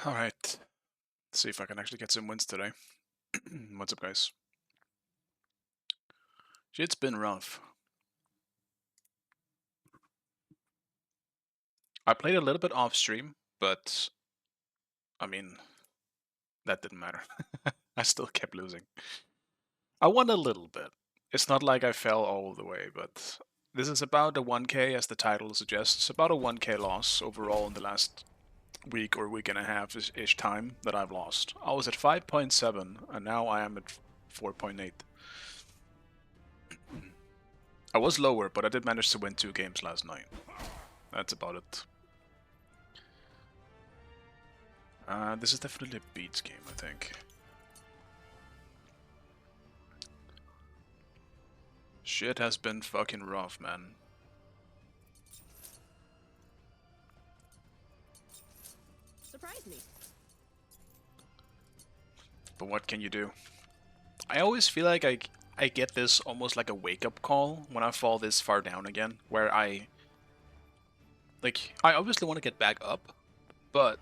Alright. Let's see if I can actually get some wins today. What's up, guys? Shit's been rough. I played a little bit off stream, but I mean, that didn't matter. I still kept losing. I won a little bit. It's not like I fell all the way, but this is about a 1k, as the title suggests. About a 1k loss overall in the last week or week and a half ish time that I've lost. I was at 5.7 and now I am at 4.8. I was lower, but I did manage to win 2 games last night. That's about it. This is definitely a beats game, I think. Shit has been fucking rough, man. Surprise me. But what can you do? I always feel like I get this almost like a wake-up call when I fall this far down again, where I obviously want to get back up, but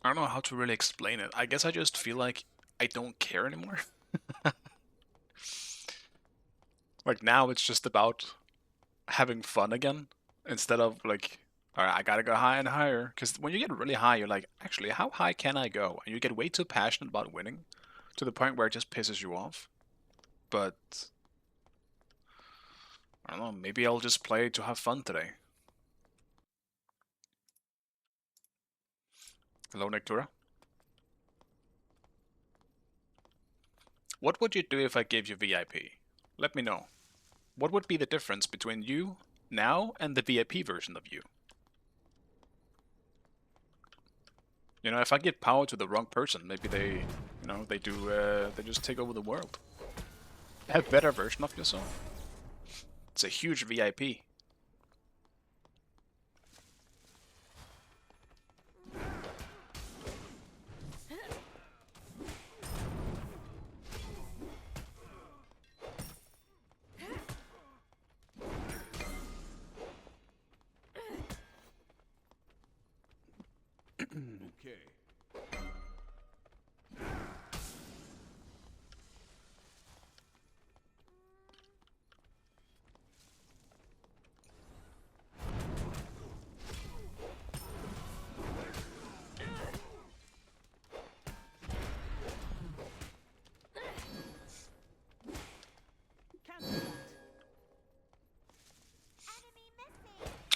I don't know how to really explain it. I guess I just feel like I don't care anymore. Like now it's just about having fun again, instead of like, alright, I gotta go higher and higher. Because when you get really high, you're like, actually, how high can I go? And you get way too passionate about winning, to the point where it just pisses you off. But I don't know, maybe I'll just play to have fun today. Hello, Nectura. What would you do if I gave you VIP? Let me know. What would be the difference between you now and the VIP version of you? You know, if I give power to the wrong person, maybe they, they just take over the world. Have a better version of yourself. It's a huge VIP. Okay.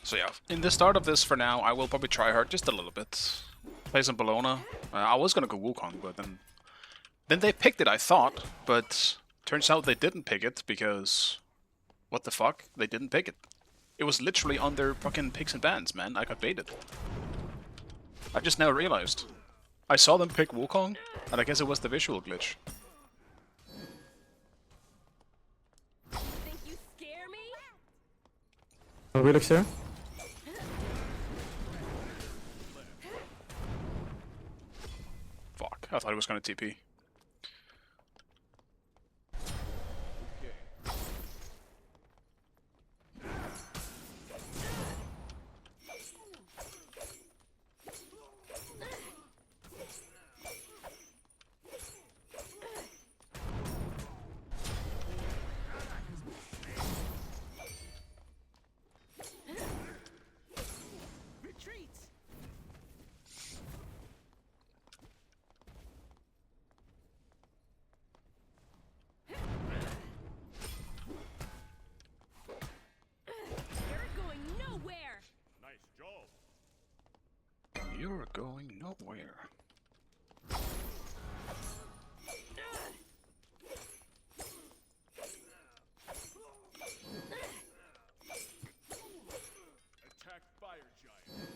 So yeah, in the start of this for now, I will probably try hard just a little bit. Play some Bologna. I was gonna go Wukong, but then they picked it, I thought, but turns out they didn't pick it because what the fuck? They didn't pick it. It was literally on their fucking picks and bans, man. I got baited. I just now realized. I saw them pick Wukong, and I guess it was the visual glitch. Think you scare me? Relix here. Fuck, I thought he was gonna TP. Retreat. You're going nowhere. Nice job. You're going nowhere. Attack fire giant.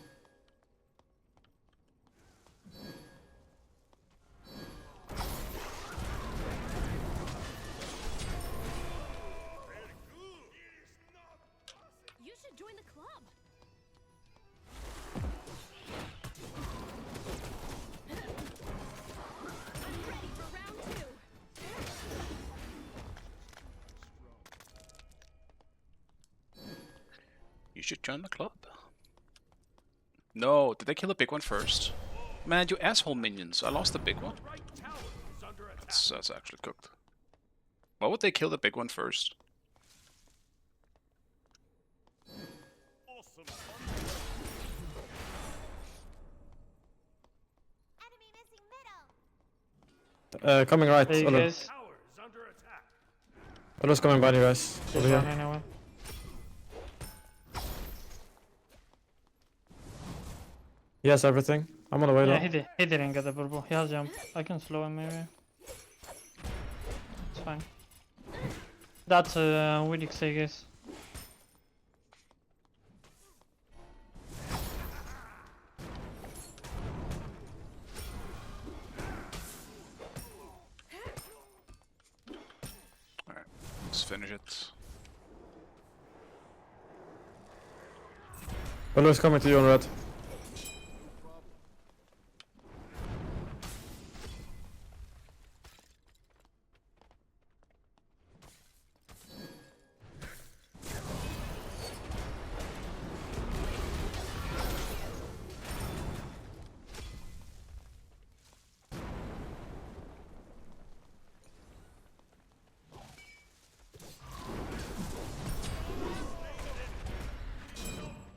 You should join the club. I'm ready for round 2. You should join the club. No, did they kill the big one first? Man, you asshole minions. I lost the big one. Right tower is under attack. That's actually cooked. Why would they kill the big one first? Awesome. Enemy missing middle. Coming right. Hey Olo. guys. Tower is under attack. Olo's coming by you guys. Just Over here. running away. He has everything. I'm on the way Yeah, now. he didn't get the purple. He has jump. I can slow him maybe. It's fine. That's a weak say guys. Alright, let's finish it. Olo's coming to you on red.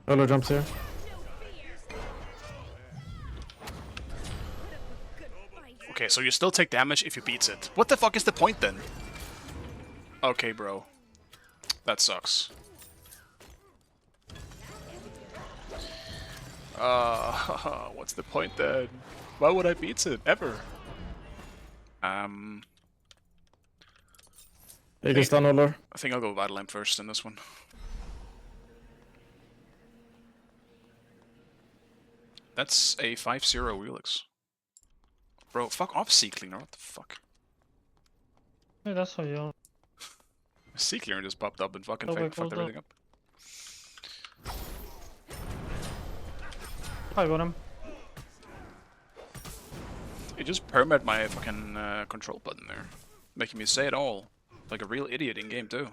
Olo jumps here. No fear. Put up a good fight. Okay, so you still take damage if you beats it. What the fuck is the point then? Okay, bro. That sucks. What's the point then? Why would I beat it ever? You can stun Olo. I think I'll go Vital Lamp first in this one. That's a 5-0 Wheelix. Bro, fuck off, Sea Cleaner. What the fuck? Hey, that's how you. Sea Cleaner just popped up and fucking Oh, wait, fucked hold everything up. I got him. It just permed my fucking control button there. Making me say it all. Like a real idiot in game too.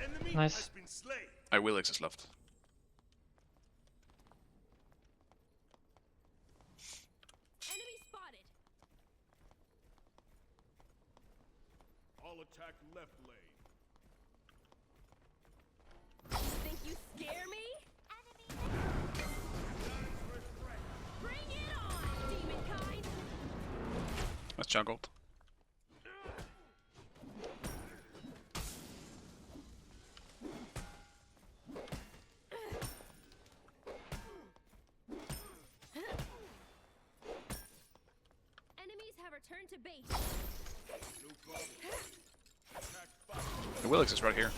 Enemy Nice. has been slain. I Wheelix is left. Enemy spotted. All attack left lane. Think you scare me? Bring it on, demon kind. That's juggled. Enemies have returned to base. No problem. Attack fire. The Wheelix is right here.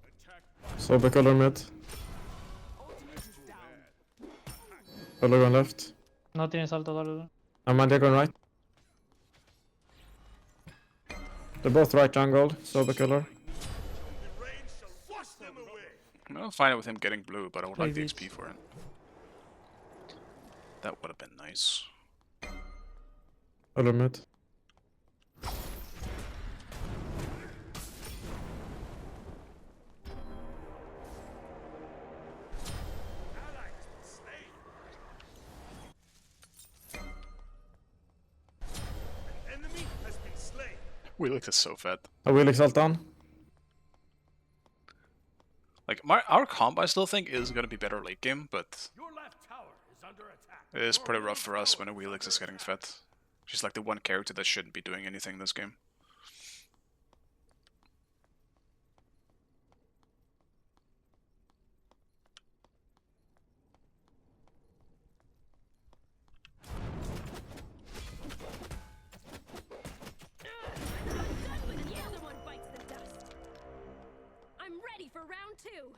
Attack fire. So back Olo mid. Olo going left. No tiene salto dale. Amandia going right. They're both right jungle. So back Olo. The rain shall wash them away. I'm fine with him getting blue, but I would like the Maybe. XP for it. That would have been nice. Olo mid. Ally has been slain. An enemy has been slain. Wheelix is so fat. A Wheelix ult down. Like, our comp I still think is gonna be better late game, but Your left tower is under attack. it is pretty rough for us when a Wheelix is getting fed. She's like the one character that shouldn't be doing anything in this game. Done with the other one bites the dust. I'm ready for round two.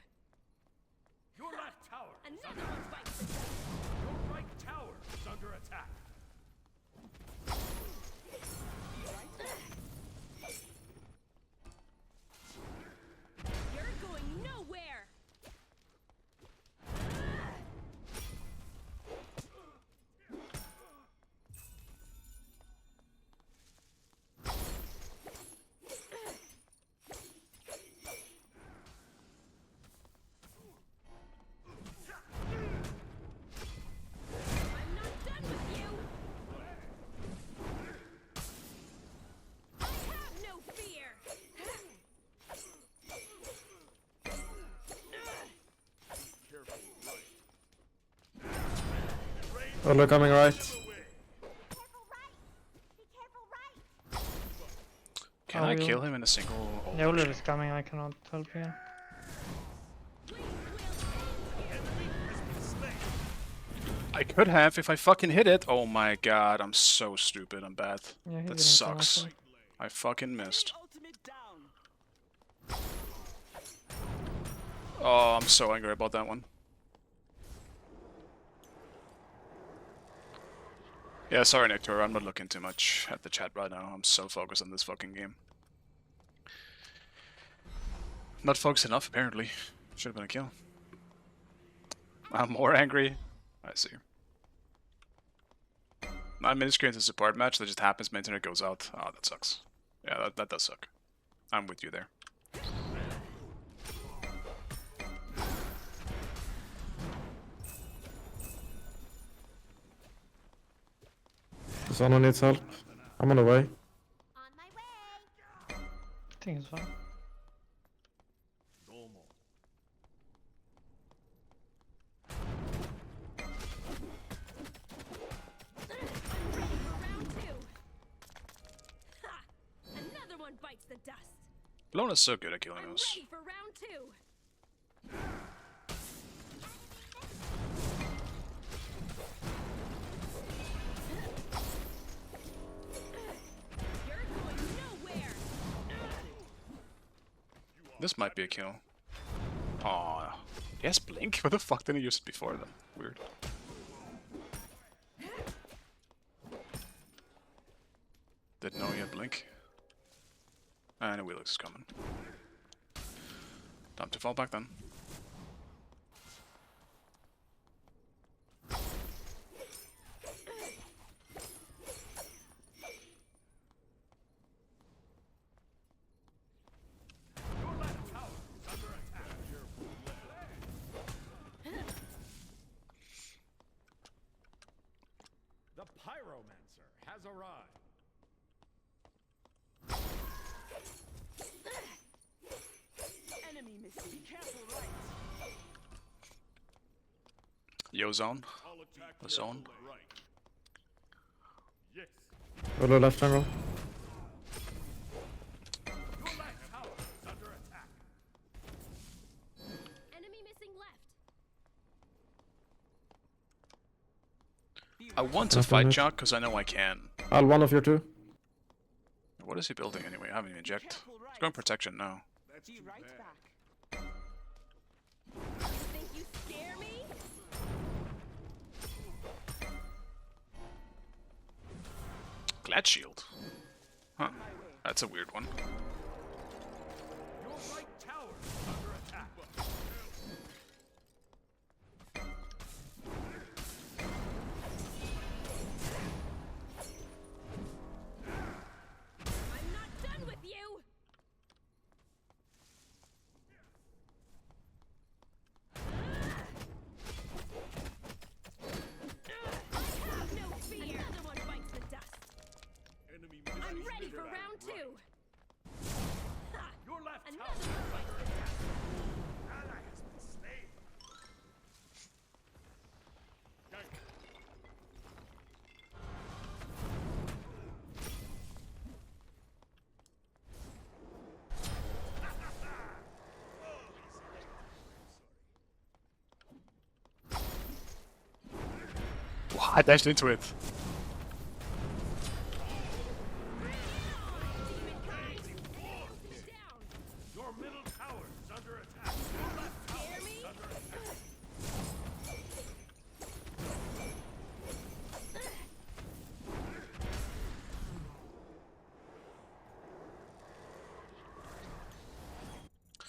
Your left tower is Another one bites the dust. Your right tower is under attack. Solar coming right. Careful right. Be careful right. Can Oh, I we kill will. him in a single? Oh, The Oler is coming, I cannot help here. I could have if I fucking hit it. Oh my god, I'm so stupid. I'm bad. Yeah, he That didn't sucks. connect him. I fucking missed. Oh, I'm so angry about that one. Yeah, sorry, Nectar. I'm not looking too much at the chat right now. I'm so focused on this fucking game. Not focused enough, apparently. Should have been a kill. I'm more angry. I see. 9 minutes into the support match, that just happens, my internet goes out. Oh, that sucks. Yeah, that does suck. I'm with you there. Someone needs help. I'm on the way. On my way. I think it's fine. Round 2. Ha! Another one bites the dust. Lona's so good at killing I'm us. ready for round 2. You're going nowhere. This might be a kill. Aw. Yes, Blink? What the fuck didn't he use it before then? Weird. Didn't know he had Blink. And a Wheelix is coming. Time to fall back then. The Pyromancer has arrived. Enemy missing. Be careful right. Yo zone. I'll attack The zone. right. Yes. Solar left jungle. Your left tower is under attack. Enemy missing left. I want to Nothing fight left. Chuck because I know I can. I'll one of your two. What is he building anyway? I haven't even checked. He's going protection now. Be right back. You think you scare me? Glad shield. Huh. That's a weird one. Your right tower is under attack. I'm not done with you. I have no fear. Another one bites the dust. Enemy I'm missing. ready for round 2. Ha! Your left Another tower one bites the dust. ally has been slain. Wow, I dashed into it. Down. Your middle tower is under attack. Your left tower Scare me? is under attack.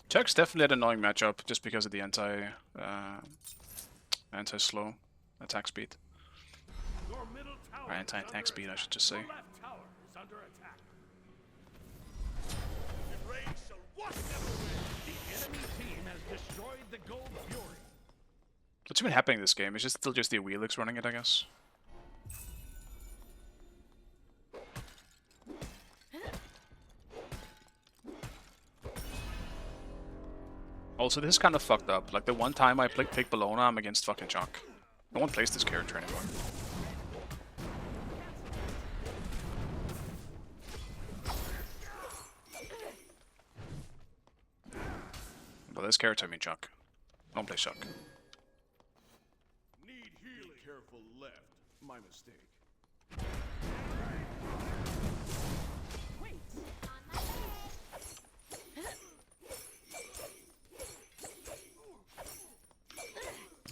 Chuck's definitely an annoying matchup just because of the anti-slow attack speed. Your middle tower Or is anti-attack under speed, I attack. should just say. Your left tower is under attack. The rain shall wash them away. The enemy team has destroyed the Gold Fury. What's even happening in this game? It's just still just the Wheelix running it, I guess. Also, this is kind of fucked up. Like, the one time I pick Bologna, I'm against fucking Chuck. No one plays this character anymore. this character, I mean Chuck. I don't play Chuck. Need healing. Be careful left. My mistake. Wait. On my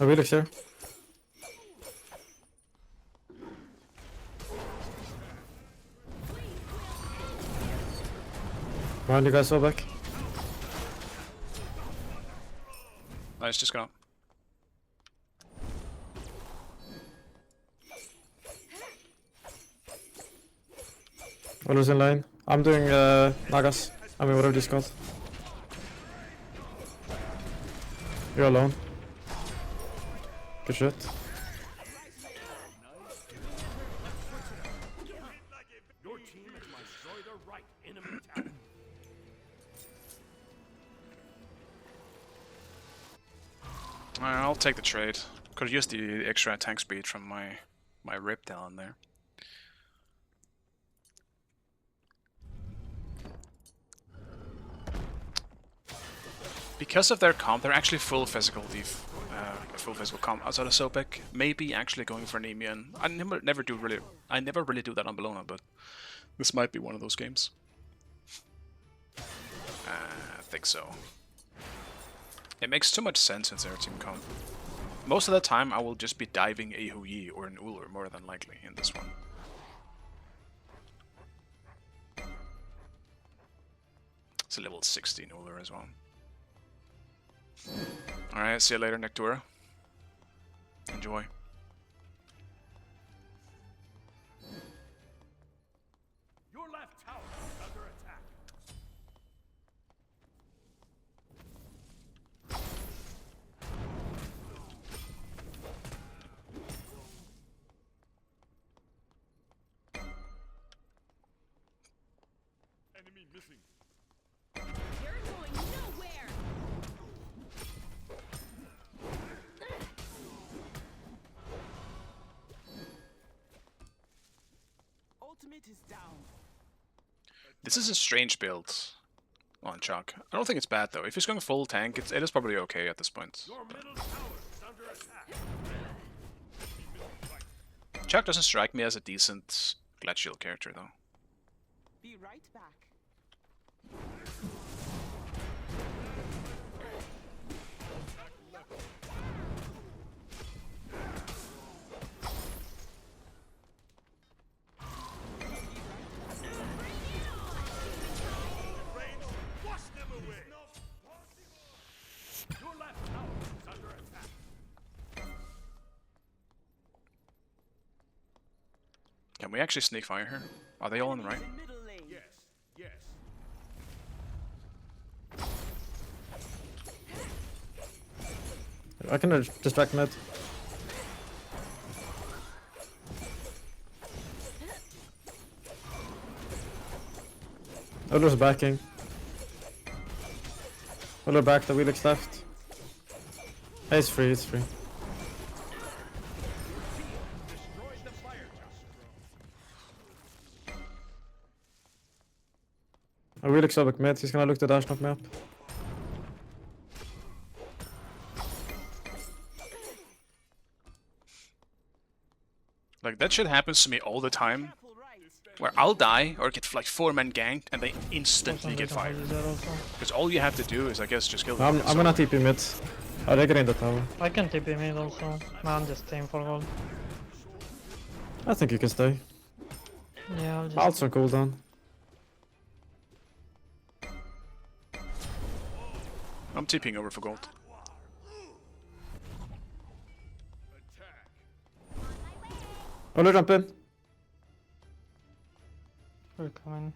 way. A Relix here. Behind you guys, all back. Nice, just gonna. Ollers in lane. I'm doing Nagas. I mean, whatever this called. You're alone. Good shit. Your team has destroyed a right enemy tower. I'll take the trade. Could use the extra tank speed from my rip down there. Because of their comp, they're actually full physical comp outside of Sobek. Maybe actually going for Nemean. I never really do that on Bologna, but this might be one of those games. I think so. It makes too much sense in their team comp. Most of the time, I will just be diving a Hu Yi or an Ullr more than likely in this one. It's a level 16 Ullr as well. Alright, see you later, Nectura. Enjoy. Your left tower is under attack. Enemy missing. You're going nowhere. Ultimate is down. This is a strange build on Chuck. I don't think it's bad though. If he's going full tank, it is probably okay at this point. Your middle tower is under attack. Chuck doesn't strike me as a decent Glacial character though. Be right back. Wash them away. Your left tower is under attack. Can we actually sneak fire here? Are they all on the right? In middle lane. Yes. Yes. I can distract mid. Ollers backing. Oller back, the Relix left. Hey, it's free, it's free. Destroyed the fire tower. A Relix over mid, he's gonna look to dash knock me up. Like that shit happens to me all the time, Careful right. where I'll die or get like 4-man ganked and they instantly get fired. Because all you have to do is, I guess, just kill them. I'm gonna TP mid. Oh, they're getting the tower. I can TP mid also. Man, just aim for gold. I think you can stay. Yeah, I'll just... Ults on cooldown. I'm TPing over for gold. Attack. Oller jump in. We're coming.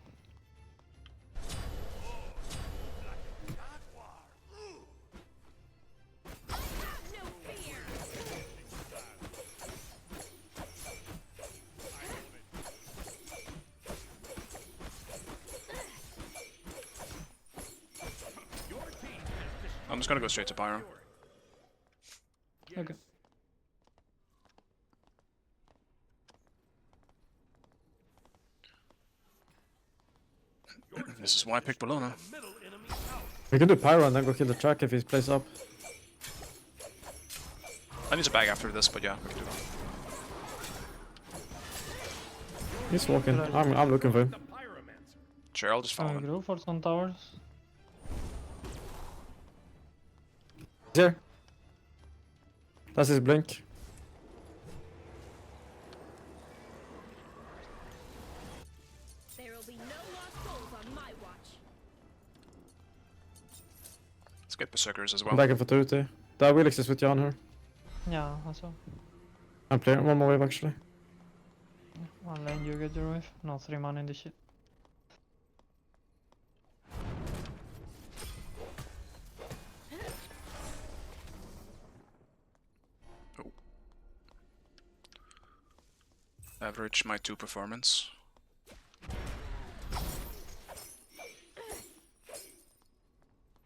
No fear. Your team has destroyed. I'm just gonna go straight to Pyro. Okay. This is why I picked Bologna. Middle enemy tower. We can do Pyro and then go kill the track if he plays up. I need to back after this, but yeah, we can do that. He's walking. I'm looking for him. The pyromancer. Sure, I'll just follow Can we him. go for some towers? He's here. That's his blink. There will be no lost souls on my watch. Let's get Berserkers as I'm well. backing for 30. That will exist with Jan here. Yeah, also. I'm playing one more wave actually. One lane, you get your wave. No 3 mana in the shit. Average my 2 performance.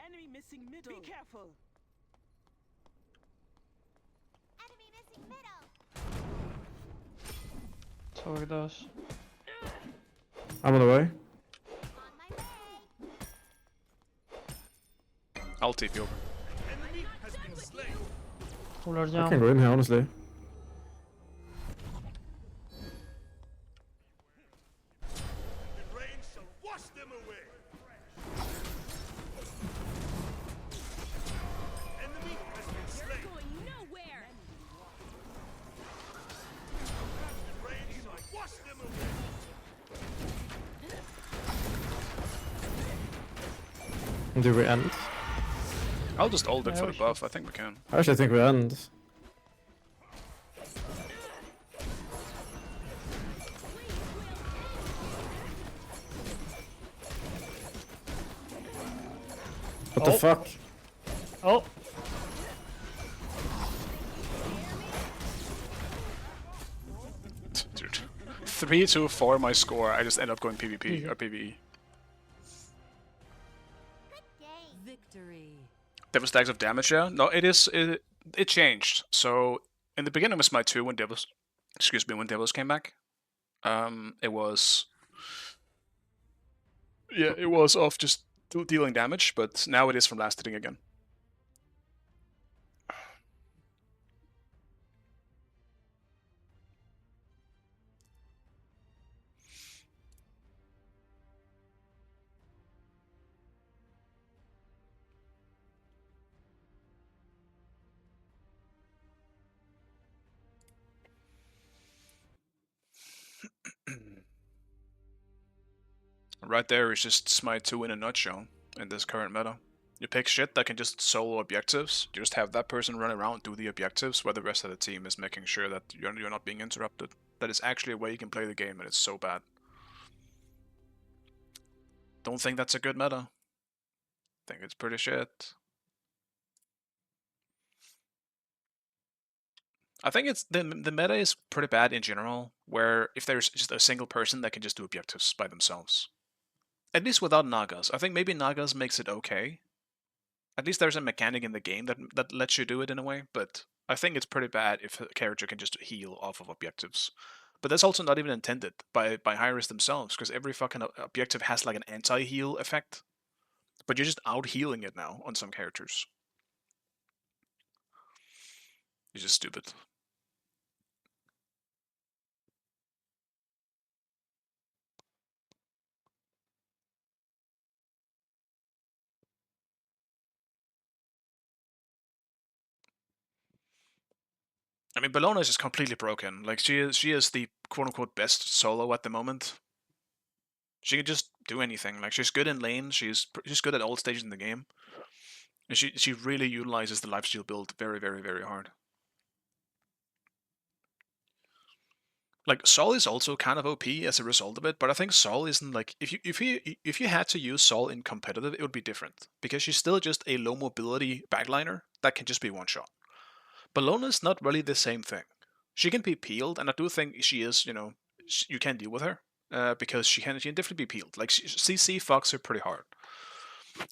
Enemy missing middle. Be careful. Enemy missing middle. So it does. I'm on the way. On my way. I'll TP over. Enemy has been slain. Cooler I jump. can go in here honestly. The rain shall wash them away. Enemy has been slain. Going nowhere. The rain shall wash them away. Do we end? I'll just hold it Yeah, for we the buff. I think we can. I actually think we end. What the Oh. fuck? Oh! Dude. 3-4 my score. I just end up going PvP or PvE. Good game. Victory. Devil stacks of damage, yeah? No, it changed. So in the beginning it was my 2 when Devils when Devils came back. It was off just dealing damage, but now it is from last hitting again. Right there is just Smite 2 in a nutshell in this current meta. You pick shit that can just solo objectives. You just have that person run around, do the objectives, while the rest of the team is making sure that you're not being interrupted. That is actually a way you can play the game, and it's so bad. Don't think that's a good meta. Think it's pretty shit. I think it's the meta is pretty bad in general, where if there's just a single person that can just do objectives by themselves. At least without Nagas. I think maybe Nagas makes it okay. At least there's a mechanic in the game that lets you do it in a way, but I think it's pretty bad if a character can just heal off of objectives. But that's also not even intended by Hyris themselves, because every fucking objective has like an anti-heal effect. But you're just out-healing it now on some characters. It's just stupid. I mean, Bellona is just completely broken. Like she is the quote-unquote best solo at the moment. She can just do anything. Like she's good in lane. She's good at all stages in the game, and she really utilizes the lifesteal build very, very, very hard. Like Sol is also kind of OP as a result of it, but I think Sol isn't like if you had to use Sol in competitive, it would be different because she's still just a low mobility backliner that can just be one shot. Bellona's not really the same thing. She can be peeled, and I do think she is. You can deal with her because she can definitely be peeled. Like CC fucks her pretty hard.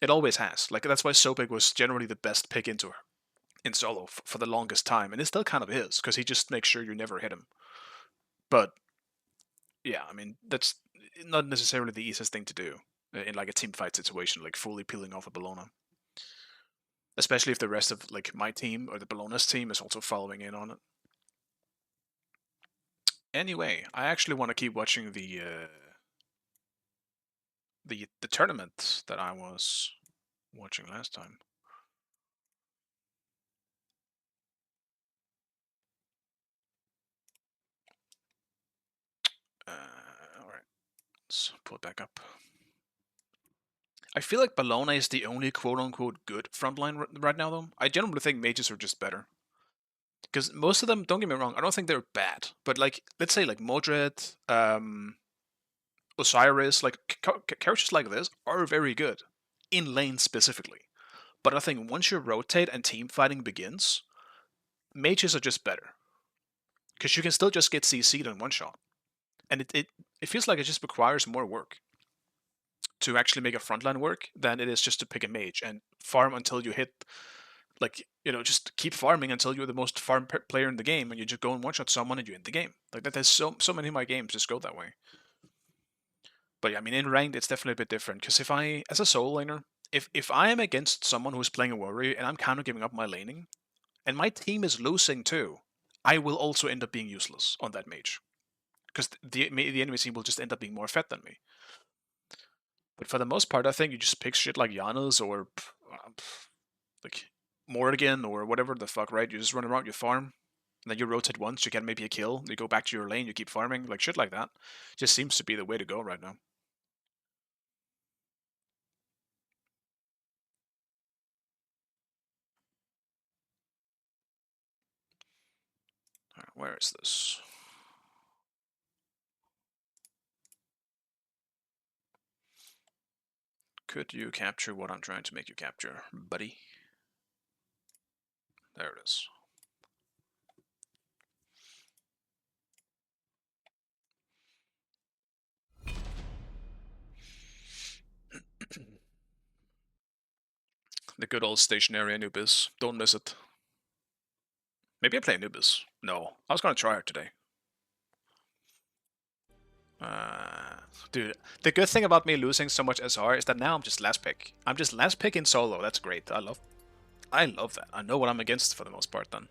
It always has. Like that's why Sobek was generally the best pick into her in solo for the longest time, and it still kind of is because he just makes sure you never hit him. But yeah, I mean that's not necessarily the easiest thing to do in like a team fight situation, like fully peeling off a Bellona. especially if the rest of like my team or the Bologna's team is also following in on it. Anyway, I actually want to keep watching the tournament that I was watching last time. Alright, let's pull it back up. I feel like Bologna is the only quote-unquote good frontline right now, though. I generally think mages are just better. Because most of them, don't get me wrong, I don't think they're bad. But like, let's say like Modred, Osiris, like characters like this are very good. In lane specifically. But I think once you rotate and team fighting begins, mages are just better. Because you can still just get CC'd in one shot. And it feels like it just requires more work to actually make a frontline work than it is just to pick a mage and farm until you hit, like, you know, just keep farming until you're the most farm player in the game, and you just go and one-shot someone and you end the game. Like that, there's so many of my games just go that way. But yeah, I mean, in ranked, it's definitely a bit different, because if I, as a solo laner, if I am against someone who's playing a warrior and I'm kind of giving up my laning, and my team is losing too, I will also end up being useless on that mage. Because the enemy team will just end up being more fed than me. But for the most part, I think you just pick shit like Janus or like Morrigan or whatever the fuck, right? You just run around, you farm, and then you rotate once, you get maybe a kill, you go back to your lane, you keep farming, like shit like that. Just seems to be the way to go right now. Alright, where is this? Could you capture what I'm trying to make you capture, buddy? There it is. The good old stationary Anubis. Don't miss it. Maybe I play Anubis. No, I was gonna try it today. Dude, the good thing about me losing so much SR is that now I'm just last pick. I'm just last pick in solo. That's great. I love that. I know what I'm against for the most part then.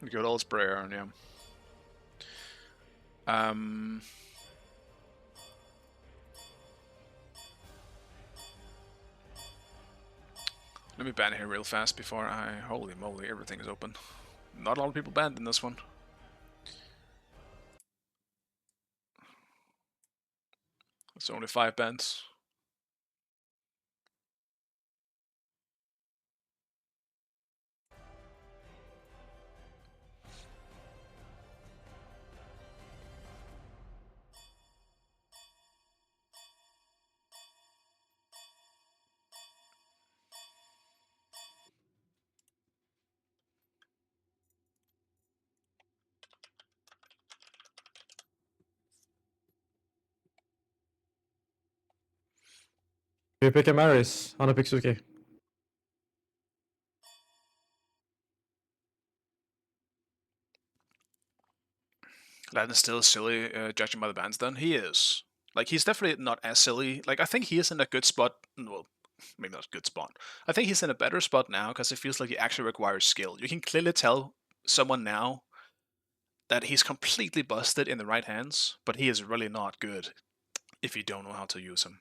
Good old sprayer, yeah. Let me ban here real fast before I... Holy moly, everything is open. Not a lot of people banned in this one. It's only 5 bans. You pick a Maris, Anna pick Suki. Latin is still silly, judging by the bans then. He is. Like, he's definitely not as silly. Like, I think he is in a good spot. Well, maybe not a good spot. I think he's in a better spot now because it feels like he actually requires skill. You can clearly tell someone now that he's completely busted in the right hands, but he is really not good if you don't know how to use him.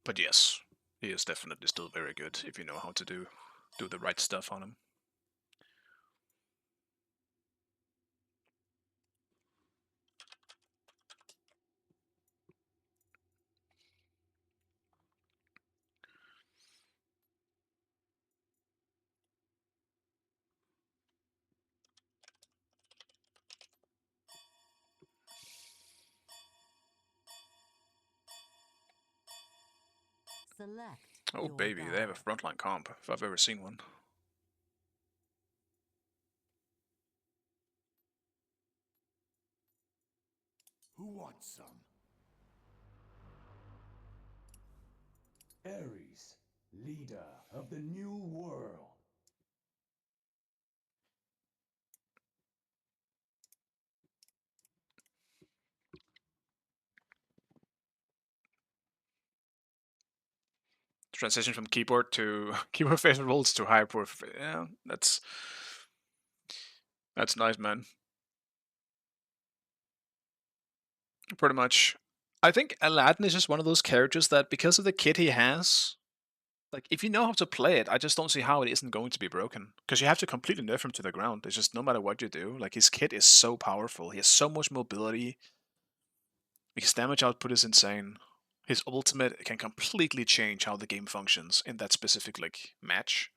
But yes, he is definitely still very good if you know how to do the right stuff on him. Select Oh your baby, they have a guide. frontline comp, if I've ever seen one. Who wants some? Ares, leader of the new world. Transition from keyboard to keyboard favorite roles to higher power. Yeah, that's nice, man. Pretty much. I think Aladdin is just one of those characters that, because of the kit he has, like, if you know how to play it, I just don't see how it isn't going to be broken. Because you have to completely nerf him to the ground. It's just no matter what you do, like, his kit is so powerful. He has so much mobility. His damage output is insane. His ultimate can completely change how the game functions in that specific, like, match.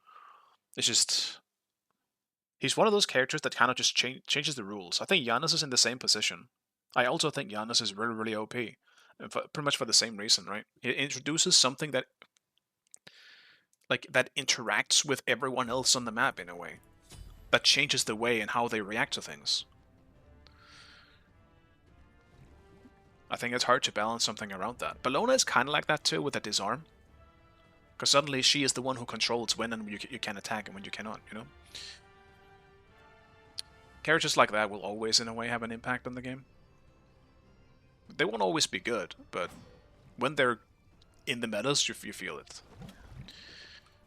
It's just... he's one of those characters that kind of just changes the rules. I think Giannis is in the same position. I also think Giannis is really, really OP. And pretty much for the same reason, right? He introduces something that, like, that interacts with everyone else on the map in a way. That changes the way and how they react to things. I think it's hard to balance something around that. Bellona is kind of like that too with the disarm. Because suddenly she is the one who controls when and you can attack and when you cannot, you know? Characters like that will always, in a way, have an impact on the game. They won't always be good, but when they're in the metas, you feel it.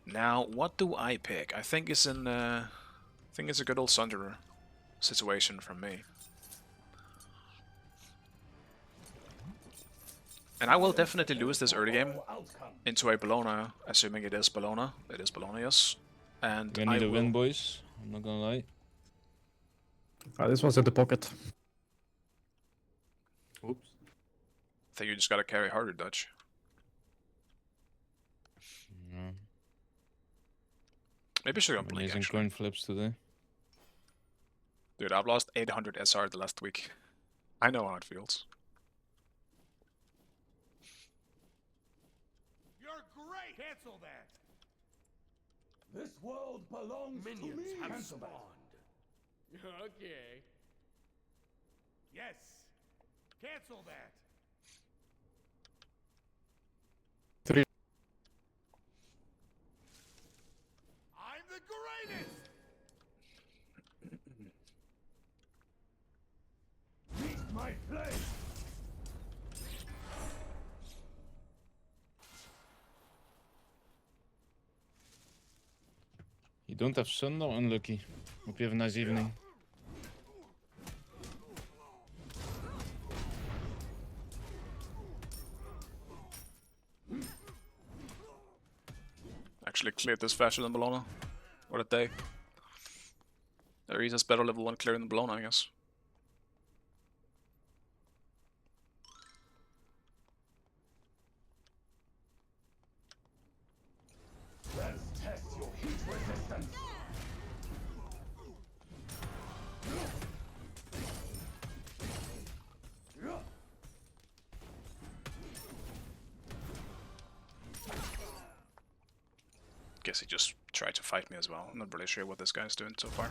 Now, what do I pick? I think it's a good old Sunderer situation from me. And I will definitely lose this early game into a Bellona, assuming it is Bellona. It is Bellona, yes. And We need a win, boys. I'm not gonna lie. This one's in the pocket. Oops. I think you just gotta carry harder, Dutch. No. Maybe I should go I'm Blink, using actually. coin flips today. Dude, I've lost 800 SR the last week. I know how it feels. You're great! Cancel that! This world belongs Minions to me. have Cancel that. spawned. Okay. Yes. Cancel that. Three. I'm the greatest! Meet my flame. You don't have sun though? Unlucky. Hope you have a nice evening. Actually cleared this faster than Bellona. What a day. Ares has better level 1 clear than Bellona, I guess. Let's test your heat resistance. Guess he just tried to fight me as well. I'm not really sure what this guy's doing so far.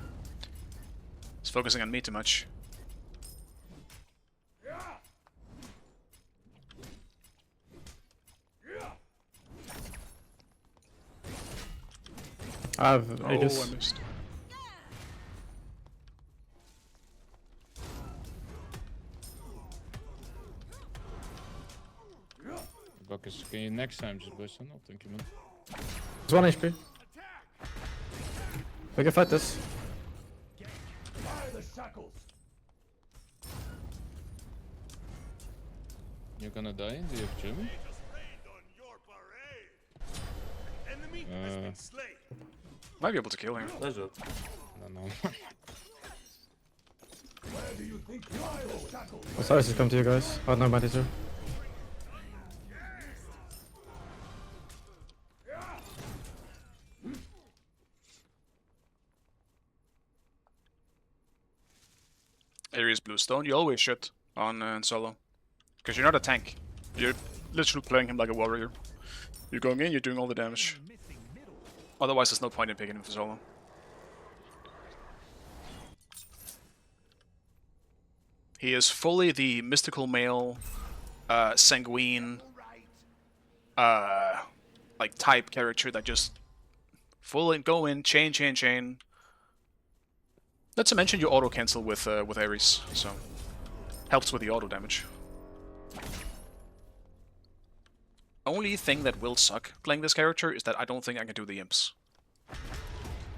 He's focusing on me too much. I have Oh, I Aegis. missed. Buckets, can you next time just buy sun? Oh, thank you, man. It's 1 HP. We can fight this. Fire the shackles. You're gonna die? Do you have Jimmy? Just rained on your parade. An enemy has been slain. Might be able to kill him. I don't know. Where do you think fire the shackles? Osiris has come to you guys. Oh no, mighty too. Ares Bluestone, you always should on solo. Because you're not a tank. You're literally playing him like a warrior. You're going in, you're doing all the damage. Otherwise there's no point in picking him for solo. He is fully the mystical male, sanguine, like type character that just full and go in, chain. Not to mention you auto cancel with Ares, so helps with the auto damage. only thing that will suck playing this character is that I don't think I can do the imps.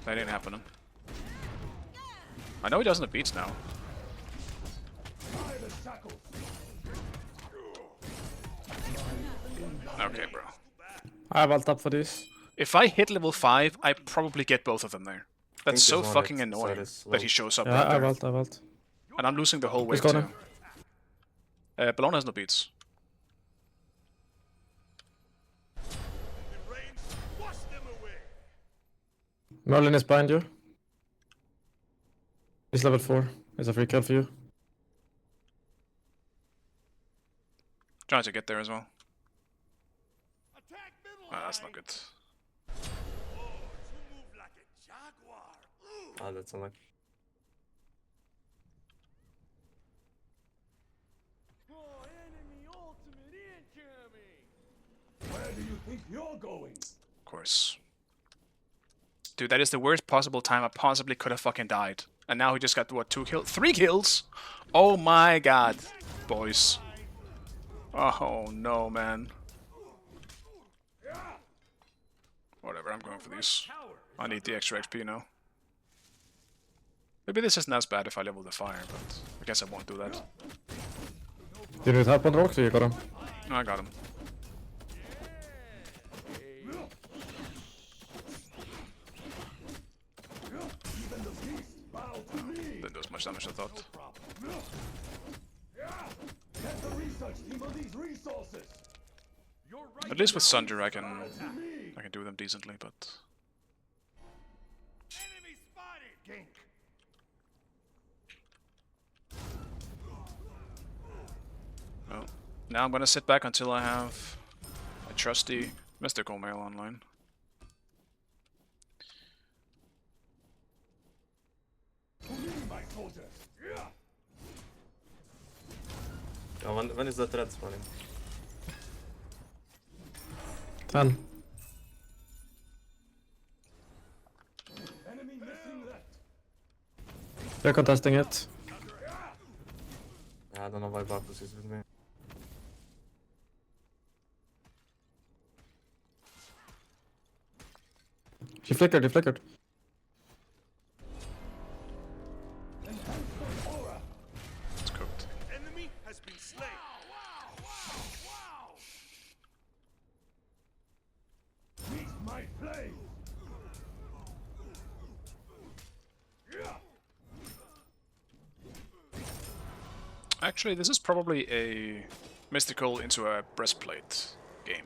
That ain't happening. I know he doesn't have beats now. Okay, bro. I have ult up for this. If I hit level 5, I probably get both of them there. That's so there's one fucking hit, so annoying it is that he low. shows up Yeah, right I have there. ult, I have ult. And I'm losing the whole wave got too. him. Bellona has no beats. The rain washed them away. Merlin is behind you. He's level 4. It's a free kill for you. Trying to get there as well. Attack middle Ah, that's line. not good. Oh, you move like a jaguar. Ooh. Ah, that's unlucky. Oh, enemy ultimate incoming. Where do you think you're going? Of course. Dude, that is the worst possible time I possibly could have fucking died. And now he just got, what, 2 kills? 3 kills? Oh my god, boys. Oh no, man. Whatever, I'm going for these. I need the extra XP now. Maybe this isn't as bad if I level the fire, but I guess I won't do that. Do you need help on the rock? So you got him. No, I got him. Didn't do as much damage as I thought. Get the research team on these resources. You're right. At least with Sunder I can do them decently, but Enemy spotted. Gink. well, now I'm gonna sit back until I have a trusty mystical mail online. To me, my soldiers. Oh, when is the threat spawning? 10. Enemy missing left. They're contesting it. Yeah, I don't know why Bartos is with me. He flickered, he flickered. It's cooked. Enemy has been slain. Meet my flame. Actually, this is probably a mystical into a breastplate game.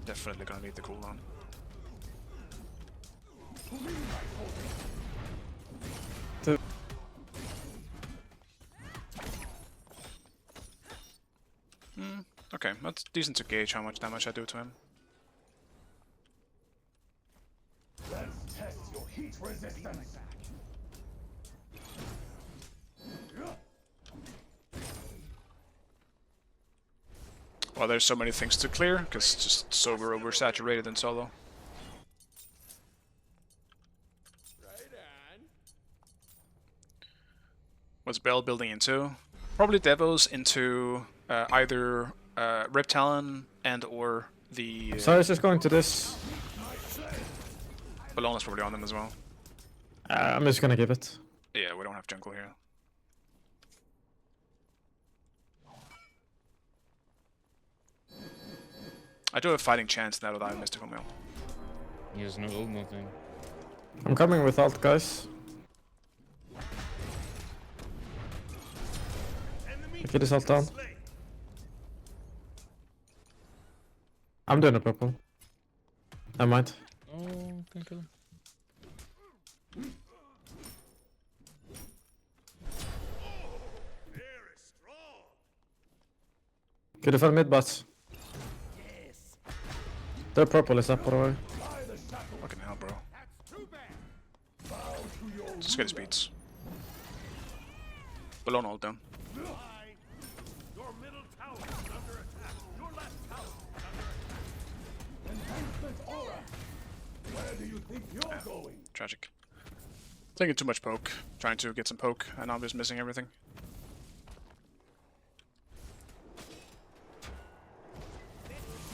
Definitely gonna need the cooldown. Okay, that's decent to gauge how much damage I do to him. Let's test your heat resistance. Well, there's so many things to clear, because it's just so oversaturated in solo. Right on. What's Bell building into? Probably Devos into either Rip Talon and or the... So it's just going to this. Bellona's probably on them as well. I'm just gonna give it. Yeah, we don't have jungle here. I do have a fighting chance now that I have Mystical Mail. He has no ult, nothing. I'm coming with ult, guys. Enemy Get his ult down. slain. I'm doing a purple. I might. Oh, can kill him. Very strong. Could defend mid bots. Their purple is up, by the way. Fucking hell, bro. That's too bad. Just get his beats. Bellona ult down. Your middle tower is under attack. Your left tower is under attack. Enhancement aura. Where do you think you're going? Tragic. Taking too much poke. Trying to get some poke, and I'm just missing everything.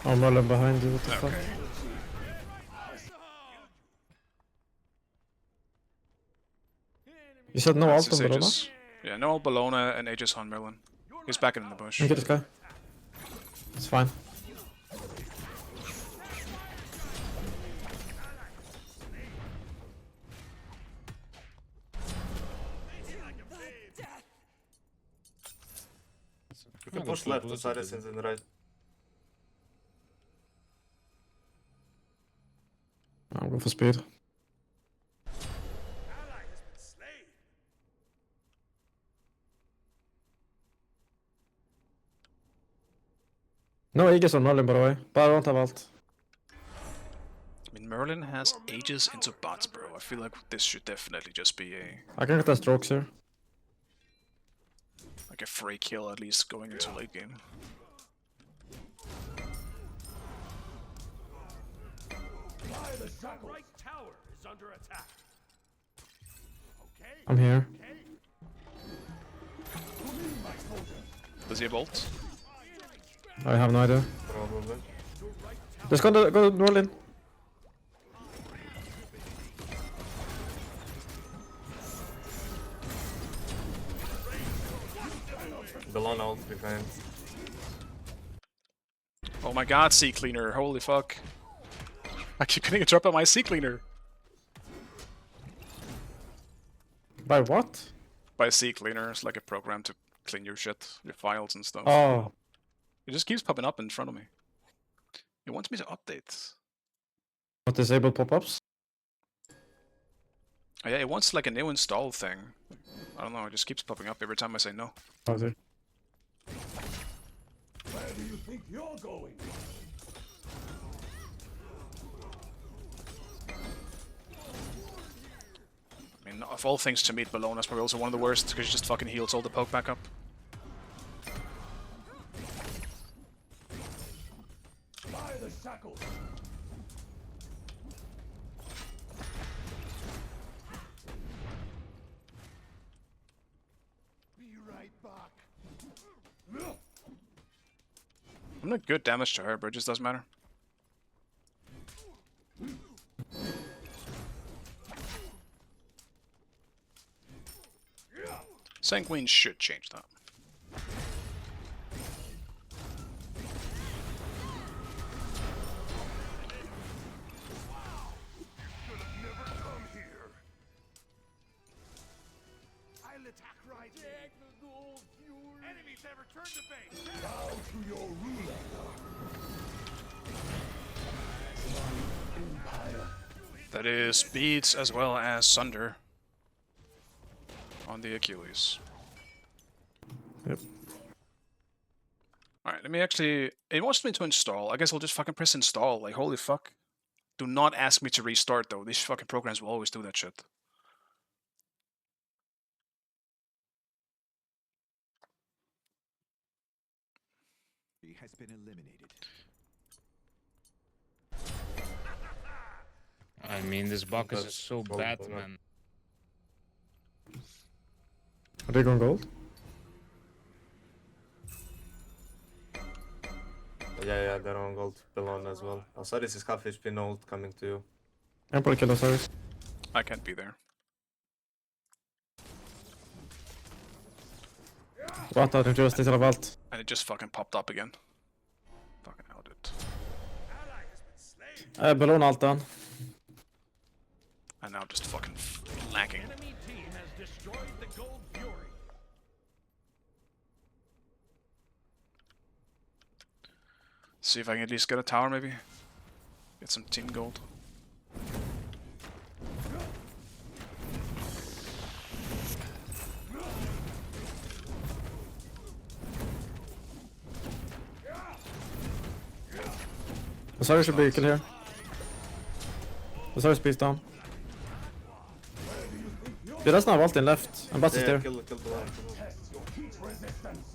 Oh, Merlin behind you, what the fuck? Okay. You said no That's ult on his Bologna? Aegis. Yeah, no Bologna and Aegis on Merlin. He's back in the bush. Get this guy. It's fine. You can push left, Osiris is in the right. I'm going for speed. No Aegis on Merlin, by the way, but I don't have ult. I mean, Merlin has Aegis into bots, bro. I feel like this should definitely just be a I can get the strokes here. like a free kill at least going into late game. Right tower is under attack. Okay. I'm here. Does he have ult? I have no idea. Probably. Just go to Merlin. Belon ult behind. Oh my god, Sea Cleaner, holy fuck. I keep getting a drop on my Sea Cleaner. By what? By Sea Cleaner, it's like a program to clean your shit, your files and stuff. Oh. It just keeps popping up in front of me. It wants me to update. What, disable pop-ups? Oh, yeah, it wants like a new install thing. I don't know, it just keeps popping up every time I say no. Oh, dude. Where do you think you're going? I mean, of all things to meet, Bologna's probably also one of the worst, because it just fucking heals all the poke back up. By the shackles. Be right back. I'm not good damage to her, but it just doesn't matter. Sanguine should change that. I'll attack right here. Enemies have returned to base. Bow to your ruler. That is Beats as well as Sunder on the Achilles. Yep. Alright, let me actually... It wants me to install. I guess I'll just fucking press install. Like, holy fuck. Do not ask me to restart, though. These fucking programs will always do that shit. Has been eliminated. I mean, this Bacchus is so Gold, bad, gold. man. Are they going gold? Yeah, they're on gold. Belon as well. Osiris is half HP, no ult coming to you. Emperor kill Osiris. I can't be there. What? I think just have ult. And it just fucking popped up again. Fucking hell, dude. Balloon ult down. And now I'm just fucking lagging. Enemy team has destroyed the Gold Fury. See if I can at least get a tower, maybe. Get some team gold. Osiris should be kill here. Osiris beats down. Yeah, that's not ult in left. And Bats is Yeah, there. kill Belon. Test your heat resistance.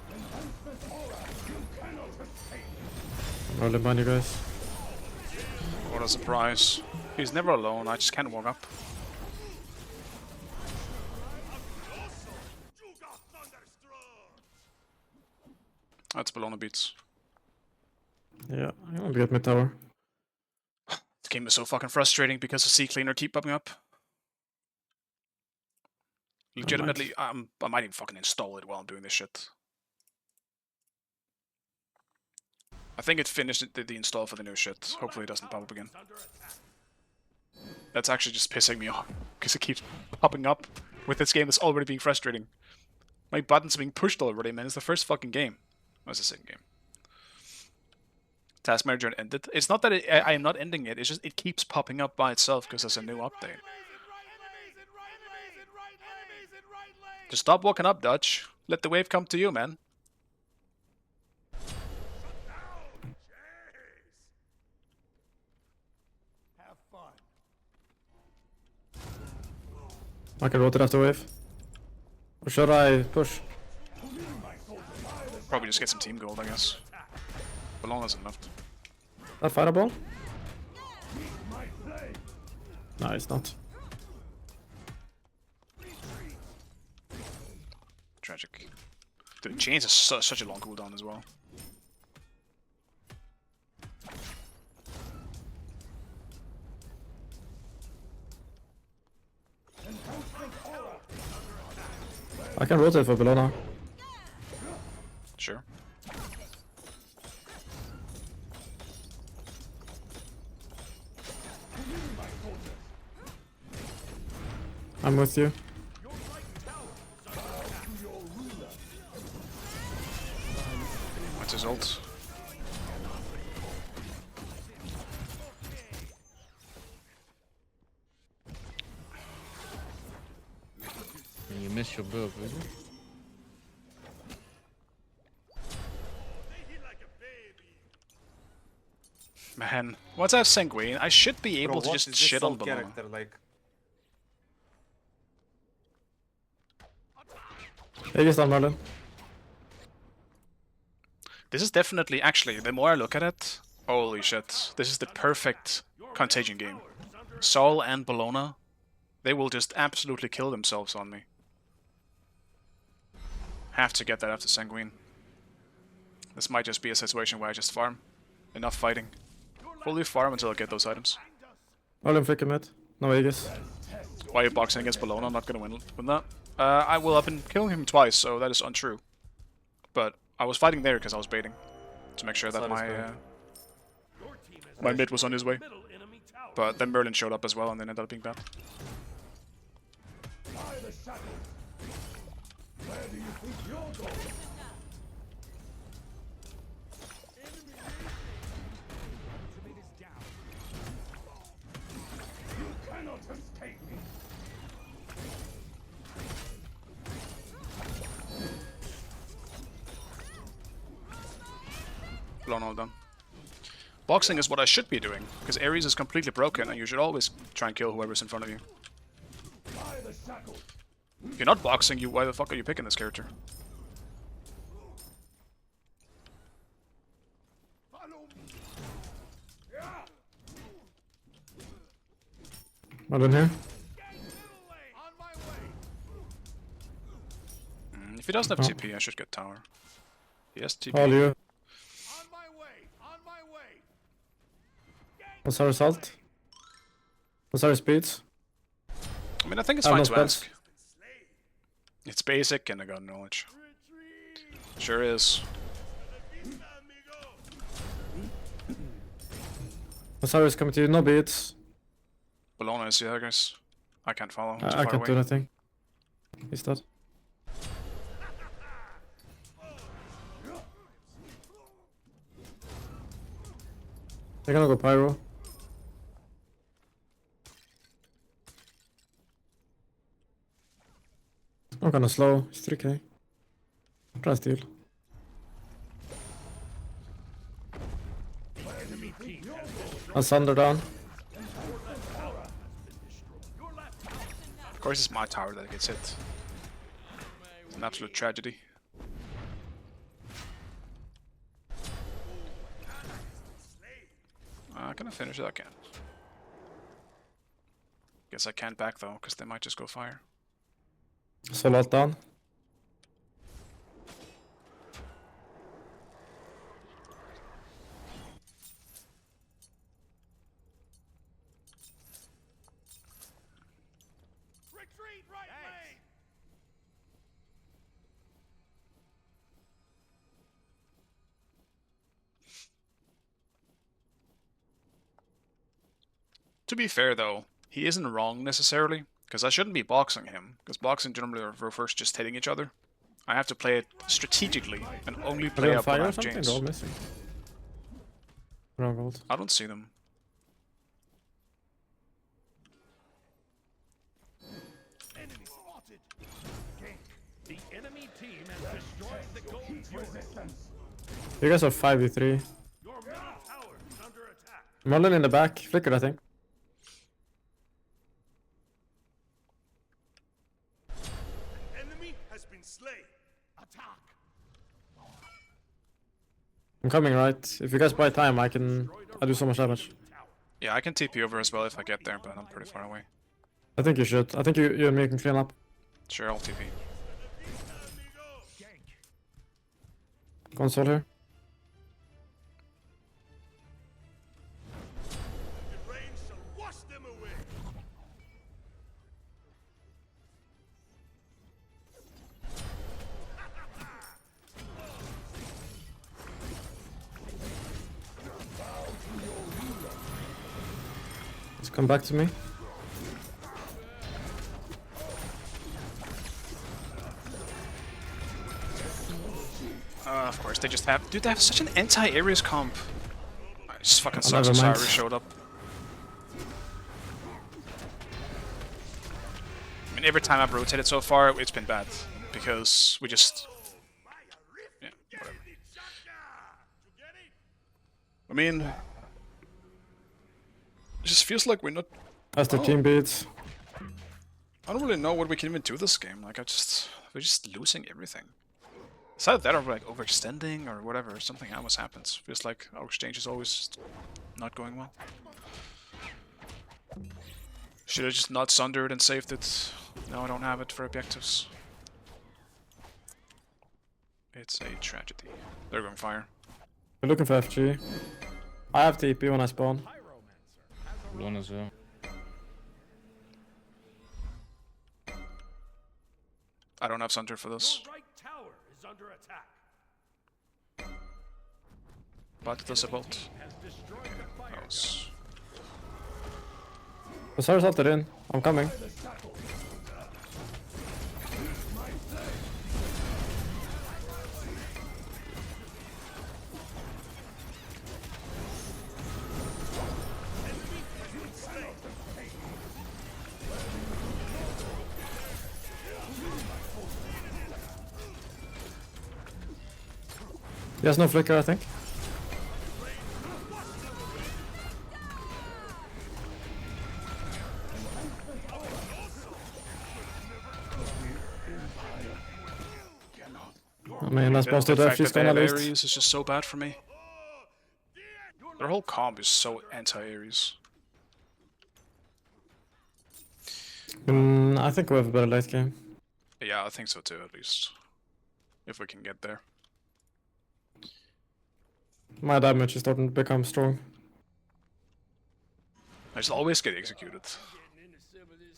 Enhancement aura. You cannot escape. I'm rolling behind you guys. What a surprise. He's never alone, I just can't walk up. That's Bologna beats. Yeah, I'm gonna get mid tower. This game is so fucking frustrating because the sea cleaner keep popping up. Legitimately, I might even fucking install it while I'm doing this shit. I think it finished the install for the new shit. Hopefully it doesn't pop up again. That's actually just pissing me off, because it keeps popping up with this game that's already being frustrating. My buttons are being pushed already, man. It's the first fucking game. Oh, it's the second game. Task manager ended. It's not that I am not ending it, it's just it keeps popping up by itself because there's a new update. Just stop walking up, Dutch. Let the wave come to you, man. Have fun. I can rotate after wave. Or should I push? Probably just get some team gold, I guess. Belong hasn't left. That fireball? No, it's not. Tragic. Dude, chains is such a long cooldown as well. I can rotate for below now. Sure. I'm with you. What's his ult? And you miss your build, really? Man, once I have Sanguine, I should be able Bro, to what just is this shit on Soul Bologna. character like? Hey, just on Merlin. This is definitely, actually, the more I look at it, holy shit, this is the perfect Contagion game. Sol and Bologna, they will just absolutely kill themselves on me. Have to get that after Sanguine. This might just be a situation where I just farm. Enough fighting. Fully farm until I get those items. Merlin flicker mid. No Aegis. Why are you boxing against Bologna? I'm not gonna win that. I will have been killing him twice, so that is untrue. But I was fighting there because I was baiting. To make sure that my mid was on his way. But then Merlin showed up as well and then ended up being bad. Where do you think you're going? You cannot escape me. Blown all done. Boxing is what I should be doing, because Ares is completely broken and you should always try and kill whoever's in front of you. If you're not boxing, why the fuck are you picking this character? Merlin here. If he doesn't have TP, I should get tower. He has TP. All you. On my way. On my way. What's our result? What's our speeds? I mean, I think it's I have fine no to spells. ask. It's basic and I got knowledge. Sure is. Osiris coming to you, no beats. Bologna is the other guys. I can't follow. Too I far can't away. do anything. He's dead. They're gonna go pyro. I'm kinda slow. It's 3k. Try steal. And Thunder down. Of course, it's my tower that gets hit. It's an absolute tragedy. Can I finish it? I can. Guess I can't back though, because they might just go fire. Soul alt down. Retreat right lane! To be fair though, he isn't wrong necessarily, because I shouldn't be boxing him, because boxing generally refers just hitting each other. I have to play it strategically and only Are they play on up fire or around something? James. They're all missing. Wrong gold. I don't see them. Enemy spotted! The enemy team has destroyed the gold tourneys. You guys are 5v3. Your middle tower is under attack. Merlin in the back. Flickered, I think. Enemy has been slain. Attack! I'm coming right. If you guys buy time, I do so much damage. Yeah, I can TP over as well if I get there, but I'm pretty far away. I think you should. I think you and me can clean up. Sure, I'll TP. Console here. The rain shall wash them away. Just come back to me. Of course, they just have... Dude, they have such an anti-Ares comp. It just fucking sucks never that mind. Cyrus showed up. I mean, every time I've rotated so far, it's been bad. Because we just... Yeah, whatever. I mean... It just feels like we're not... That's the team beats. I don't really know what we can even do this game. Like, we're just losing everything. It's either that or like overextending or whatever. Something always happens. Feels like our exchange is always not going well. Should have just not sundered and saved it. Now I don't have it for objectives. It's a tragedy. They're going fire. We're looking for FG. I have TP when I spawn. One as well. I don't have sunder for this. Your right tower is under attack. But there's a bolt. Has destroyed the fire. That was... The Cyrus ulted in. I'm coming. He has no flicker, I think. I mean, that's supposed to the do fact she's that they gonna have lose. Ares is just so bad for me. Their whole comp is so anti-Ares. I think we have a better late game. Yeah, I think so too, at least. If we can get there. My damage is starting to become strong. I just always get executed.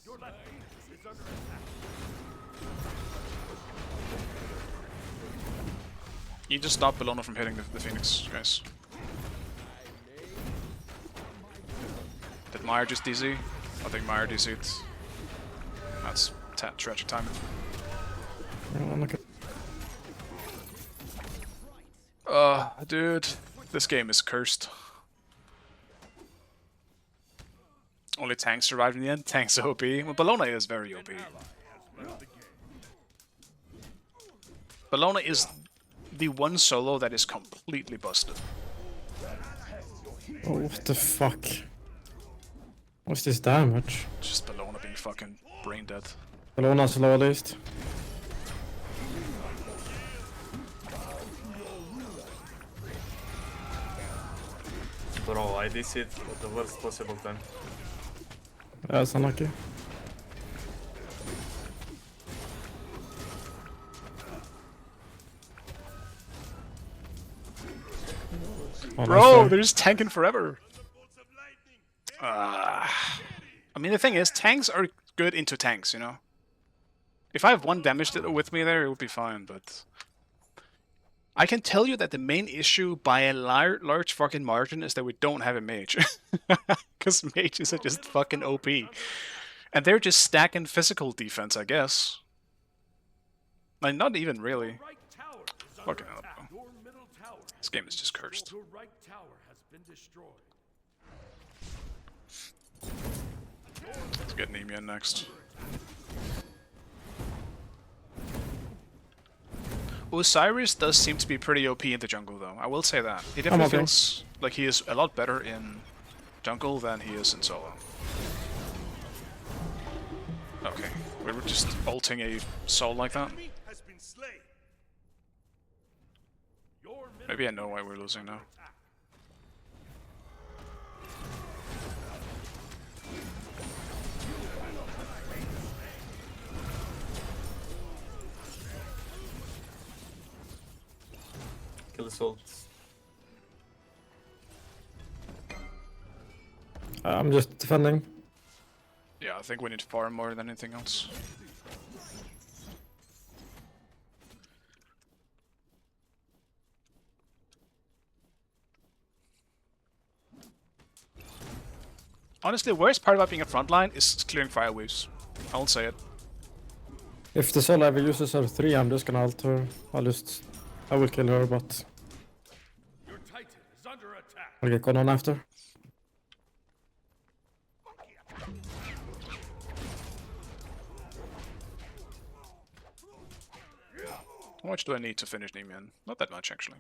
Your left piece is under attack. You just stop Bellona from hitting the Phoenix, guys. Did Meyer just DZ? I think Meyer DZ'd. That's tragic timing. Dude, this game is cursed. Only tanks survived in the end. Tanks are OP. Well, Bellona is very OP. Bellona is the one solo that is completely busted. Oh, what the fuck? What's this damage? Just Bellona being fucking brain dead. Bellona's low at least. Bro, I DC'd at the worst possible time. Yeah, it's unlucky. Oh, Bro, nice they're just tanking forever. I mean, the thing is, tanks are good into tanks, you know? If I have 1 damage with me there, it would be fine, but... I can tell you that the main issue by a large fucking margin is that we don't have a mage. Because mages are just fucking OP. And they're just stacking physical defense, I guess. Like, not even really. Right tower is Fucking under hell, attack. bro. Your middle tower. This game is just cursed. Your right tower has been destroyed. Let's get Nemean next. Osiris does seem to be pretty OP in the jungle, though. I will say that. He definitely okay. feels like he is a lot better in jungle than he is in solo. Okay, we were just ulting a soul like that. Enemy has been slain. Your middle Maybe I know why we're losing now. attack. Kill his ult. I'm just defending. Yeah, I think we need to farm more than anything else. Honestly, the worst part about being a frontline is clearing fire waves. I won't say it. If the soul ever uses R3, I'm just gonna ult her. I will kill her, but Your Titan is under attack. I'll get gone on after. How much do I need to finish Nemean? Not that much, actually.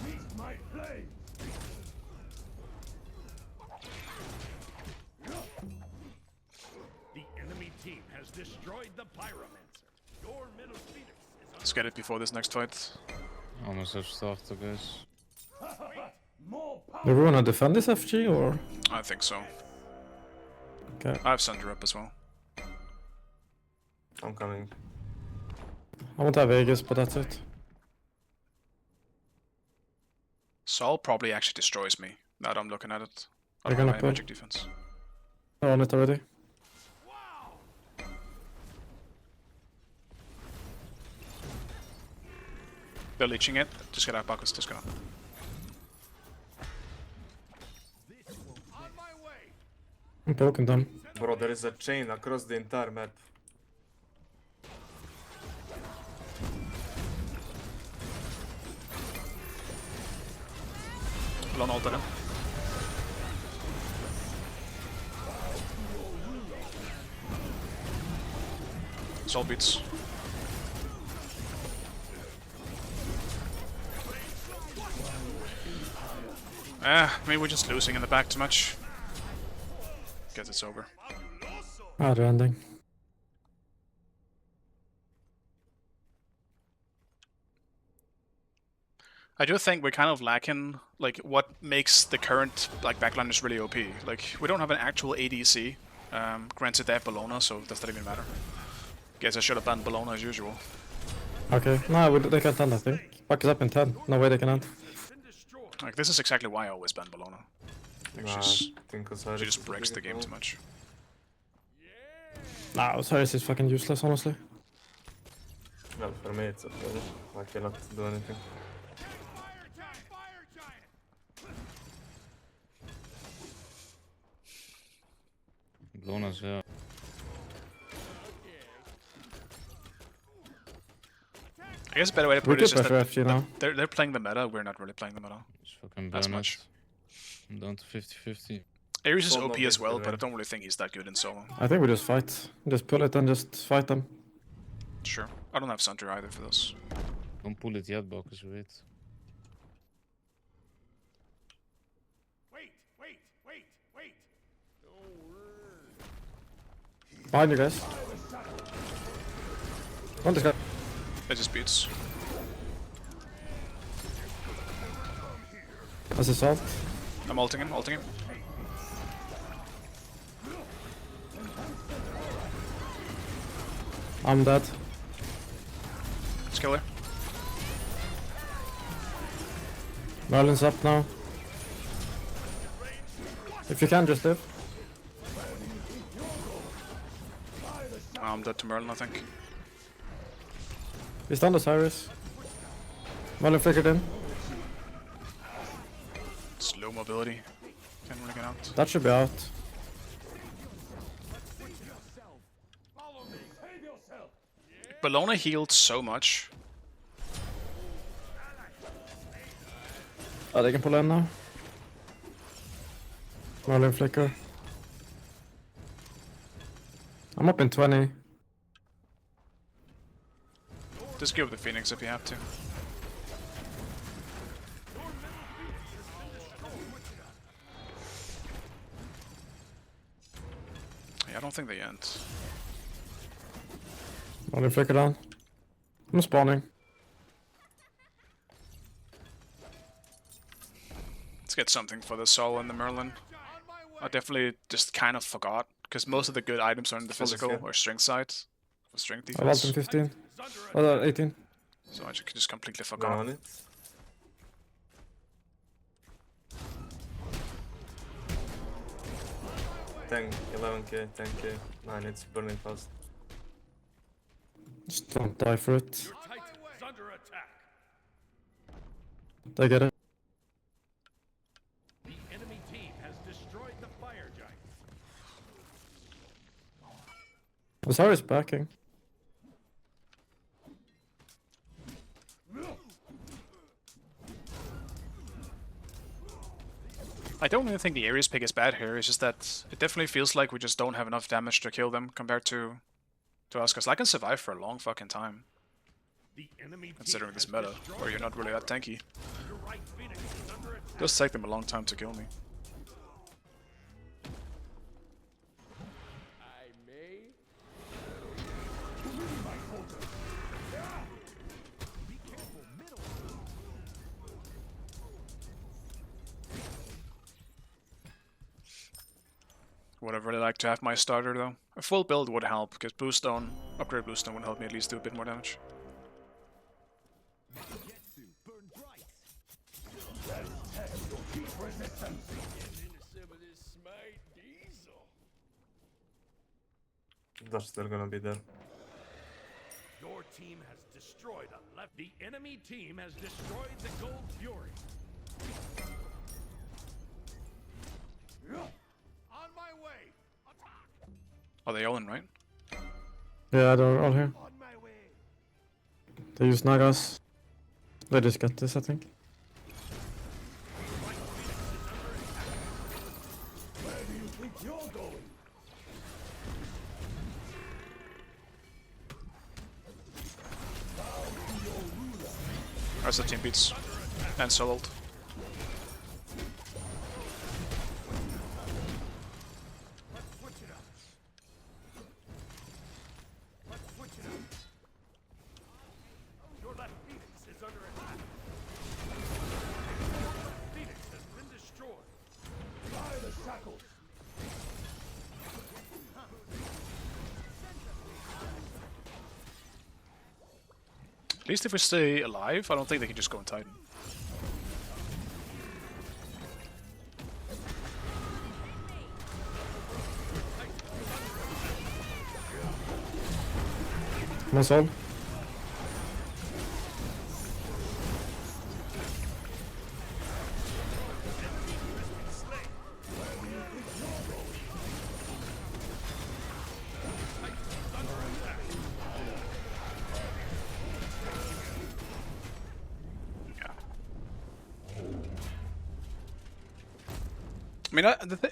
Meet my flame. The enemy team has destroyed the Pyromancer. Your middle Phoenix is Let's get it before this next fight. Almost have started, guys. more power. Do we wanna defend this FG or? I think so. Okay. I have Sunder up as well. I'm coming. I want to have Vegas, but that's it. Sol probably actually destroys me, now that I'm looking at it. I They're don't gonna have pull. magic defense. I'm on it already. They're leeching it. Just get out, Bacchus, just go. On my way. I'm poking them. Bro, there is a chain across the entire map. Alone ulted him. Sol beats. Maybe we're just losing in the back too much. Guess it's over. Ah, they're ending. I do think we're kind of lacking, like, what makes the current, like, backliners really OP. Like, we don't have an actual ADC. Granted, they have Bologna, so does that even matter? Guess I should have banned Bologna as usual. Okay, no, they can't end, I think. Back is up in 10. No way they can end. Like, this is exactly why I always ban Bologna. Like, Nah, she I think Osiris just is breaks the bigger game goal. too much. Nah, Osiris is fucking useless, honestly. Well, for me it's okay. I cannot do anything. Lona's, yeah. I guess a better way to We put it is could just prefer that FG now. they're playing the meta, we're not really playing the meta. Just fucking As burn much. it. I'm down to 50-50. Ares is Sol OP not as is well, good, but I right? don't really think he's that good in solo. I think we just fight. Just pull it and just fight them. Sure. I don't have Sunder either for this. Don't pull it yet, Bacchus, wait. Wait. Behind you guys. On this guy. It just beats. That's assault. I'm ulting him. I'm dead. Let's kill her. Merlin's up now. If you can, just live. I'm dead to Merlin, I think. He's done the Cyrus. Merlin flickered in. Slow mobility. Can't really get out. That should be out. Bologna healed so much. Oh, they can pull in now. Merlin flicker. I'm up in 20. Just give the Phoenix if you have to. Yeah, I don't think they end. Merlin flicker down. I'm spawning. Let's get something for the Soul and the Merlin. I definitely just kind of forgot, because most of the good items are in the physical or strength side. For strength I was defense. in 15. Oh, 18. So I just completely Go forgot. on it. Tank, 11k, 10k. 9, it's burning fast. Just don't die for it. Your Titan is under attack. They get it. The enemy team has destroyed the fire giant. The Cyrus backing. I don't even think the Ares pick is bad here, it's just that it definitely feels like we just don't have enough damage to kill them compared to us, because I can survive for a long fucking time, The enemy considering team this has meta, destroyed where you're not really that tanky. your right Phoenix is under attack. It does take them a long time to kill me. I may. Be careful, middle. Would have really liked to have my starter though. A full build would help, because boost stone, upgrade boost stone would help me at least do a bit more damage. They're still gonna be there. Your team has destroyed a left. The enemy team has destroyed the Gold Fury. On my way. Attack. Are they all in, right? Yeah, they're all here. On my way. They use Nagas. They just got this, I think. Where do you think you're going? There's the team beats. And soloed. Let's switch it up. Let's switch it up. Your left Phoenix is under attack. Phoenix has been destroyed. By the shackles. At least if we stay alive, I don't think they can just go on Titan. One soul. I mean,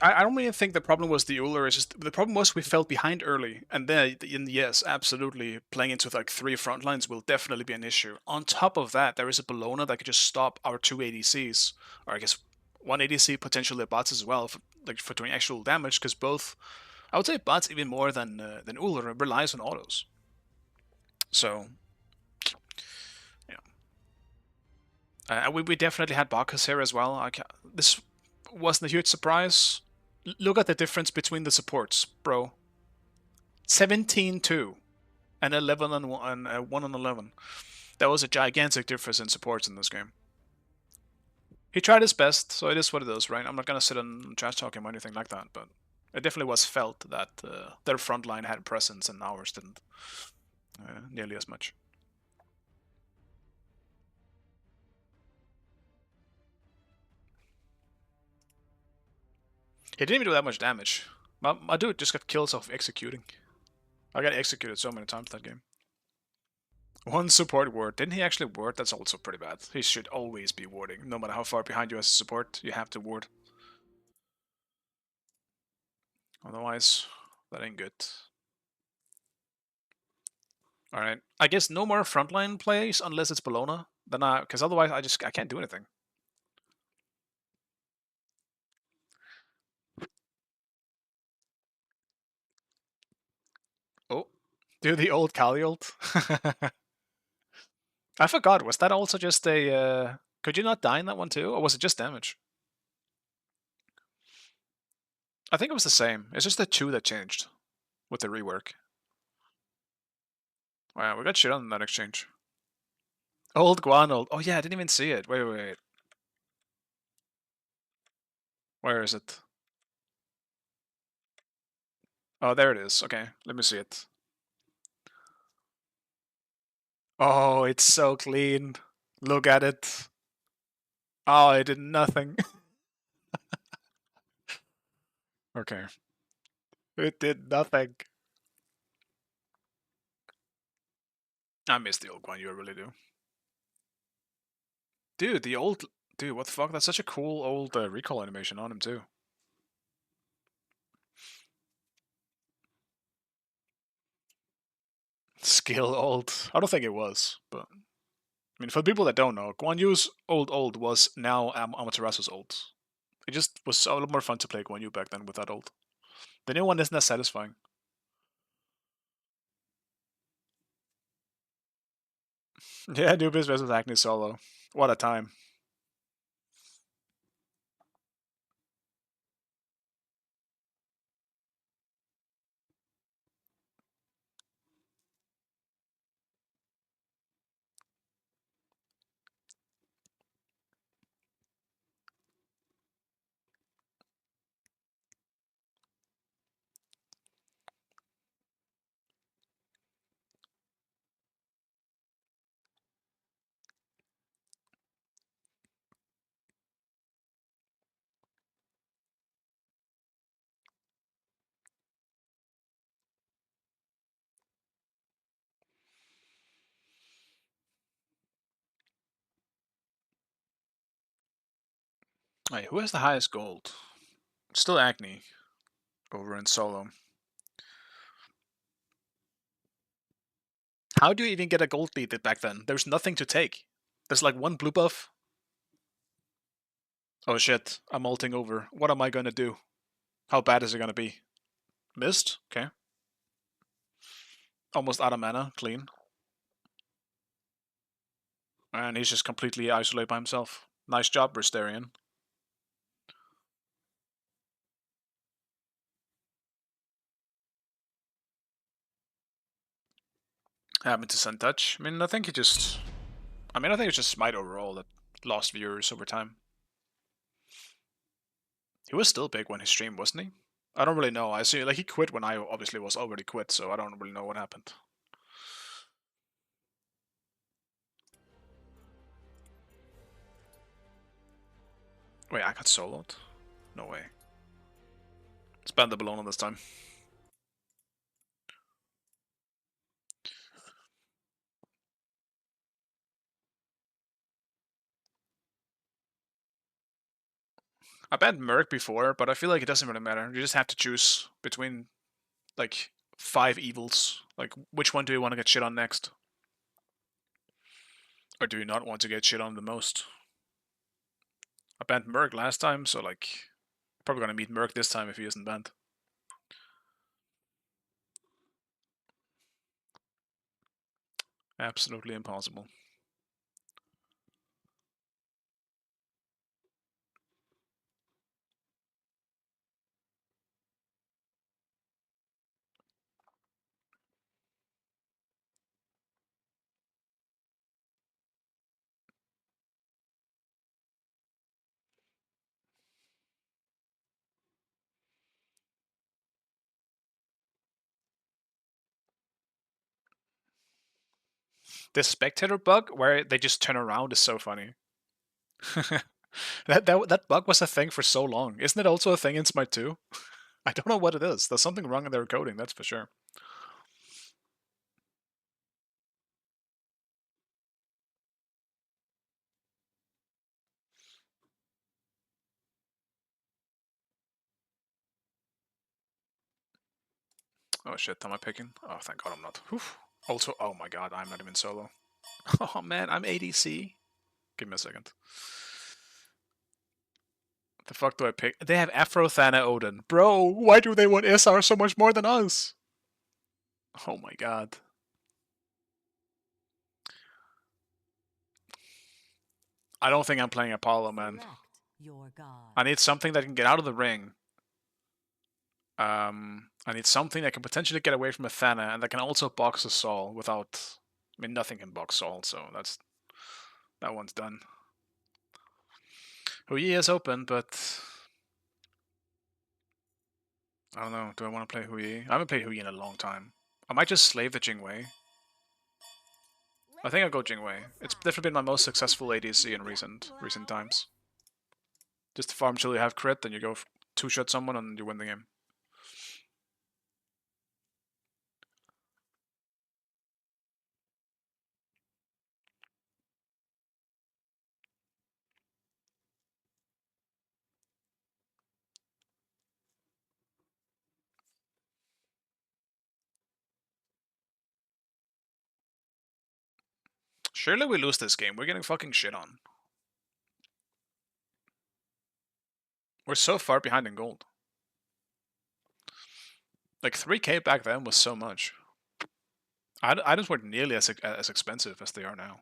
I don't really think the problem was the Uller. It's just the problem was we fell behind early, and then yes, absolutely, playing into like 3 front lines will definitely be an issue. On top of that, there is a Bologna that could just stop our 2 ADCs, or I guess 1 ADC, potentially bots as well, for doing actual damage. Because both, I would say, bots even more than Uller relies on autos. So, yeah, we definitely had Bacchus here as well. This wasn't a huge surprise. Look at the difference between the supports, bro. 17-2 and 11 and 1 and 11. There was a gigantic difference in supports in this game. He tried his best, so it is what it is, right? I'm not gonna sit and trash talk him or anything like that, but it definitely was felt that their front line had presence and ours didn't nearly as much. He didn't even do that much damage. My dude just got kills off executing. I got executed so many times that game. One support ward. Didn't he actually ward? That's also pretty bad. He should always be warding. No matter how far behind you as a support, you have to ward. Otherwise, that ain't good. Alright. I guess no more frontline plays unless it's Bologna. Then because otherwise I can't do anything. Oh. Do the old Kali ult. I forgot, was that also just a could you not die in that one too? Or was it just damage? I think it was the same. It's just the 2 that changed with the rework. Wow, we got shit on that exchange. Old Guan ult. Oh yeah, I didn't even see it. Wait. Where is it? Oh, there it is. Okay, let me see it. Oh, it's so clean. Look at it. Oh, it did nothing. Okay. It did nothing. I miss the old Guan Yu, I really do. Dude, the old... Dude, what the fuck? That's such a cool old recall animation on him, too. Skill old. I don't think it was, but... I mean, for the people that don't know, Guan Yu's old was now Amaterasu's old. It just was a little more fun to play Guan Yu back then with that old. The new one isn't as satisfying. Yeah, new business versus Acne solo. What a time. Hey, who has the highest gold? Still Acne over in solo. How do you even get a gold lead back then? There's nothing to take. There's like one blue buff. Oh shit, I'm ulting over. What am I gonna do? How bad is it gonna be? Missed? Okay. Almost out of mana, clean. And he's just completely isolated by himself. Nice job, Ristarian. Happened to send touch. I mean, I think he just... I think it's just Smite overall that lost viewers over time. He was still big when he streamed, wasn't he? I don't really know. I see, like, he quit when I obviously was already quit, so I don't really know what happened. Wait, I got soloed? No way. Spend the balloon on this time. I banned Merc before, but I feel like it doesn't really matter. You just have to choose between, like, 5 evils. Like, which one do you want to get shit on next? Or do you not want to get shit on the most? I banned Merc last time, so, like, probably gonna meet Merc this time if he isn't banned. Absolutely impossible. This spectator bug where they just turn around is so funny. that bug was a thing for so long. Isn't it also a thing in Smite 2? I don't know what it is. There's something wrong in their coding, that's for sure. Oh shit, am I picking? Oh, thank god I'm not. Whew. Also, oh my god, I'm not even solo. Oh man, I'm ADC. Give me a second. What the fuck do I pick? They have Afro Thana Odin. Bro, why do they want SR so much more than us? Oh my god. I don't think I'm playing Apollo, man. I need something that can get out of the ring. I need something that can potentially get away from Athena and that can also box a Saul without... I mean, nothing can box Saul, so that one's done. Hui is open, but... I don't know, do I want to play Hui? I haven't played Hui in a long time. I might just slave the Jingwei. I think I'll go Jingwei. It's definitely been my most successful ADC in recent times. Just farm till you have crit, then you go two-shot someone and you win the game. Surely we lose this game. We're getting fucking shit on. We're so far behind in gold. Like 3k back then was so much. Items weren't nearly as expensive as they are now.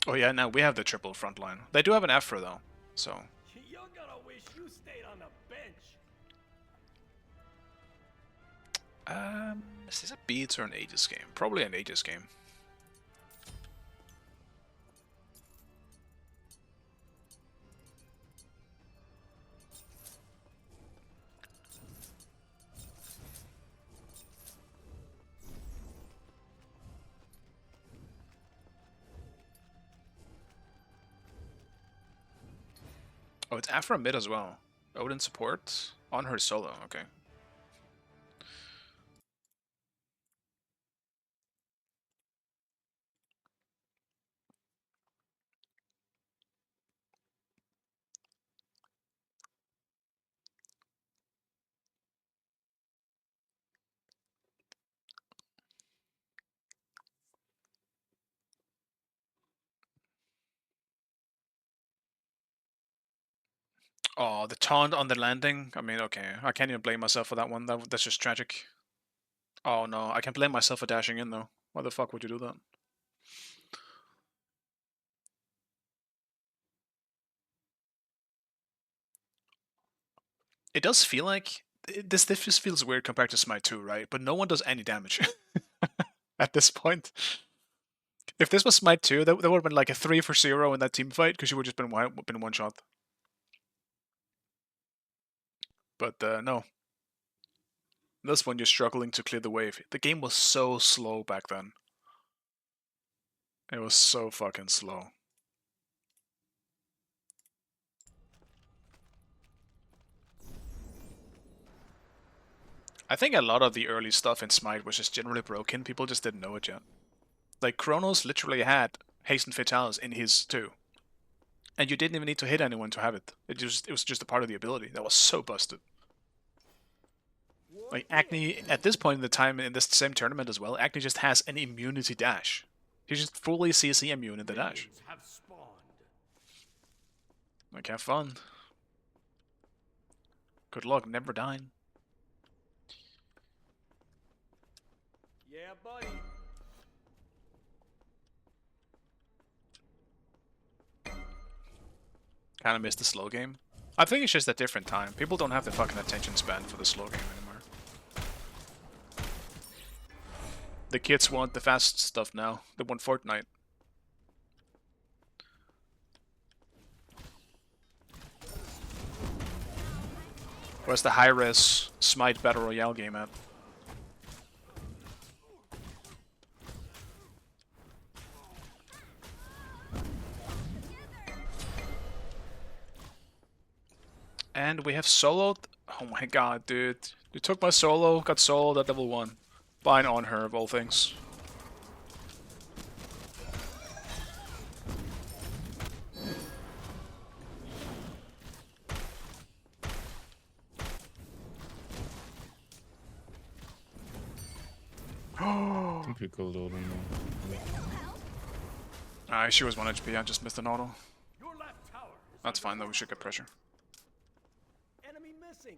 Oh yeah, now we have the triple front line. They do have an Afro though, so. You're gonna wish you stayed on the bench. Is this a Beats or an Aegis game? Probably an Aegis game. Oh, it's Afro mid as well. Odin support on her solo, okay. Oh, the taunt on the landing. I mean, okay, I can't even blame myself for that one. That's just tragic. Oh no, I can blame myself for dashing in though. Why the fuck would you do that? It does feel like this just feels weird compared to Smite 2, right? But no one does any damage at this point. If this was Smite 2, that would have been like a 3 for 0 in that team fight because you would have just been one shot. But no. This one you're struggling to clear the wave. The game was so slow back then. It was so fucking slow. I think a lot of the early stuff in Smite was just generally broken. People just didn't know it yet. Like, Kronos literally had Hasten Fatalis in his too. And you didn't even need to hit anyone to have it. It was just a part of the ability. That was so busted. Like, Acne, at this point in the time, in this same tournament as well, Acne just has an immunity dash. He's just fully CC immune in the dash. Like, have fun. Good luck, never dying. Yeah, buddy. Kinda missed the slow game. I think it's just a different time. People don't have the fucking attention span for the slow game anymore. The kids want the fast stuff now. They want Fortnite. Where's the high-res Smite Battle Royale game at? And we have soloed. Oh my god, dude. You took my solo, got soloed at level 1. Fine on her, of all things. I think we killed all of them. She was 1 HP, I just missed an auto. Your left tower is That's fine though, we should get pressure. enemy missing.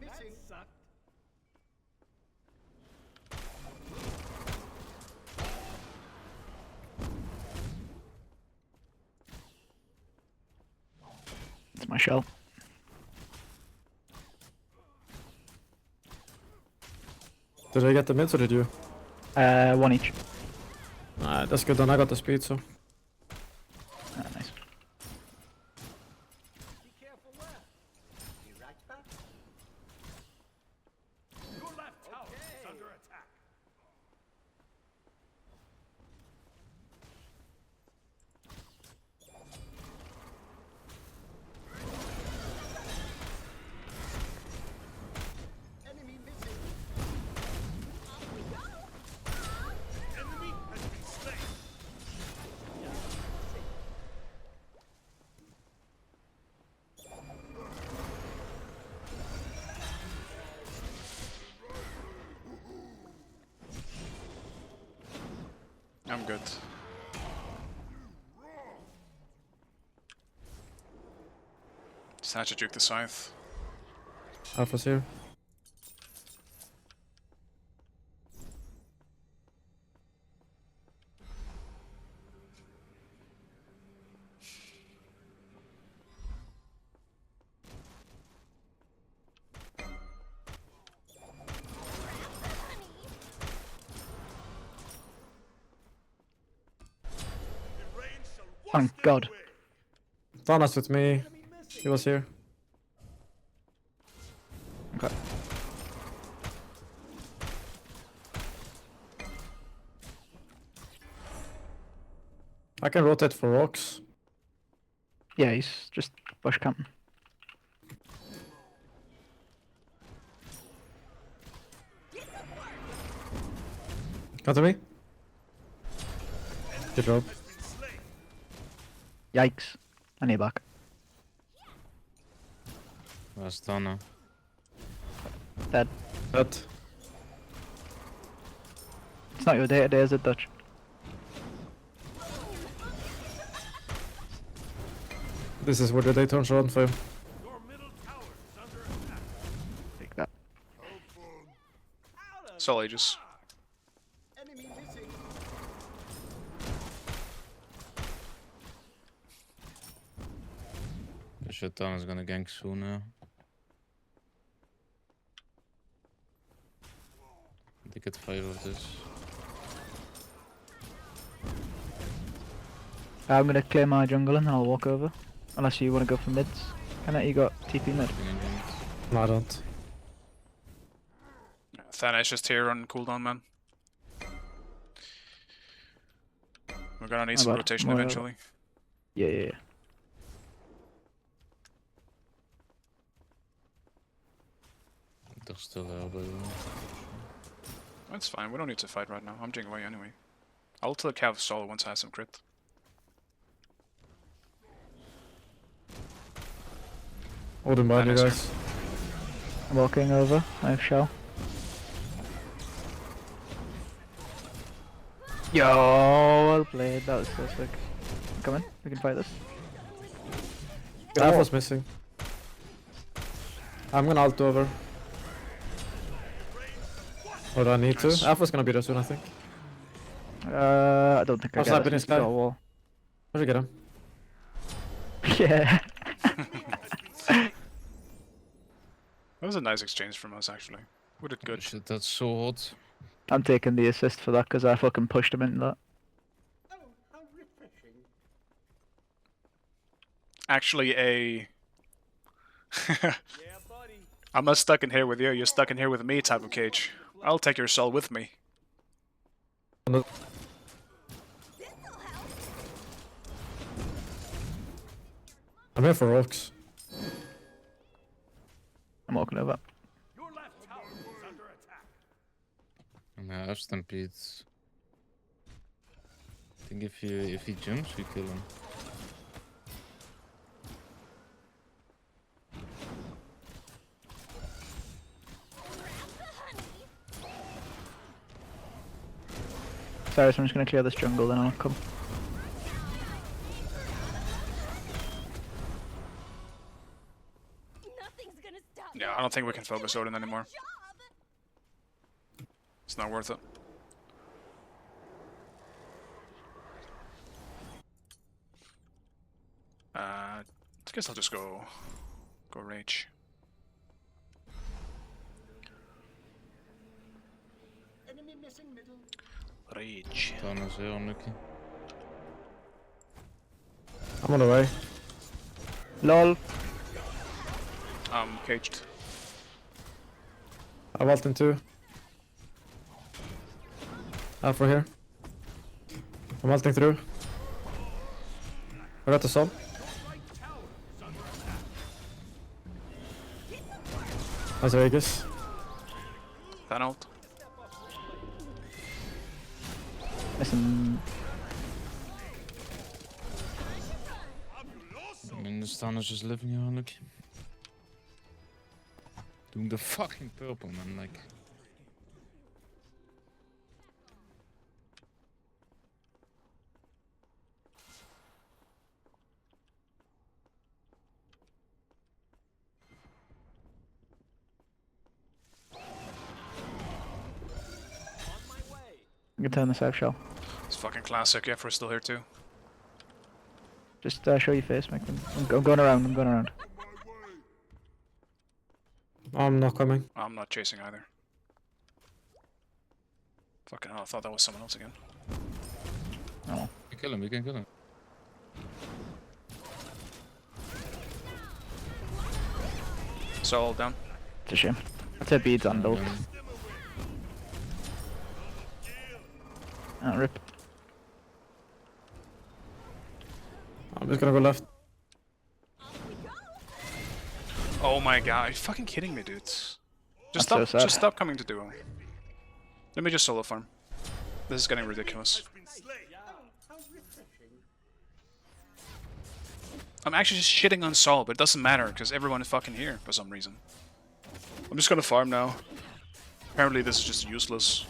That sucked. It's my shell. Did I get the mids or did you? One each. Alright, that's good then. I got the speed, so. Nice. Be careful left. Be right back. Your left tower is under attack. Enemy missing. Enemy has been slain. I'm good. Satcha juke the scythe. Alpha's here. The rain shall wash Thank them God. away. Thanos with me. Enemy missing. He was here. Okay. I can rotate for rocks. Yeah, he's just bush camping. Come to me. Good job. Has been slain. Yikes. I need back. Last Dana. Dead. But It's not your day today, is it, Dutch? this is where the day turns on for him. Your middle tower is under attack. Take that. Out of Soul Aegis. enemy missing. The shit down is gonna gank soon now. They get 5 of this. I'm gonna clear my jungle and I'll walk over. Unless you wanna go for mids. Can you got TP mid? Being ganked. No, I don't. Thanos just here on cooldown, man. We're gonna need How some about rotation more- eventually. Yeah. They're still there, by the way. That's fine, we don't need to fight right now. I'm jinking away anyway. I'll kill Cav solo once I have some crit. Odin behind you Thanos here. guys. I'm walking over. I have shell. Yo, well played. That was so sick. Come in. We can fight this. Alpha's missing. I'm gonna ult over. Or do I need Nice. to? Alpha's gonna be there soon, I think. I don't think I I'll get slap it in his since we got guy. a wall. Where'd you get him? Yeah. That was a nice exchange from us, actually. We did good. Shit, that's so hot. I'm taking the assist for that because I fucking pushed him into that. Actually, I'm not stuck in here with you, you're stuck in here with me type of cage. I'll take your soul with me. I'm here for rocks. I'm walking over. Your left tower is under attack. And I have stampedes. I think if he jumps, we kill him. Sorry, so I'm just gonna clear this jungle, then I'll come. Nothing's gonna stop Yeah, I don't think we can focus Odin anymore. job. It's not worth it. I guess I'll just go rage. Rage. Thanos is heel unlucky. I'm on the way. LOL. I'm caged. I vault in 2. Alpha here. I'm vaulting through. I got the soul. Nice Vegas. Fan ult. Listen. I mean, the Thanos just living here unlucky. Doing the fucking purple, man, like. You can turn the south shell. It's fucking classic. Yeah, we're still here too. Just show your face, Mike. I'm going around. I'm going around. I'm not coming. I'm not chasing either. Fucking hell, I thought that was someone else again. Oh. We kill him, we can kill him. Soul down. It's a shame. That's a beads on both. Oh, rip. I'm just gonna go left. Oh my god, are you fucking kidding me, dudes? That's so sad. Just stop coming to duo. Let me just solo farm. This is getting ridiculous. I'm actually just shitting on Sol, but it doesn't matter because everyone is fucking here for some reason. I'm just gonna farm now. Apparently this is just useless.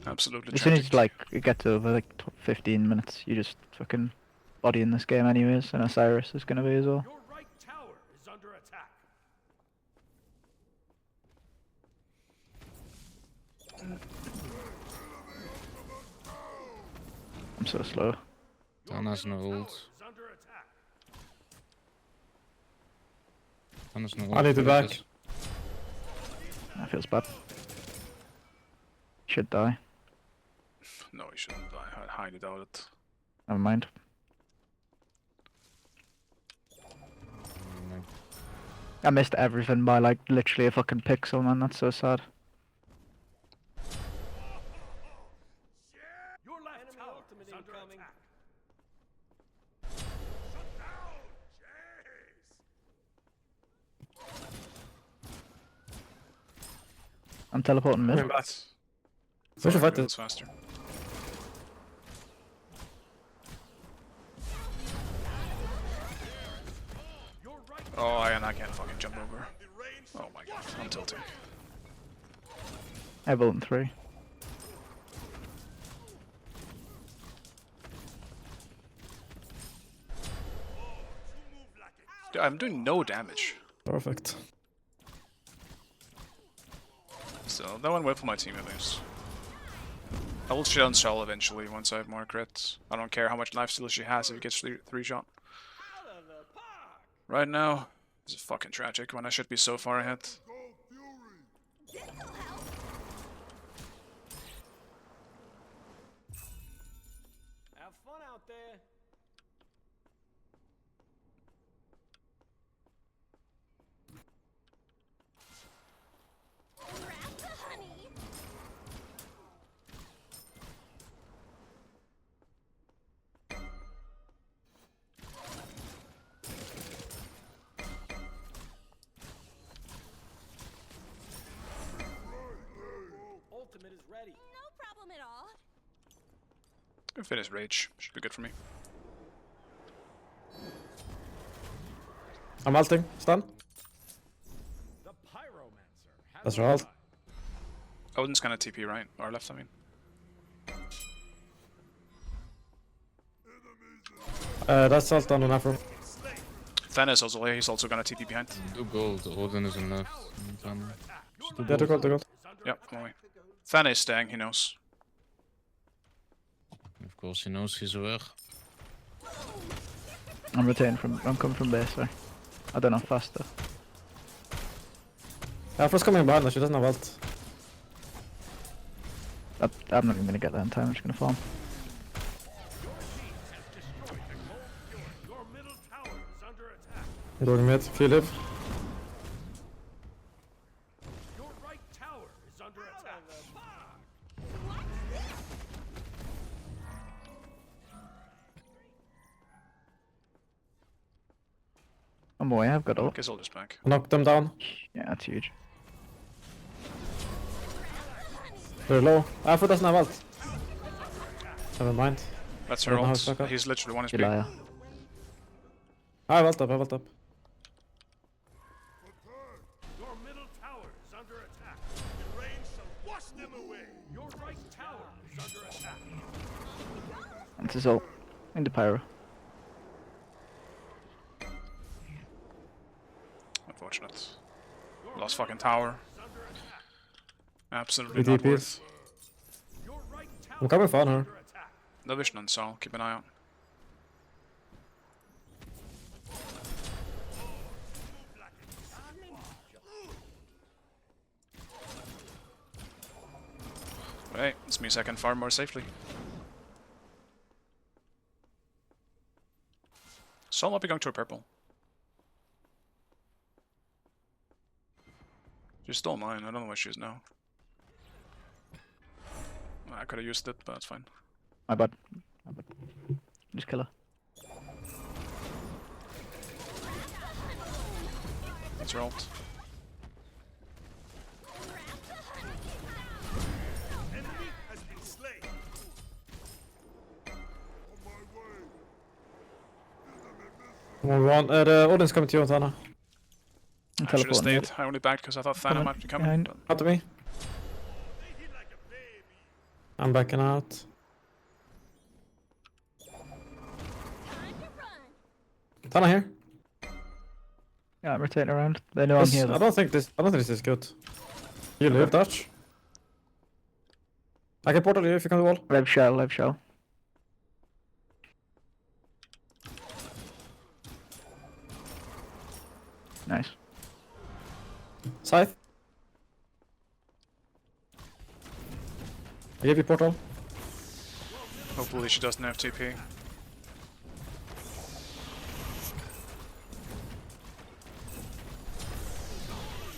Absolutely As soon as tragic. like you get to over like 15 minutes, you just fucking body in this game anyways, and Osiris is gonna be as well. Your right tower is under attack. I'm so slow. Thanos no ult. Is under attack. Thanos no ult. I need to back. Vegas. That feels bad. Should die. No, you shouldn't die. I highly doubt it. Never mind. No. I missed everything by like literally a fucking pixel, man. That's so sad. Your left tower is under attack. I'm teleporting mid. Coming back. Thought We should I fight could this. go faster. Oh, and I can't fucking jump over. Oh my god, I'm tilting. I have ult in 3. Dude, I'm doing no damage. Perfect. So that went well for my team at least. I will shit on Sol eventually once I have more crits. I don't care how much lifesteal she has if it gets three shot. Right now, this is fucking tragic when I should be so far ahead. Have fun out there. Grab the honey. Ultimate is ready. No problem at all. Can finish Rage. Should be good for me. I'm ulting. Stun. The Pyromancer has That's right. Odin's gonna TP right, or left, I mean. That's ult on an Afro. Thanos also here, he's also gonna TP behind. Do gold. Odin is in left. Yeah, to gold, to gold. Yep, I'm away. Thanos staying, he knows. Of course, he knows he's aware. I'm coming from base, sorry. I don't know, faster. Afro's coming behind us, she doesn't have ult. I'm not even gonna get that in time, I'm just gonna farm. Your middle tower is under attack. You're doing mid, if you live. Your right tower is under attack. I'm away, I've got ult. Guess I'll just back. Knock them down. Yeah, that's huge. They're low. Afro doesn't have ult. Never mind. That's her Right now ult. it's back up. He's literally 1 You HP. liar. I have ult up, I have ult up. Your middle tower is under attack. The rain shall wash them away. Your right tower is under attack. That's his ult. Into pyro. Unfortunate. Lost fucking tower. Under attack. Absolutely Good not DPs. worth. Your right tower I'm coming for her. under attack. No vision on Sol, keep an eye out. Right, this means I can farm more safely. Sol might be going to a purple. She stole mine, I don't know where she is now. I could have used it, but it's fine. My bad. Just kill her. That's her ult. Enemy has been slain. One, Odin's coming to you, Tana. I'm I should have teleporting. stayed. I only backed because I thought Thana on, might be coming. behind. But Out to me. I'm backing out. Time to run. Tana here. Yeah, I'm rotating around. They know I'm This- here I though. don't think this is good. You live, Dutch. I can portal you if you come to the wall. Live shell. Nice. Scythe. I gave you portal. hopefully she doesn't have TP.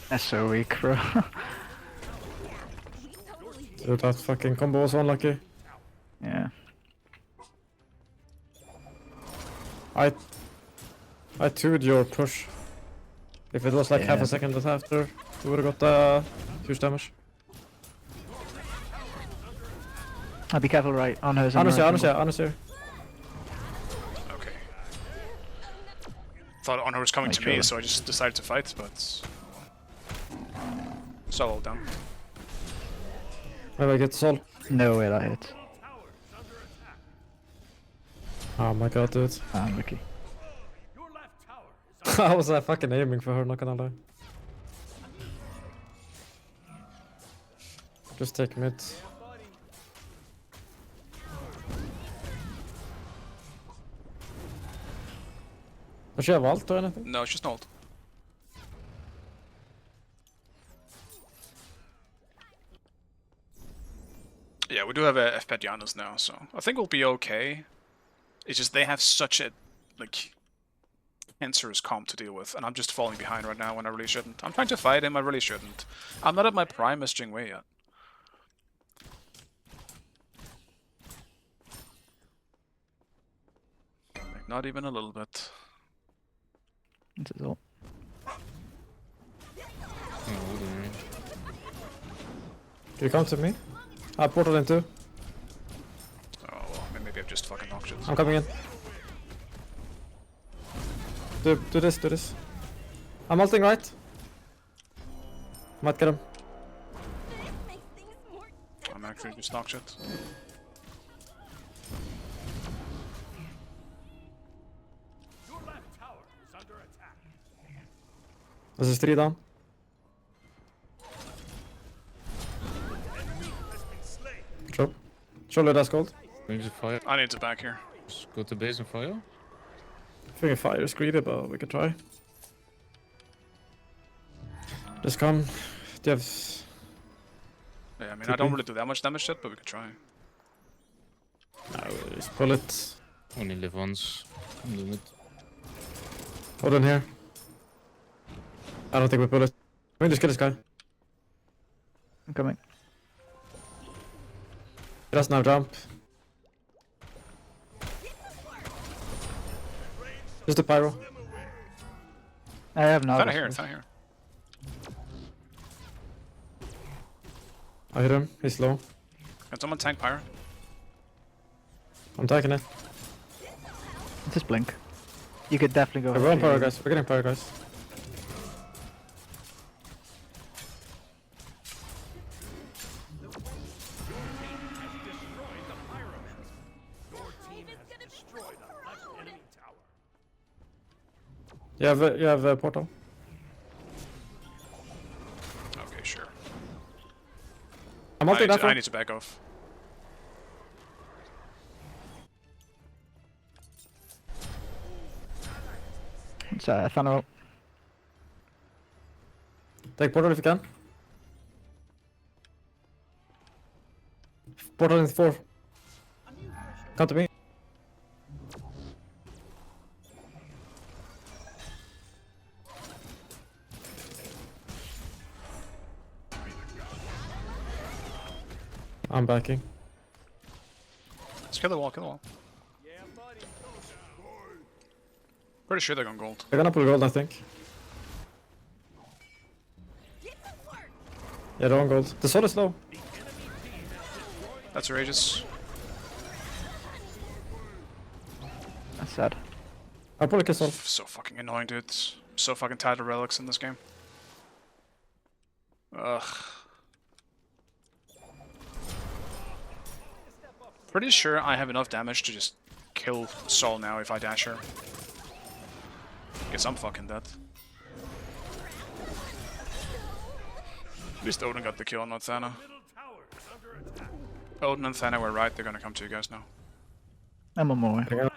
That's so weak, bro. Dude, that fucking combo was unlucky. Yeah. I 2'd your push. If it was like half Yeah. a second after, you would have got huge damage. I'll be careful right on her. Honest here. Okay. Thought Honor was coming Nice to me, try. so I just decided to fight, but... Sol all down. Maybe I get Sol. No way that hit. Oh my god, dude. I'm lucky. Your left tower is I was fucking aiming for her, not gonna lie. Just take mid. Does she have ult or anything? No, it's just an ult. Yeah, we do have a FP Janus now, so I think we'll be okay. It's just they have such a, like, cancerous comp to deal with, and I'm just falling behind right now when I really shouldn't. I'm trying to fight him, I really shouldn't. I'm not at my prime as Jingwei yet. Like, not even a little bit. It's his ult. Can you come to me? I portal in too. Oh, well, maybe I've just fucking knocked it. I'm coming in. Do this, do this. I'm ulting right. Might get him. I'm actually just knocked it. Your left tower is under attack. This is 3 down. Good job. Surely that's gold. Brings a fire. I need to back here. Just go to base and fire. I think fire is greedy, but we can try. Just come. Do you have... Yeah, I mean, I don't really do that much damage yet, but we could try. No, just pull it. Only live once. I'm doing it. Hold on here. I don't think we pull it. We can just get this guy. I'm coming. He doesn't have jump. Just a pyro. I have no. Kinda here, kinda here. I hit him. He's low. Can someone tank Pyro? I'm taking it. Just blink. You could definitely go. We're on pyro, guys. We're getting pyro, guys. You have a portal. Okay, sure. I'm ulting that I one. need to back off. It's Thunder ult. Take portal if you can. Portal in 4. Come to me. I'm backing. Let's kill the wall, kill the wall. Pretty sure they're going gold. They're gonna pull gold, I think. Yeah, they're on gold. The sword is low. That's outrageous. That's sad. I'll probably kill sword. So fucking annoying, dude. So fucking tired of relics in this game. Ugh. Pretty sure I have enough damage to just kill Sol now if I dash her. Guess I'm fucking dead. At least Odin got the kill, not Thana. Odin and Thana were right, they're gonna come to you guys now. I'm on my way.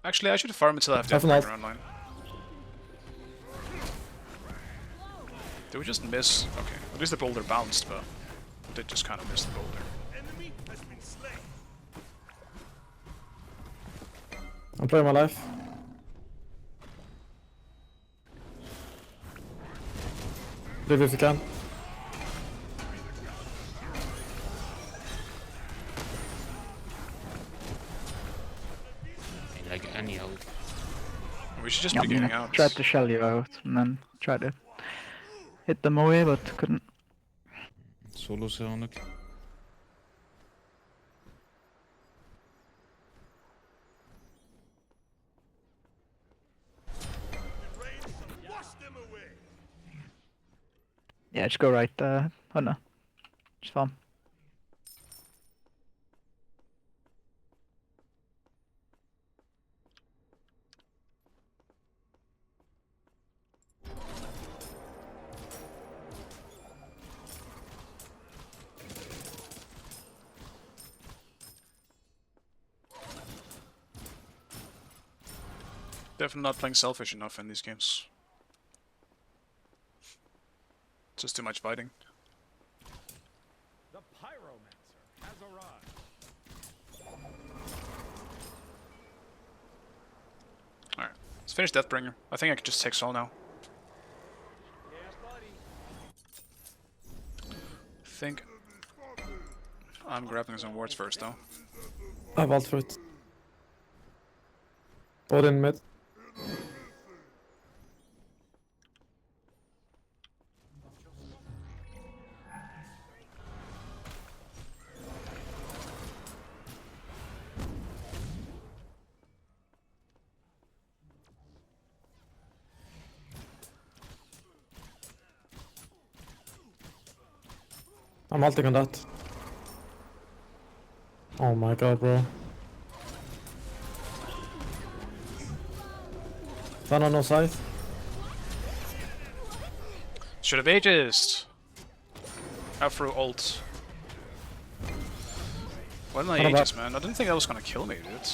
Actually, I should farm until I have Have Deathbreaker an online. Did we just miss? Okay, at least the boulder bounced, but we did just kind of miss the boulder. Enemy has been slain. I'm playing my life. Live if you can. Like any ult. We should just Yeah, be I mean, getting I out. tried to shell you out and then tried to hit them away, but couldn't. Solo eigenlijk. Wash them away. Yeah, just go right, Hunter. Just farm. Definitely not playing selfish enough in these games. Just too much fighting. The Pyromancer has arrived. Alright, let's finish Deathbringer. I think I could just take Soul now. Yeah, buddy. I think I'm grabbing some wards first though. I have ult for it. Odin mid. I'm ulting on that. Oh my god, bro. Done on no scythe. Should have aegis. Afro ult. What an aegis, man. I didn't think that was gonna kill me, dude.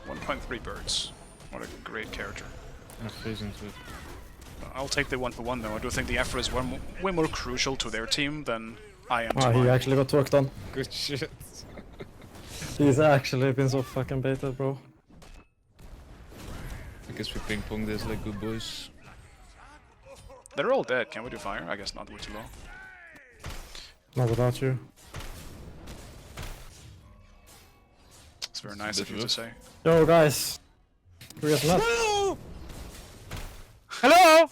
1.3 birds. What a great character. I freeze into it. I'll take the 1-for-1 though. I do think the Afro is way more crucial to their team than I am to Ah, he mine. actually got work done. Good shit. He's actually been so fucking baited, bro. I guess we ping pong this like good boys. They're all dead. Can we do fire? I guess not. We're too low. Not without you. It's very nice of you to say. Yo, guys. Can we get some help? Hello!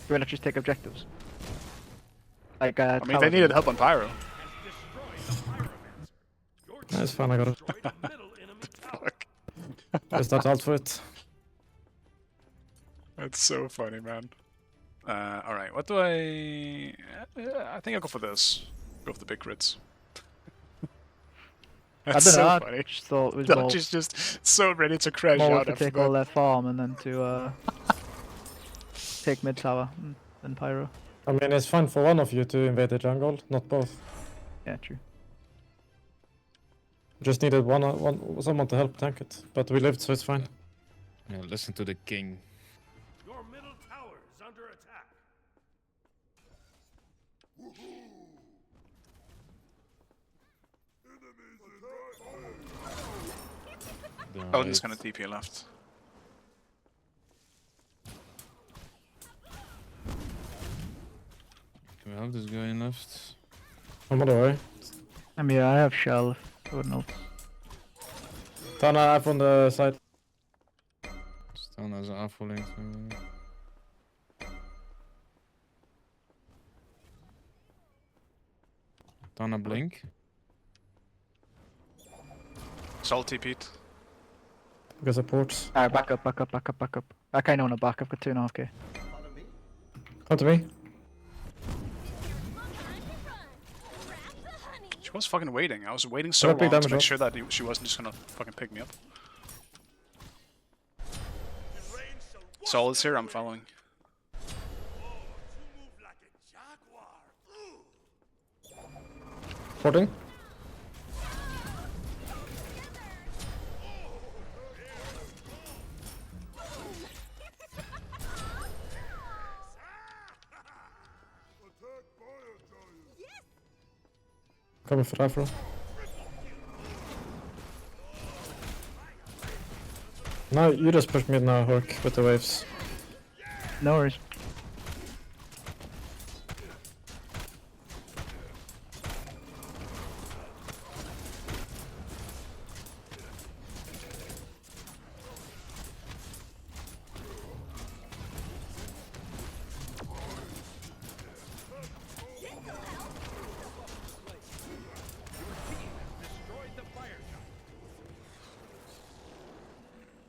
Do we just take objectives? Like, I mean, they needed help on Pyro. That's fine, I got it. Fuck. I start ult for it. That's so funny, man. Alright, what do I think I'll go for this. Go for the big crits. That's so I funny. just thought it was more, Dodge is just so ready to crash more out to after take that. all their farm and then to take mid tower and Pyro. I mean, it's fine for one of you to invade the jungle, not both. Yeah, true. Just needed someone to help tank it, but we lived, so it's fine. Yeah, listen to the king. Your middle tower is under attack. Odin's gonna TP left. Can we help this guy in left? I'm on the way. I mean, I have shell. I wouldn't know. Tana, I have on the side. Staan as een afvoering. Tana blink. Soul TP'd. Because of ports. Alright, back up, back up, back up, back up. I kinda wanna back up, got 2.5k. Come to me. She was fucking waiting. I was waiting so Got big long to damage make off. sure that she wasn't just gonna fucking pick me up. Soul is here, I'm following. Porting. Coming for Afro. No, you just push mid now, Hork, with the waves. No worries.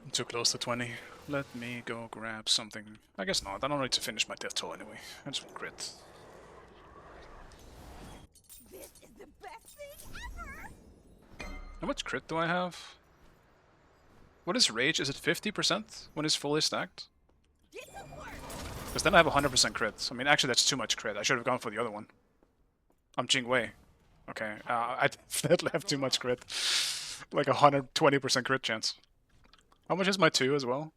I'm too close to 20. Let me go grab something. I guess not. I don't need to finish my death toll anyway. I just want crit. This is the best thing ever! How much crit do I have? What is rage? Is it 50% when it's fully stacked? Get to work! Because then I have 100% crit. I mean, actually that's too much crit. I should have gone for the other one. I'm Jing Wei. Okay, I definitely have too much crit. Like 120% crit chance. How much is my 2 as well?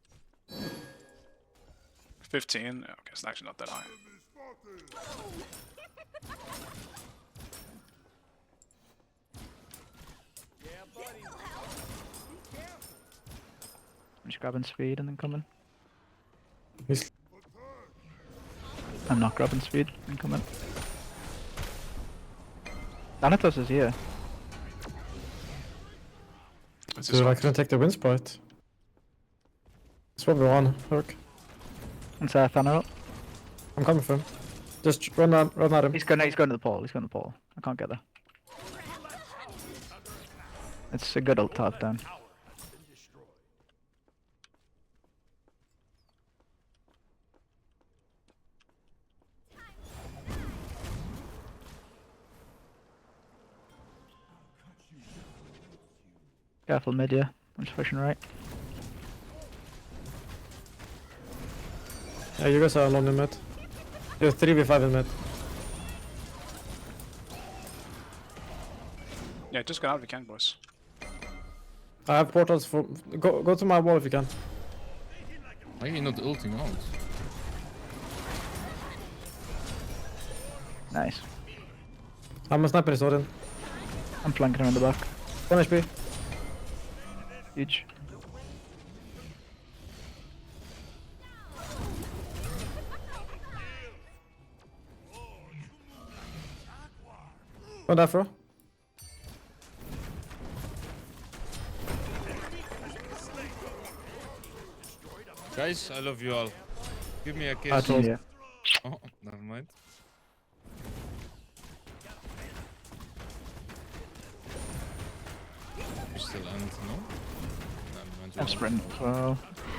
15? Okay, it's actually not that high. I'm just grabbing speed and then coming. He's I'm not grabbing speed and coming. Thanatos is here. It's his dude, I fault. couldn't take the wind sprite. It's probably one. Hook. And so Thanatos. I'm coming for him. Just run at him. He's going to the pole. He's going to the pole. I can't get there. It's a good old top down. Careful mid, yeah. I'm just pushing right. Yeah, you guys are alone in mid. You're 3v5 in mid. Yeah, just get out if you can, boys. I have portals for. Go to my wall if you can. Why are you not ulting out? Nice. I'm a sniper, Odin. I'm flanking around the back. 1 HP. Huge. One afro. Guys, I love you all. Give me a kiss. I told Yeah. Oh, never mind. You still end, no? Never mind. I'm sprinting as well.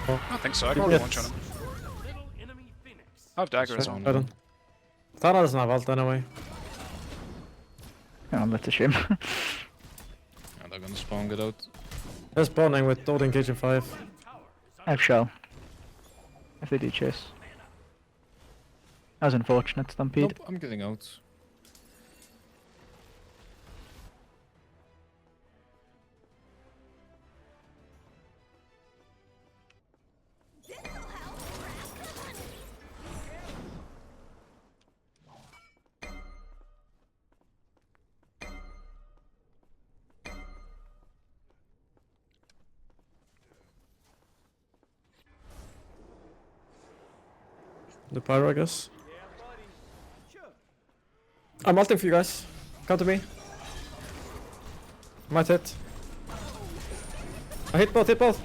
I think so. I can probably Yes. one-shot him. Little enemy phoenix. I have dagger as well. I don't. Tara doesn't have ult anyway. Oh, that's a shame. Yeah, they're gonna spawn, get out. They're spawning with Odin Cage in 5. I have shell. If they do chase. That was unfortunate, Stampede. Nope, I'm getting out. The pyro, I guess. I'm ulting for you guys. Come to me. Might hit. I hit both, hit both.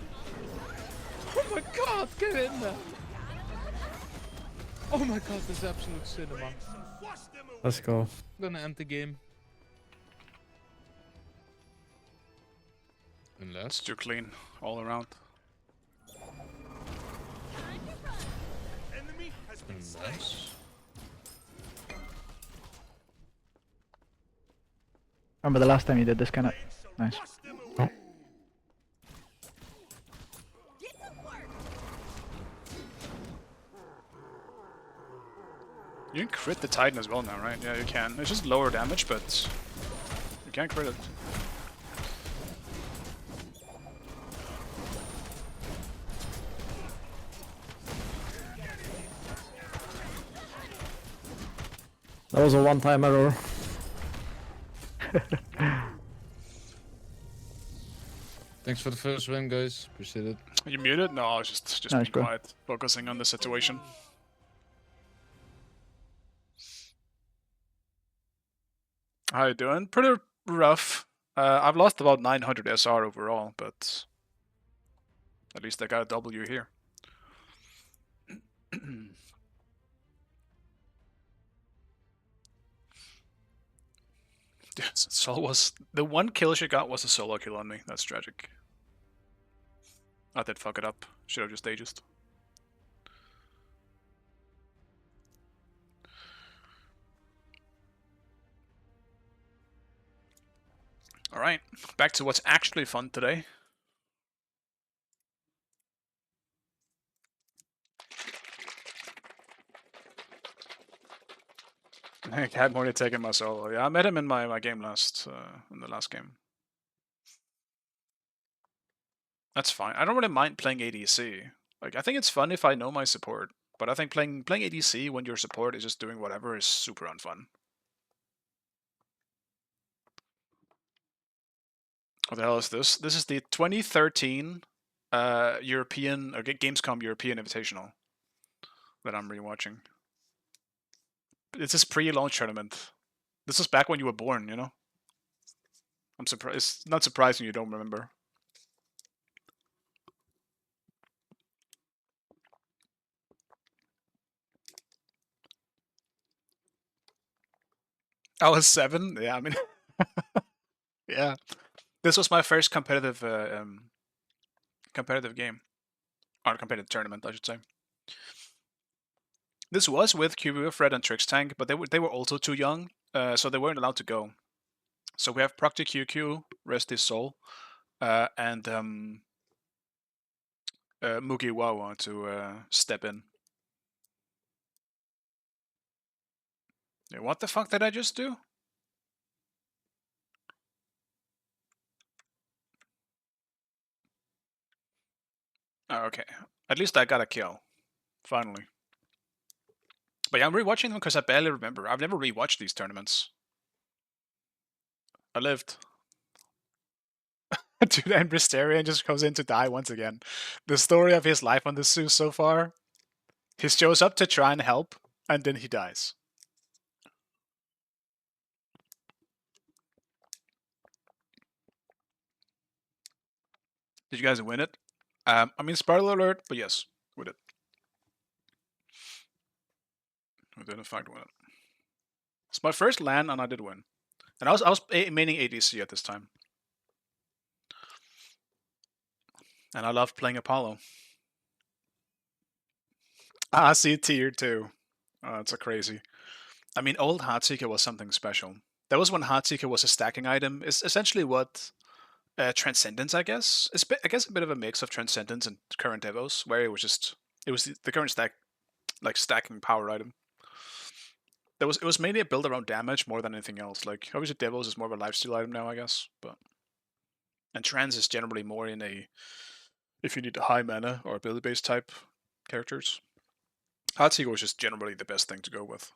Oh my god, get in there! Oh my god, this is absolute cinema. Let's go. I'm gonna end the game. It's Unless... too clean all around. Enemy has been slain. Unless... Remember the last time you did this kind of... Nice. Wash them away. You can crit the Titan as well now, right? Yeah, you can. It's just lower damage, but you can crit it. That was a one-time error. Thanks for the first win, guys. Appreciate it. You muted? No, I was just Nice, being bro. quiet, focusing on the situation. How you doing? Pretty rough. I've lost about 900 SR overall, but at least I got a W here. Yes, Sol was the one kill she got was a solo kill on me. That's tragic. I did fuck it up. Should have just Aegis. Alright, back to what's actually fun today. I had more taken my solo. Yeah, I met him in my game in the last game. That's fine. I don't really mind playing ADC. Like, I think it's fun if I know my support. But I think playing ADC when your support is just doing whatever is super unfun. What the hell is this? This is the 2013 European, or Gamescom European Invitational that I'm rewatching. It's this pre-launch tournament. This was back when you were born, you know? I'm surprised. It's not surprising you don't remember. I was 7. Yeah, I mean, yeah. This was my first competitive game, or competitive tournament, I should say. This was with QB, Fred, and Trix Tank, but they were also too young, so they weren't allowed to go. So we have Proctor QQ, rest his soul, and Mugi Wawa to step in. Yeah, what the fuck did I just do? Oh, okay. At least I got a kill. Finally. But yeah, I'm rewatching them because I barely remember. I've never rewatched these tournaments. I lived. Dude, and Bristarian just goes in to die once again. The story of his life on the zoo so far. He shows up to try and help, and then he dies. Did you guys win it? I mean, spoiler alert, but yes, we did. We did in fact win it. It's my first LAN, and I did win. And I was maining ADC at this time. And I love playing Apollo. Ah, see, tier 2. Oh, that's so crazy. I mean, old Heartseeker was something special. That was when Heartseeker was a stacking item. It's essentially what Transcendence, I guess. It's I guess a bit of a mix of Transcendence and current Devos, where it was the current stacking power item. It was mainly a build around damage more than anything else. Like obviously Devos is more of a lifesteal item now, I guess, but and Trans is generally more in a if you need a high mana or ability based type characters. Heartseeker was just generally the best thing to go with.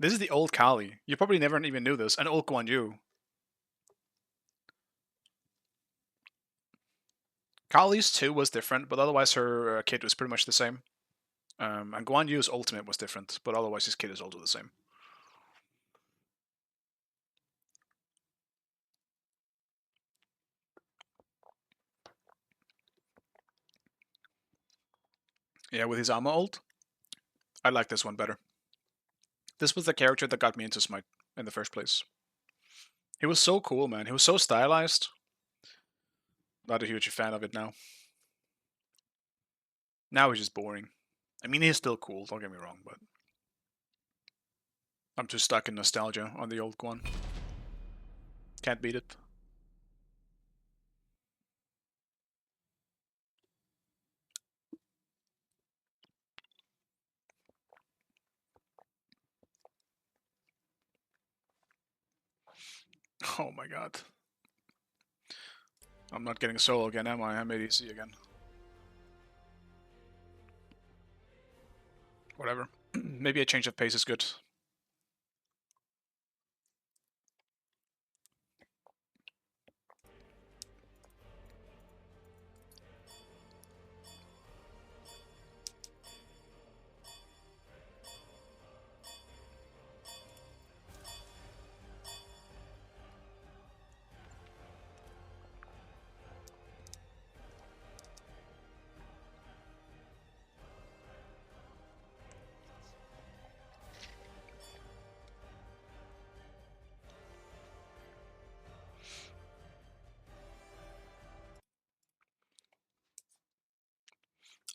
This is the old Kali. You probably never even knew this. An old Guan Yu. Kali's 2 was different, but otherwise her kit was pretty much the same. And Guan Yu's ultimate was different, but otherwise his kit is also the same. Yeah, with his armor ult, I like this one better. This was the character that got me into Smite in the first place. He was so cool, man. He was so stylized. Not a huge fan of it now. Now he's just boring. I mean, he's still cool, don't get me wrong, but I'm too stuck in nostalgia on the old one. Can't beat it. Oh my god. I'm not getting solo again, am I? I'm ADC again. Whatever. Maybe a change of pace is good.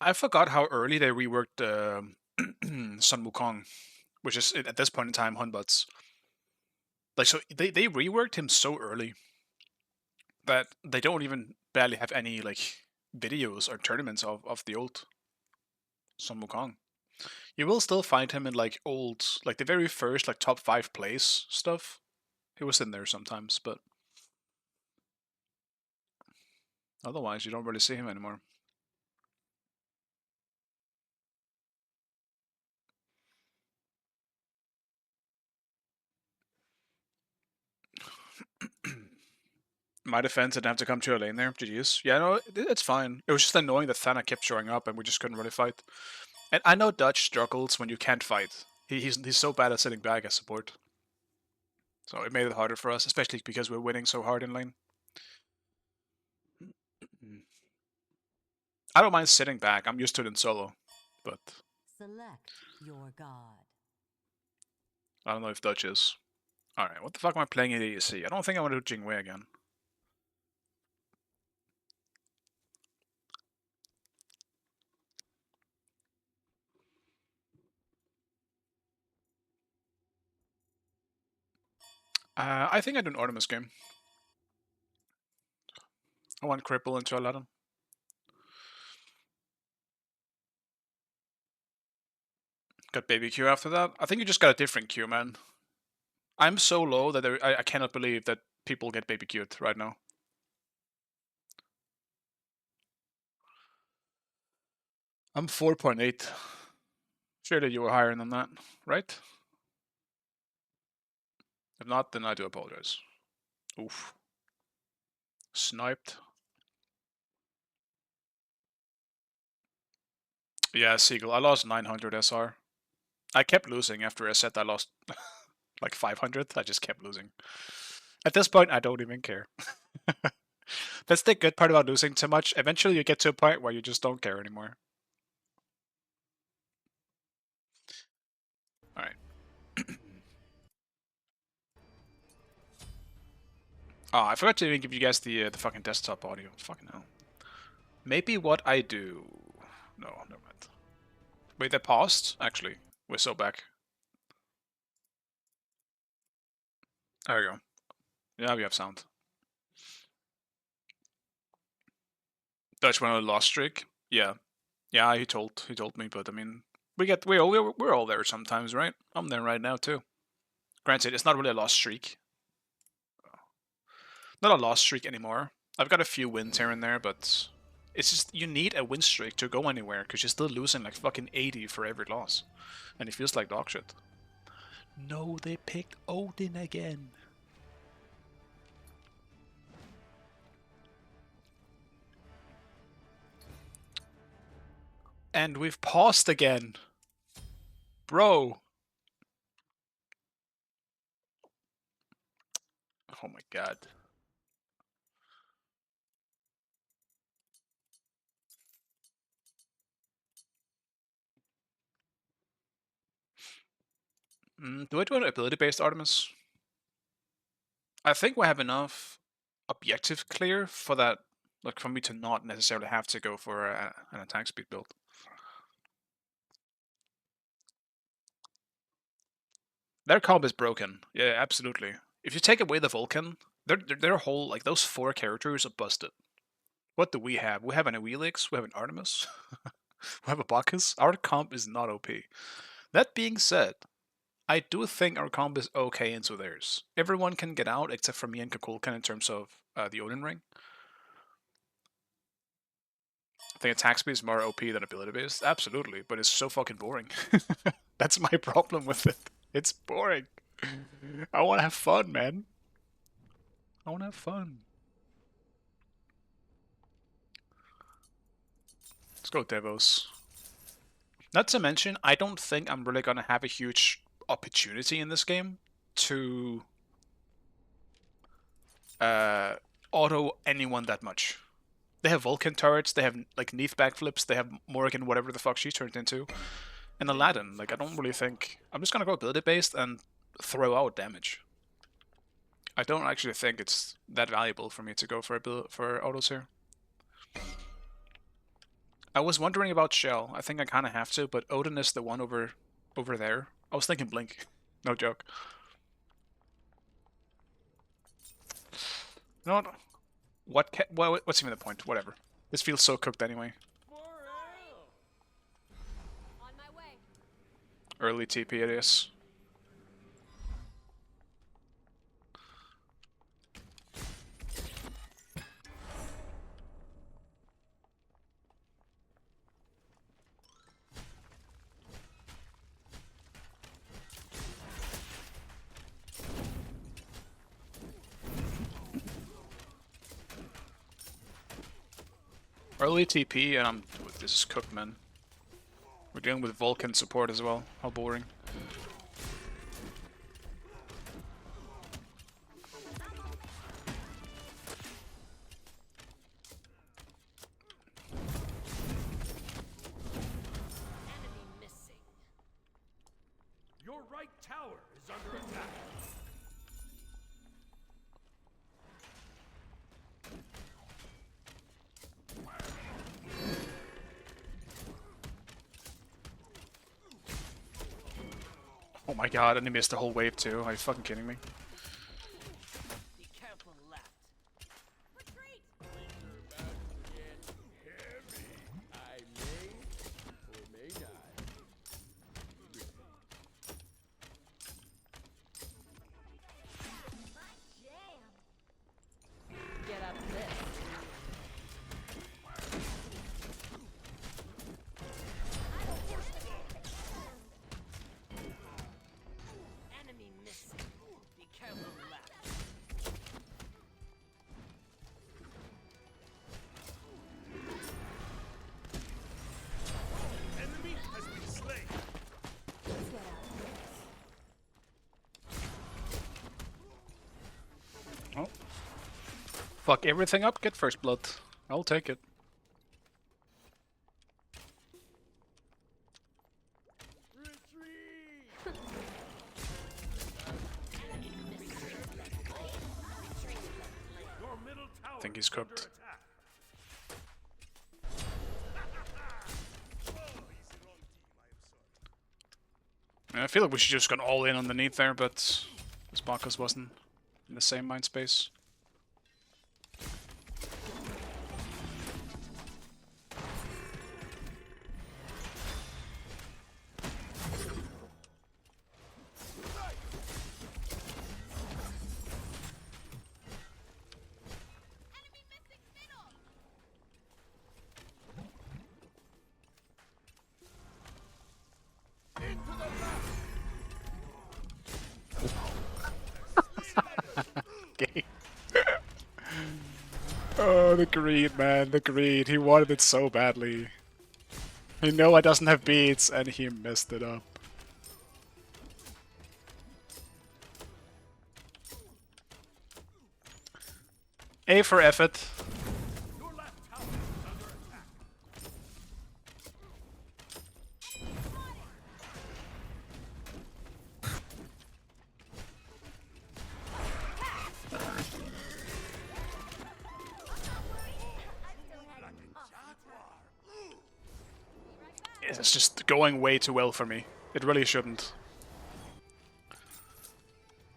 I forgot how early they reworked Sun Wukong, which is at this point in time Hunbut's. Like, so they reworked him so early that they don't even barely have any like videos or tournaments of the old Sun Wukong. You will still find him in like old, like the very first like top 5 plays stuff. He was in there sometimes, but Otherwise, you don't really see him anymore. My defense didn't have to come to your lane there. GG's. Yeah, no, it's fine. It was just annoying that Thana kept showing up and we just couldn't really fight. And I know Dutch struggles when you can't fight. He's so bad at sitting back as support. So it made it harder for us, especially because we're winning so hard in lane. I don't mind sitting back. I'm used to it in solo, but Select your god. I don't know if Dutch is. Alright, what the fuck am I playing in ADC? I don't think I want to do Jingwei again. I think I do an Artemis game. I want Cripple into Aladdin. Got baby Q after that. I think you just got a different Q, man. I'm so low that I cannot believe that people get baby Q'd right now. I'm 4.8. Surely you were higher than that, right? If not, then I do apologize. Oof. Sniped. Yeah, Seagull. I lost 900 SR. I kept losing after I said I lost like 500. I just kept losing. At this point, I don't even care. That's the good part about losing too much. Eventually, you get to a point where you just don't care anymore. Alright. Oh, I forgot to even give you guys the fucking desktop audio. Fucking hell. Maybe what I do... No, never mind. Wait, they paused? Actually, we're so back. There we go. Yeah, we have sound. Dutch went on a lost streak. Yeah, yeah. He told me, but I mean, we're all there sometimes, right? I'm there right now too. Granted, it's not really a lost streak. Not a lost streak anymore. I've got a few wins here and there, but it's just you need a win streak to go anywhere because you're still losing like fucking 80 for every loss, and it feels like dog shit. No, they picked Odin again. And we've paused again. Bro. Oh my god. Do I do an ability-based Artemis? I think we have enough objective clear for that, like for me to not necessarily have to go for an attack speed build. Their comp is broken. Yeah, absolutely. If you take away the Vulcan, their whole, like, those 4 characters are busted. What do we have? We have an Awilix, we have an Artemis, we have a Bacchus. Our comp is not OP. That being said, I do think our comp is okay into theirs. Everyone can get out except for me and Kukulkan in terms of the Odin ring. I think attack speed is more OP than ability based. Absolutely, but it's so fucking boring. That's my problem with it. It's boring. I want to have fun, man. I want to have fun. Let's go Devos. Not to mention, I don't think I'm really gonna have a huge opportunity in this game to auto anyone that much. They have Vulcan turrets, they have like Neath backflips, they have Morrigan, whatever the fuck she turned into, and Aladdin. Like, I don't really think... I'm just gonna go ability based and throw out damage. I don't actually think it's that valuable for me to go for autos here. I was wondering about Shell. I think I kind of have to, but Odin is the one over there. I was thinking Blink. No joke. You know what? What's even the point? Whatever. This feels so cooked anyway. On my way. Early TP it is. Early TP, and I'm. This is cooked, man. We're dealing with Vulcan support as well. How boring. Enemy missing. Your right tower is under attack. Oh my god, and he missed the whole wave too. Are you fucking kidding me? Be careful, left. Retreat! Get up this. Enemy missing. Be careful, left. Enemy has been slain. Oh. Fuck everything up, get first blood. I'll take it. Your middle tower I think he's is under cooked. attack. I feel like we should just gone all in underneath there, but this Bacchus wasn't in the same mind space. Enemy missing middle. Okay. Oh, the greed, man, the greed. He wanted it so badly. He know I doesn't have beats, and he messed it up. A for effort. Your left tower is under attack. It's just going way too well for me. It really shouldn't.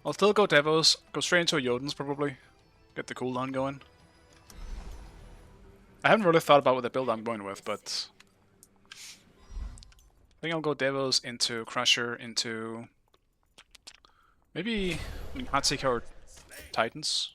I'll still go Devos, go straight into a Jotuns probably. Get the cooldown going. I haven't really thought about what the build I'm going with, but I think I'll go Devos into Crusher into maybe Hatsika or Titans.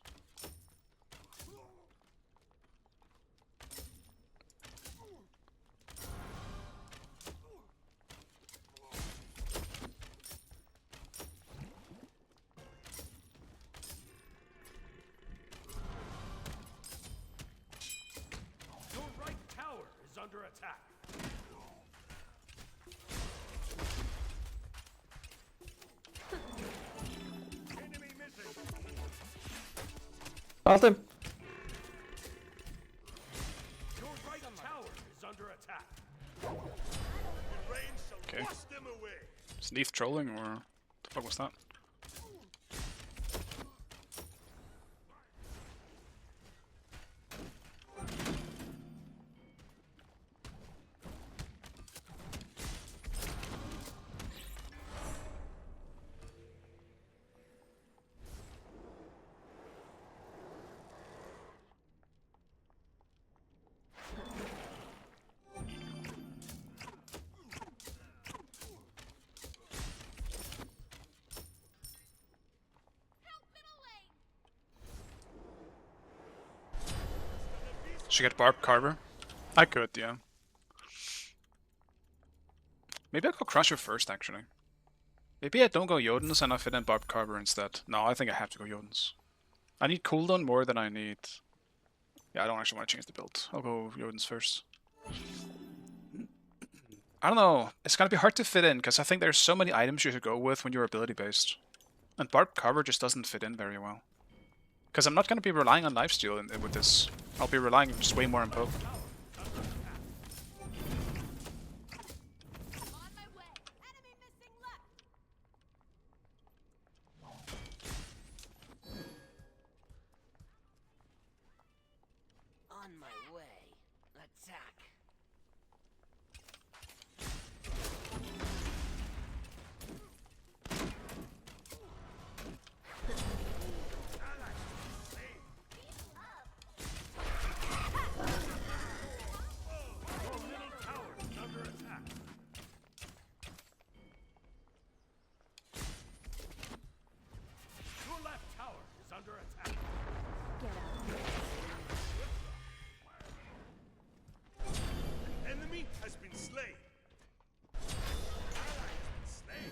Your right tower is under attack. Enemy missing. Ult him. Your right tower is under attack. The rain shall Okay. wash them away. Is Neith trolling or what the fuck was that? Should get Barb Carver? I could, yeah. Maybe I'll go Crusher first, actually. Maybe I don't go Jotuns and I fit in Barb Carver instead. No, I think I have to go Jotuns. I need cooldown more than I need Yeah, I don't actually want to change the build. I'll go Jotun's first. I don't know. It's gonna be hard to fit in because I think there's so many items you should go with when you're ability based, and Barbed Cover just doesn't fit in very well. Because I'm not gonna be relying on lifesteal with this. I'll be relying just way more on poke. On my way. Enemy missing left. On my way. Attack. Your middle tower is under attack. Your left tower is under attack. Get out. An enemy has been slain. Ally has been slain.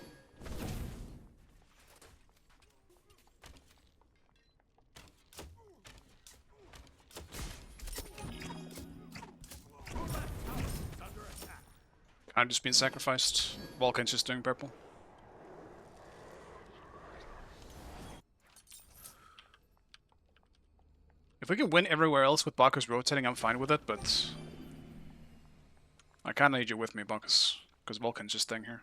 Your left tower is under attack. I'm just being sacrificed. Vulcan's just doing purple. If we can win everywhere else with Bacchus rotating, I'm fine with it, but I kinda need you with me, Bacchus, because Vulcan's just staying here.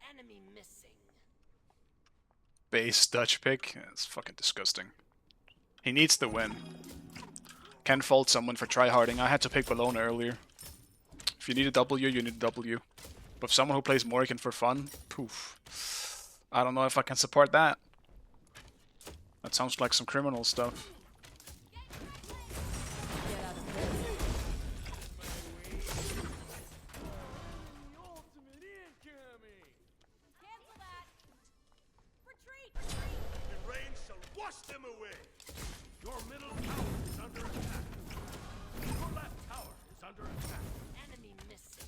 Enemy missing. Base Dutch pick? It's fucking disgusting. He needs the win. Can't fault someone for tryharding. I had to pick Bologna earlier. If you need a W, you need a W. But someone who plays Morrigan for fun, poof. I don't know if I can support that. That sounds like some criminal stuff. Get out of this. The ultimate incoming. Cancel that. Retreat. The rain shall wash them away. Your middle tower is under attack. Your left tower is under attack. Enemy missing.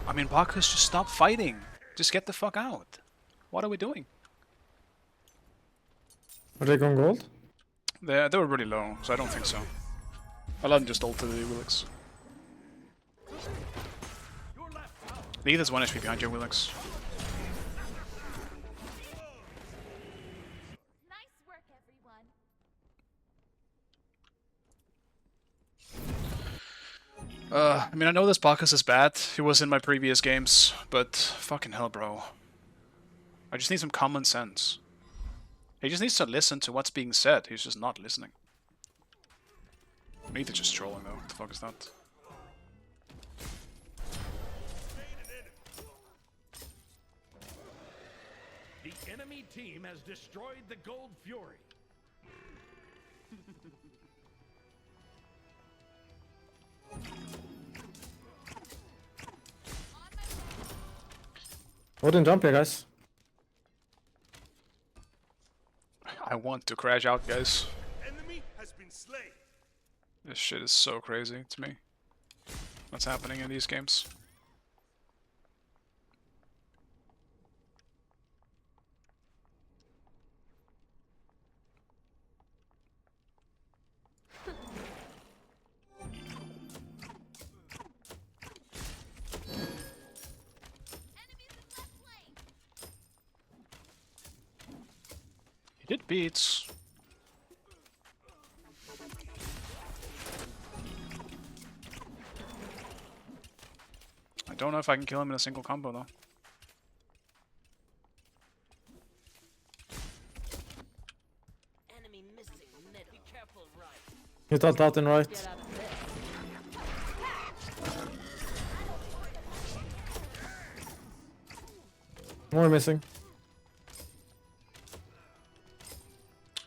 I mean, Bacchus, just stop fighting. Just get the fuck out. What are we doing? Are they going gold? They were really low, so I don't think so. I'll let them just ult to the Willix. Your left tower. Neither's 1 HP behind your Willix. Nice work, everyone. I mean, I know this Bacchus is bad. He was in my previous games, but fucking hell, bro. I just need some common sense. He just needs to listen to what's being said. He's just not listening. Neither just trolling, though. What the fuck is that? The enemy team has destroyed the Gold Fury. Odin, jump here, guys. I want to crash out, guys. Enemy has been slain. This shit is so crazy to me. What's happening in these games? Enemies in left lane. He did beats. I don't know if I can kill him in a single combo though. Enemy missing middle. Be careful, right. You thought out and right. Get out of this. More missing.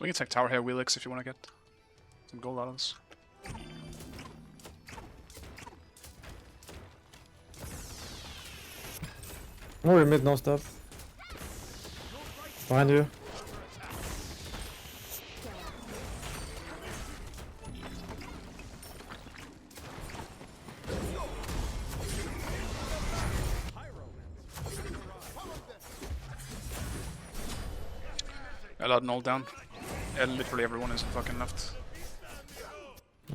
We can take tower here, Wheelix, if you want to get some gold out of this. More in mid, no stuff. Behind you. lot of all down. Literally everyone is fucking left.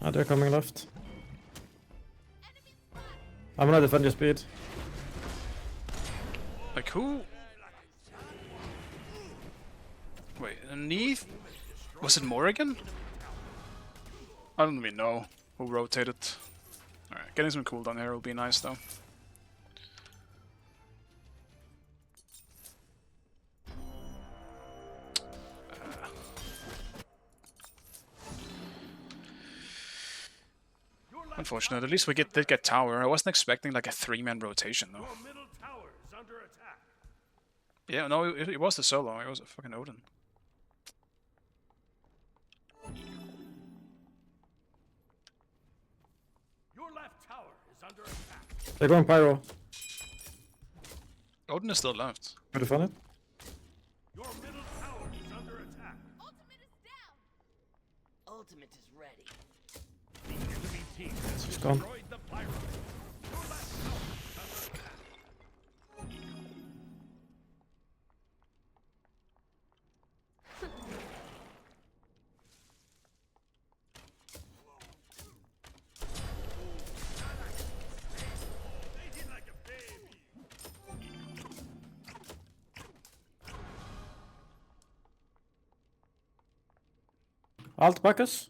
Ah, they're coming left. I'm gonna defend your speed. Like who? Wait, underneath? Was it Morrigan? I don't even know who rotated. Alright, getting some cooldown here will be nice though. Unfortunate. At least we did get tower. I wasn't expecting like a 3-man rotation though. Your middle tower is under attack. Yeah, no, it was the solo. It was a fucking Odin. Your left tower is under attack. They're going pyro. Odin is still left. You defend it? Your middle tower is under attack. Ultimate is down. Ultimate is ready. The enemy team has She's gone. destroyed the pyro. Your left tower is under attack. Waiting like a baby. Alt Bacchus?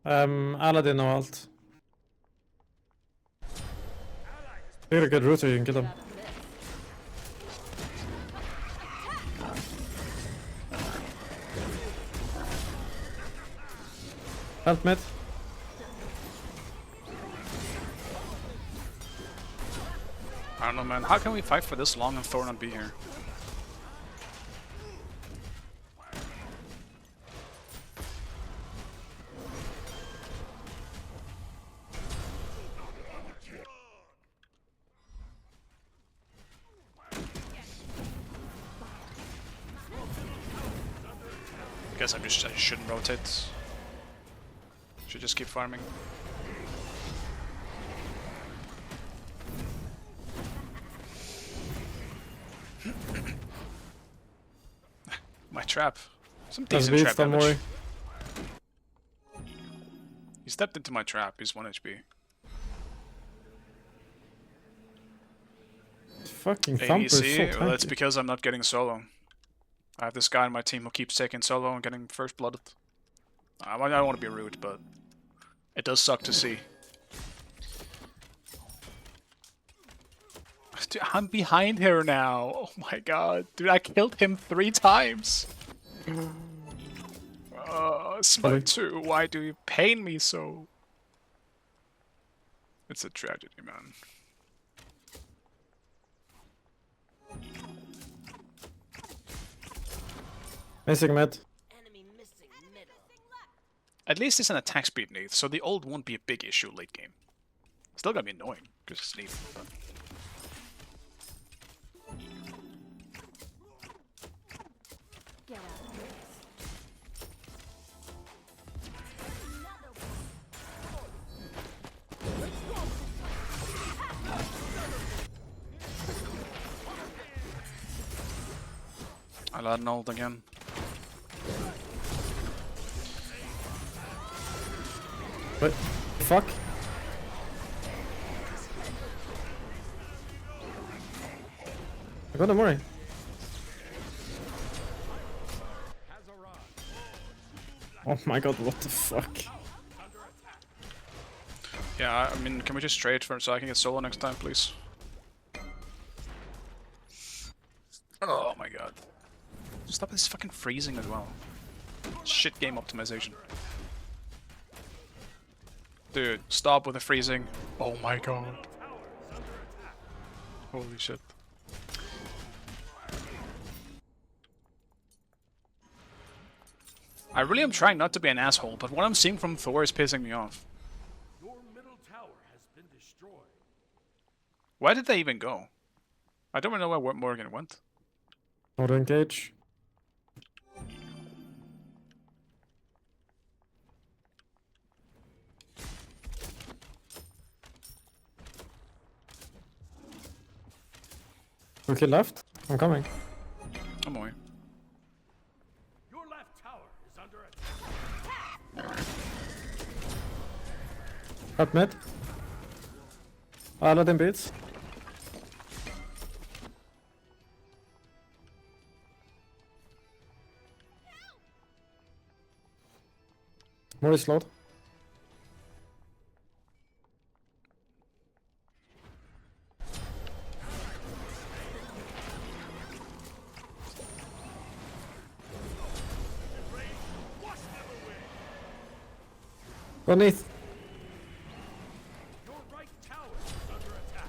Okay. Aladdin no alt. You're a good router, you can kill him. Help mid. I don't know, man. How can we fight for this long and Thor not be here? Guess I shouldn't rotate. Should just keep farming. My trap. Some That's decent trap beast, don't damage. worry. He stepped into my trap. He's 1 HP. Fucking Thumper is so ADC? Well, that's tanky. because I'm not getting solo. I have this guy on my team who keeps taking solo and getting first blooded. I don't want to be rude, but it does suck to see. Dude, I'm behind here now. Oh my god. Dude, I killed him 3 times. Smite 2, why do you pain me so? It's a tragedy, man. Missing mid. Enemy missing middle. At least it's an attack speed need, so the ult won't be a big issue late game. Still gonna be annoying, because it's need. But... Get out of this. I'll add an ult again. Wait, fuck. I got him already. Oh my god, what the fuck? Yeah, I mean, can we just trade for so I can get solo next time, please? Oh my god. Stop this fucking freezing as well. Shit game optimization. Dude, stop with the freezing. Oh my god. Holy shit. I really am trying not to be an asshole, but what I'm seeing from Thor is pissing me off. Your middle tower has been destroyed. Why did they even go? I don't even know where Morgan went. Auto engage. Okay, left. I'm coming. I'm away. Your left tower is under attack. Up mid. Aladdin beats. More is slowed. Underneath. Your right tower is under attack.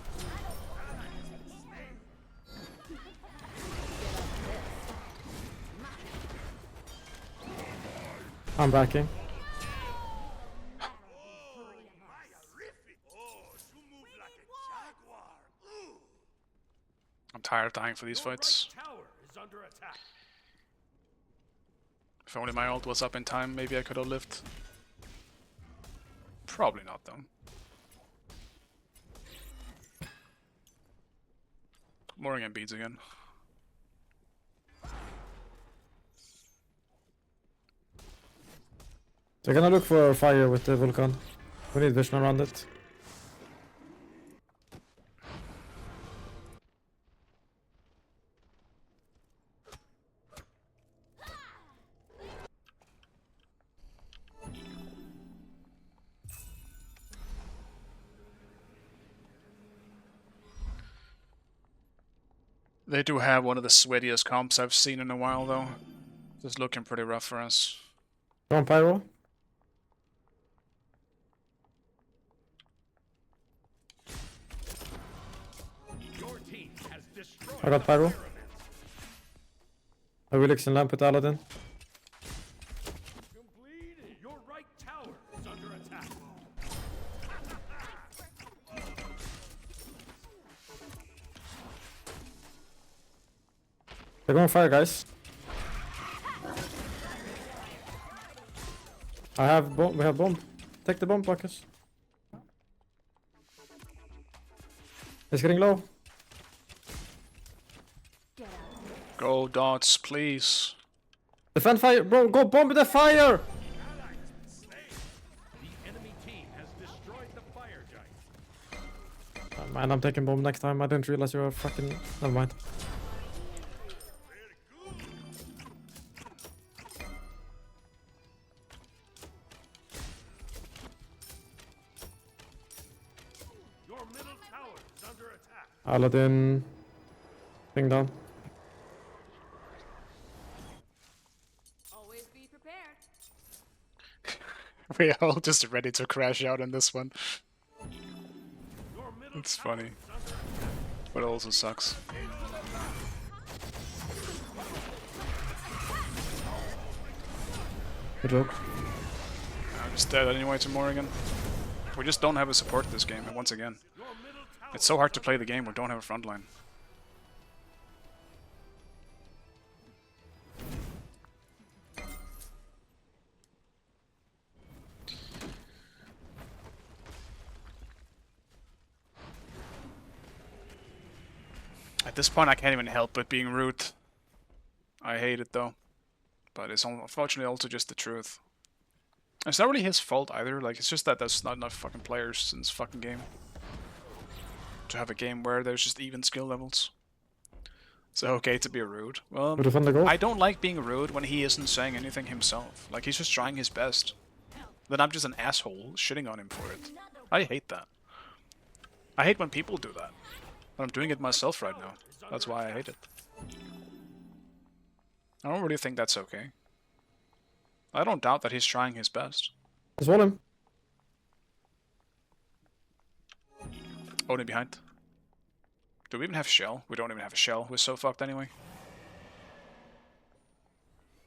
I'm backing. I'm tired of dying for these fights. Right tower is under attack. If only my ult was up in time, maybe I could have lived. Probably not, though. Morrigan beads again. They're gonna look for fire with the Vulcan. We need vision around it. They do have one of the sweatiest comps I've seen in a while, though. Just looking pretty rough for us. Go on pyro. Your team has destroyed I got the pyro. pyramids. I will Elixir lamp with Aladdin. Completed. Your right tower is under attack. They're going fire, guys. I have bomb. We have bomb. Take the bomb, Buckets. It's getting low. Go, dots, please. Defend fire, bro. Go bomb the fire. The enemy team has destroyed the fire giant. Oh, man, I'm taking bomb next time. I didn't realize you were fucking. Never mind. Your middle tower is under attack. Aladdin. Thing down. Always be prepared. We're all just ready to crash out in this one. Your middle It's tower funny, is under attack. but it also sucks. Good joke. I'm just dead anyway to Morrigan. We just don't have a support this game, and once again. It's so hard to play the game when we don't have a front line. At this point I can't even help but being rude. I hate it though. But it's unfortunately also just the truth. It's not really his fault either, like it's just that there's not enough fucking players in this fucking game. To have a game where there's just even skill levels. So okay to be rude. Well, Would defend the goal. I don't like being rude when he isn't saying anything himself. Like he's just trying his best. Then I'm just an asshole shitting on him for it. I hate that. I hate when people do that. But I'm doing it myself right now. That's why I hate it. I don't really think that's okay. I don't doubt that he's trying his best. Just want him. Only behind. Do we even have shell? We don't even have a shell. We're so fucked anyway.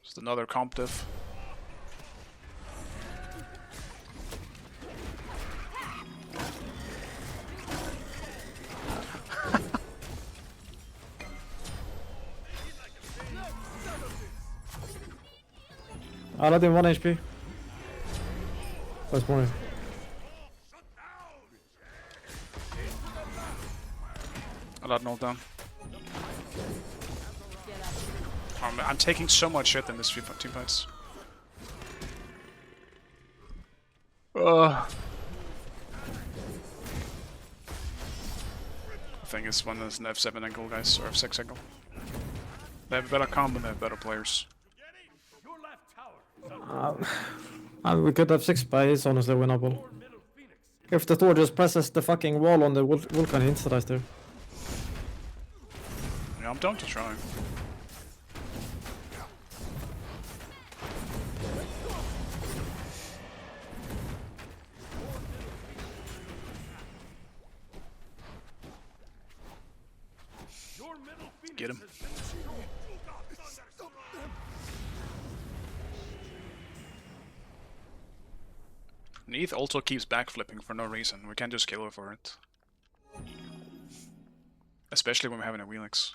Just another comp diff. Aladdin 1 HP. That's more. Aladdin ult down. I'm taking so much shit in this team fights. I think this one is an F7 angle, guys, or F6 angle. They have a better comp and they have better players. Your left tower is We could have 6 buys, honestly winnable. your middle phoenix. If the Thor just presses the fucking wall on the Vulcan, he insta-dies there. Yeah, I'm down to try. Your middle phoenix Get him. has been destroyed. Neith also keeps backflipping for no reason. We can't just kill her for it. Especially when we're having a Wheelix.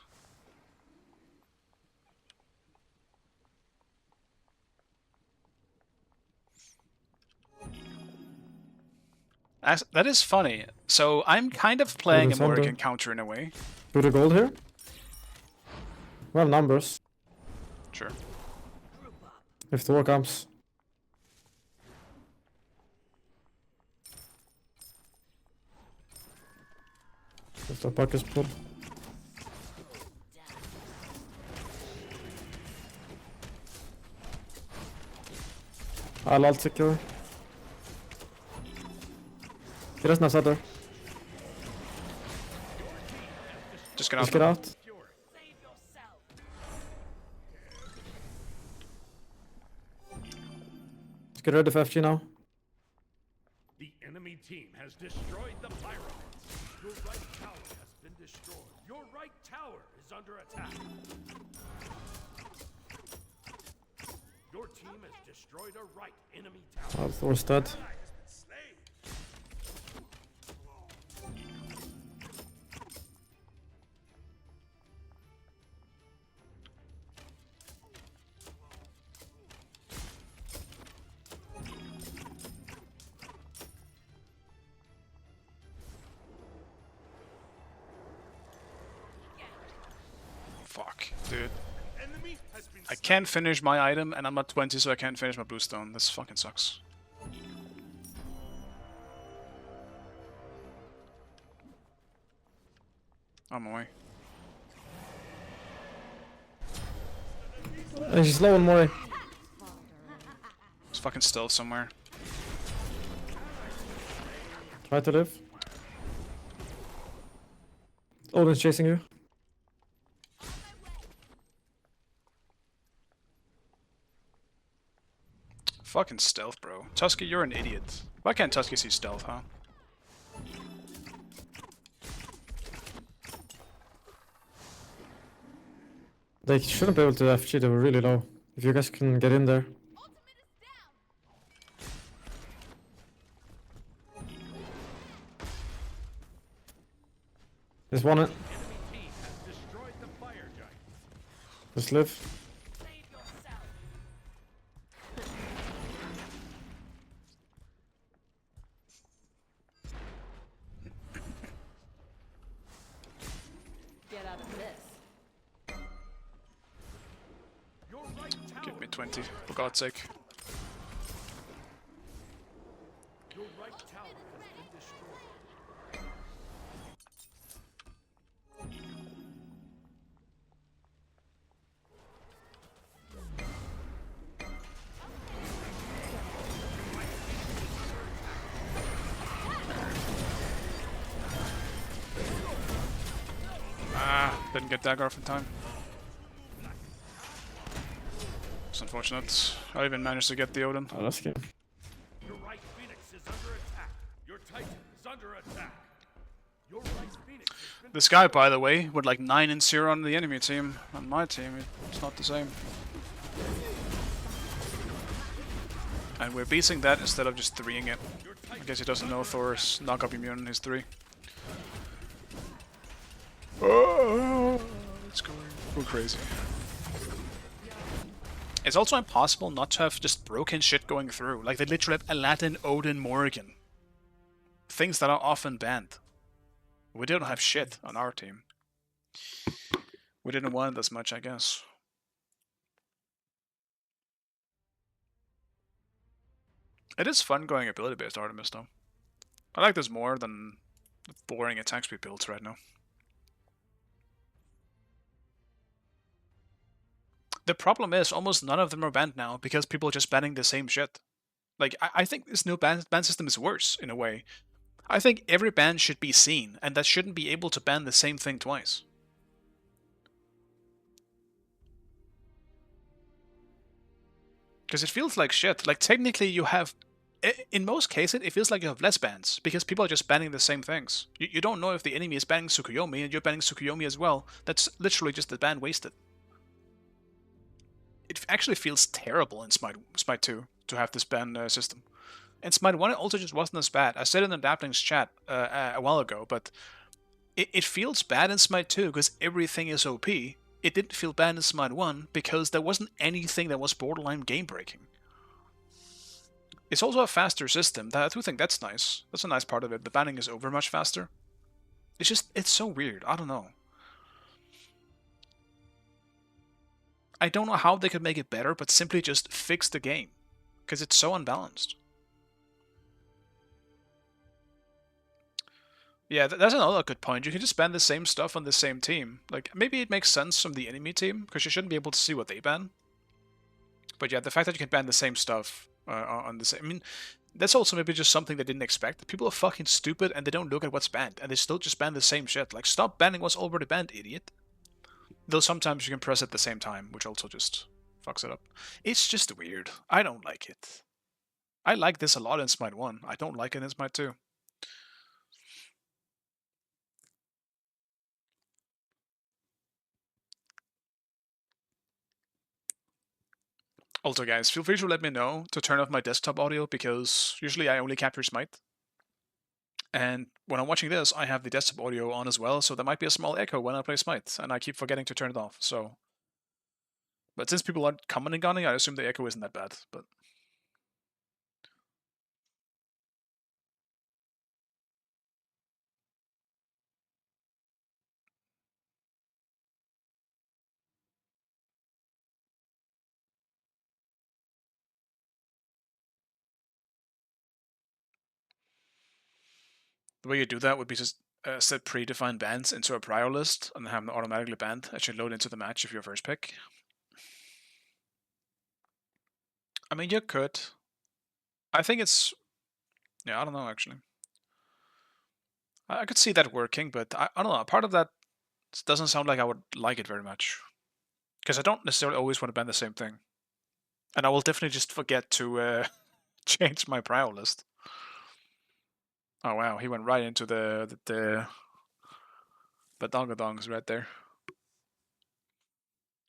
That is funny. So I'm kind of playing a there's under. Morrigan counter in a way. Do the gold here? We have numbers. Sure. If Thor comes. If the puck is pulled. I'll alt secure. He doesn't have Sutter. Just get out. Just get out. Save yourself. Let's get ready for FG now. The enemy team has destroyed the pyramid. Your right tower has been destroyed. Your right tower is under attack. Your team has destroyed a right enemy tower. Thor's dead. Ally has been slain. Fuck, dude. Enemy has been I can't finish my item and I'm at 20, so I can't finish my bluestone. This fucking sucks. I'm away. He's low on Mori. It's fucking stealth somewhere. Try to live. Odin's chasing you. Fucking stealth, bro. Tusky, you're an idiot. Why can't Tusky see stealth, huh? They shouldn't be able to FG, they were really low. If you guys can get in there. Ultimate is down. There's one. enemy team has destroyed the fire giant. Just live. Save yourself. Get out of this. Your right tower. Give me 20, for God's sake. Your right tower has been destroyed. Ah, didn't get dagger off in time. It's unfortunate. I even managed to get the Odin. Oh, that's good. Your right phoenix is under attack. Your titan is under attack. Your right phoenix has been This guy, by the way, with like 9 and 0 on the enemy team. On my team, it's not the same. And we're beating that instead of just 3ing it. I guess he doesn't know Thor's knock-up immune in his 3. Oh, it's going crazy. It's also impossible not to have just broken shit going through. Like, they literally have Aladdin, Odin, Morrigan. Things that are often banned. We didn't have shit on our team. We didn't want it as much, I guess. It is fun going ability-based Artemis, though. I like this more than the boring attack speed builds right now. The problem is, almost none of them are banned now because people are just banning the same shit. Like, I think this new ban system is worse, in a way. I think every ban should be seen, and that shouldn't be able to ban the same thing twice. Because it feels like shit. Like, technically you have... In most cases, it feels like you have less bans, because people are just banning the same things. You don't know if the enemy is banning Tsukuyomi, and you're banning Tsukuyomi as well. That's literally just the ban wasted. It actually feels terrible in Smite 2 to have this ban system. And Smite 1 also just wasn't as bad. I said it in the Daplings chat a while ago, but it feels bad in Smite 2 because everything is OP. It didn't feel bad in Smite 1 because there wasn't anything that was borderline game-breaking. It's also a faster system. I do think that's nice. That's a nice part of it. The banning is over much faster. It's so weird. I don't know. I don't know how they could make it better, but simply just fix the game. Because it's so unbalanced. Yeah, that's another good point. You can just ban the same stuff on the same team. Like, maybe it makes sense from the enemy team, because you shouldn't be able to see what they ban. But yeah, the fact that you can ban the same stuff on the same... I mean, that's also maybe just something they didn't expect. People are fucking stupid, and they don't look at what's banned, and they still just ban the same shit. Like, stop banning what's already banned, idiot. Though sometimes you can press at the same time, which also just fucks it up. It's just weird. I don't like it. I like this a lot in Smite 1. I don't like it in Smite 2. Also, guys, feel free to let me know to turn off my desktop audio, because usually I only capture Smite. And when I'm watching this, I have the desktop audio on as well, so there might be a small echo when I play Smite, and I keep forgetting to turn it off, so... But since people aren't commenting on it, I assume the echo isn't that bad, but... The way you do that would be just set predefined bans into a prior list and have them automatically banned as you load into the match if you're first pick. I mean, you could. I think it's... Yeah, I don't know, actually. I could see that working, but I don't know. Part of that doesn't sound like I would like it very much. Because I don't necessarily always want to ban the same thing. And I will definitely just forget to change my prior list. Oh wow, he went right into the badongadongs right there.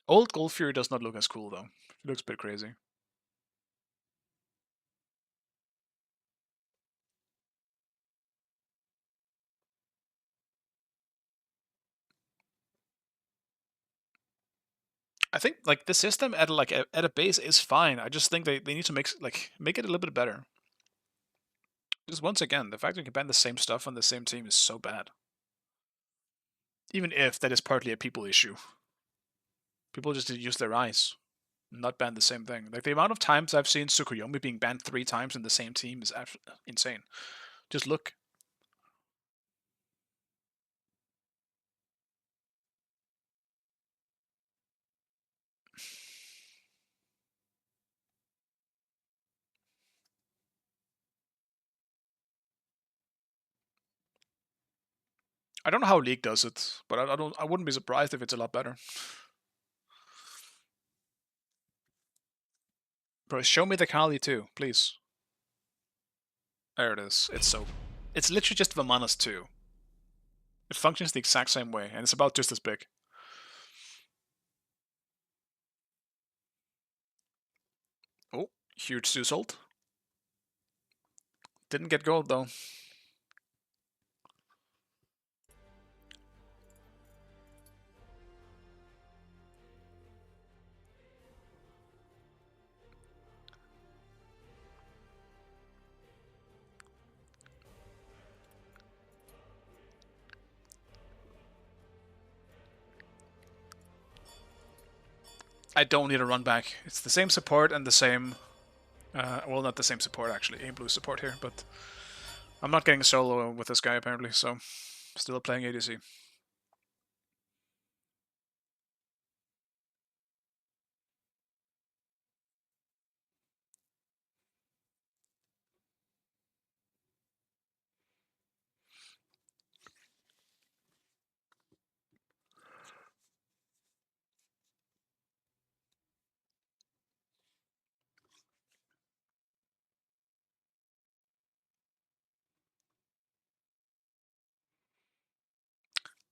Old Gold Fury does not look as cool though. It looks a bit crazy. I think like the system at at a base is fine. I just think they need to make it a little bit better. Just once again, the fact that you can ban the same stuff on the same team is so bad. Even if that is partly a people issue. People just use their eyes, not ban the same thing. Like the amount of times I've seen Tsukuyomi being banned 3 times in the same team is absolutely insane. Just look. I don't know how League does it, but I wouldn't be surprised if it's a lot better. Bro, show me the Kali too, please. There it is. It's literally just Vamanas 2. It functions the exact same way, and it's about just as big. Oh, huge Susult. Didn't get gold though. I don't need a run back. It's the same support and the same Well, not the same support actually, aim blue support here, but I'm not getting solo with this guy apparently, so still playing ADC.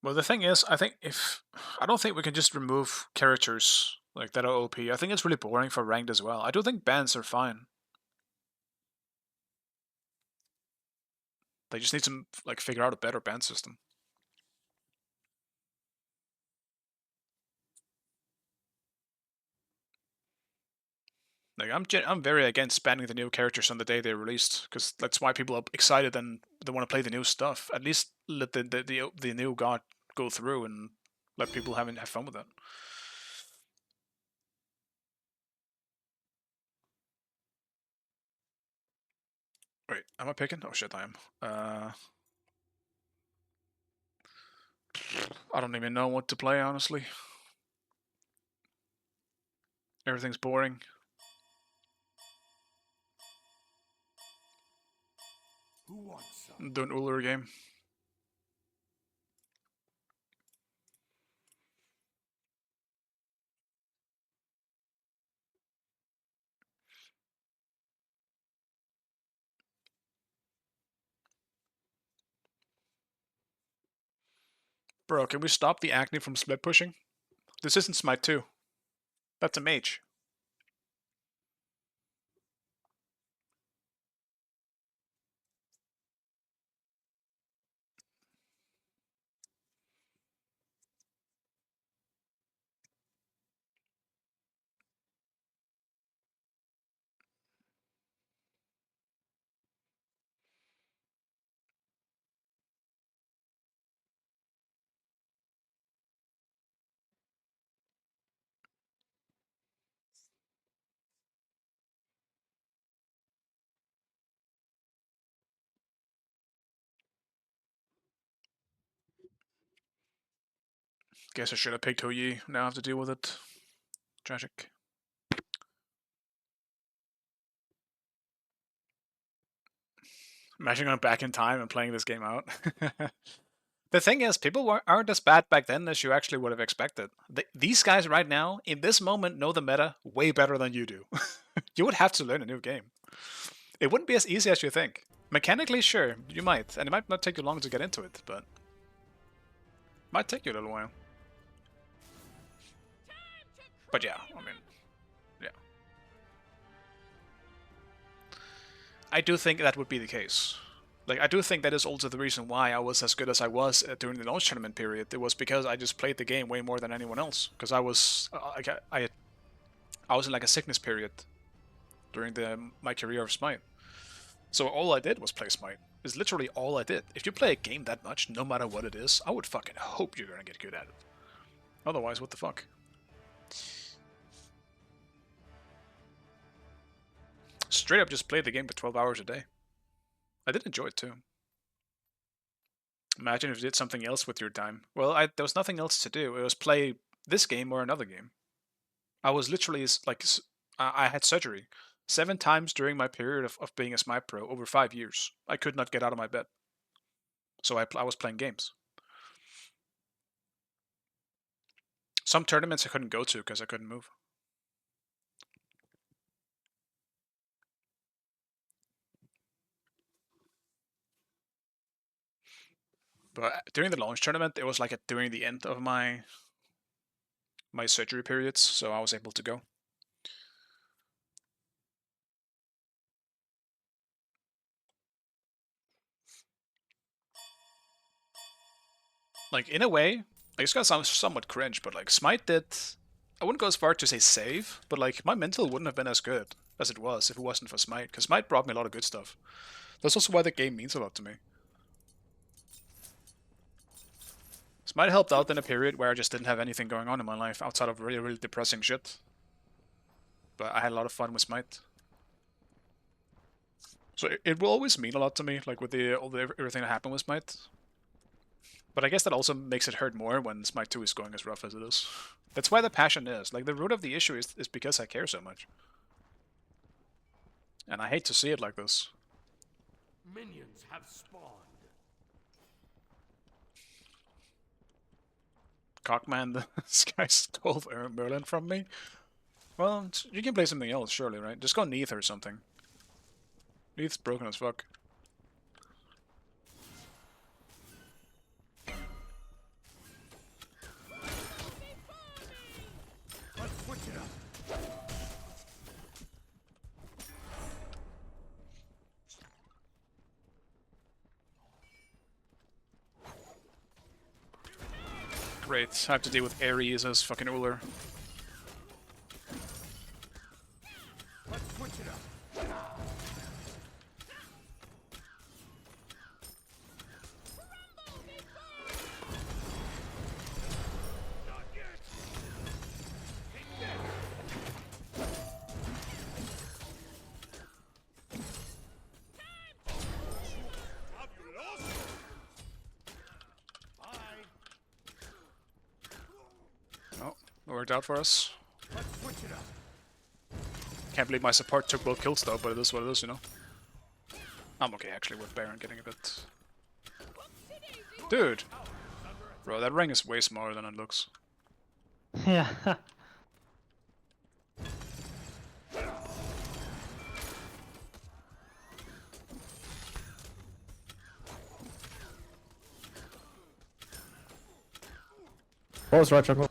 Well, the thing is, I don't think we can just remove characters like that are OP. I think it's really boring for ranked as well. I do think bans are fine. They just need to like figure out a better ban system. Like I'm very against banning the new characters on the day they're released, because that's why people are excited and they want to play the new stuff. At least let the new god go through and let people have fun with it. Wait, am I picking? Oh shit, I am. I don't even know what to play, honestly. Everything's boring. Who wants some? I'm doing Uller game. Bro, can we stop the acne from split pushing? This isn't Smite 2. That's a mage. Guess I should have picked Hou. Now I have to deal with it. Tragic. Imagine going back in time and playing this game out. The thing is, people aren't as bad back then as you actually would have expected. These guys right now, in this moment, know the meta way better than you do. You would have to learn a new game. It wouldn't be as easy as you think. Mechanically, sure, you might, and it might not take you long to get into it, but it might take you a little while. But yeah, I mean, yeah. I do think that would be the case. Like, I do think that is also the reason why I was as good as I was during the launch tournament period. It was because I just played the game way more than anyone else. Because I was, I was in like a sickness period during my career of Smite. So all I did was play Smite. It's literally all I did. If you play a game that much, no matter what it is, I would fucking hope you're gonna get good at it. Otherwise, what the fuck? Straight up just played the game for 12 hours a day. I did enjoy it too. Imagine if you did something else with your time. Well, there was nothing else to do. It was play this game or another game. I was literally like, I had surgery 7 times during my period of being a Smite Pro over 5 years. I could not get out of my bed. So I was playing games. Some tournaments I couldn't go to because I couldn't move. But during the launch tournament, it was like during the end of my surgery periods, so I was able to go. Like, in a way, it's gonna sound somewhat cringe, but like Smite did, I wouldn't go as far to say save, but like my mental wouldn't have been as good as it was if it wasn't for Smite, because Smite brought me a lot of good stuff. That's also why the game means a lot to me. Smite helped out in a period where I just didn't have anything going on in my life outside of really, really depressing shit. But I had a lot of fun with Smite. So it will always mean a lot to me, like with everything that happened with Smite. But I guess that also makes it hurt more when Smite 2 is going as rough as it is. That's why the passion is. Like, the root of the issue is because I care so much. And I hate to see it like this. Minions have spawned. Cockman, this guy stole Merlin from me. Well, you can play something else, surely, right? Just go Neath or something. Neath's broken as fuck. Let's switch it up. Great, I have to deal with Ares as fucking Uller. Let's switch it up. Oh, it worked out for us. Let's switch it up. Can't believe my support took both kills though, but it is what it is, you know? I'm okay actually with Baron getting a bit... Dude! Bro, that ring is way smaller than it looks. Yeah. What was right, Chuckle?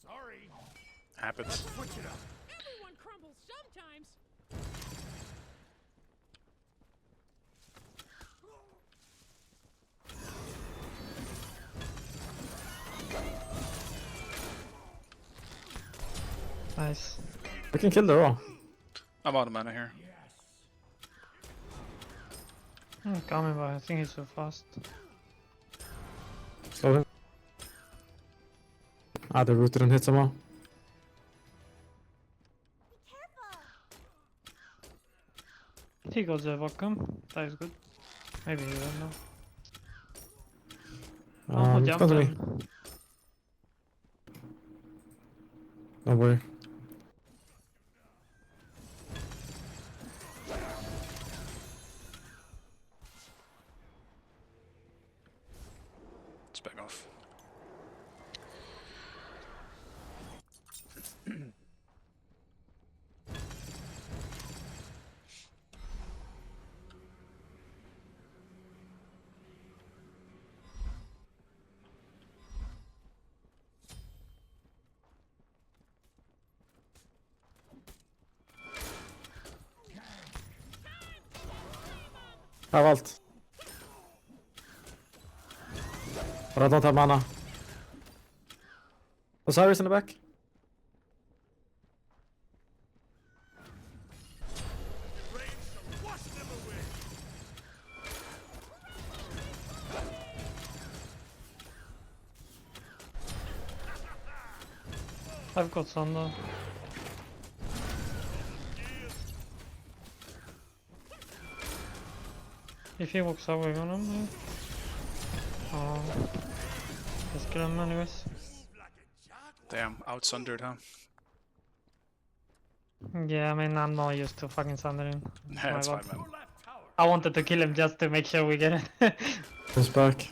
Sorry. Happens. Switch it up. Everyone crumbles sometimes. Nice. We can kill the Raw. I'm out of mana here. Coming, but I think he's so fast. Slow him. Ah, the root didn't hit somehow. He got the vacuum. That is good. Maybe you don't know. Oh, It's gonna be. jumping. Don't worry. Let's back off. I have ult. But I don't have mana. Osiris in the back. I've got Thunder. If he walks away on him, oh, just kill him anyways. Damn, outsundered, huh? Yeah, I mean, I'm not used to fucking Thundering. Yeah, that's fine, man. I wanted to kill him just to make sure we get it. He's back.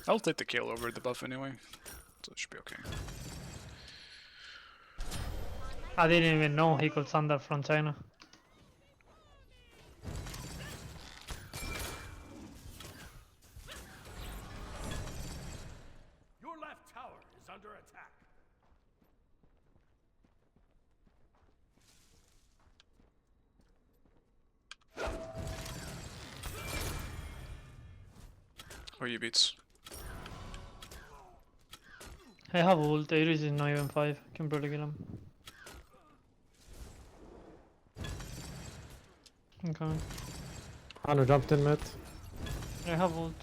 I'll take the kill over the buff anyway, so it should be okay. I didn't even know he could Thunder from China. Your left tower is under attack. Where are you beats? I have ult, Ares is not even 5, can barely kill him. I'm coming. Hunter jumped in mid. I have ult.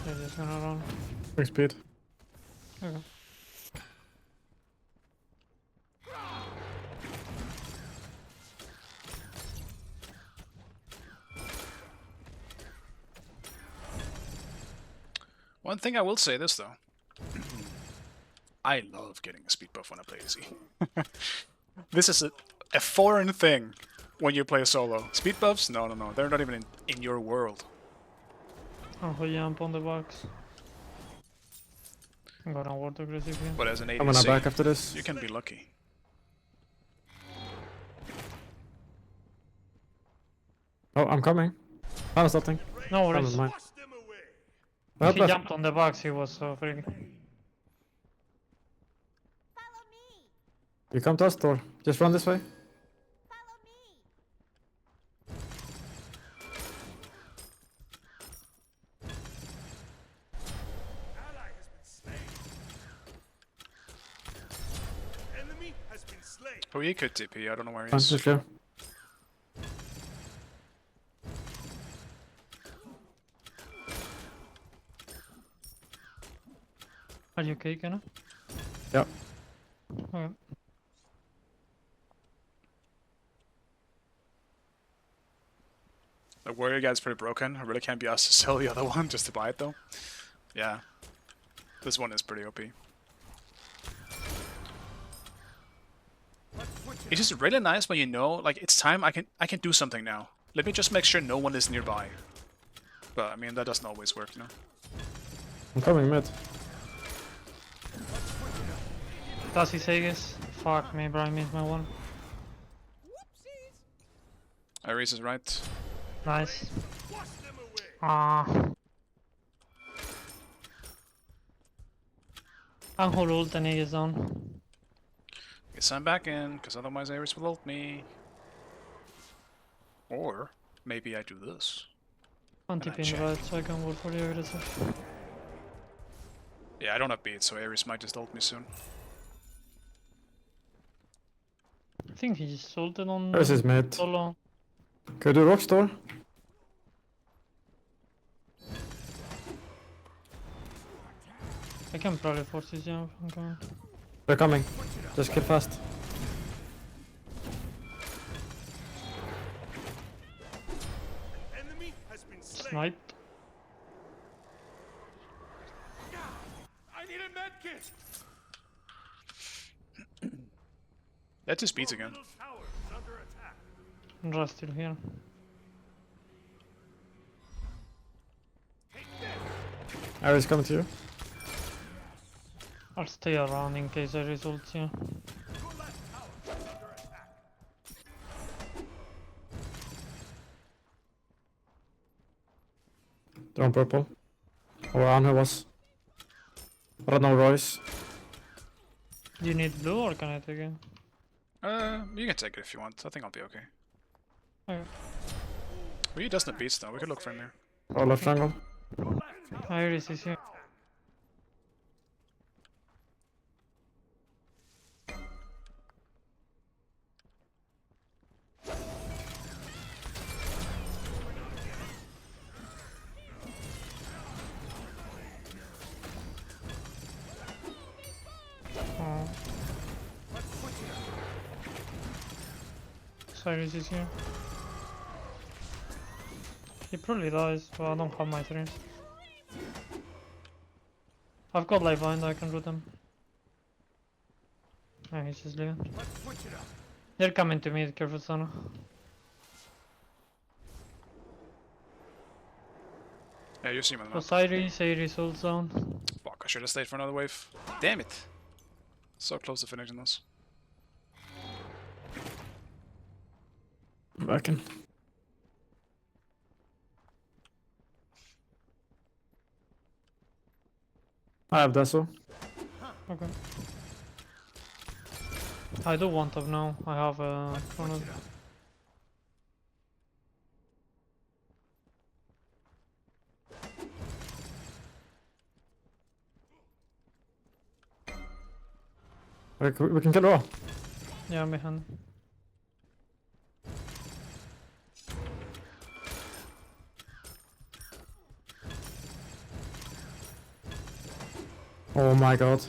They're just gonna run. Quick speed. Okay. One thing I will say this though. I love getting a speed buff when I play easy. This is a foreign thing when you play solo. Speed buffs? No, no, no. They're not even in your world. I'll jump on the box. I'm gonna ward aggressively. But as an ADC, I'm gonna back after this. you can be lucky. Oh, I'm coming. I was nothing. No Never worries. mind. If Help he left. jumped on the box, he was free. Follow me. You come to us, Thor. Just run this way. Follow me. Ally has been slain. Enemy has been slain. Oh, he could TP. I don't know where he Fine, is. just clear. Are you okay, Kenna? Yeah. Okay. The warrior guy's pretty broken. I really can't be asked to sell the other one just to buy it though. Yeah. This one is pretty OP. It's just really nice when you know, like, it's time, I can do something now. Let me just make sure no one is nearby. But I mean that doesn't always work, you know. I'm coming mid. Does he say this? Fuck me, bro, I missed my one. Iris is right. Nice. Ah. I'll hold ult and he is down. Guess I'm back in, because otherwise Iris will ult me. Or maybe I do this. I'm And I TPing check. right so I can ward for the aggressive. Yeah, I don't have beat, so Iris might just ult me soon. I think he just ulted on This is mid. solo. Could you do rock store? I can probably force his jump. I'm coming. They're coming. Just kill fast. Enemy has been slain. Sniped. I need a med kit. That's his beats again. Middle tower is under attack. Rust still here. Iris coming to you. I'll stay around in case I result here. Your left tower is under attack. They're on purple. Or on who was. I don't know Royce. Do you need blue or can I take it? You can take it if you want. I think I'll be okay. Okay. Well, he doesn't have beats though. We could look for him here. Oh, left triangle. Iris is here. Oh. Cyrus is here. He probably dies, but I don't have my 3. I've got life bind, I can root them. Oh, he's just leaving. They're coming to me, careful Sana. Yeah, you see him on the map. Osiris ult down. Fuck, I should have stayed for another wave. Damn it! So close to finishing this. Back in. I have Deso. Okay. I do want of now. I have a chrono. We can kill Raw. Yeah, I'm behind. Oh my god.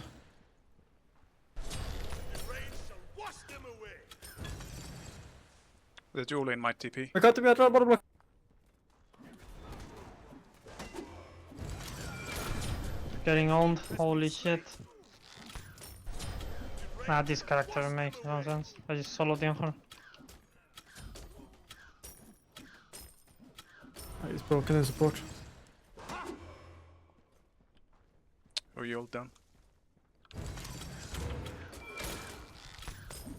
The dual lane might TP. I got to be at bottom block. Getting owned. Holy shit. Nah, this character makes no sense. I just soloed the her. He's broken in support. Or you ult down.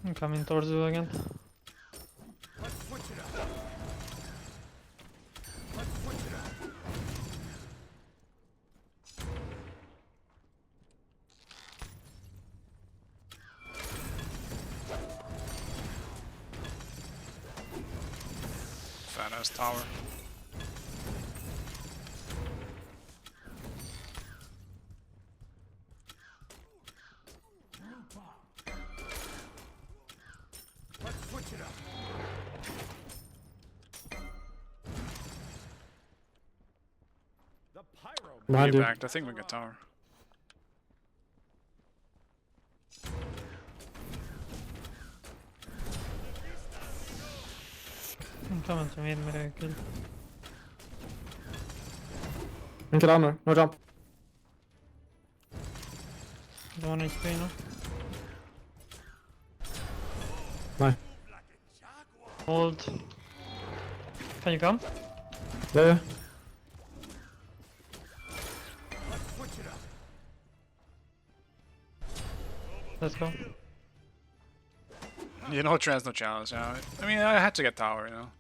I'm coming towards you again. Let's switch it up. Let's switch it up. Fat ass tower. Let's switch it up. The pyro. Mind You you. backed. I think we get tower. I'm coming to meet me, kill. Inte down there. No jump. 1 HP now. Nej. Hold. Can you come? Yeah, yeah. Let's switch it up. Let's go. You know, trans no challenge. Yeah. I mean, I had to get tower. You know.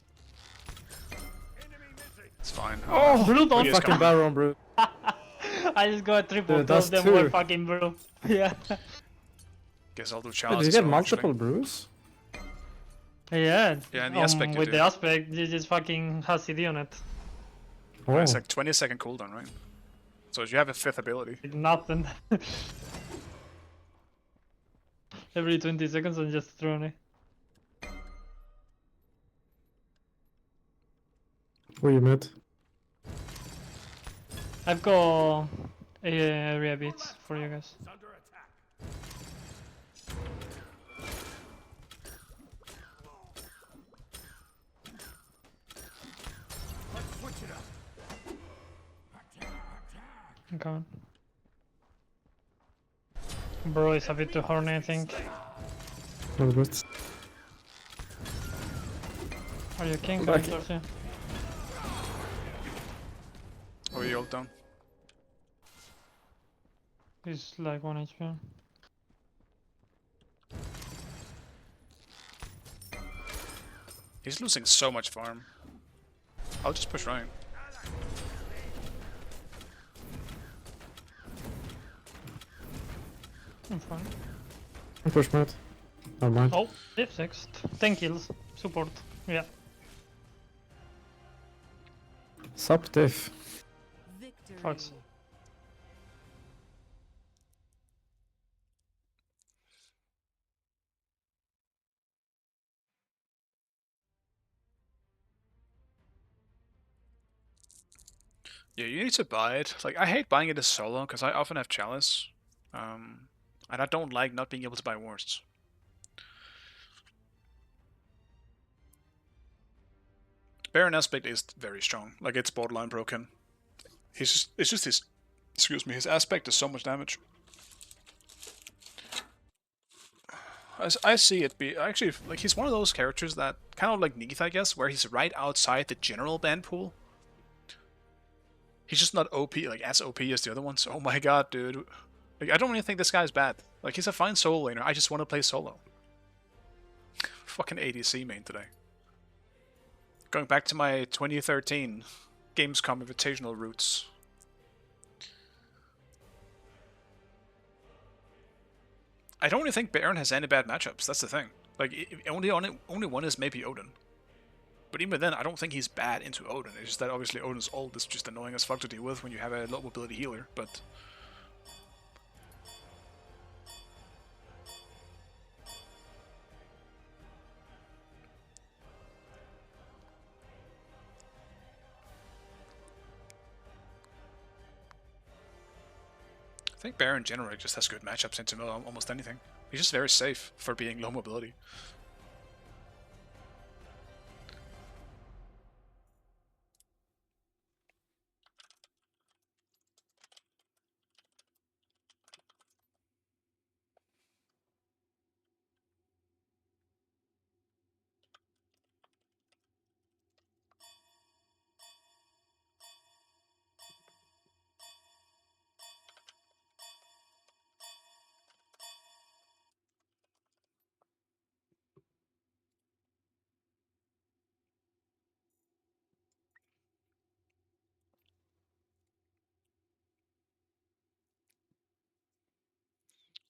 It's fine. Oh, Blue don't Yes, fucking come on. Baron, bro. I just got a triple Dude, kill, that's them two. were fucking blue. Yeah. Guess I'll do Did challenge. you get multiple brews? Yeah. Yeah, in the aspect you with do. the aspect, you just fucking has CD on it. Oh. It's like 20-second cooldown, right? So you have a 5th ability. Nothing. Every 20 seconds and just thrown it. Where you mid? I've got area beats for you guys. It's under attack. Let's switch it up. I'm coming. Bro is a bit too horny, I think. A little bit. Are you king? Back. Coming towards you? Or you ult down. He's like 1 HP. He's losing so much farm. I'll just push Ryan. I'm fine. I push mid. Never mind. Oh, diff 6. 10 kills. Support. Yeah. Sup diff. Fucks. Yeah, you need to buy it. Like, I hate buying it as solo, because I often have Chalice. And I don't like not being able to buy Worsts. Baron aspect is very strong. Like, it's borderline broken. It's just his... Excuse me, his aspect does so much damage. I see it be... Actually, like, he's one of those characters that... Kind of like Neith, I guess, where he's right outside the general ban pool. He's just not OP, like, as OP as the other ones. Oh my god, dude. Like, I don't really think this guy's bad. Like, he's a fine solo laner. I just want to play solo. Fucking ADC main today. Going back to my 2013 Gamescom Invitational roots. I don't really think Baron has any bad matchups. That's the thing. Like, only one is maybe Odin. But even then, I don't think he's bad into Odin. It's just that obviously Odin's ult is just annoying as fuck to deal with when you have a low mobility healer. But think Baron generally just has good matchups into almost anything. He's just very safe for being low mobility.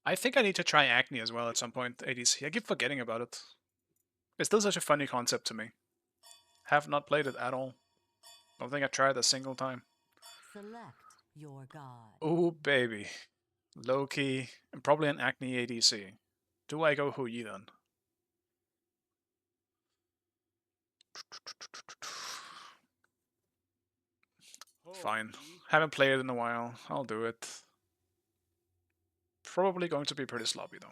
I think I need to try Acne as well at some point, ADC. I keep forgetting about it. It's still such a funny concept to me. Have not played it at all. Don't think I tried a single time. Select your god. Oh, baby. Loki, and probably an Acne ADC. Do I go Hu Yi then? Fine. Haven't played it in a while. I'll do it. Probably going to be pretty sloppy though.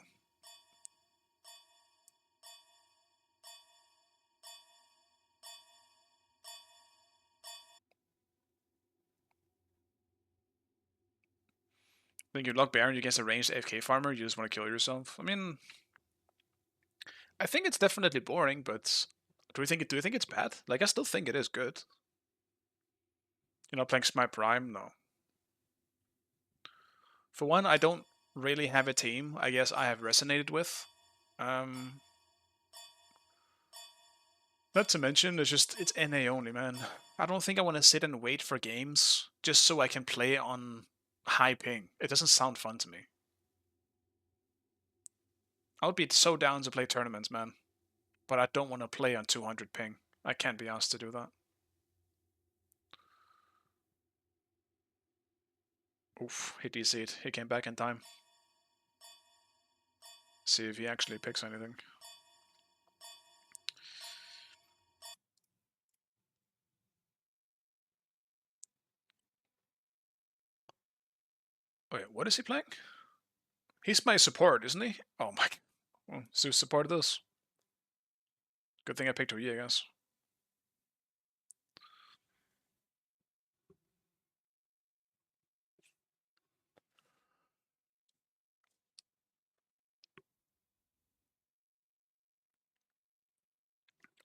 When you lock Baron against a ranged AFK farmer, you just want to kill yourself. I mean, I think it's definitely boring, but do you think it's bad? Like, I still think it is good. You're not playing Smite Prime? No. For one, I don't really have a team I guess I have resonated with. Not to mention, it's NA only, man. I don't think I want to sit and wait for games just so I can play on high ping. It doesn't sound fun to me. I would be so down to play tournaments, man. But I don't want to play on 200 ping. I can't be asked to do that. Oof, he DC'd. He came back in time. See if he actually picks anything. Wait, what is he playing? He's my support, isn't he? Oh my... Well, Zeus supported this. Good thing I picked Hui, I guess.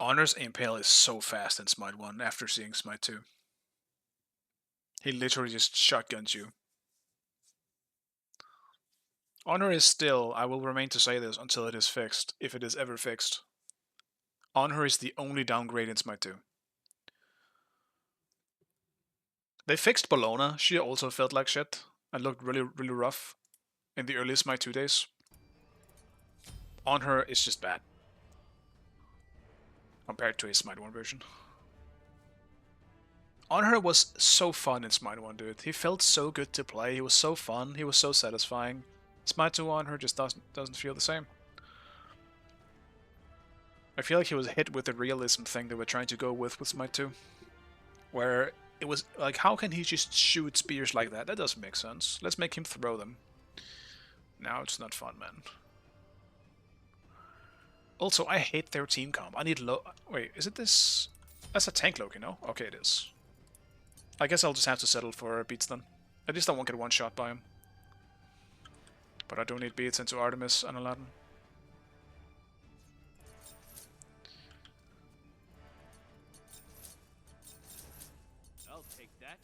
Honor's Impale is so fast in Smite 1 after seeing Smite 2. He literally just shotguns you. Honor is still, I will remain to say this until it is fixed, if it is ever fixed. Honor is the only downgrade in Smite 2. They fixed Bologna. She also felt like shit and looked really, really rough in the early Smite 2 days. On her is just bad compared to his Smite 1 version. On her was so fun in Smite 1, dude. He felt so good to play. He was so fun. He was so satisfying. Smite 2 on her just doesn't feel the same. I feel like he was hit with the realism thing they were trying to go with Smite 2. Where it was like, how can he just shoot spears like that? That doesn't make sense. Let's make him throw them. Now it's not fun, man. Also, I hate their team comp. I need Wait, is it this? That's a tank Loki, no? Okay, it is. I guess I'll just have to settle for beats then. At least I won't get one shot by him. But I do need beats into Artemis and Aladdin. I'll take that.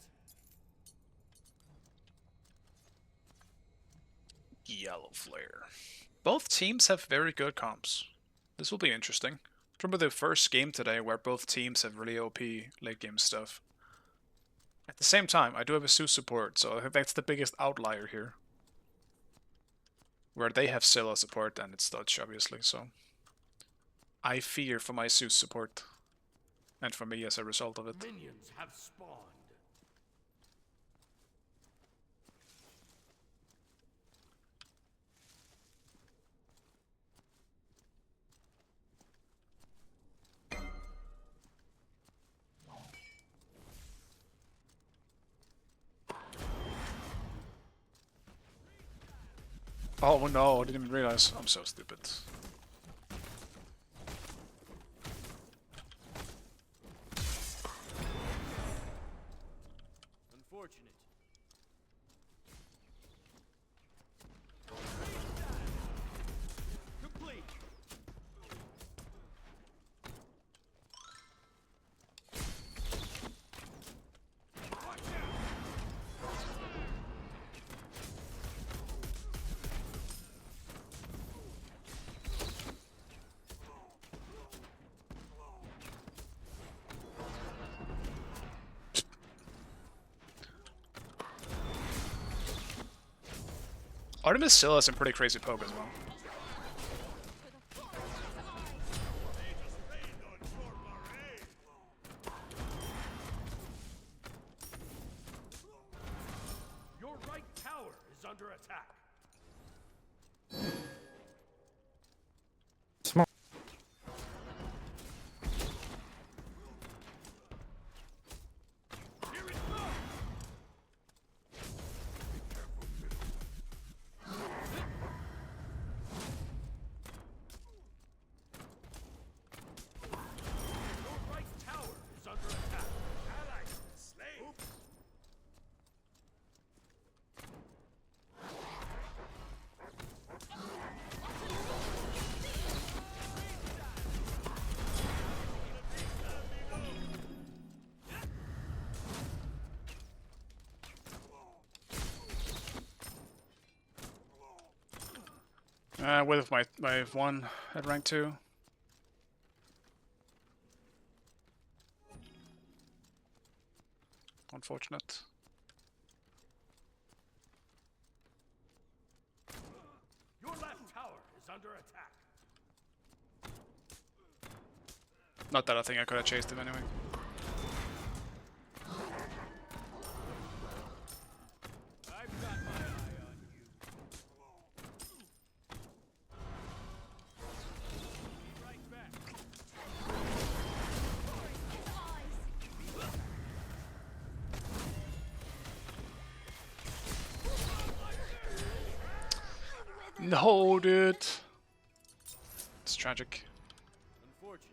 Yellow Flare. Both teams have very good comps. This will be interesting. Remember the first game today where both teams have really OP late game stuff. At the same time, I do have a Zeus support, so I think that's the biggest outlier here. Where they have Scylla support and it's Dutch, obviously, so... I fear for my Zeus support. And for me as a result of it. Minions have spawned. Oh no, I didn't even realize. I'm so stupid. Unfortunate. Complete. Artemis still has some pretty crazy poke as well. Your right tower is under attack. Smart. Here it goes. Your right tower is under attack. Ally slain. Oops. With my 1 at rank 2. Unfortunate. Your left tower is under attack. Not that I think I could have chased him anyway. I've got my eye on you. Be right back. No, dude. It's tragic. Unfortunate.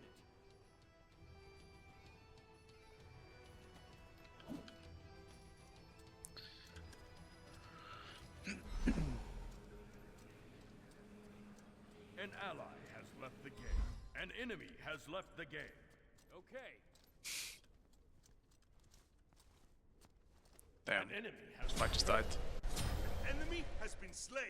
An ally has left the game. An enemy has left the game. Okay. Damn. An enemy has Mike just died. An enemy has been slain.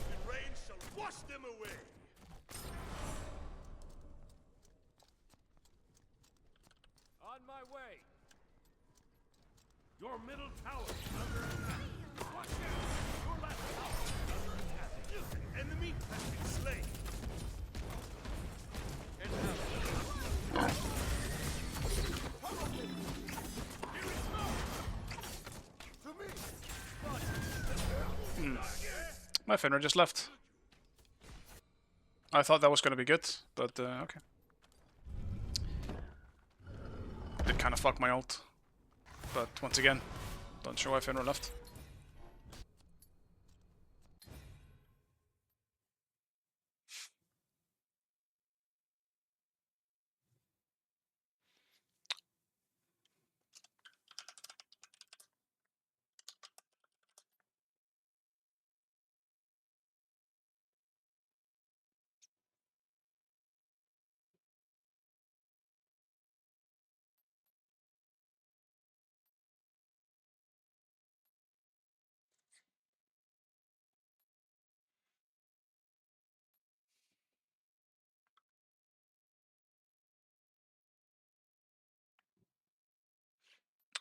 The rain shall wash them away. On my way. Your middle tower is under attack. Watch out! Your left tower is under attack. An enemy has been slain. An ally. Here it comes! To me! My Fenrir just left. I thought that was gonna be good, but okay. Did kind of fuck my ult. But once again, don't sure why Fenrir left.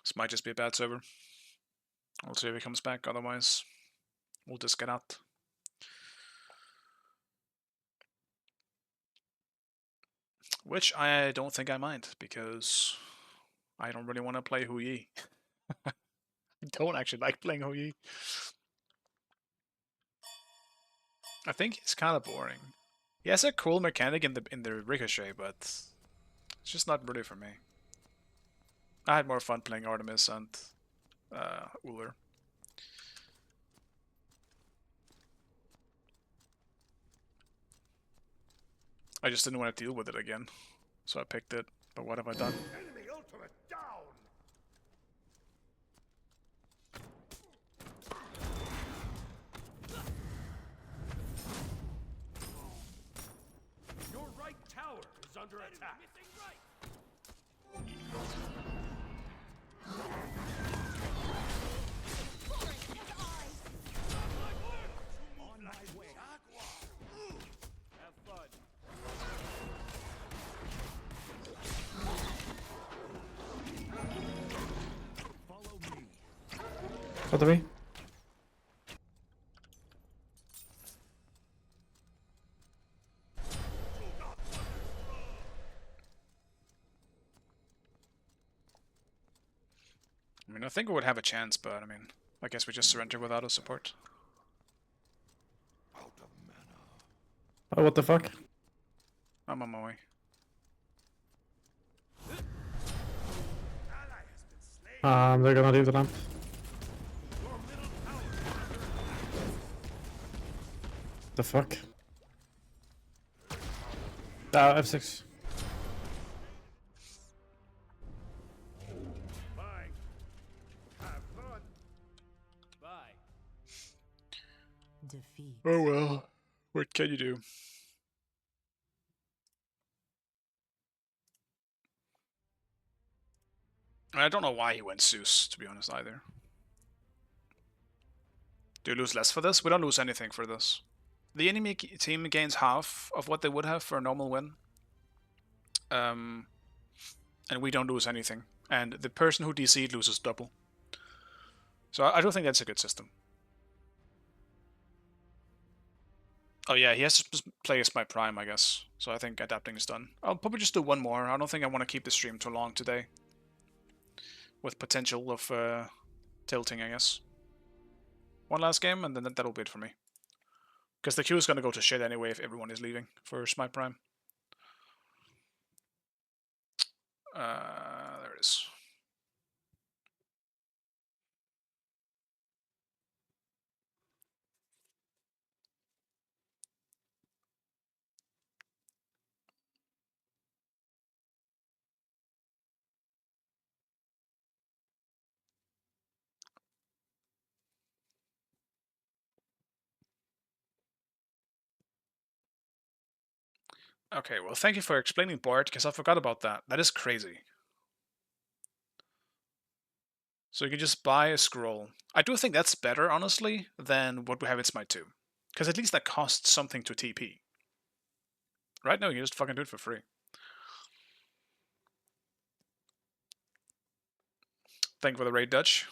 This might just be a bad server. We'll see if he comes back, otherwise we'll just get out. Which I don't think I mind, because I don't really want to play Hu Yi. I don't actually like playing Hu Yi. I think he's kind of boring. He has a cool mechanic in the ricochet, but it's just not really for me. I had more fun playing Artemis and Uller. I just didn't want to deal with it again, so I picked it. But what have I done? Enemy ultimate down! Your right tower is under attack. On my way. Have fun. Follow me. What are we? I mean, I think we would have a chance, but I mean, I guess we just surrender without a support. Out of mana. Oh, what the fuck? I'm on my way. Ally has been slain. They're gonna leave the lamp. Your middle tower is under attack. The fuck? F6. Bye. Have fun. Bye. Defeat. Oh well. What can you do? I don't know why he went Zeus, to be honest, either. Do you lose less for this? We don't lose anything for this. The enemy team gains half of what they would have for a normal win. And we don't lose anything. And the person who DC'd loses double. So I don't think that's a good system. Oh yeah, he has to play as my prime, I guess. So I think adapting is done. I'll probably just do one more. I don't think I want to keep the stream too long today. With potential of tilting, I guess. One last game, and then that'll be it for me. Because the queue is going to go to shit anyway if everyone is leaving for Smite Prime. There it is. Okay, well, thank you for explaining, Bart, because I forgot about that. That is crazy. So you can just buy a scroll. I do think that's better, honestly, than what we have in Smite 2. Because at least that costs something to TP. Right now, you just fucking do it for free. Thank you for the raid, Dutch.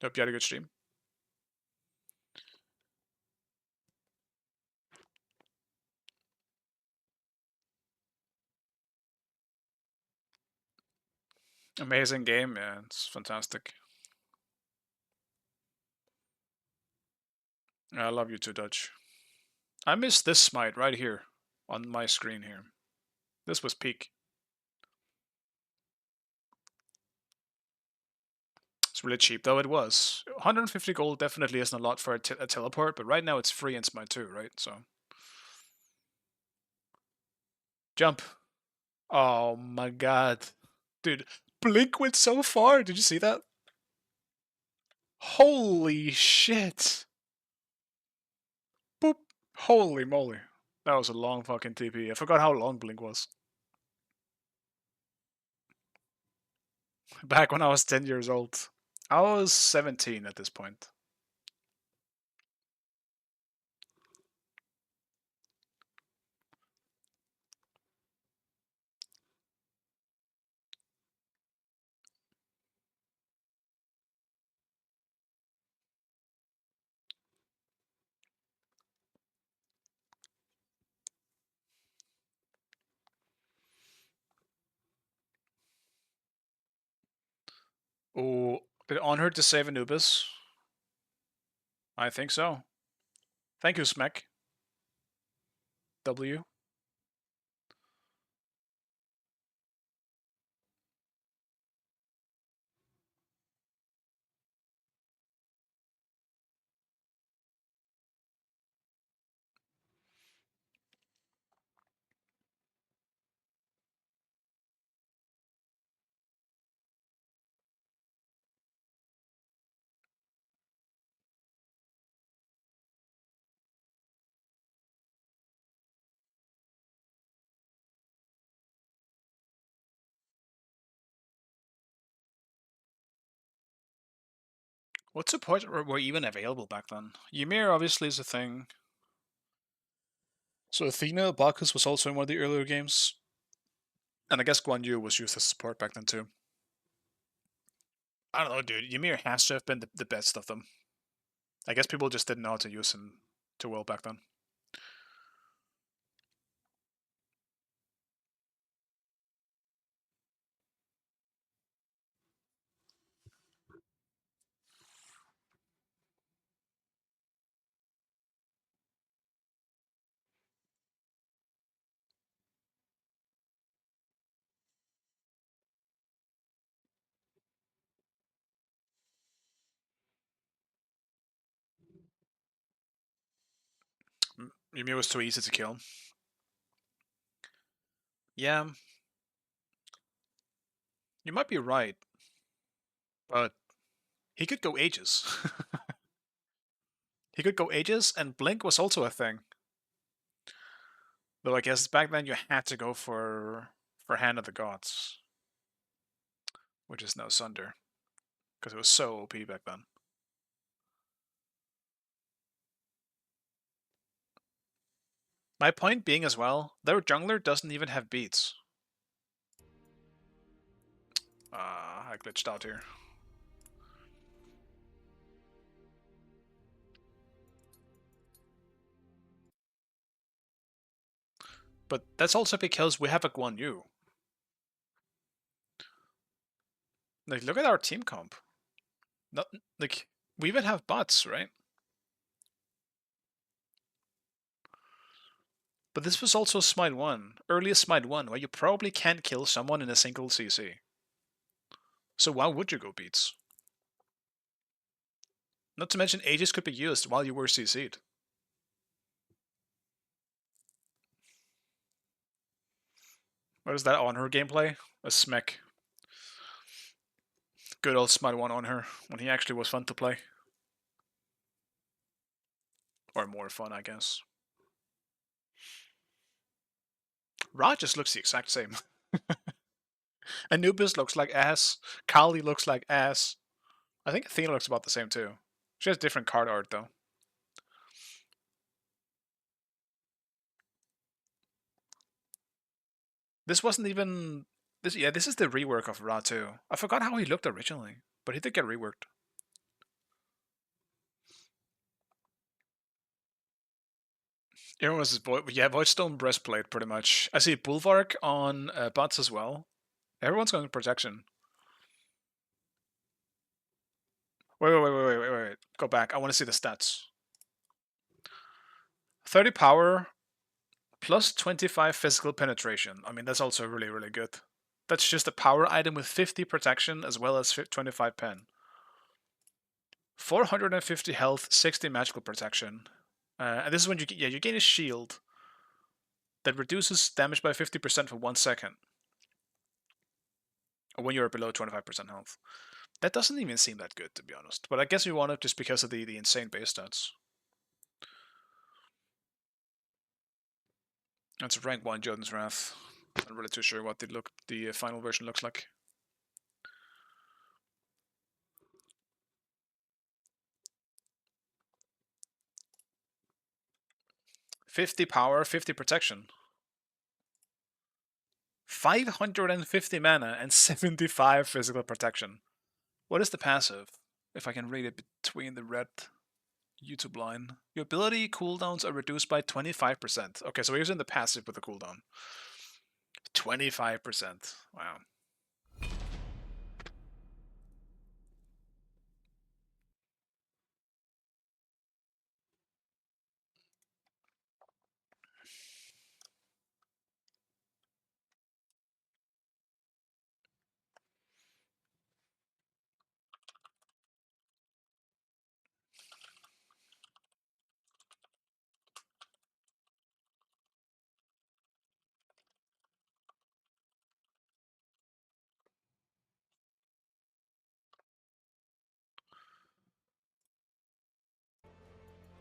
Hope you had a good stream. Amazing game, yeah, it's fantastic. I love you too, Dutch. I missed this Smite right here on my screen here. This was peak. It's really cheap, though it was. 150 gold definitely isn't a lot for a teleport, but right now it's free in Smite 2, right? So. Jump. Oh my god. Dude, Blink went so far. Did you see that? Holy shit. Boop. Holy moly. That was a long fucking TP. I forgot how long Blink was. Back when I was 10 years old. I was 17 at this point. Oh, did Honor to save Anubis? I think so. Thank you, Smek. W. What support were even available back then? Ymir obviously is a thing. So Athena, Bacchus was also in one of the earlier games. And I guess Guan Yu was used as support back then too. I don't know, dude. Ymir has to have been the best of them. I guess people just didn't know how to use him too well back then. Ymir was too easy to kill. Yeah. You might be right. But he could go ages. He could go ages, and Blink was also a thing. Though I guess back then you had to go for Hand of the Gods. Which is now Sunder. Because it was so OP back then. My point being as well, their jungler doesn't even have beats. I glitched out here. But that's also because we have a Guan Yu. Like, look at our team comp. Not, like, we even have bots, right? But this was also Smite 1, earliest Smite 1, where you probably can't kill someone in a single CC. So why would you go beats? Not to mention Aegis could be used while you were CC'd. What is that on her gameplay? A smack. Good old Smite 1 on her, when he actually was fun to play. Or more fun, I guess. Ra just looks the exact same. Anubis looks like ass. Kali looks like ass. I think Athena looks about the same too. She has different card art though. This wasn't even this. Yeah, this is the rework of Ra too. I forgot how he looked originally, but he did get reworked. Everyone was Voidstone breastplate pretty much. I see Bulwark on bots as well. Everyone's going protection. Wait. Go back. I want to see the stats. 30 power, plus 25 physical penetration. I mean, that's also really, really good. That's just a power item with 50 protection as well as 25 pen. 450 health, 60 magical protection. And this is when you gain a shield that reduces damage by 50% for 1 second. Or when you're below 25% health. That doesn't even seem that good, to be honest. But I guess you want it just because of the insane base stats. That's rank 1 Jotun's Wrath. I'm not really too sure what the final version looks like. $50 power, 50 protection. 550 mana and 75 physical protection. What is the passive? If I can read it between the red YouTube line. Your ability cooldowns are reduced by 25%. Okay, so we're using the passive with the cooldown. 25%. Wow.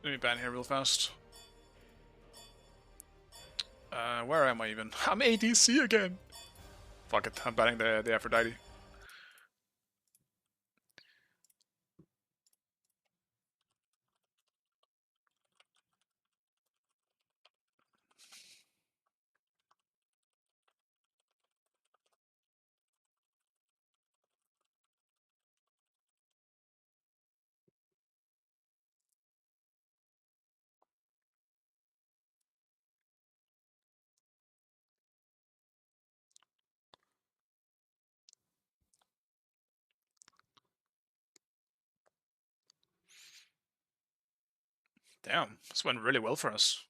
Let me ban here real fast. Where am I even? I'm ADC again! Fuck it, I'm banning the Aphrodite. Damn, this went really well for us.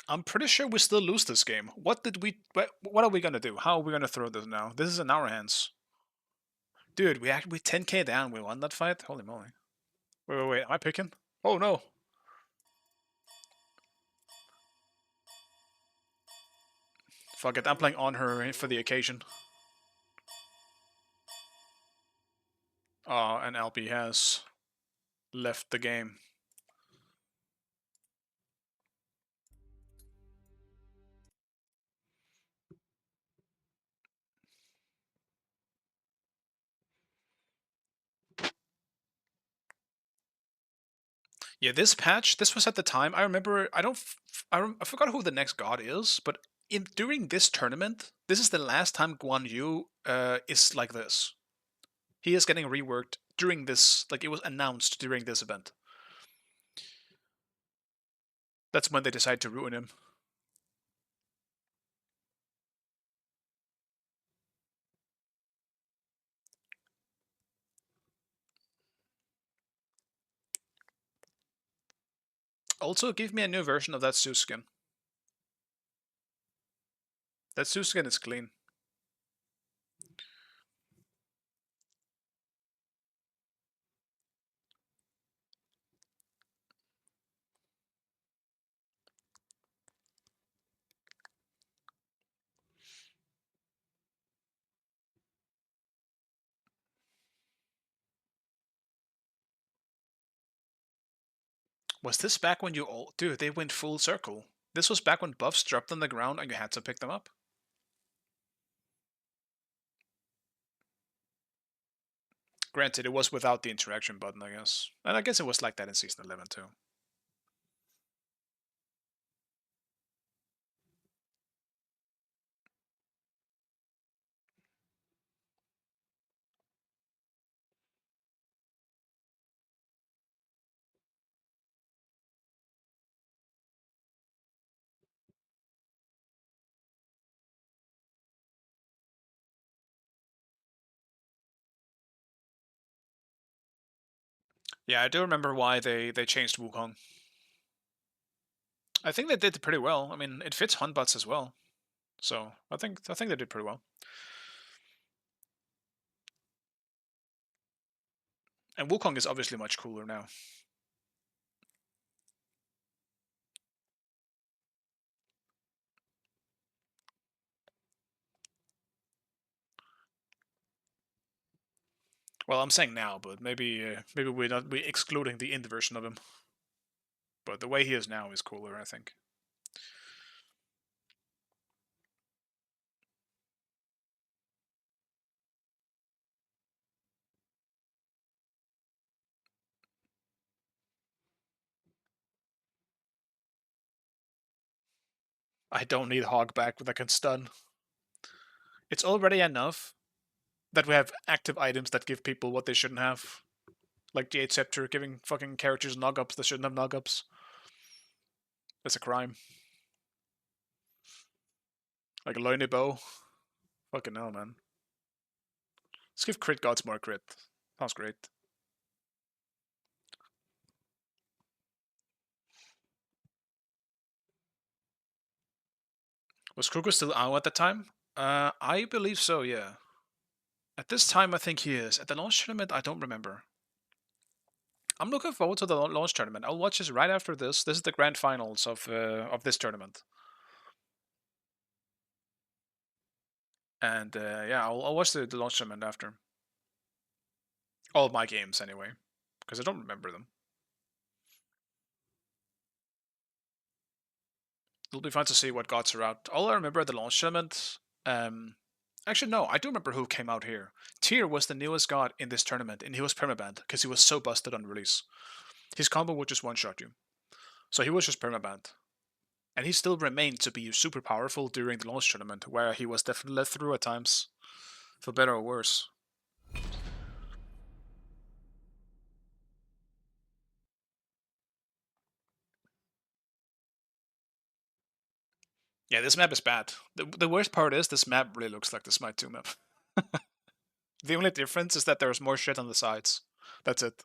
I'm pretty sure we still lose this game. What are we gonna do? How are we gonna throw this now? This is in our hands. Dude, we 10k down, we won that fight? Holy moly. Wait, am I picking? Oh no! Fuck it, I'm playing on her for the occasion. Oh, and LP has left the game. Yeah, this patch, this was at the time. I remember. I forgot who the next god is, but during this tournament, this is the last time Guan Yu is like this. He is getting reworked during this. Like it was announced during this event. That's when they decide to ruin him. Also, give me a new version of that Zeus skin. That Zeus skin is clean. Was this back when you all... Dude, they went full circle. This was back when buffs dropped on the ground and you had to pick them up. Granted, it was without the interaction button, I guess. And I guess it was like that in Season 11 too. Yeah, I do remember why they changed Wukong. I think they did pretty well. I mean, it fits Hunbots as well. So, I think they did pretty well. And Wukong is obviously much cooler now. Well, I'm saying now, but maybe we're excluding the indie version of him. But the way he is now is cooler, I think. I don't need Hog back that can stun. It's already enough that we have active items that give people what they shouldn't have. Like the 8 Scepter giving fucking characters nog-ups that shouldn't have nog-ups. That's a crime. Like a Loiny Bow. Fucking hell, man. Let's give crit gods more crit. Sounds great. Was Kruger still out at the time? I believe so, yeah. At this time, I think he is. At the launch tournament, I don't remember. I'm looking forward to the launch tournament. I'll watch this right after this. This is the grand finals of this tournament. And yeah, I'll watch the launch tournament after. All of my games, anyway, because I don't remember them. It'll be fun to see what gods are out. All I remember at the launch tournament. Actually, no, I do remember who came out here. Tyr was the newest god in this tournament, and he was permabanned because he was so busted on release. His combo would just one-shot you. So he was just permabanned. And he still remained to be super powerful during the launch tournament, where he was definitely let through at times. For better or worse. Yeah, this map is bad. The worst part is this map really looks like the Smite 2 map. The only difference is that there's more shit on the sides. That's it.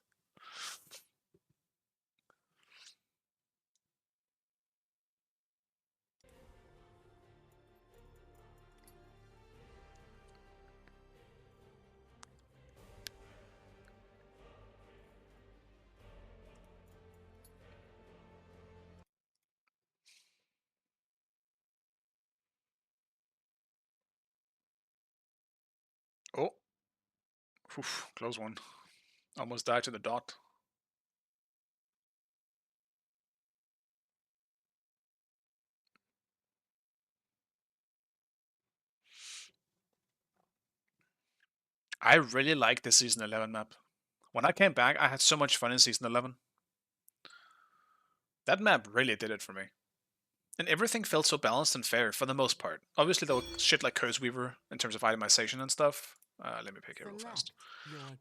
Oh. Oof, close one. Almost died to the dot. I really like the Season 11 map. When I came back, I had so much fun in Season 11. That map really did it for me. And everything felt so balanced and fair for the most part. Obviously, there was shit like Curse Weaver in terms of itemization and stuff. Let me pick it real fast.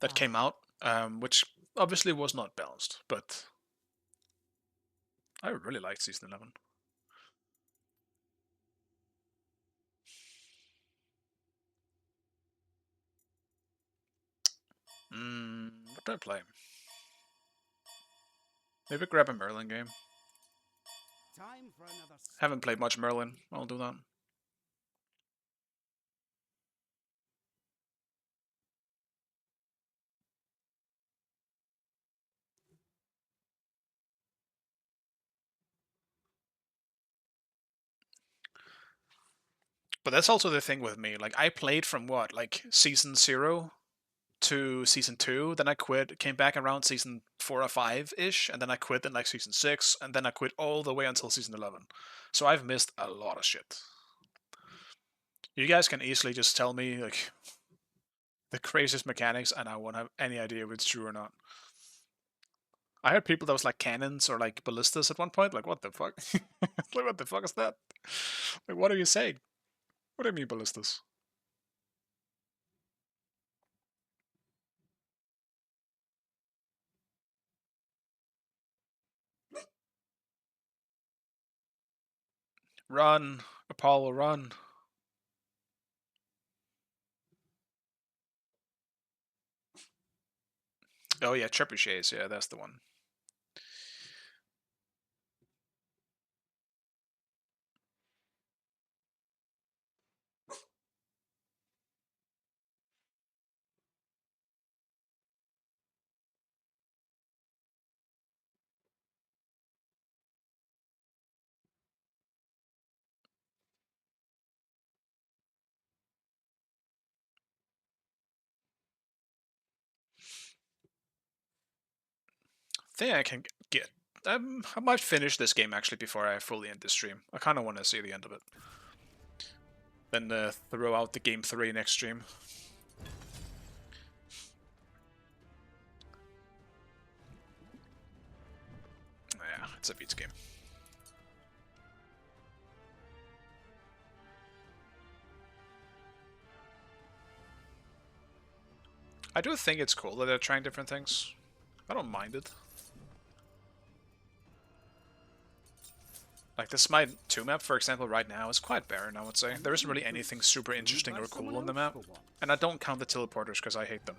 That came out, which obviously was not balanced, but I really liked Season 11. What do I play? Maybe grab a Merlin game. Haven't played much Merlin. I'll do that. But that's also the thing with me. Like, I played from what? Like, Season 0 to Season 2, then I quit, came back around Season 4 or 5-ish, and then I quit in, like, Season 6, and then I quit all the way until Season 11. So I've missed a lot of shit. You guys can easily just tell me, like, the craziest mechanics, and I won't have any idea if it's true or not. I heard people that was like cannons or like ballistas at one point. Like, what the fuck? Like, what the fuck is that? Like, what are you saying? What do you mean ballistas? Run, Apollo, run. Oh yeah, trebuchets. Yeah, that's the one. Think I can get. I might finish this game actually before I fully end the stream. I kind of want to see the end of it. Then throw out the game 3 next stream. Yeah, it's a beats game. I do think it's cool that they're trying different things. I don't mind it. Like the Smite 2 map, for example, right now is quite barren, I would say. There isn't really anything super interesting or cool on the map. And I don't count the teleporters because I hate them.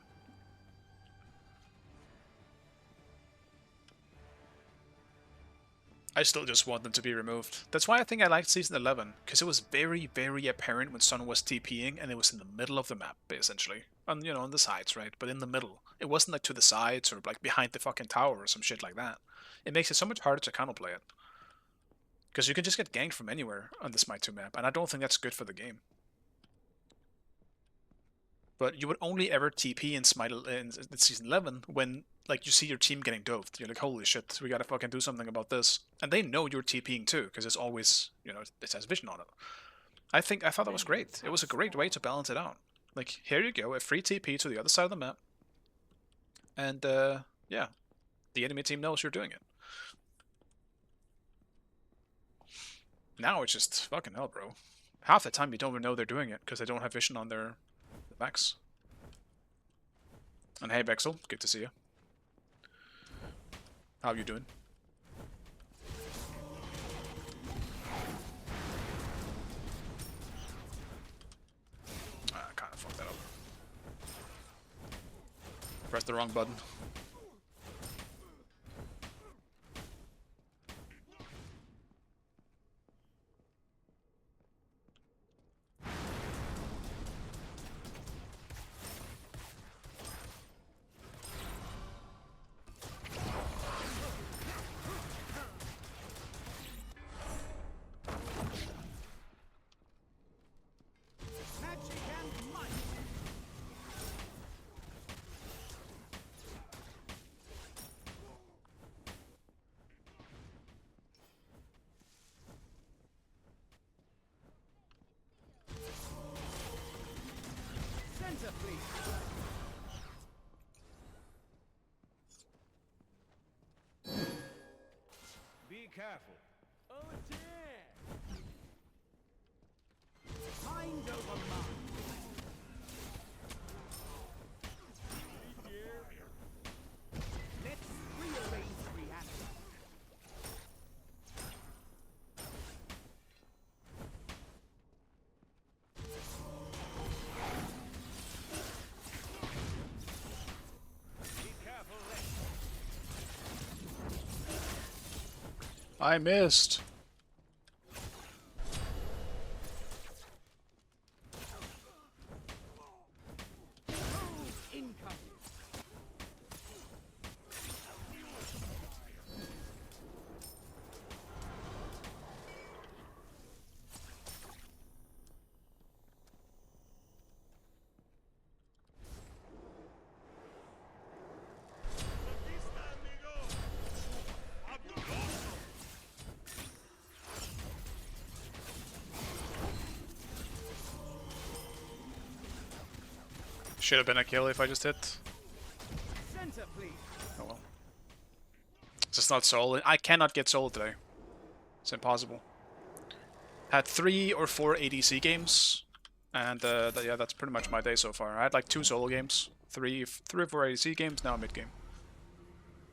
I still just want them to be removed. That's why I think I liked Season 11, because it was very, very apparent when Sun was TPing, and it was in the middle of the map, essentially. On, you know, on the sides, right? But in the middle. It wasn't like to the sides or like behind the fucking tower or some shit like that. It makes it so much harder to counterplay it. Because you can just get ganked from anywhere on the Smite 2 map, and I don't think that's good for the game. But you would only ever TP in Smite in Season 11 when like you see your team getting doved. You're like, holy shit, we gotta fucking do something about this. And they know you're TPing too, because it's always, you know, it has vision on it. I thought that was great. It was a great way to balance it out. Like, here you go, a free TP to the other side of the map. And, yeah, the enemy team knows you're doing it. Now it's just fucking hell, bro. Half the time you don't even know they're doing it, because they don't have vision on their backs. And hey, Vexel, good to see you. How you doing? I kind of fucked that up. Pressed the wrong button. Be careful. Oh dear! Mind over mind. Let's rearrange reality. Be careful, Lex. I missed. Incoming. Should have been a kill if I just hit. Center, please. Oh well. It's just not soul. I cannot get soul today. It's impossible. Had 3 or 4 ADC games, and yeah, that's pretty much my day so far. I had like 2 solo games, 3 or 4 ADC games, now mid game.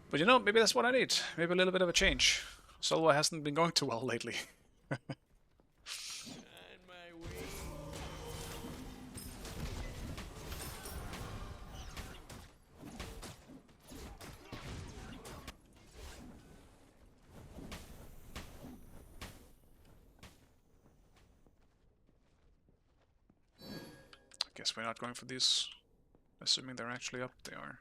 But you know, maybe that's what I need. Maybe a little bit of a change. Solo hasn't been going too well lately. Guess we're not going for these. Assuming they're actually up, they are.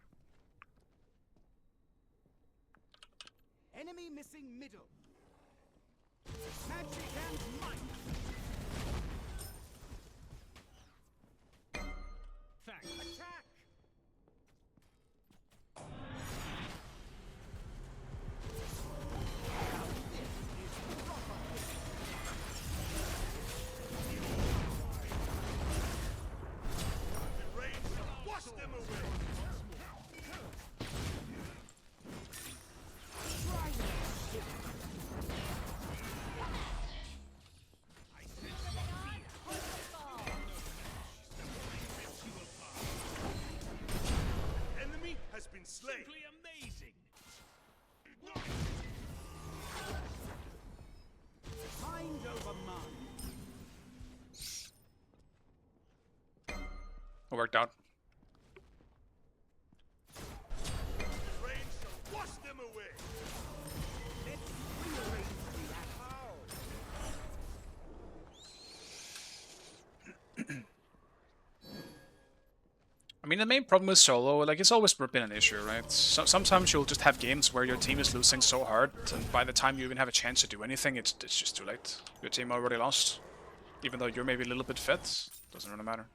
Enemy missing middle. Magic and might. Thanks. Attack. Simply amazing. Mind over mind. It worked out. Rain shall wash them away. Let's rearrange reality. I mean, the main problem with solo, like, it's always been an issue, right? Sometimes you'll just have games where your team is losing so hard, and by the time you even have a chance to do anything, it's just too late. Your team already lost. Even though you're maybe a little bit fit, doesn't really matter.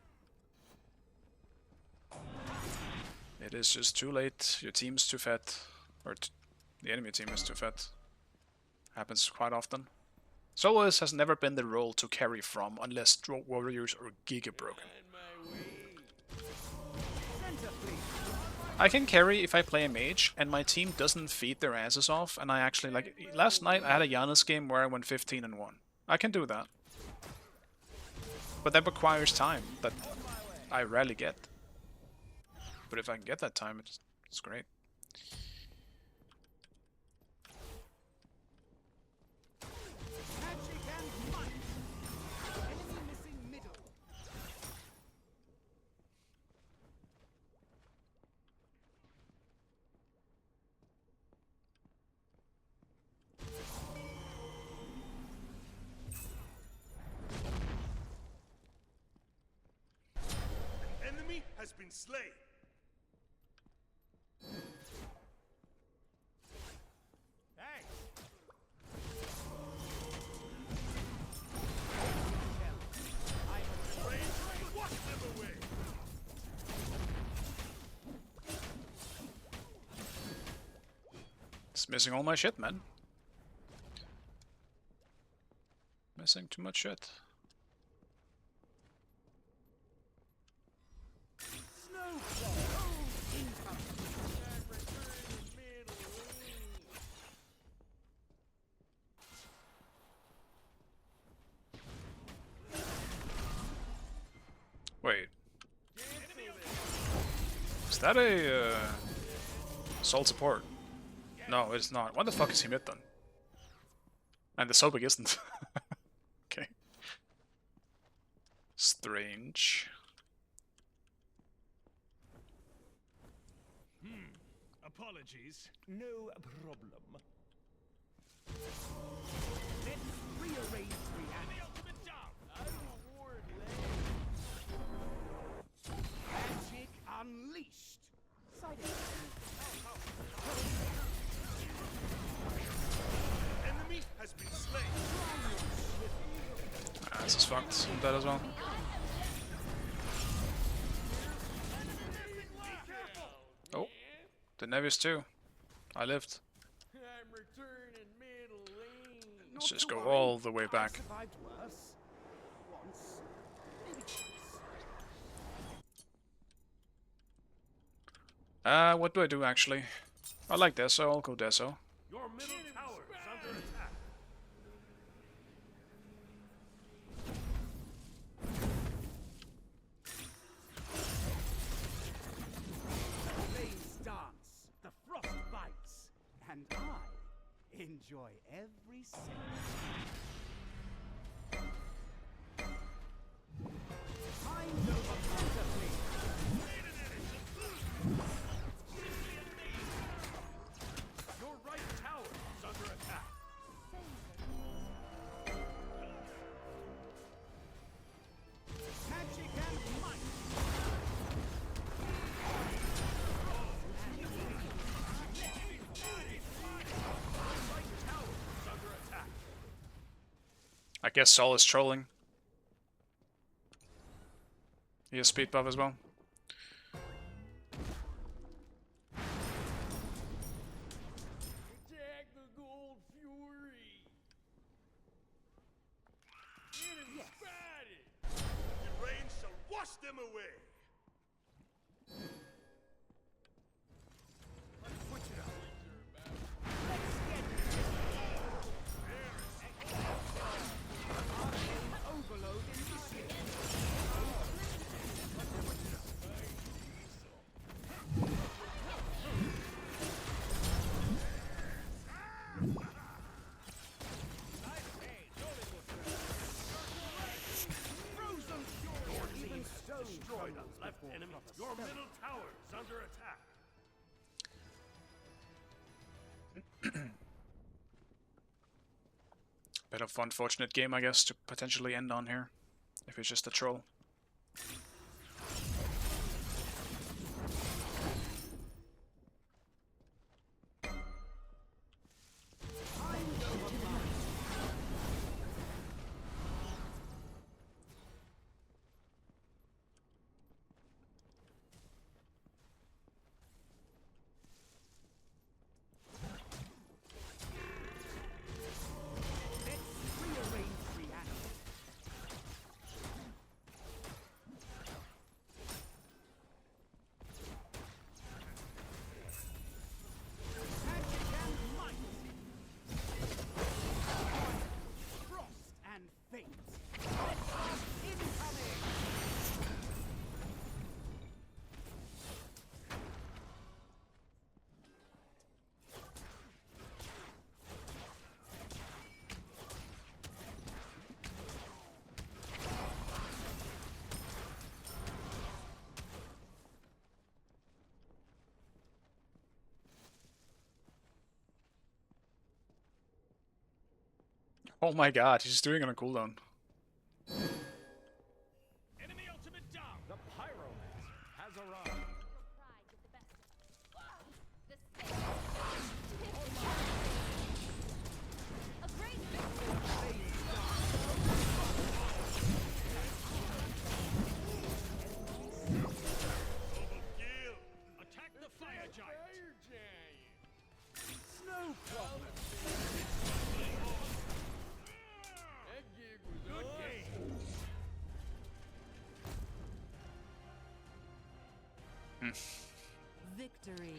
It is just too late. Your team's too fat. Or the enemy team is too fat. Happens quite often. Soloist has never been the role to carry from unless warriors or Giga broken. I can carry if I play a mage and my team doesn't feed their asses off, and I actually, like, last night I had a Giannis game where I went 15-1. I can do that. But that requires time that I rarely get. But if I can get that time, it's great. Enemy has been slain. It's missing all my shit, man. Missing too much shit. Wait. Is that a soul support? No, it's not. What the fuck is he mid then? And the Sobek isn't. Okay. Strange. Apologies. No problem. Let's rearrange reality. The ultimate job. Magic unleashed. Enemy has been slain. Ah, this is fucked. I'm dead as well. Oh, the Nevis too. I lived. I'm returning middle lane. Let's just go all the way back. Survived worse. Once. Maybe twice. What do I do actually? I like Deso, I'll go Deso. Your middle tower is under attack. Flames dance, the frost bites, and I enjoy every second. Mind over matter, please. Your right tower is under attack. Magic and might. Right tower is under attack. I guess Sol is trolling. He has speed buff as well. Attack the gold fury. Enemy spotted. The rain shall wash them away. Switch it up. Let's get Arcane overload initiated. Frozen fury. Even stone Destroy the crumbles left before enemy. proper Your spell. middle tower is under attack. Bit of unfortunate game, I guess, to potentially end on here. If it's just a troll. Oh my god, he's just doing it on cooldown. Enemy ultimate down. The pyromancer has arrived. Pride get the best of the a great Attack the fire giant. Snow problem. Good game. Victory.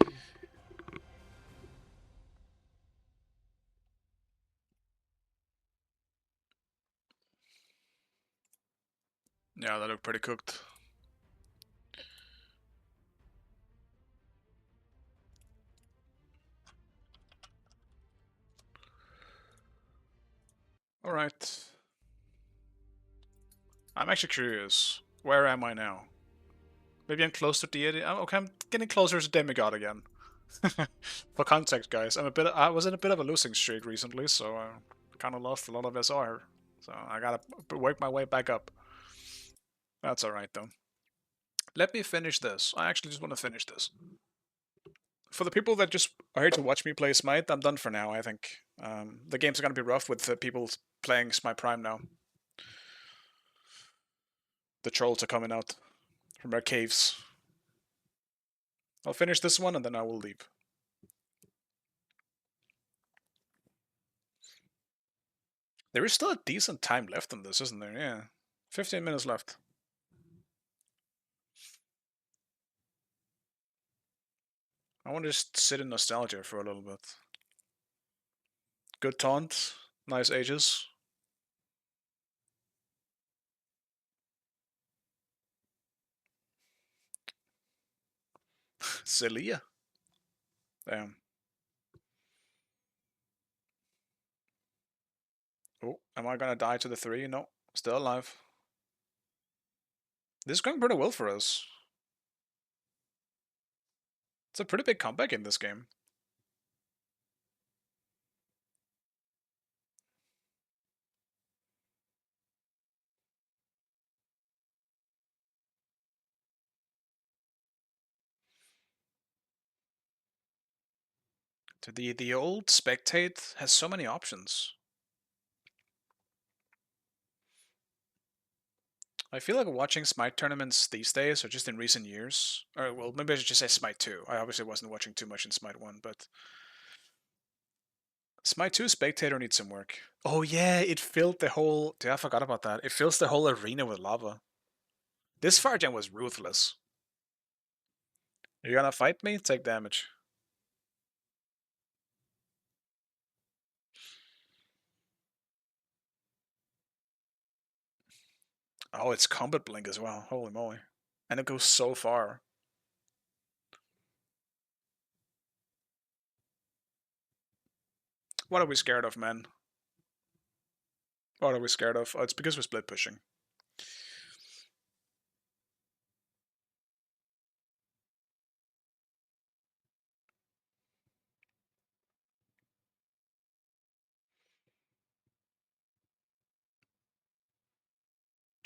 Yeah, that looked pretty cooked. Alright. I'm actually curious. Where am I now? Maybe I'm close to deity. Okay, I'm getting closer to demigod again. For context, guys, I was in a bit of a losing streak recently, so I kind of lost a lot of SR. So I gotta work my way back up. That's alright though. Let me finish this. I actually just want to finish this. For the people that just are here to watch me play Smite, I'm done for now, I think. The games are gonna be rough with people playing Smite Prime now. The trolls are coming out from their caves. I'll finish this one and then I will leave. There is still a decent time left on this, isn't there? Yeah. 15 minutes left. I want to just sit in nostalgia for a little bit. Good taunt. Nice ages. Celia. Damn. Oh, am I gonna die to the 3? No. Still alive. This is going pretty well for us. It's a pretty big comeback in this game. The old Spectate has so many options. I feel like watching Smite tournaments these days, or just in recent years, or well, maybe I should just say Smite 2. I obviously wasn't watching too much in Smite 1, but Smite 2 Spectator needs some work. Oh yeah, it filled the whole... Dude, I forgot about that. It fills the whole arena with lava. This Fargen was ruthless. You're gonna fight me? Take damage. Oh, it's Combat Blink as well. Holy moly. And it goes so far. What are we scared of, man? What are we scared of? Oh, it's because we're split pushing.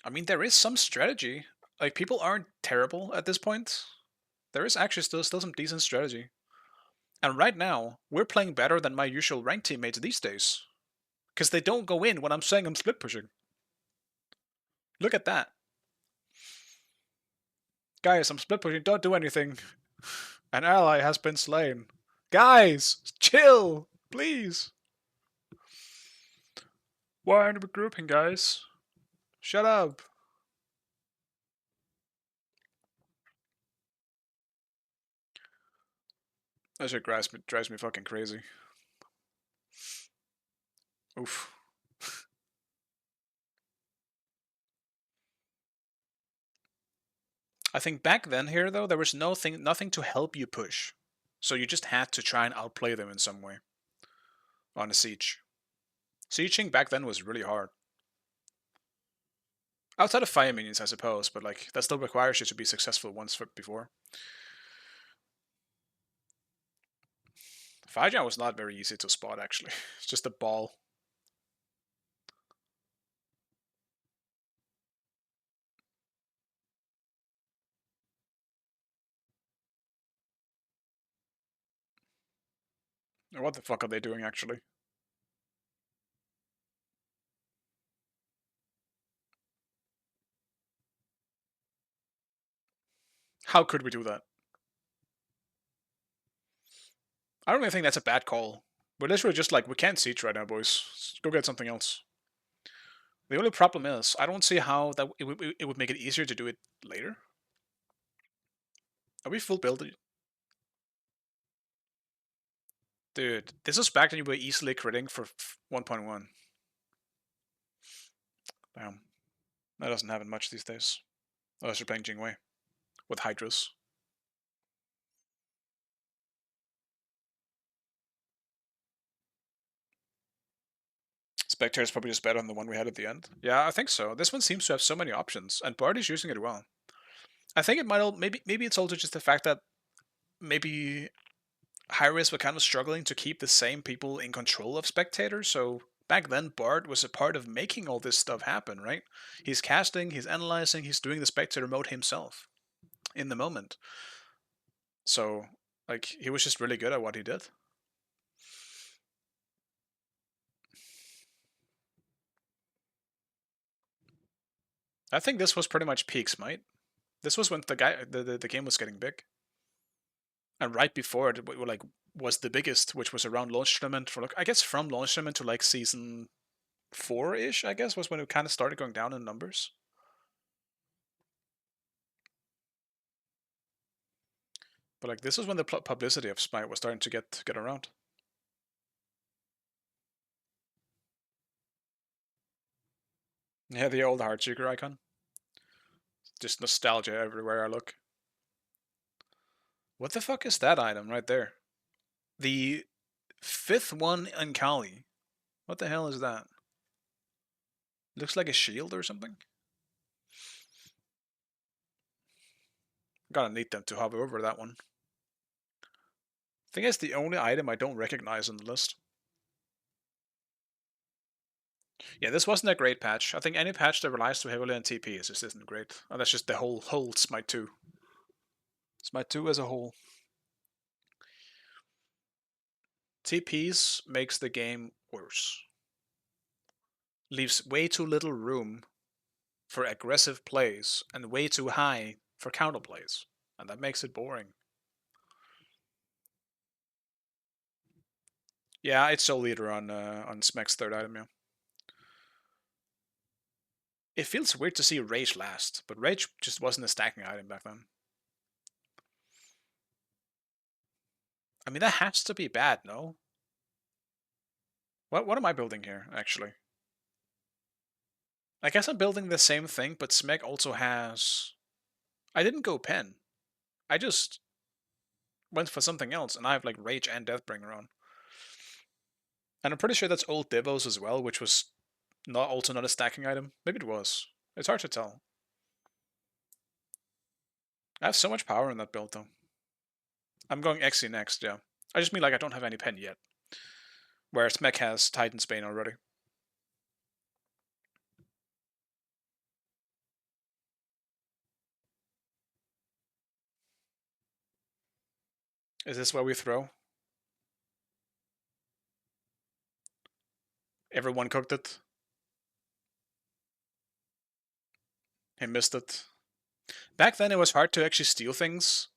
I mean, there is some strategy. Like, people aren't terrible at this point. There is actually still some decent strategy. And right now, we're playing better than my usual rank teammates these days. Because they don't go in when I'm saying I'm split pushing. Look at that. Guys, I'm split pushing, don't do anything. An ally has been slain. Guys, chill, please. Why aren't we grouping, guys? Shut up. That shit drives me fucking crazy. Oof. I think back then here though, there was nothing to help you push. So you just had to try and outplay them in some way. On a siege. Sieging back then was really hard. Outside of fire minions, I suppose, but like that still requires you to be successful once before. Fire was not very easy to spot actually. It's just a ball. What the fuck are they doing, actually? How could we do that? I don't even think that's a bad call. We're literally just like, we can't siege right now, boys. Let's go get something else. The only problem is, I don't see how that it would make it easier to do it later. Are we full building? Dude, this is back when you were easily critting for 1.1. Damn. That doesn't happen much these days. Unless you're playing Jingwei. With Hydras. Spectre is probably just better than the one we had at the end. Yeah, I think so. This one seems to have so many options, and Bard is using it well. I think it might all maybe it's also just the fact that maybe Hi-Res were kind of struggling to keep the same people in control of spectators, so back then Bard was a part of making all this stuff happen, right? He's casting, he's analyzing, he's doing the spectator mode himself in the moment. So, like, he was just really good at what he did. I think this was pretty much peak Smite. This was when the game was getting big. And right before it, like, was the biggest, which was around launch tournament for, like, I guess from launch tournament to like season 4-ish, I guess, was when it kind of started going down in numbers. But like, this is when the publicity of Smite was starting to get around. Yeah, the old Heartseeker icon. Just nostalgia everywhere I look. What the fuck is that item right there? The 5th one in Kali. What the hell is that? Looks like a shield or something. Gotta need them to hover over that one. I think it's the only item I don't recognize on the list. Yeah, this wasn't a great patch. I think any patch that relies too heavily on TP just isn't great. And that's just the whole Smite 2. Smite 2 as a whole. TPs makes the game worse. Leaves way too little room for aggressive plays and way too high for counter plays. And that makes it boring. Yeah, it's Soul Eater on Smek's 3rd item, yeah. It feels weird to see Rage last, but Rage just wasn't a stacking item back then. I mean, that has to be bad, no? What am I building here, actually? I guess I'm building the same thing, but Smek also has... I didn't go Pen. I just went for something else, and I have like Rage and Deathbringer on. And I'm pretty sure that's old Devos as well, which was also not a stacking item. Maybe it was. It's hard to tell. I have so much power in that build, though. I'm going Xe next, yeah. I just mean, like, I don't have any Pen yet. Whereas Mech has Titan's Bane already. Is this where we throw? Everyone cooked it. He missed it. Back then, it was hard to actually steal things,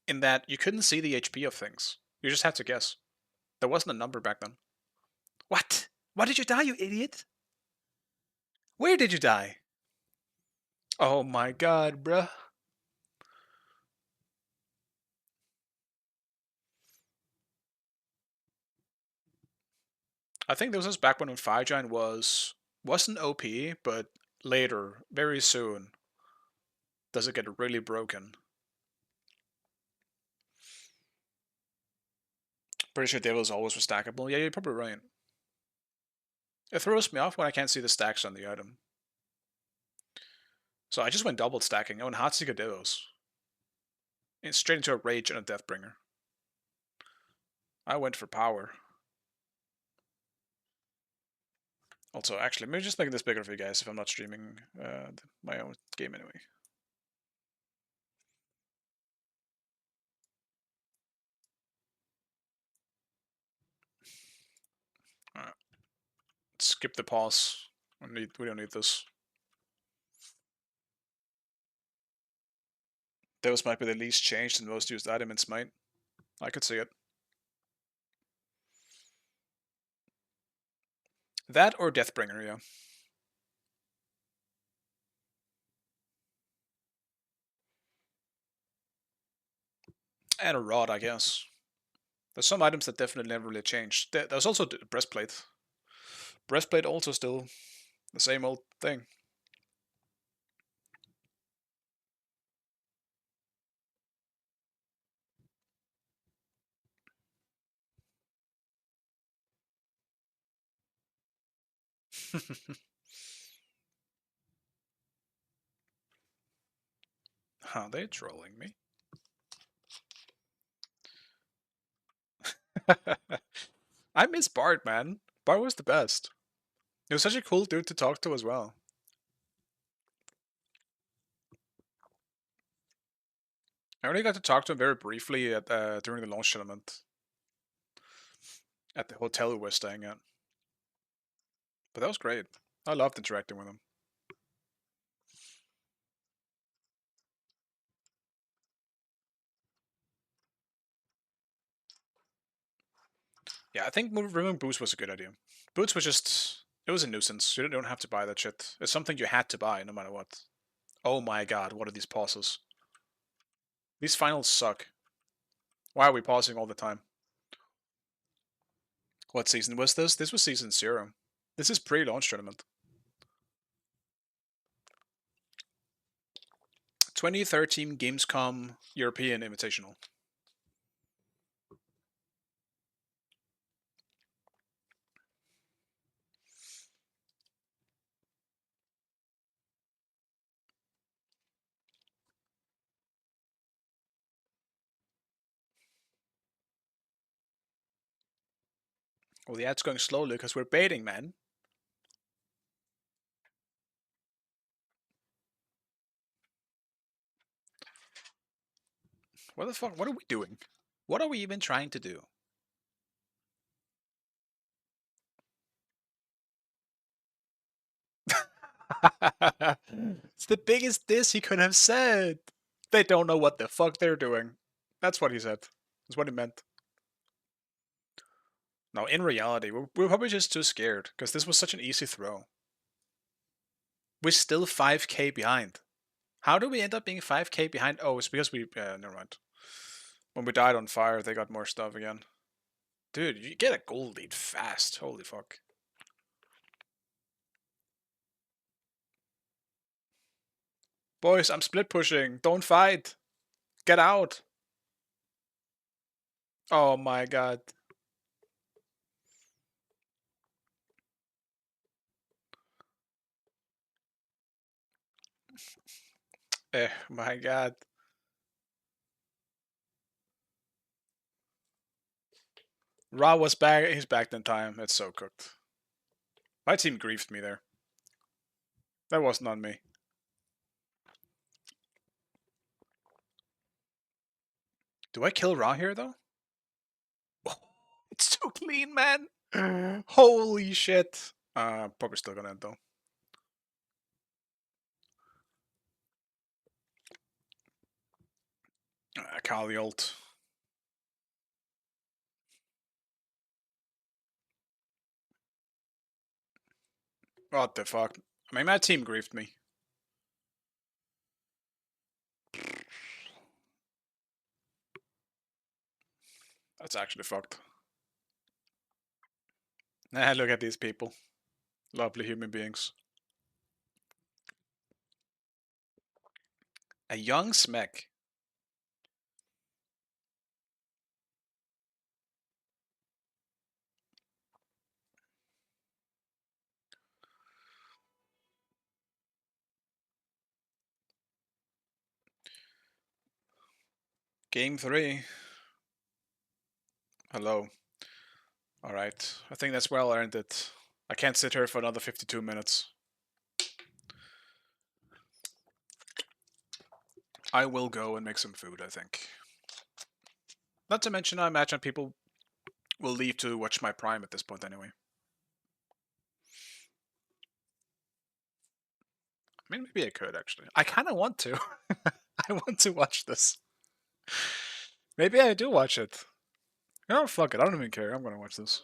in that you couldn't see the HP of things. You just had to guess. There wasn't a number back then. What? Why did you die, you idiot? Where did you die? Oh my god, bruh. I think this was back when Fire Giant wasn't OP, but later, very soon, does it get really broken. Pretty sure Devil's always was stackable. Yeah, you're probably right. It throws me off when I can't see the stacks on the item. So I just went double stacking. I went Heartseeker Devils. And straight into a Rage and a Deathbringer. I went for power. Also, actually, maybe just making this bigger for you guys if I'm not streaming my own game anyway. skip the pause. We don't need this. Those might be the least changed and most used item in Smite. I could see it. That or Deathbringer, yeah. And a rod, I guess. There's some items that definitely never really changed. There's also the breastplate. Breastplate also still the same old thing. Are they trolling me? I miss Bart, man. Bart was the best. He was such a cool dude to talk to as well. I only got to talk to him very briefly at during the launch tournament at the hotel we were staying at. But that was great. I loved interacting with him. Yeah, I think removing boots was a good idea. Boots was just... It was a nuisance. You don't have to buy that shit. It's something you had to buy, no matter what. Oh my god, what are these pauses? These finals suck. Why are we pausing all the time? What season was this? This was season 0. This is pre-launch tournament. 2013 Gamescom European Invitational. Well, the ad's going slowly because we're baiting, man. What the fuck? What are we doing? What are we even trying to do? It's the biggest diss he could have said. They don't know what the fuck they're doing. That's what he said. That's what he meant. No, in reality, we're probably just too scared because this was such an easy throw. We're still 5k behind. How do we end up being 5k behind? Oh, it's because we... never mind. When we died on fire, they got more stuff again. Dude, you get a gold lead fast. Holy fuck. Boys, I'm split pushing. Don't fight. Get out. Oh my god. My god. Ra was back. He's back in time. It's so cooked. My team griefed me there. That wasn't on me. Do I kill Ra here, though? Oh, it's so clean, man. Holy shit. Probably still gonna end, though. Kali ult. What the fuck? I mean, my team griefed me. That's actually fucked. Look at these people. Lovely human beings. A young Smek. Game 3. Hello. Alright. I think that's well earned it. I can't sit here for another 52 minutes. I will go and make some food, I think. Not to mention, I imagine people will leave to watch my Prime at this point anyway. mean, maybe I could actually. I kind of want to. I want to watch this. Maybe I do watch it. You know, fuck it. I don't even care. I'm gonna watch this.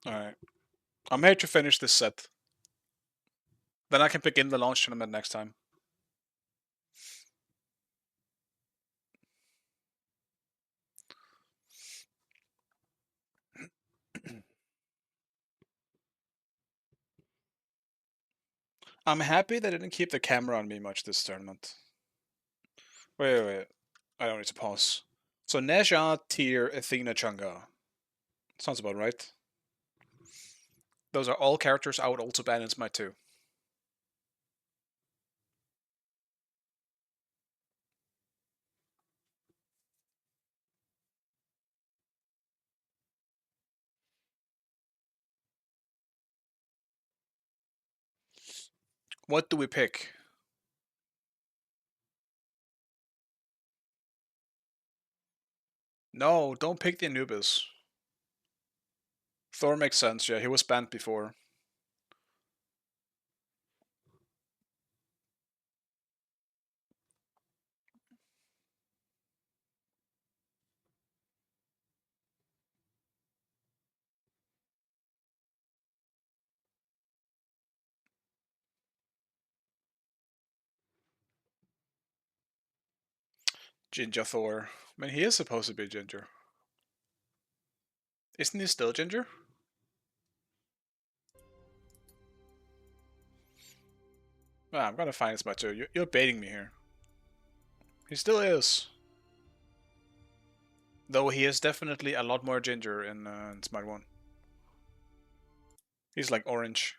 Alright. I'm here to finish this set. Then I can begin the launch tournament next time. I'm happy they didn't keep the camera on me much this tournament. Wait. I don't need to pause. So Neja, Tyr, Athena, Chang'e. Sounds about right. Those are all characters I would also ban in Smite 2. What do we pick? No, don't pick the Anubis. Thor makes sense, yeah, he was banned before. Ginger Thor. I mean, he is supposed to be ginger. Isn't he still ginger? I'm gonna find this much too. You're baiting me here. He still is. Though he is definitely a lot more ginger in Smite 1. He's like orange.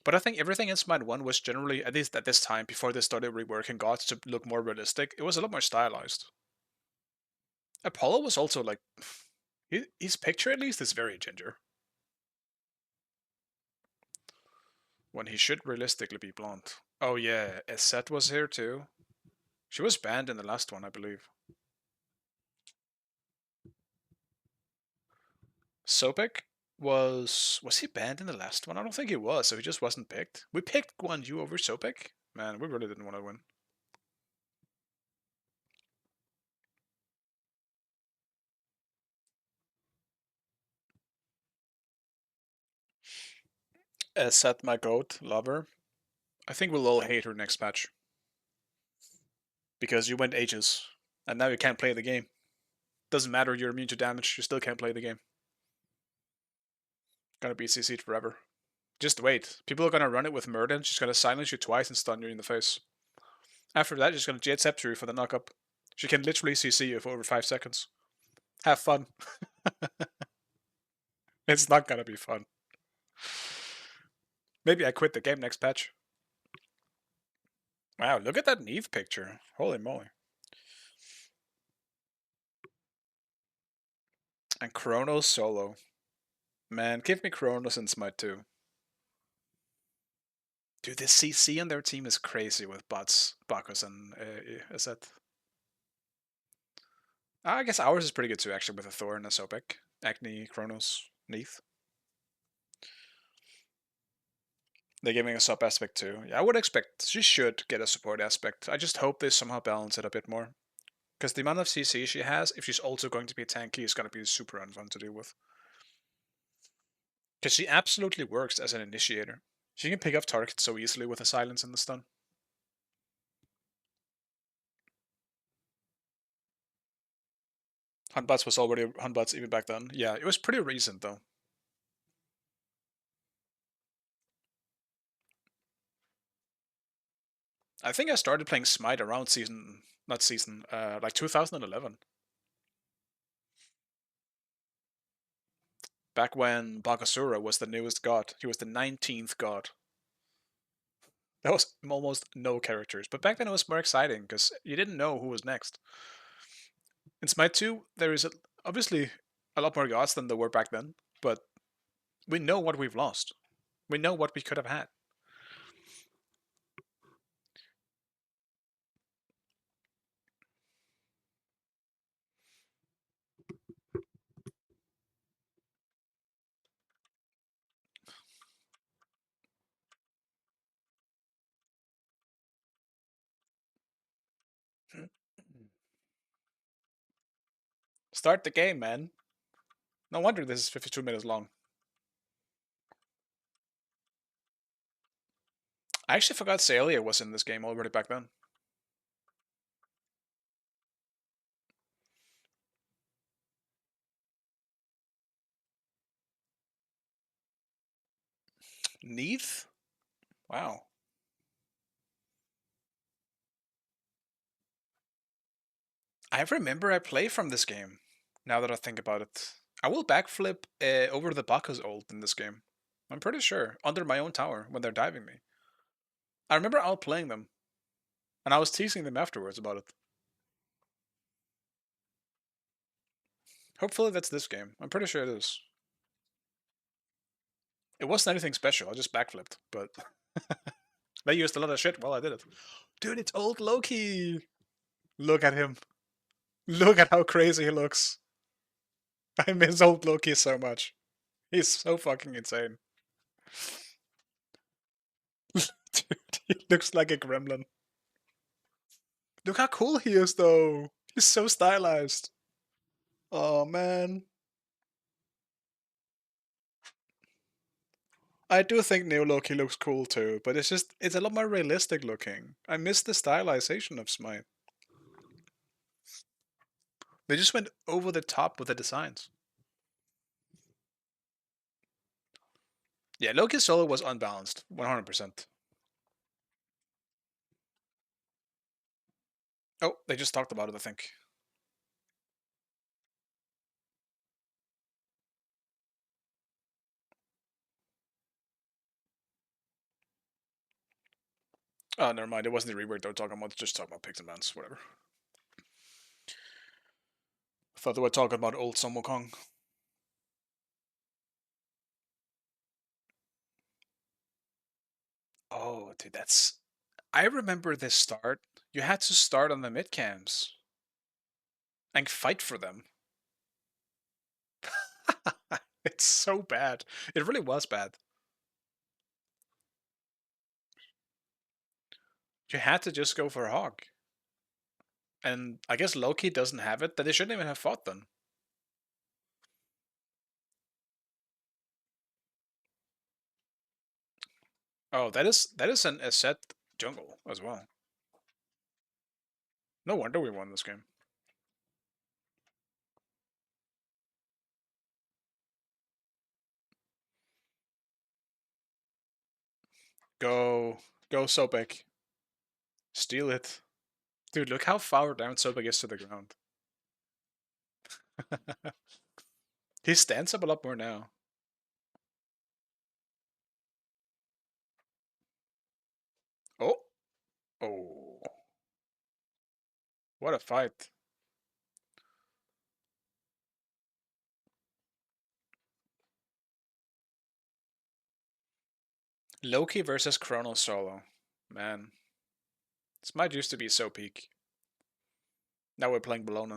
But I think everything in Smite 1 was generally, at least at this time, before they started reworking gods to look more realistic, it was a lot more stylized. Apollo was also like... his picture at least is very ginger. When he should realistically be blonde. Oh yeah, Eset was here too. She was banned in the last one, I believe. Sopik was he banned in the last one? I don't think he was, so he just wasn't picked. We picked Guan Yu over Sopik. Man, we really didn't want to win. Set my goat, lover. I think we'll all hate her next match. Because you went ages, and now you can't play the game. Doesn't matter, you're immune to damage, you still can't play the game. Gonna be CC'd forever. Just wait. People are gonna run it with Murden, she's gonna silence you twice and stun you in the face. After that, she's gonna Jet Scepter you for the knockup. She can literally CC you for over 5 seconds. Have fun. It's not gonna be fun. Maybe I quit the game next patch. Wow, look at that Neve picture. Holy moly. And Chronos solo. Man, give me Chronos in Smite 2. Dude, this CC on their team is crazy with bots, Bacchus, and Aset. I guess ours is pretty good too, actually, with a Thor and a Sopek. Acne, Chronos, Neath. They're giving a sub aspect too. Yeah, I would expect she should get a support aspect. I just hope they somehow balance it a bit more. Because the amount of CC she has, if she's also going to be tanky, is going to be super unfun to deal with. Because she absolutely works as an initiator. She can pick up targets so easily with the silence and the stun. Huntbots was already Huntbots even back then. Yeah, it was pretty recent though. I think I started playing Smite around like 2011. Back when Bakasura was the newest god. He was the 19th god. That was almost no characters. But back then it was more exciting, because you didn't know who was next. In Smite 2, there is obviously a lot more gods than there were back then, but we know what we've lost. We know what we could have had. Start the game, man. No wonder this is 52 minutes long. I actually forgot Celia was in this game already back then. Neath? Wow. I remember I played from this game, now that I think about it. I will backflip over the Bacchus ult in this game. I'm pretty sure. Under my own tower, when they're diving me. I remember outplaying them. And I was teasing them afterwards about it. Hopefully that's this game. I'm pretty sure it is. It wasn't anything special, I just backflipped, but... they used a lot of shit while I did it. Dude, it's old Loki! Look at him. Look at how crazy he looks. I miss old Loki so much. He's so fucking insane. Dude, he looks like a gremlin. Look how cool he is, though. He's so stylized. Oh, man. I do think Neo Loki looks cool, too, but it's a lot more realistic looking. I miss the stylization of Smite. They just went over the top with the designs. Yeah, Loki's solo was unbalanced, 100%. Oh, they just talked about it, I think. Oh, never mind. It wasn't the rework they were talking about. Just talking about picks and bans, whatever. I thought they were talking about old Sun Wukong. Oh, dude, that's... I remember this start. You had to start on the mid cams and fight for them. It's so bad. It really was bad. You had to just go for a hog. And I guess Loki doesn't have it, that they shouldn't even have fought then. Oh, that is an asset jungle as well. No wonder we won this game. Go Sobek. Steal it. Dude, look how far down Sobek is to the ground. He stands up a lot more now. Oh. Oh. What a fight. Loki versus Chrono solo. Man. This might used to be so peak. Now we're playing Bologna.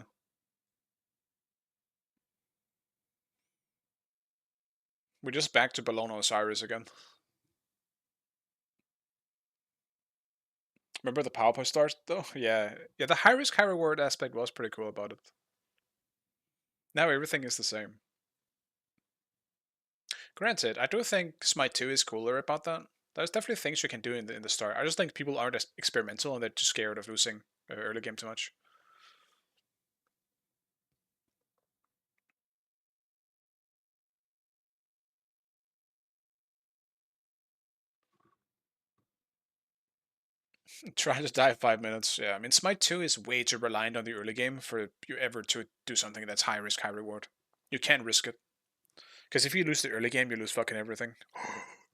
We're just back to Bologna Osiris again. Remember the PowerPoint stars though? Yeah. Yeah, the high risk, high reward aspect was pretty cool about it. Now everything is the same. Granted, I do think Smite 2 is cooler about that. There's definitely things you can do in the start. I just think people aren't as experimental and they're too scared of losing early game too much. Try to die 5 minutes. Yeah, I mean, Smite 2 is way too reliant on the early game for you ever to do something that's high risk, high reward. You can't risk it. Because if you lose the early game, you lose fucking everything.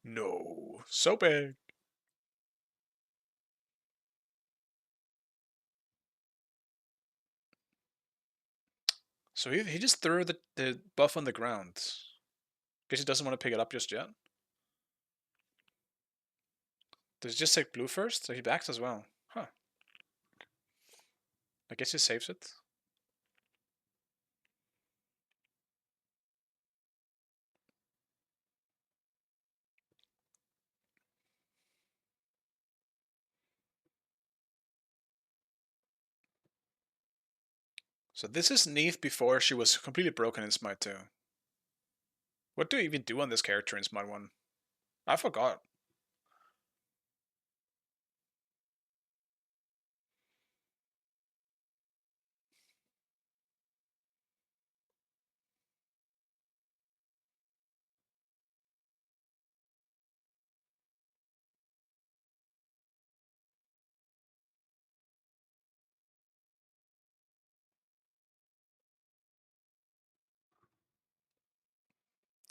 No. So big. So he just threw the buff on the ground. Guess he doesn't want to pick it up just yet. Does he just take blue first? So he backs as well. Huh. I guess he saves it. So this is Neith before she was completely broken in Smite 2. What do you even do on this character in Smite 1? I forgot.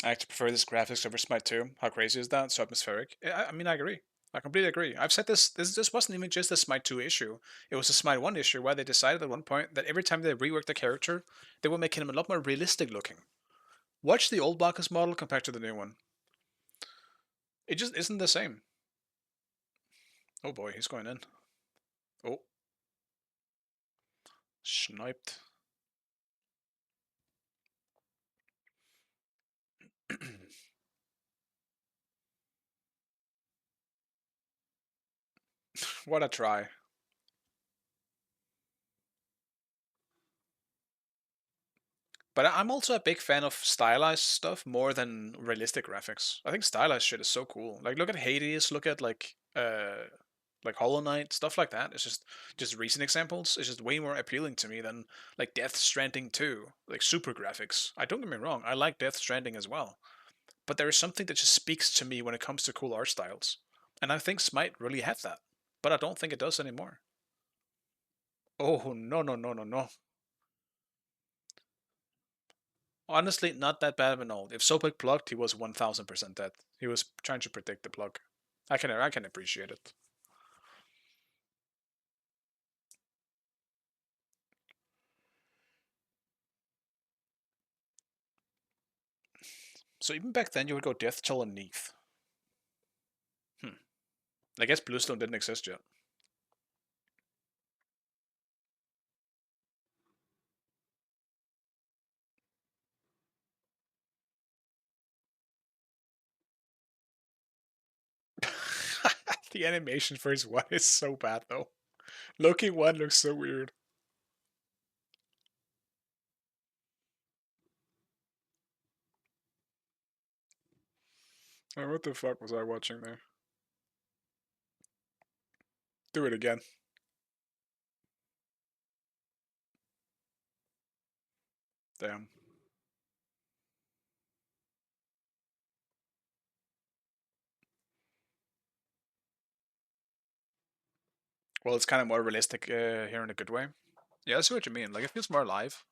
I actually prefer this graphics over Smite 2. How crazy is that? So atmospheric. I mean, I agree. I completely agree. I've said this wasn't even just a Smite 2 issue. It was a Smite 1 issue where they decided at one point that every time they reworked the character, they were making him a lot more realistic looking. Watch the old Bacchus model compared to the new one. It just isn't the same. Oh boy, he's going in. Oh. Sniped. What a try. But I'm also a big fan of stylized stuff more than realistic graphics. I think stylized shit is so cool. Like look at Hades, look at like Hollow Knight, stuff like that. It's just recent examples. It's just way more appealing to me than like Death Stranding 2, like super graphics. I don't get me wrong, I like Death Stranding as well. But there is something that just speaks to me when it comes to cool art styles. And I think Smite really had that. But I don't think it does anymore. Oh no no no no no. Honestly, not that bad of an ult. If Sopik plugged, he was 1000% dead. He was trying to predict the plug. I can appreciate it. So even back then, you would go Death Toll and Neath. I guess Bluestone didn't exist yet. The animation for his one is so bad though. Loki one looks so weird. Oh, what the fuck was I watching there? Do it again. Damn. Well, it's kind of more realistic here in a good way. Yeah, I see what you mean. Like, it feels more alive.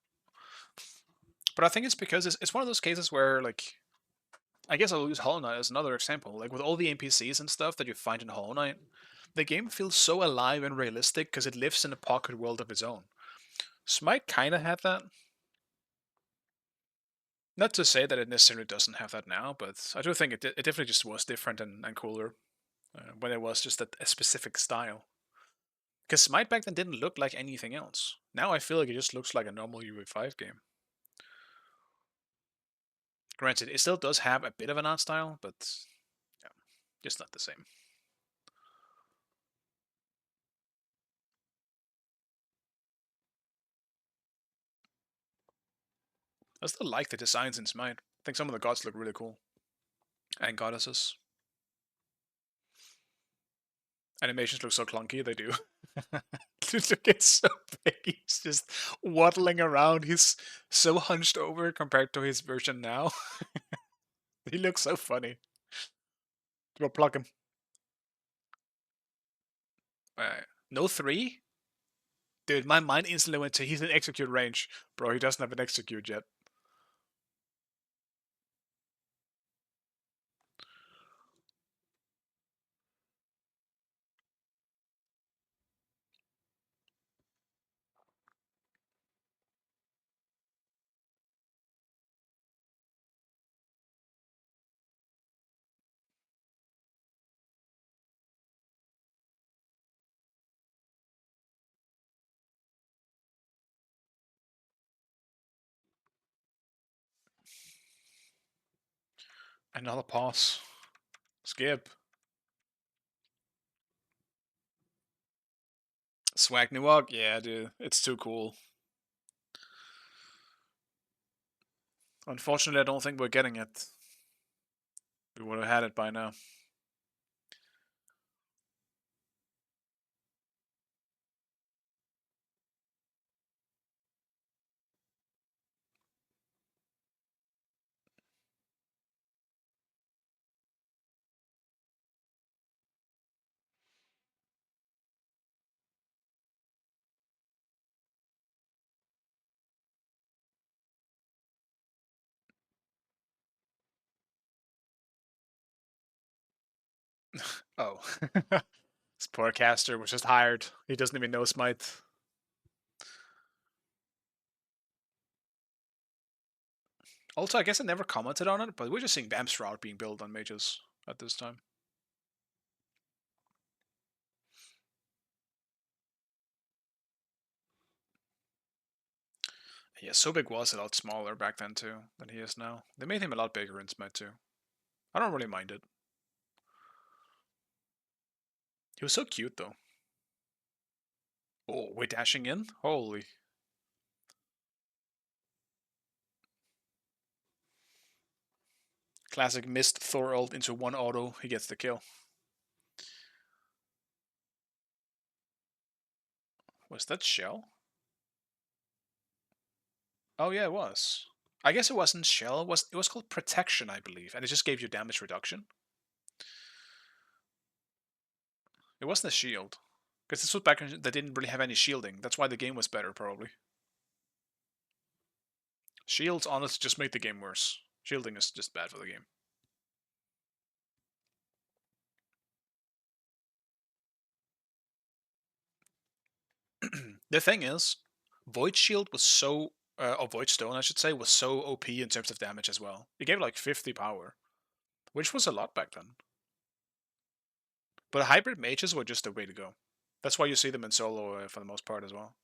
But I think it's because it's one of those cases where, like, I guess I'll use Hollow Knight as another example. Like, with all the NPCs and stuff that you find in Hollow Knight, the game feels so alive and realistic because it lives in a pocket world of its own. Smite kind of had that. Not to say that it necessarily doesn't have that now, but I do think it definitely just was different and cooler when it was just a specific style. Because Smite back then didn't look like anything else. Now I feel like it just looks like a normal UE5 game. Granted, it still does have a bit of an art style, but yeah, just not the same. I still like the designs in Smite. I think some of the gods look really cool. And goddesses. Animations look so clunky, they do. Look, it's so big. He's just waddling around. He's so hunched over compared to his version now. He looks so funny. We'll plug him. No 3? Dude, my mind instantly went to he's in execute range. Bro, he doesn't have an execute yet. Another pass. Skip. Swag Newok? Yeah, dude. It's too cool. Unfortunately, I don't think we're getting it. We would have had it by now. Oh. This poor caster was just hired. He doesn't even know Smite. Also, I guess I never commented on it, but we're just seeing Bamshroud being built on mages at this time. Yeah, Sobek was a lot smaller back then too than he is now. They made him a lot bigger in Smite too. I don't really mind it. He was so cute though. Oh, we're dashing in? Holy. Classic missed Thor ult into one auto, he gets the kill. Was that Shell? Oh yeah, it was. I guess it wasn't Shell, it was called Protection, I believe, and it just gave you damage reduction. It wasn't a shield. Because this was back when they didn't really have any shielding. That's why the game was better, probably. Shields, honestly, just make the game worse. Shielding is just bad for the game. The thing is, Void Shield was so, or Void Stone, I should say, was so OP in terms of damage as well. It gave like 50 power, which was a lot back then. But hybrid mages were just the way to go. That's why you see them in solo for the most part as well.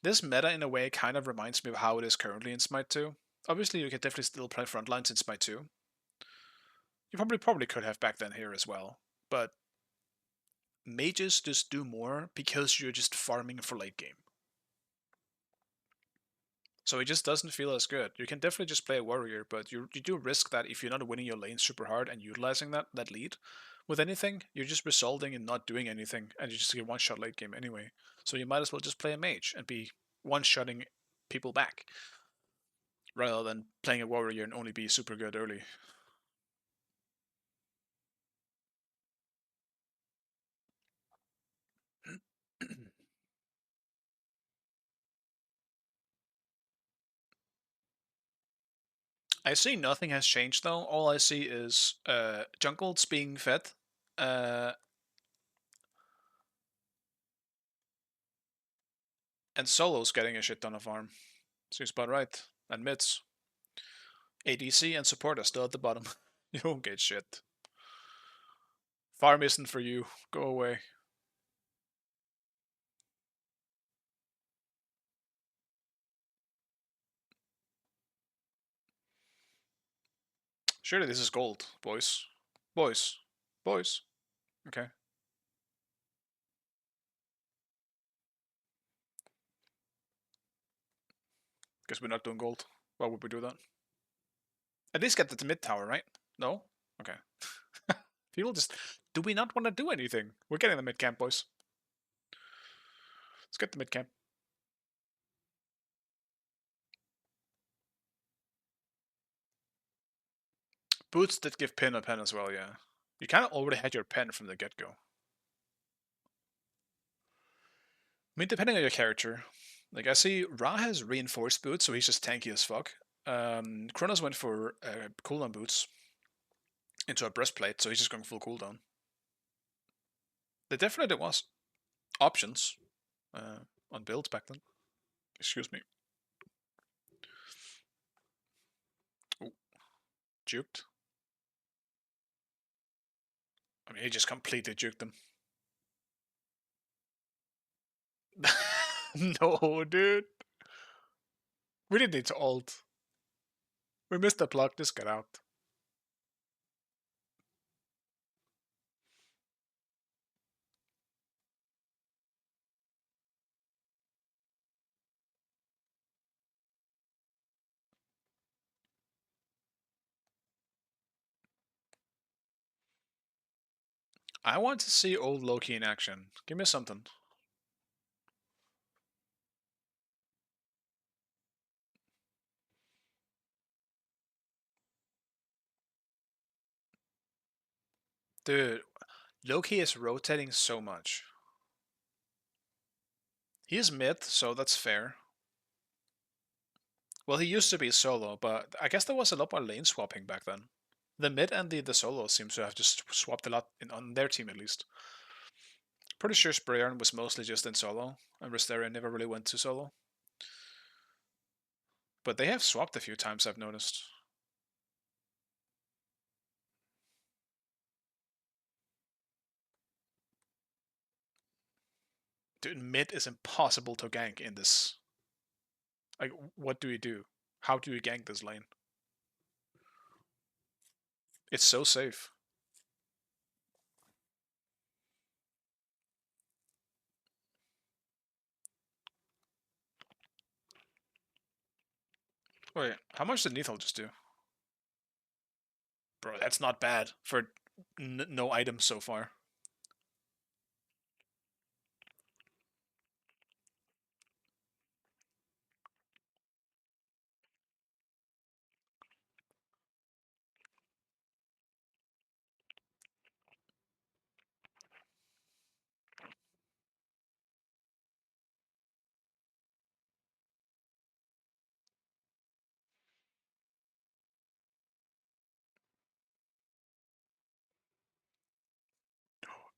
This meta, in a way, kind of reminds me of how it is currently in Smite 2. Obviously, you can definitely still play frontlines in Smite 2. You probably could have back then here as well, but mages just do more because you're just farming for late game. So it just doesn't feel as good. You can definitely just play a warrior, but you do risk that if you're not winning your lane super hard and utilizing that lead with anything, you're just resulting in not doing anything, and you just get one-shot late game anyway. So you might as well just play a mage and be one-shotting people back, rather than playing a warrior and only be super good early. I see nothing has changed though. All I see is jungles being fed, and solos getting a shit ton of farm. Seems about right. And mids. ADC and support are still at the bottom. You don't get shit. Farm isn't for you. Go away. Surely this is gold, boys. Boys. Boys. Okay. Guess we're not doing gold. Why would we do that? At least get the mid tower, right? No? Okay. People just... Do we not want to do anything? We're getting the mid camp, boys. Let's get the mid camp. Boots did give Pin a pen as well, yeah. You kind of already had your pen from the get-go. I mean, depending on your character. Like, I see Ra has reinforced boots, so he's just tanky as fuck. Kronos went for cooldown boots into a breastplate, so he's just going full cooldown. There definitely was options on builds back then. Excuse me. Ooh. Juked. I mean, he just completely juked them. No, dude. We didn't need to ult. We missed the block, just get out. I want to see old Loki in action. Give me something. Dude, Loki is rotating so much. He is mid, so that's fair. Well, he used to be solo, but I guess there was a lot more lane swapping back then. The mid and the solo seems to have just swapped a lot on their team at least. Pretty sure Sprayarn was mostly just in solo, and Restarian never really went to solo. But they have swapped a few times, I've noticed. Dude, mid is impossible to gank in this. Like, what do we do? How do we gank this lane? It's so safe. Wait, how much did Nethal just do? Bro, that's not bad for no items so far.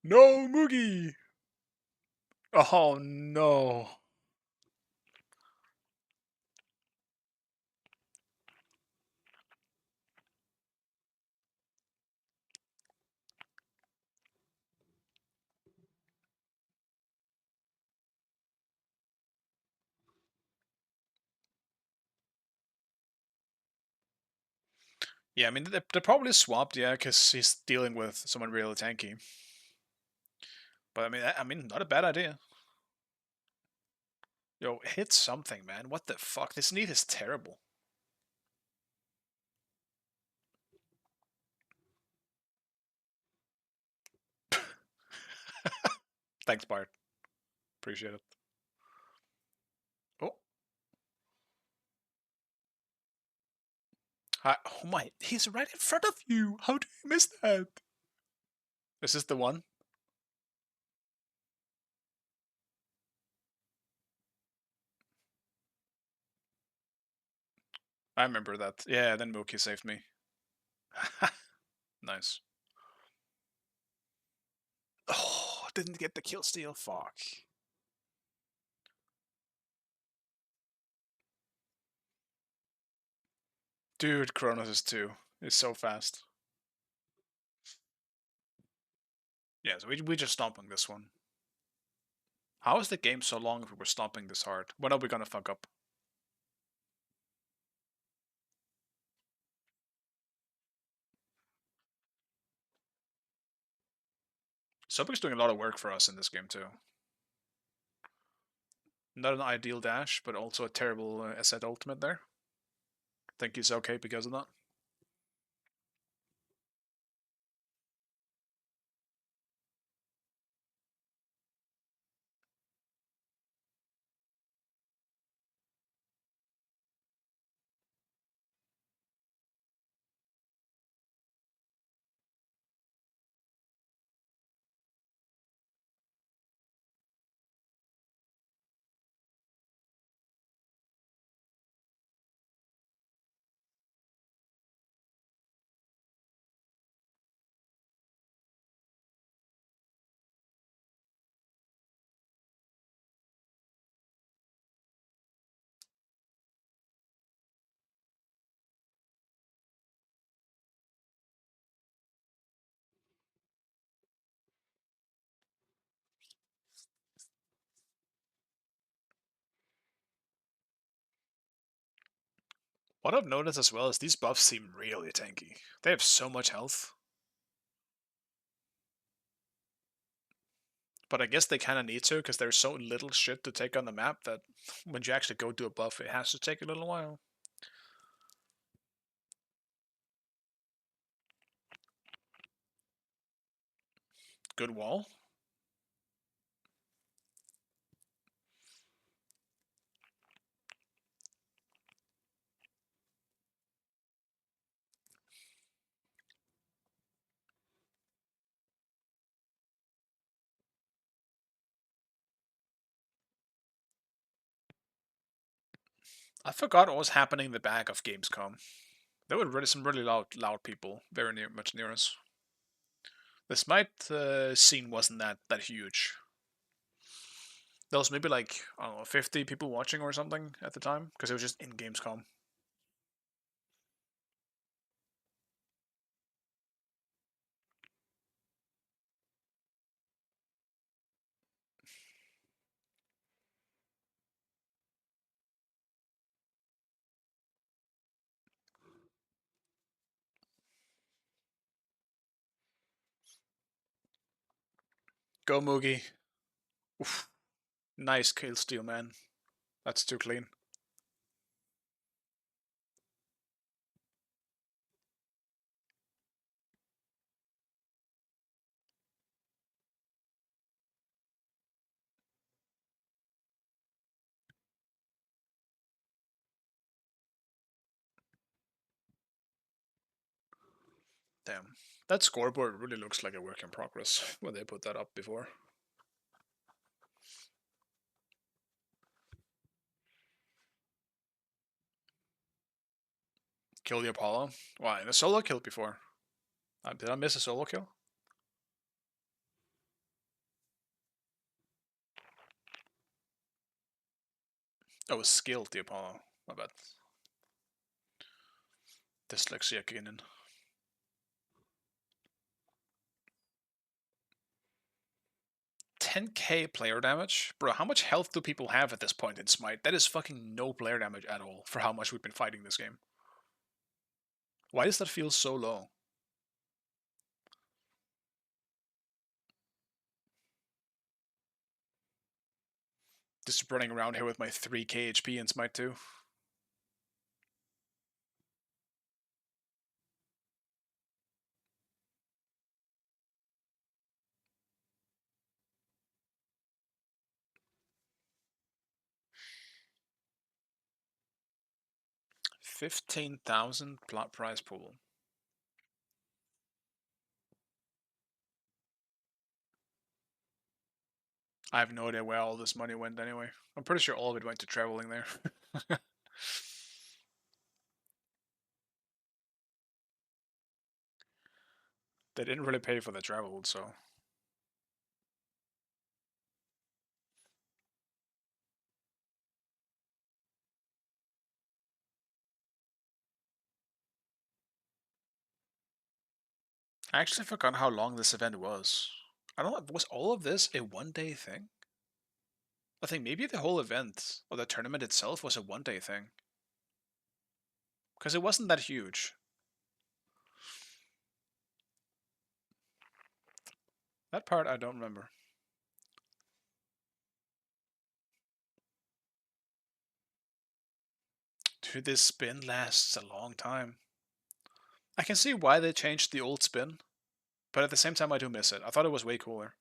No, Moogie! Oh no. Yeah, I mean, they're probably swapped, yeah, because he's dealing with someone really tanky. But I mean, not a bad idea. Yo, hit something, man. What the fuck? This need is terrible. Thanks, Bart. Appreciate it. Oh. Oh my, he's right in front of you. How do you miss that? Is this the one? I remember that. Yeah, then Mookie saved me. Nice. Oh, didn't get the kill steal. Fuck. Dude, Kronos is 2. It's so fast. Yeah, so we're just stomping this one. How is the game so long if we were stomping this hard? When are we gonna fuck up? Sobek's doing a lot of work for us in this game too. Not an ideal dash, but also a terrible asset ultimate there. Think he's okay because of that. What I've noticed as well is these buffs seem really tanky. They have so much health. But I guess they kind of need to because there's so little shit to take on the map that when you actually go do a buff, it has to take a little while. Good wall. I forgot what was happening in the back of Gamescom. There were really some really loud people very much near us. The Smite scene wasn't that huge. There was maybe like, I don't know, 50 people watching or something at the time, because it was just in Gamescom. Go Moogie. Oof. Nice kill steal, man. That's too clean. Damn. That scoreboard really looks like a work in progress when they put that up before. Kill the Apollo. Why? In a solo kill before. Did I miss a solo kill? Oh, it was skilled, the Apollo. My bad. Dyslexia kicking in. 10k player damage? Bro, how much health do people have at this point in Smite? That is fucking no player damage at all for how much we've been fighting this game. Why does that feel so low? Just running around here with my 3k HP in Smite 2. $15,000 prize pool. I have no idea where all this money went anyway. I'm pretty sure all of it went to traveling there. They didn't really pay for the travel, so... I actually forgot how long this event was. I don't know, was all of this a one-day thing? I think maybe the whole event, or the tournament itself, was a one-day thing. Because it wasn't that huge. That part I don't remember. Dude, this spin lasts a long time. I can see why they changed the old spin, but at the same time I do miss it. I thought it was way cooler.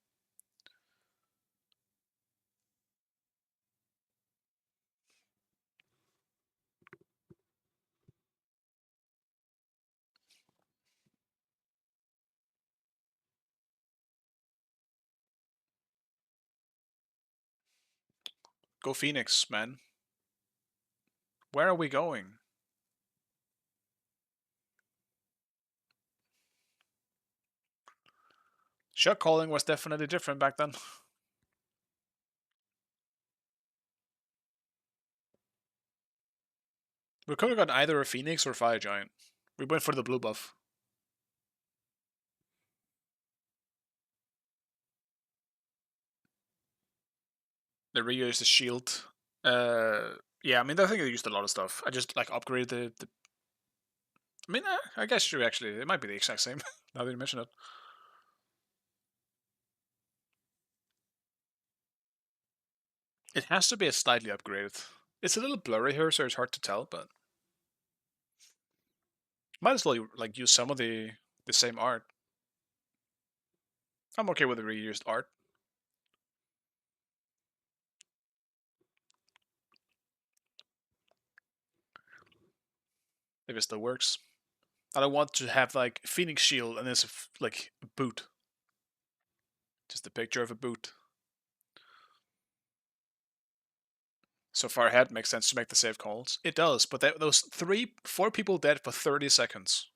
Go Phoenix, man. Where are we going? Shot calling was definitely different back then. We could have got either a Phoenix or Fire Giant. We went for the blue buff. They reused the shield. Yeah, I mean, I think they used a lot of stuff. I just like upgraded the... I mean, I guess true, actually. It might be the exact same, now that you mention it. It has to be a slightly upgraded. It's a little blurry here, so it's hard to tell, but... Might as well like use some of the same art. I'm okay with the reused art. If it still works. I don't want to have like Phoenix Shield and there's like a boot. Just a picture of a boot. So far ahead makes sense to make the save calls. It does, but those 4 people dead for 30 seconds.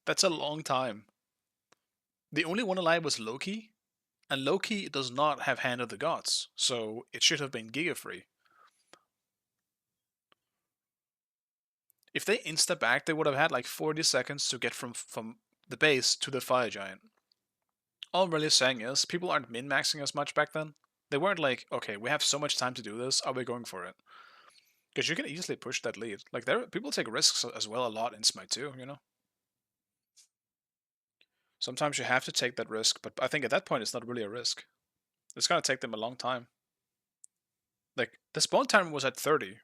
That's a long time. The only one alive was Loki, and Loki does not have Hand of the Gods, so it should have been Giga free. If they insta-back, they would have had like 40 seconds to get from the base to the Fire Giant. All I'm really saying is, people aren't min-maxing as much back then. They weren't like, okay, we have so much time to do this, are we going for it? Because you can easily push that lead. Like, people take risks as well a lot in Smite 2, you know? Sometimes you have to take that risk, but I think at that point it's not really a risk. It's gonna take them a long time. Like, the spawn time was at 30.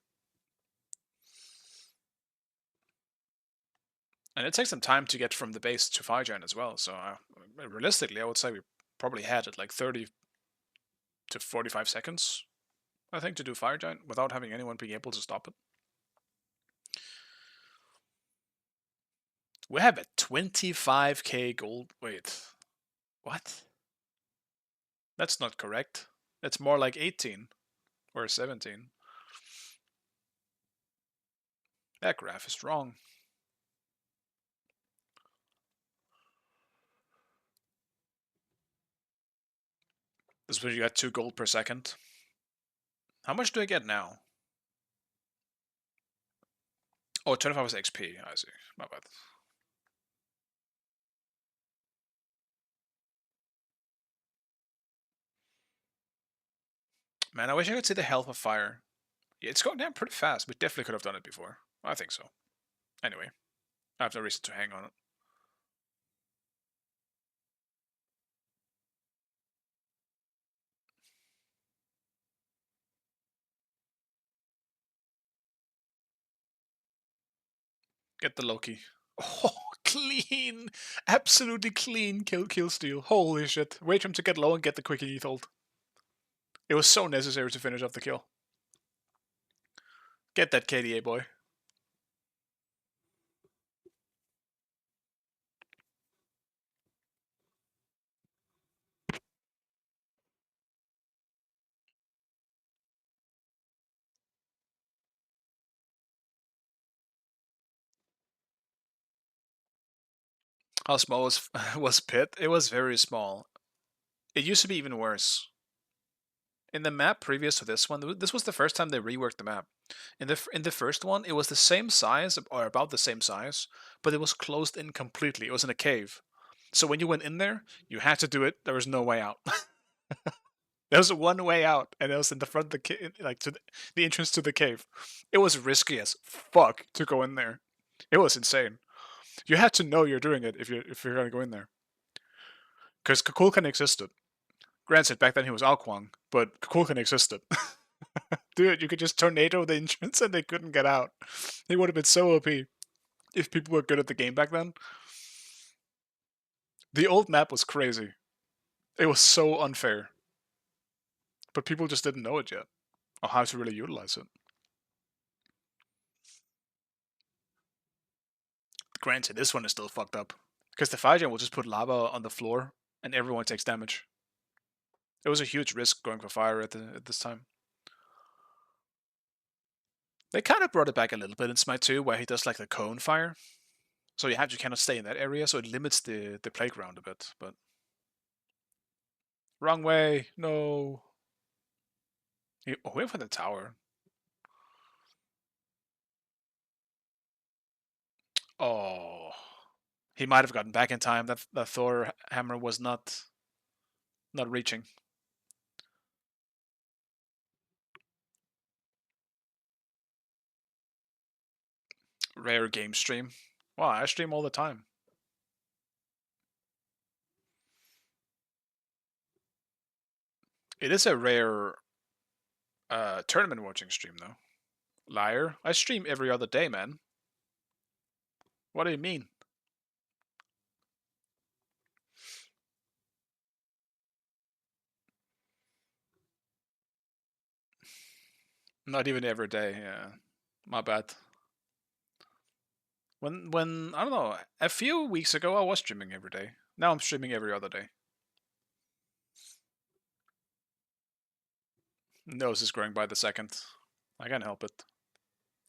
And it takes some time to get from the base to Fire Giant as well, so realistically I would say we probably had it like 30 to 45 seconds, I think, to do Fire Giant without having anyone being able to stop it. We have a 25k gold. Wait. What? That's not correct. It's more like 18 or 17. That graph is wrong. This is where you got 2 gold per second. How much do I get now? Oh, 25 was XP. I see. My bad. Man, I wish I could see the health of fire. Yeah, it's going down pretty fast. We definitely could have done it before. I think so. Anyway, I have no reason to hang on it. Get the Loki. Oh, clean! Absolutely clean kill steal. Holy shit. Wait for him to get low and get the quick ETH ult. It was so necessary to finish off the kill. Get that KDA, boy. How small was Pit? It was very small. It used to be even worse. In the map previous to this one, this was the first time they reworked the map. In the first one, it was the same size, or about the same size, but it was closed in completely. It was in a cave. So when you went in there, you had to do it. There was no way out. There was one way out, and it was in the front of the cave, like to the entrance to the cave. It was risky as fuck to go in there. It was insane. You had to know you're doing it if you're gonna go in there. Because Kukulkan existed. Granted, back then he was Alquang, but Kukulkan existed. Dude, you could just tornado the entrance and they couldn't get out. It would have been so OP if people were good at the game back then. The old map was crazy. It was so unfair. But people just didn't know it yet, or how to really utilize it. Granted, this one is still fucked up. Because the Fire Giant will just put lava on the floor and everyone takes damage. It was a huge risk going for fire at this time. They kind of brought it back a little bit in Smite 2, where he does like the cone fire. So you have to kind of stay in that area, so it limits the playground a bit, but... Wrong way, no. He went for the tower. Oh. He might have gotten back in time. That Thor hammer was not reaching. Rare game stream. Wow, I stream all the time. It is a rare tournament watching stream, though. Liar. I stream every other day, man. What do you mean? Not even every day, yeah. My bad. When I don't know, a few weeks ago I was streaming every day. Now I'm streaming every other day. Nose is growing by the second. I can't help it.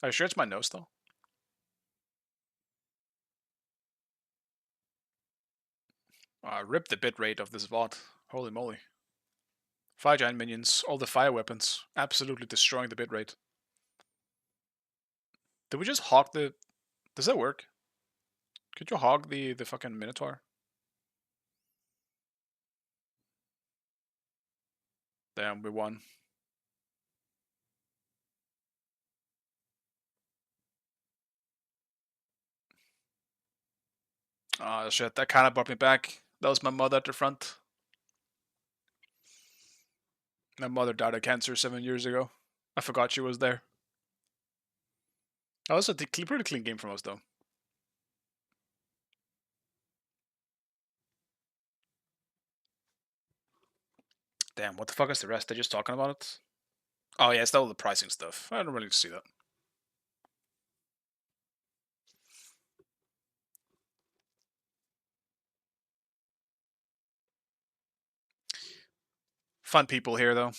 Are you sure it's my nose though? Rip the bitrate of this VOD. Holy moly. 5 giant minions, all the fire weapons, absolutely destroying the bitrate. Did we just hog the... Does that work? Could you hog the fucking Minotaur? Damn, we won. Oh shit, that kinda brought me back. That was my mother at the front. My mother died of cancer 7 years ago. I forgot she was there. That was a pretty clean game from us though. Damn, what the fuck is the rest? They're just talking about it? Oh yeah, it's all the pricing stuff. I don't really see that. Fun people here though.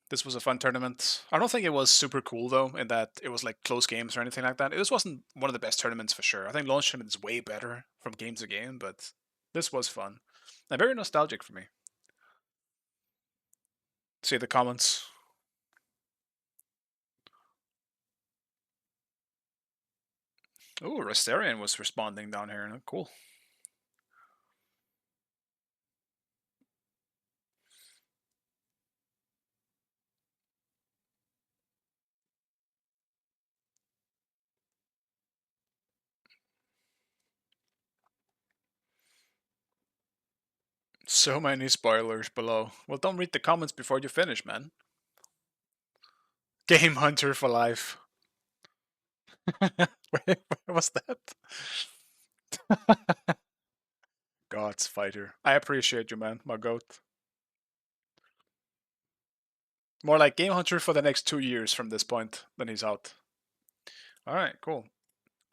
This was a fun tournament. I don't think it was super cool though, in that it was like close games or anything like that. This wasn't one of the best tournaments for sure. I think launch tournament is way better from game to game, but this was fun and very nostalgic for me. See the comments. Ooh, Restarian was responding down here. Cool. So many spoilers below. Well, don't read the comments before you finish, man. Gamehunter for life. Where was that? God's fighter. I appreciate you, man. My goat. More like Gamehunter for the next 2 years from this point. Then he's out. Alright, cool.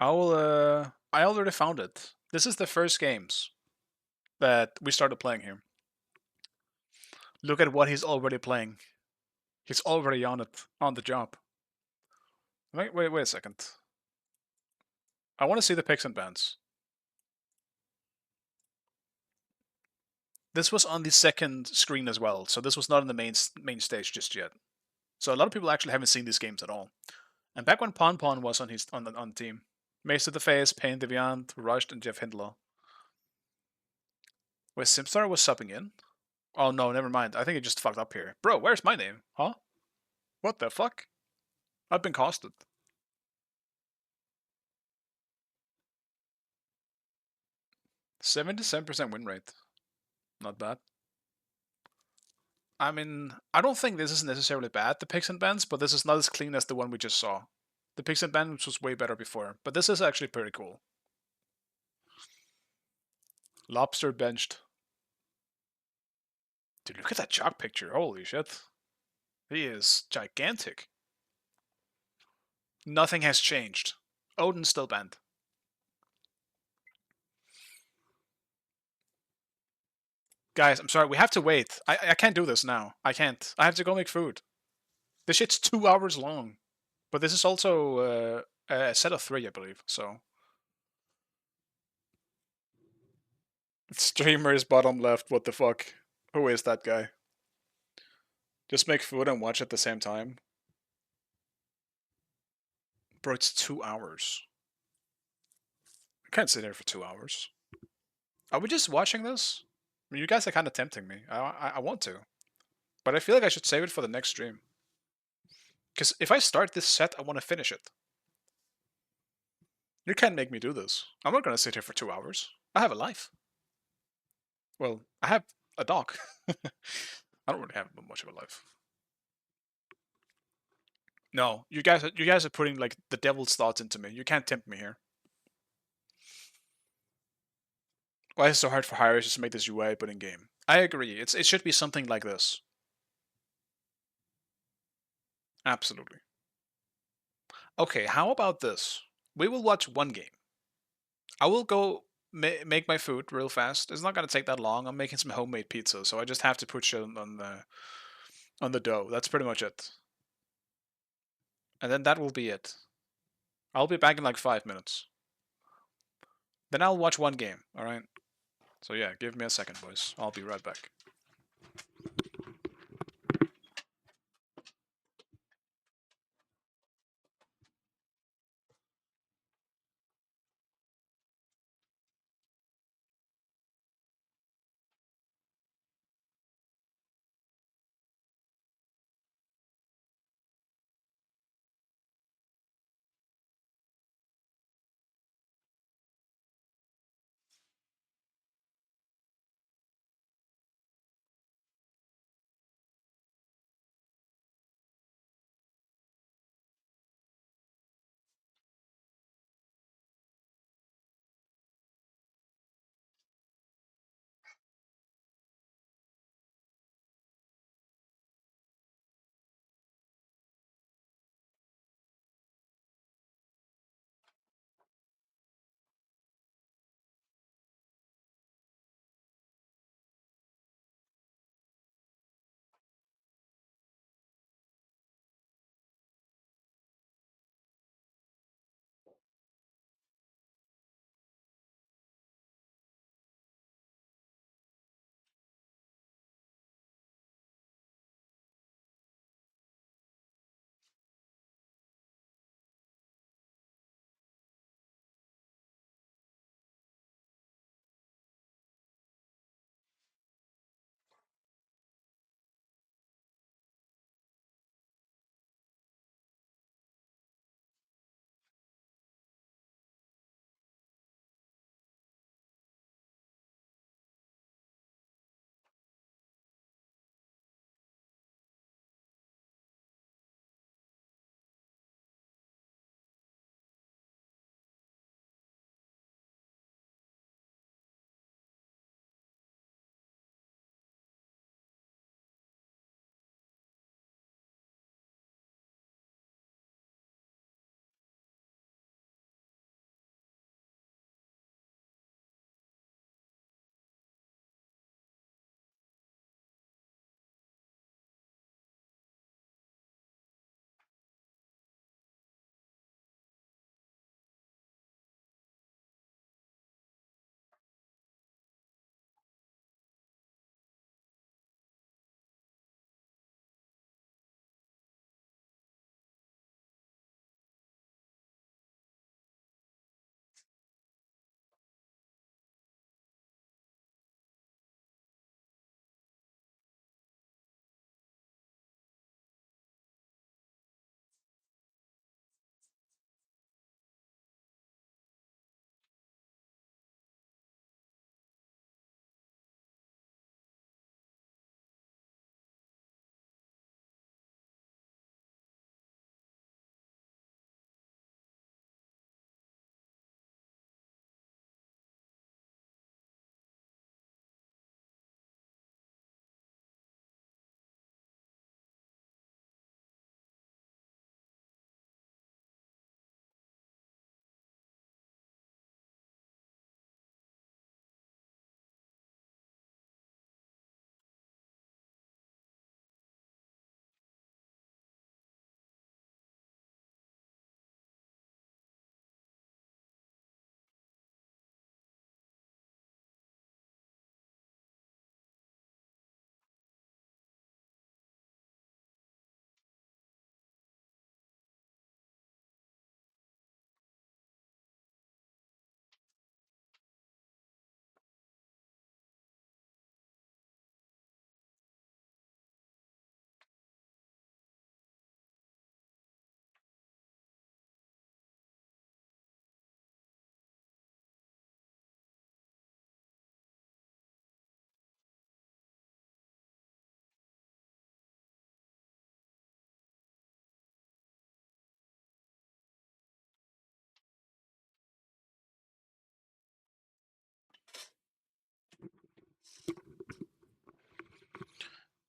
I already found it. This is the first games that we started playing here. Look at what he's already playing. He's already on it, on the job. Wait a second. I want to see the picks and bans. This was on the second screen as well, so this was not on the main stage just yet. So a lot of people actually haven't seen these games at all. And back when Pon was on the team, Mace to the Face, Pain Deviant, Rushed, and Jeff Hindlaw. Wait, Simstar was subbing in? Oh no, never mind. I think it just fucked up here. Bro, where's my name? Huh? What the fuck? I've been costed. %77% win rate. Not bad. I mean, I don't think this is necessarily bad, the picks and bans, but this is not as clean as the one we just saw. The picks and bans was way better before, but this is actually pretty cool. Lobster benched. Dude, look at that chalk picture. Holy shit. He is gigantic. Nothing has changed. Odin's still banned. Guys, I'm sorry, we have to wait. I can't do this now. I can't. I have to go make food. This shit's 2 hours long. But this is also a set of 3, I believe, so. Streamer is bottom left, what the fuck? Who is that guy? Just make food and watch at the same time? Bro, it's 2 hours. I can't sit here for 2 hours. Are we just watching this? I mean, you guys are kind of tempting me. I want to. But I feel like I should save it for the next stream. Because if I start this set, I want to finish it. You can't make me do this. I'm not going to sit here for 2 hours. I have a life. Well, I have a dog. I don't really have much of a life. No, you guys are putting like the devil's thoughts into me. You can't tempt me here. Why is it so hard for hires just to make this UI but in game? I agree. It should be something like this. Absolutely. Okay, how about this? We will watch one game. I will go make my food real fast. It's not gonna take that long. I'm making some homemade pizza, so I just have to put shit on the dough. That's pretty much it. And then that will be it. I'll be back in like 5 minutes. Then I'll watch one game, alright? So yeah, give me a second, boys. I'll be right back.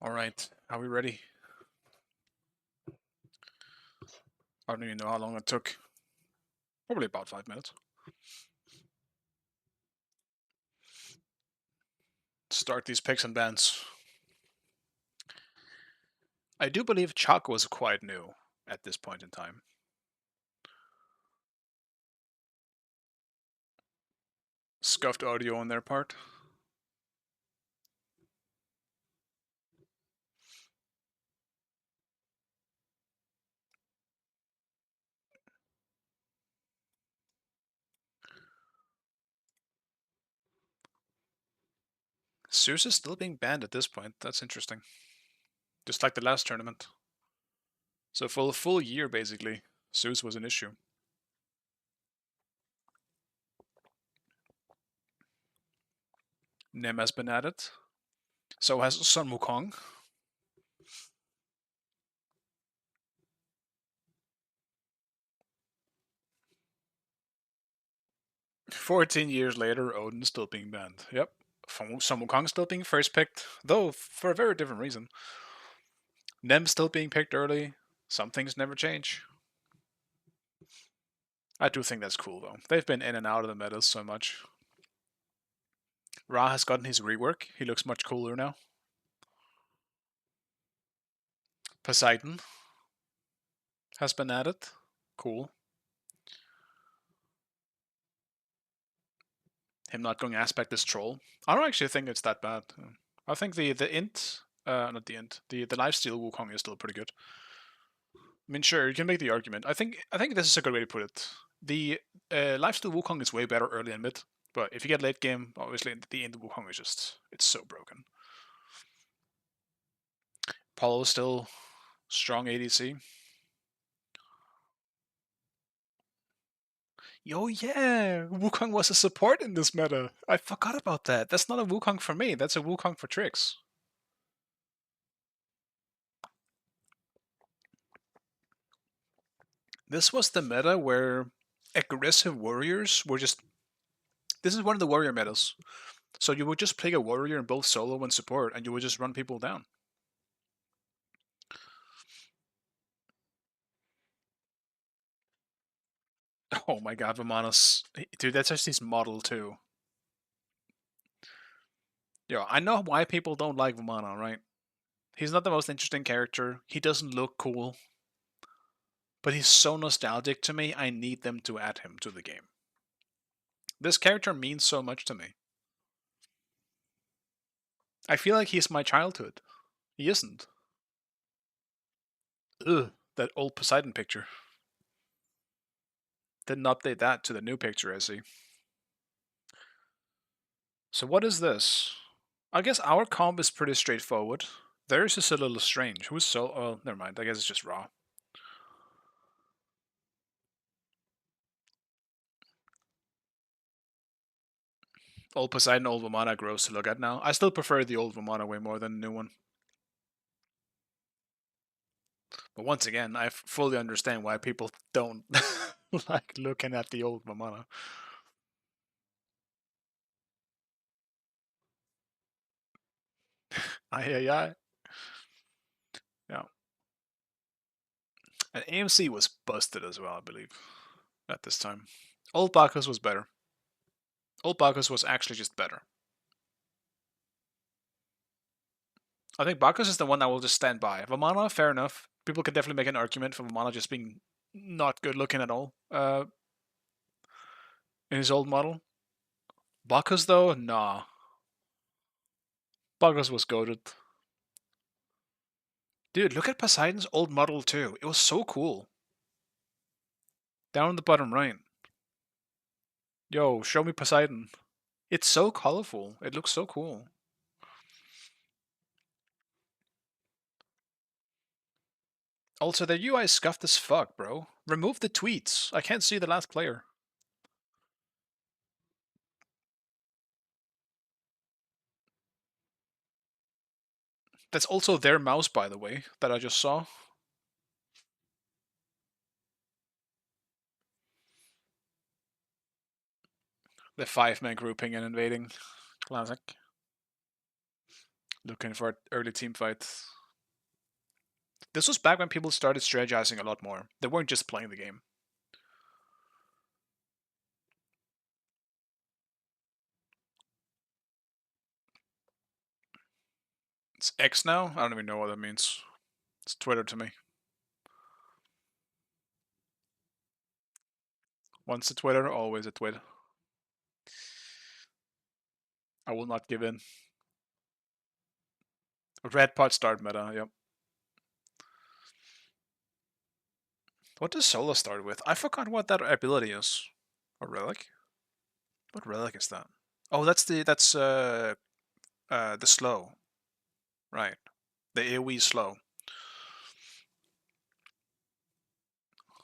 Alright, are we ready? I don't even know how long it took. Probably about 5 minutes. Start these picks and bans. I do believe Chalk was quite new at this point in time. Scuffed audio on their part. Zeus is still being banned at this point. That's interesting. Just like the last tournament. So for a full year, basically, Zeus was an issue. Nem has been added. So has Sun Wukong. "14 years later, Odin's still being banned." Yep. Sun Wukong still being first picked, though for a very different reason. Nem still being picked early. Some things never change. I do think that's cool, though. They've been in and out of the metas so much. Ra has gotten his rework. He looks much cooler now. Poseidon has been added. Cool. Him not going aspect is troll. I don't actually think it's that bad. I think the int, not the int, the lifesteal Wukong is still pretty good. I mean, sure, you can make the argument. I think this is a good way to put it. The lifesteal Wukong is way better early and mid, but if you get late game, obviously the int Wukong is just, it's so broken. Apollo is still strong ADC. Yo, yeah, Wukong was a support in this meta. I forgot about that. That's not a Wukong for me. That's a Wukong for Trix. This was the meta where aggressive warriors were just... This is one of the warrior metas. So you would just pick a warrior in both solo and support, and you would just run people down. Oh my god, Vamana's... Dude, that's just his model too. Yo, I know why people don't like Vamana, right? He's not the most interesting character. He doesn't look cool. But he's so nostalgic to me, I need them to add him to the game. This character means so much to me. I feel like he's my childhood. He isn't. Ugh, that old Poseidon picture. Didn't update that to the new picture, I see. So what is this? I guess our comp is pretty straightforward. Theirs is a little strange. Who's so... Oh, never mind. I guess it's just Raw. Old Poseidon, old Vamana, gross to look at now. I still prefer the old Vamana way more than the new one. But once again, I fully understand why people don't like looking at the old Vamana. Aye, aye, aye. Yeah. And AMC was busted as well, I believe, at this time. Old Bacchus was better. Old Bacchus was actually just better. I think Bacchus is the one that will just stand by. Vamana, fair enough. People can definitely make an argument for Vamana just being not good looking at all. In his old model. Bacchus though, nah. Bacchus was goated. Dude, look at Poseidon's old model too. It was so cool. Down in the bottom right. Yo, show me Poseidon. It's so colorful. It looks so cool. Also, their UI is scuffed as fuck, bro. Remove the tweets. I can't see the last player. That's also their mouse, by the way, that I just saw. The 5-man grouping and invading. Classic. Looking for early team fights. This was back when people started strategizing a lot more. They weren't just playing the game. It's X now? I don't even know what that means. It's Twitter to me. Once a Twitter, always a Twitter. I will not give in. Red pot start meta, yep. What does Solo start with? I forgot what that ability is. A relic? What relic is that? Oh, that's the slow. Right. The AoE slow.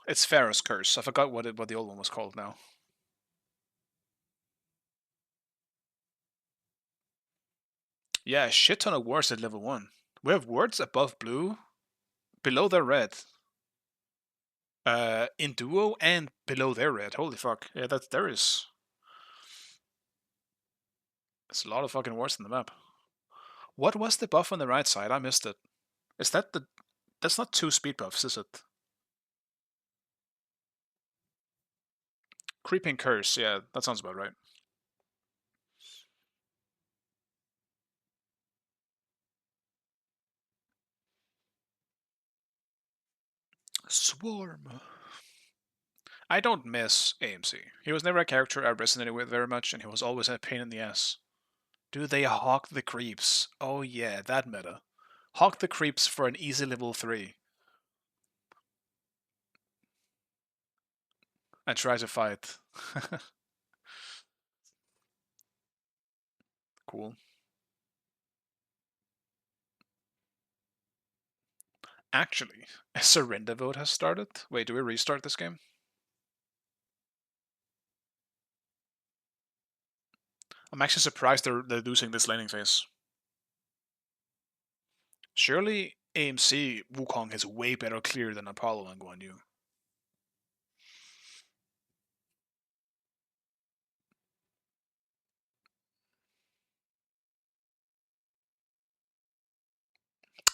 It's Pharaoh's Curse. I forgot what the old one was called now. Yeah, a shit ton of words at level 1. We have words above blue, below their red. In duo and below their red. Holy fuck. Yeah, there is. There's a lot of fucking words in the map. What was the buff on the right side? I missed it. Is that the... That's not 2 speed buffs, is it? Creeping Curse, yeah, that sounds about right. Swarm. I don't miss AMC. He was never a character I resonated with very much, and he was always a pain in the ass. Do they hawk the creeps? Oh yeah, that meta. Hawk the creeps for an easy level 3. And try to fight. Cool. Actually, a surrender vote has started. Wait, do we restart this game? I'm actually surprised they're losing this laning phase. Surely AMC Wukong is way better clear than Apollo and Guan Yu.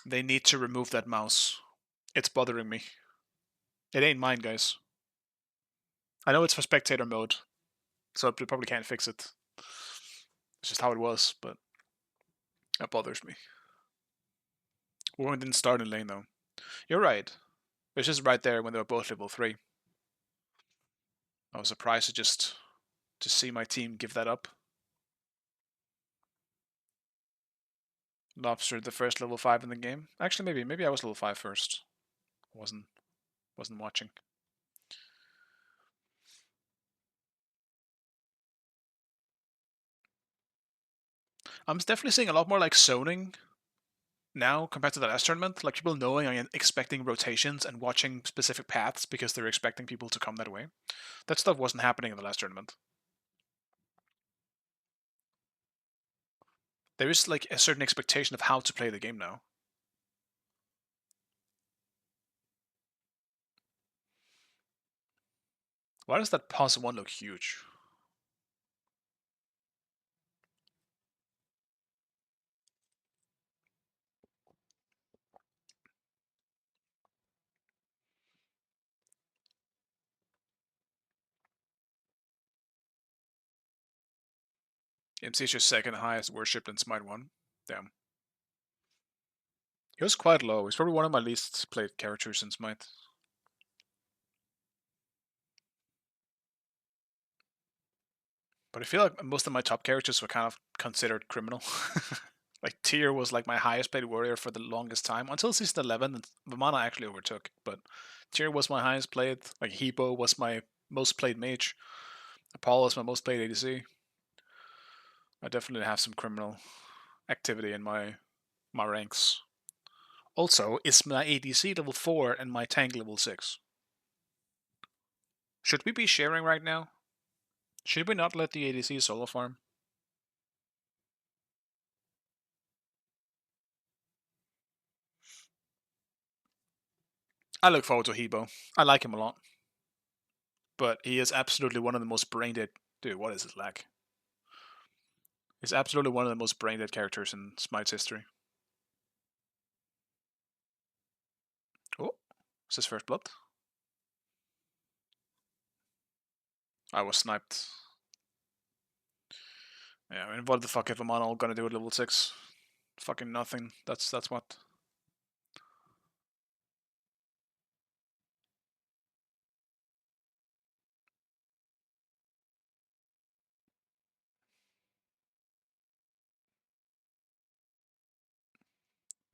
They need to remove that mouse. It's bothering me. It ain't mine, guys. I know it's for spectator mode, so they probably can't fix it. It's just how it was, but that bothers me. Wukong didn't start in lane though. You're right. It was just right there when they were both level 3. I was surprised to see my team give that up. Lobster the first level 5 in the game. Actually, maybe I was level 5 first. Wasn't watching. I'm definitely seeing a lot more like zoning now compared to the last tournament. Like people knowing and expecting rotations and watching specific paths because they're expecting people to come that way. That stuff wasn't happening in the last tournament. There is like a certain expectation of how to play the game now. Why does that pause 1 look huge? MC's your second highest worshipped in Smite 1. Damn. He was quite low. He's probably one of my least played characters in Smite. But I feel like most of my top characters were kind of considered criminal. Like Tyr was like my highest played warrior for the longest time until season 11, and Vamana actually overtook. But Tyr was my highest played. Like Hebo was my most played mage. Apollo is my most played ADC. I definitely have some criminal activity in my ranks. Also, is my ADC level 4 and my tank level 6? Should we be sharing right now? Should we not let the ADC solo farm? I look forward to Hebo. I like him a lot. But he is absolutely one of the most brain dead... Dude, what is his lag? He's absolutely one of the most brain dead characters in Smite's history. Is this first blood? I was sniped. Yeah, I mean, what the fuck if I'm all gonna do at level 6? Fucking nothing. That's what.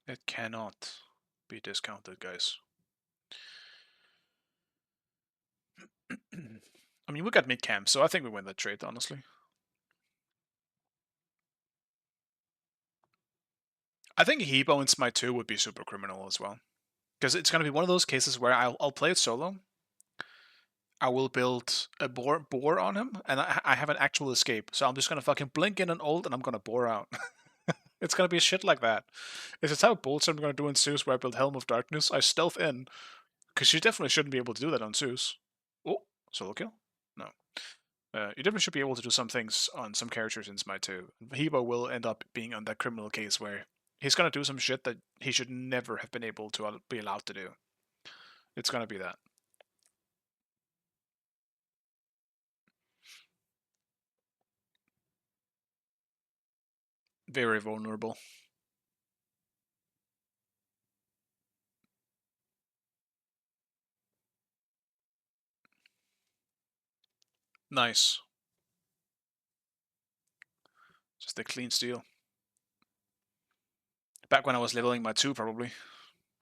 It cannot be discounted, guys. I mean, we got mid camp, so I think we win that trade, honestly. I think Hebo in Smite 2 would be super criminal as well. Because it's going to be one of those cases where I'll play it solo. I will build a bore on him, and I have an actual escape. So I'm just going to fucking blink in an ult, and I'm going to bore out. It's going to be shit like that. It's the type of bullshit I'm going to do in Zeus where I build Helm of Darkness. I stealth in, because you definitely shouldn't be able to do that on Zeus. Oh, solo kill? No. You definitely should be able to do some things on some characters in Smite 2. Hebo will end up being on that criminal case where he's gonna do some shit that he should never have been able to be allowed to do. It's gonna be that. Very vulnerable. Nice. Just a clean steal. Back when I was leveling my 2, probably.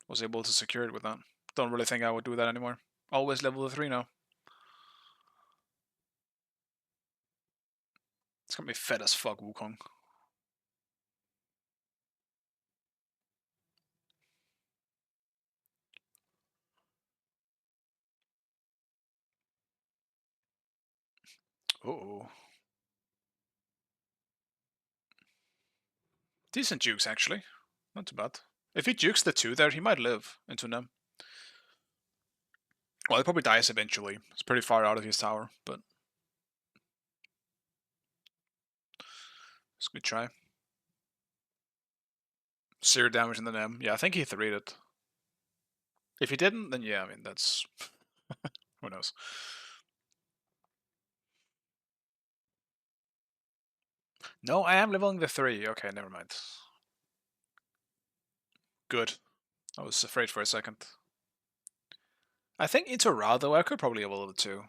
Was able to secure it with that. Don't really think I would do that anymore. Always level the 3 now. It's gonna be fed as fuck, Wukong. Uh-oh. Decent jukes, actually. Not too bad. If he jukes the 2 there, he might live into them. Well, he probably dies eventually. It's pretty far out of his tower, but it's a good try. 0 damage in the NEM. Yeah, I think he 3'd it. If he didn't, then yeah, I mean, that's... who knows. No, I am leveling the 3. Okay, never mind. Good. I was afraid for a second. I think into Ra, though, I could probably level the 2.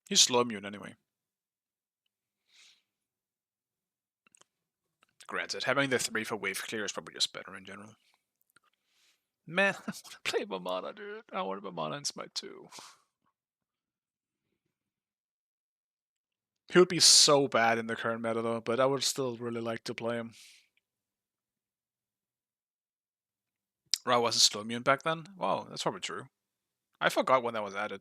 He's slow immune anyway. Granted, having the 3 for wave clear is probably just better in general. Man, I want to play Mamana, dude. I want Mamana in Smite 2. He would be so bad in the current meta, though, but I would still really like to play him. Ra wasn't slow immune back then? Wow, that's probably true. I forgot when that was added.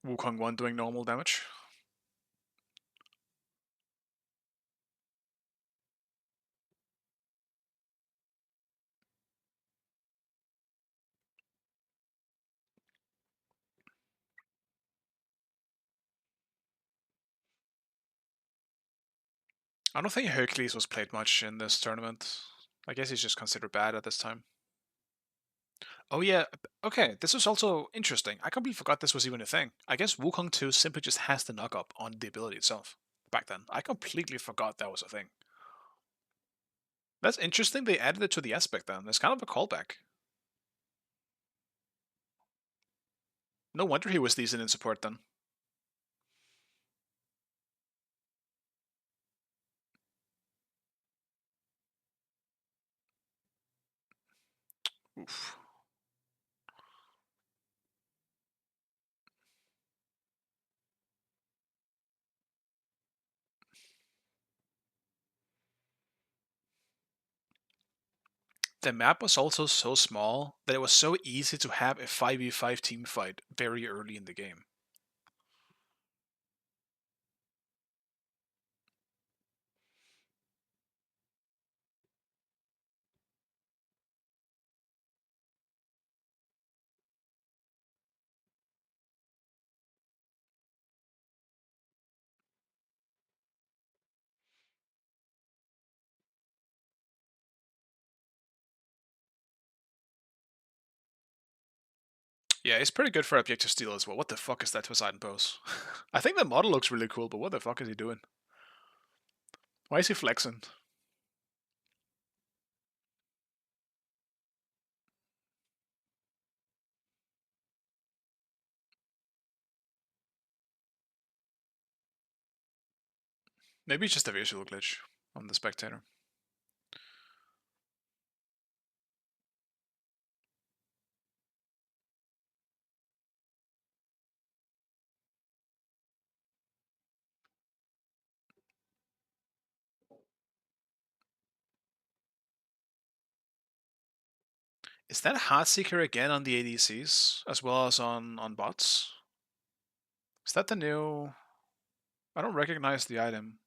Wukong 1 doing normal damage. I don't think Hercules was played much in this tournament. I guess he's just considered bad at this time. Oh yeah, okay, this was also interesting. I completely forgot this was even a thing. I guess Wukong 2 simply just has the knock up on the ability itself. Back then. I completely forgot that was a thing. That's interesting they added it to the aspect then. It's kind of a callback. No wonder he was decent in support then. Oof. The map was also so small that it was so easy to have a 5v5 team fight very early in the game. Yeah, he's pretty good for objective steal as well. What the fuck is that Poseidon pose? I think the model looks really cool, but what the fuck is he doing? Why is he flexing? Maybe it's just a visual glitch on the spectator. Is that Heartseeker again on the ADCs as well as on bots? Is that the new? I don't recognize the item.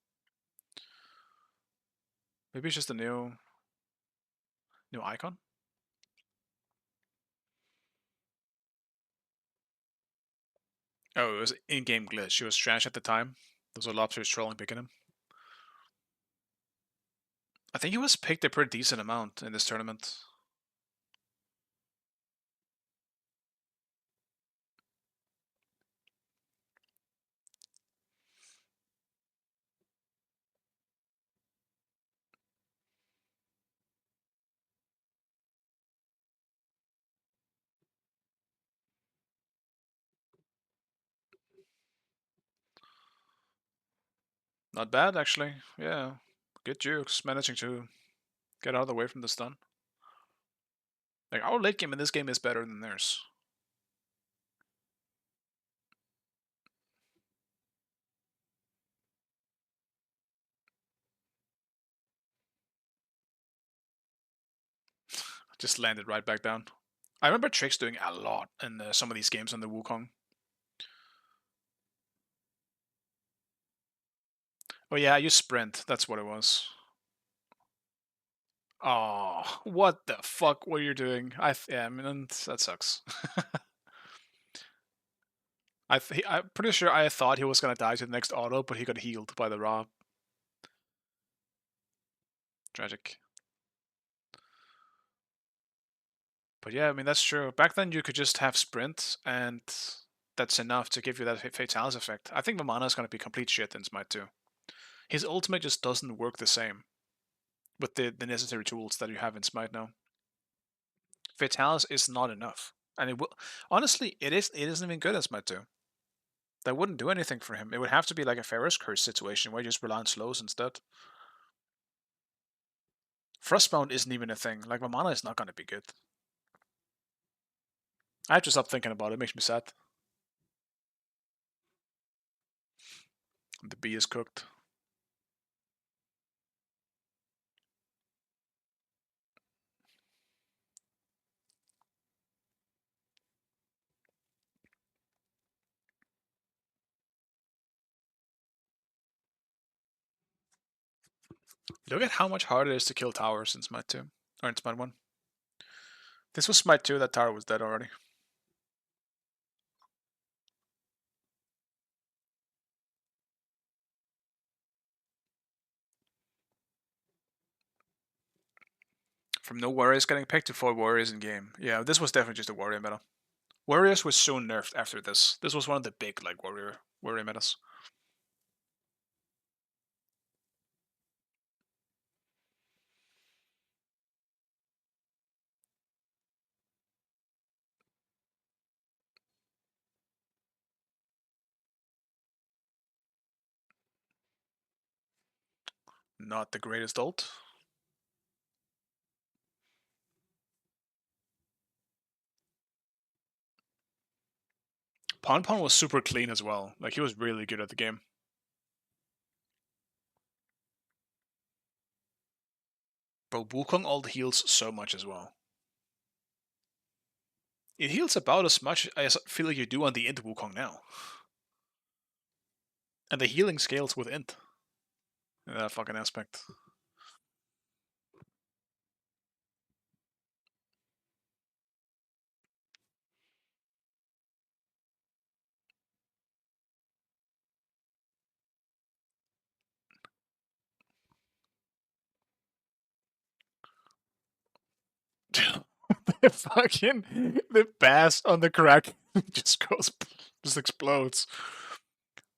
Maybe it's just a new icon. Oh, it was in-game glitch. She was trash at the time. Those were lobsters trolling picking him. I think he was picked a pretty decent amount in this tournament. Not bad, actually. Yeah. Good jukes, managing to get out of the way from the stun. Like, our late game in this game is better than theirs. Just landed right back down. I remember Trix doing a lot in some of these games on the Wukong. Oh yeah, you sprint. That's what it was. Oh, what the fuck were you doing? Yeah, I mean, that sucks. I'm pretty sure I thought he was gonna die to the next auto, but he got healed by the Rob. Tragic. But yeah, I mean, that's true. Back then, you could just have sprint, and that's enough to give you that Fatalis effect. I think Vamana is gonna be complete shit in Smite 2. His ultimate just doesn't work the same with the necessary tools that you have in Smite now. Fatalis is not enough. And it will honestly, it isn't even good in Smite 2. That wouldn't do anything for him. It would have to be like a Pharaoh's Curse situation where you just rely on slows instead. Frostbound isn't even a thing. Like, Vamana is not gonna be good. I have to stop thinking about it. It makes me sad. The bee is cooked. Look at how much harder it is to kill towers in Smite 2. Or in Smite 1. This was Smite 2, that tower was dead already. From no warriors getting picked to 4 warriors in game. Yeah, this was definitely just a warrior meta. Warriors was so nerfed after this. This was one of the big like warrior metas. Not the greatest ult. Pon was super clean as well. Like, he was really good at the game. But Wukong ult heals so much as well. It heals about as much as I feel like you do on the Int Wukong now. And the healing scales with Int. In that fucking aspect. Fucking the bass on the crack just explodes.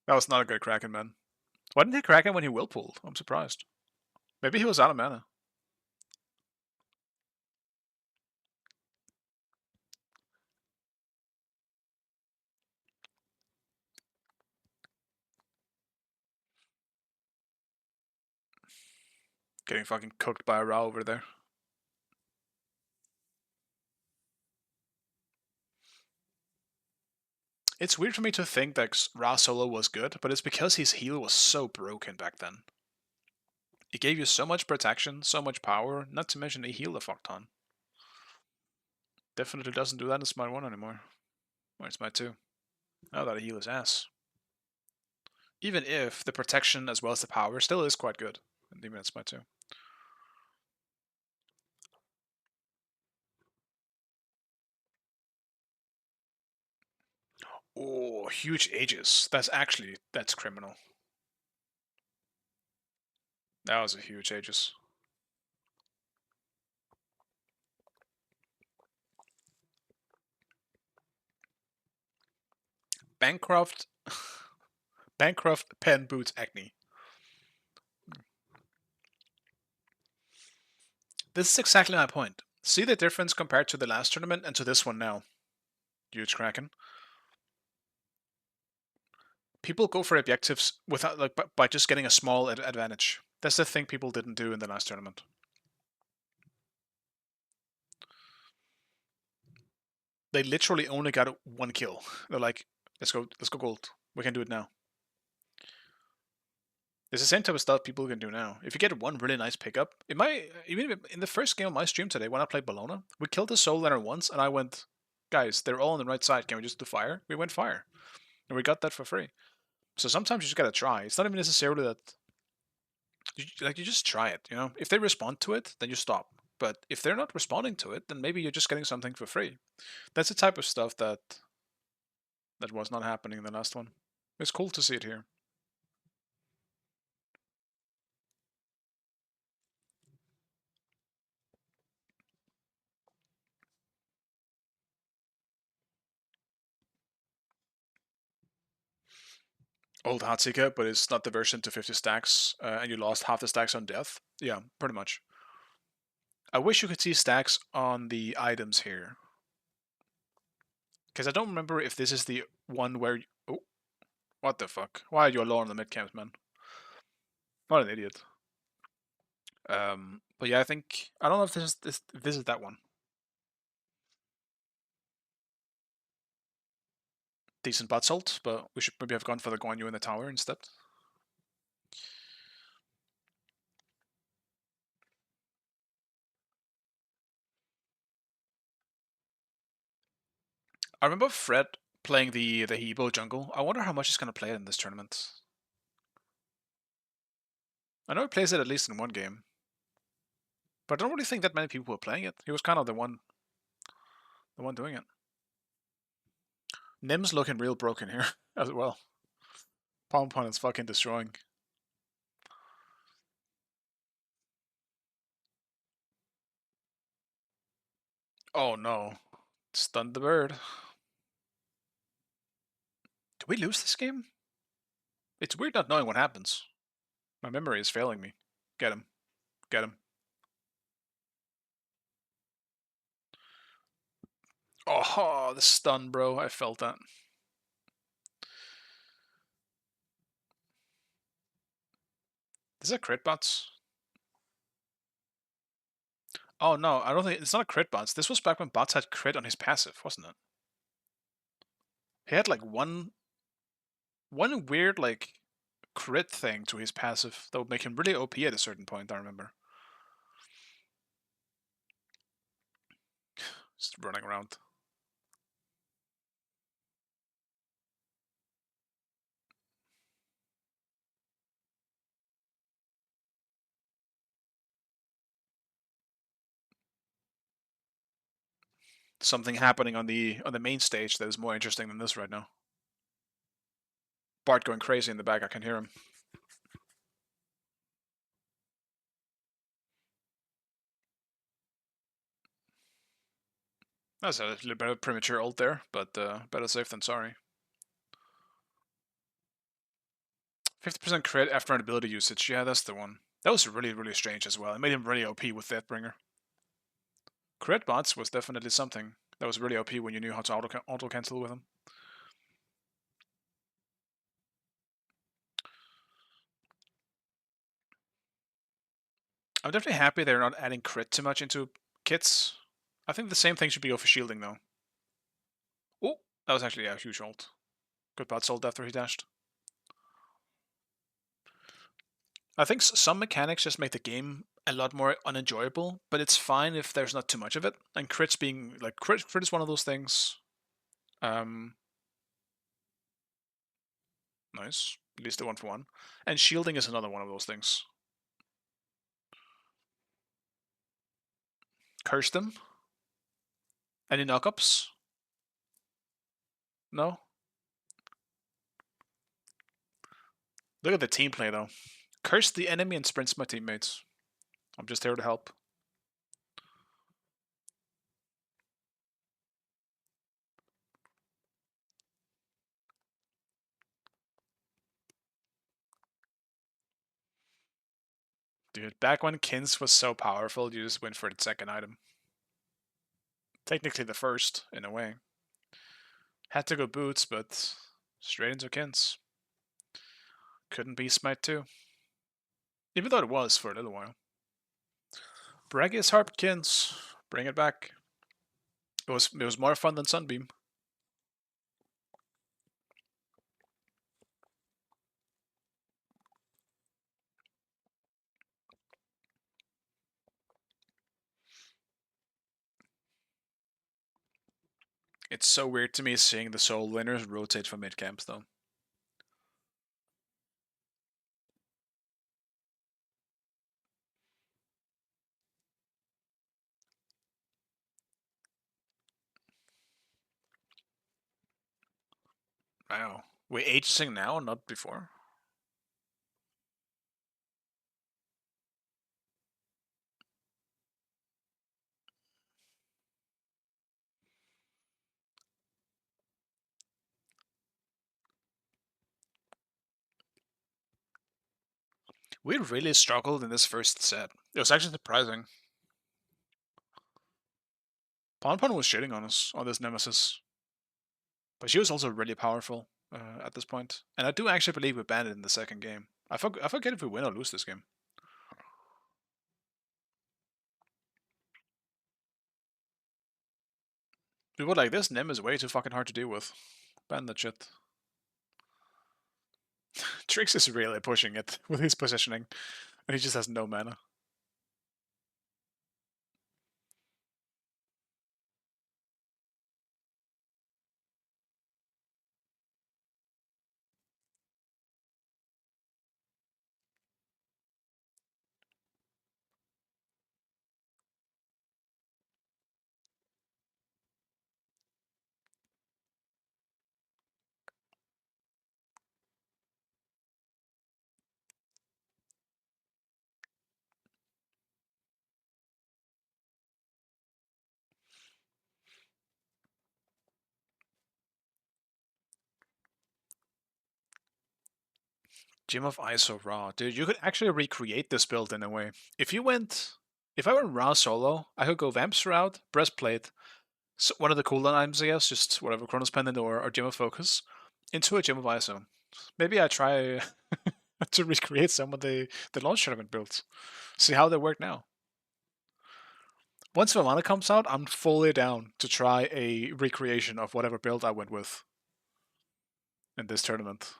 That was not a good Kraken, man. Why didn't he Kraken when he will pulled? I'm surprised. Maybe he was out of mana. Getting fucking cooked by a Ra over there. It's weird for me to think that Ra solo was good, but it's because his heal was so broken back then. It gave you so much protection, so much power, not to mention he healed a fuck ton. Definitely doesn't do that in Smite 1 anymore. Or in Smite 2. Now that he heal his ass. Even if the protection as well as the power still is quite good. And even in Smite 2. Oh, huge Aegis. That's criminal. That was a huge Aegis. Bancroft Pen Boots Acne. This is exactly my point. See the difference compared to the last tournament and to this one now. Huge Kraken. People go for objectives without by just getting a small advantage. That's the thing people didn't do in the last tournament. They literally only got one kill. They're like, let's go gold. We can do it now. It's the same type of stuff people can do now. If you get one really nice pickup, even in the first game of my stream today when I played Bologna, we killed the Soul Lantern once, and I went, guys, they're all on the right side. Can we just do fire? We went fire, and we got that for free. So sometimes you just gotta try. It's not even necessarily that you just try it. You know, if they respond to it, then you stop. But if they're not responding to it, then maybe you're just getting something for free. That's the type of stuff that was not happening in the last one. It's cool to see it here. Old Hatsuka, but it's not the version to 50 stacks, and you lost half the stacks on death. Yeah, pretty much. I wish you could see stacks on the items here. Because I don't remember if this is the one where... Oh, what the fuck? Why are you alone in the mid camps, man? What an idiot. But yeah, I think... I don't know if this is that one. Decent bot salt, but we should maybe have gone for the Guan Yu in the tower instead. I remember Fred playing the Hebo jungle. I wonder how much he's going to play it in this tournament. I know he plays it at least in one game. But I don't really think that many people were playing it. He was kind of the one doing it. Nim's looking real broken here as well. Palm Pun is fucking destroying. Oh no. Stunned the bird. Did we lose this game? It's weird not knowing what happens. My memory is failing me. Get him. Get him. Oh, the stun, bro. I felt that. Is that crit bots? Oh no, I don't think it's not a crit bots. This was back when bots had crit on his passive, wasn't it? He had like one weird like crit thing to his passive that would make him really OP at a certain point, I remember. Just running around. Something happening on the main stage that is more interesting than this right now. Bart going crazy in the back, I can hear him. That's a little bit of premature ult there, but better safe than sorry. 50% crit after an ability usage. Yeah, that's the one. That was really, really strange as well. It made him really OP with Deathbringer. Crit bots was definitely something that was really OP when you knew how to auto cancel with him. I'm definitely happy they're not adding crit too much into kits. I think the same thing should be over shielding though. Oh, that was actually a huge ult. Good bot sold after he dashed. I think some mechanics just make the game a lot more unenjoyable, but it's fine if there's not too much of it. And crits being like crit is one of those things. Nice, at least the 1-for-1. And shielding is another one of those things. Curse them. Any knockups? No. Look at the team play though. Curse the enemy and sprints my teammates. I'm just here to help. Dude, back when Kins was so powerful, you just went for the second item. Technically the first, in a way. Had to go boots, but straight into Kins. Couldn't be Smite 2. Even though it was for a little while. Braggius Harpkins. Bring it back. It was more fun than Sunbeam. It's so weird to me seeing the soul winners rotate from mid camps though. Wow. We aging now, not before? We really struggled in this first set. It was actually surprising. Pon was shitting on us, on this Nemesis. But she was also really powerful at this point. And I do actually believe we banned it in the second game. I forget if we win or lose this game. We were like, this Nem is way too fucking hard to deal with. Ban that shit. Trix is really pushing it with his positioning. And he just has no mana. Gem of ISO Raw. Dude, you could actually recreate this build in a way. If I went Raw solo, I could go Vamps route, Breastplate, so one of the cooldown items, I guess, just whatever, Chronos Pendant or Gem of Focus, into a Gem of ISO. Maybe I try to recreate some of the launch tournament builds. See how they work now. Once Vamana comes out, I'm fully down to try a recreation of whatever build I went with in this tournament.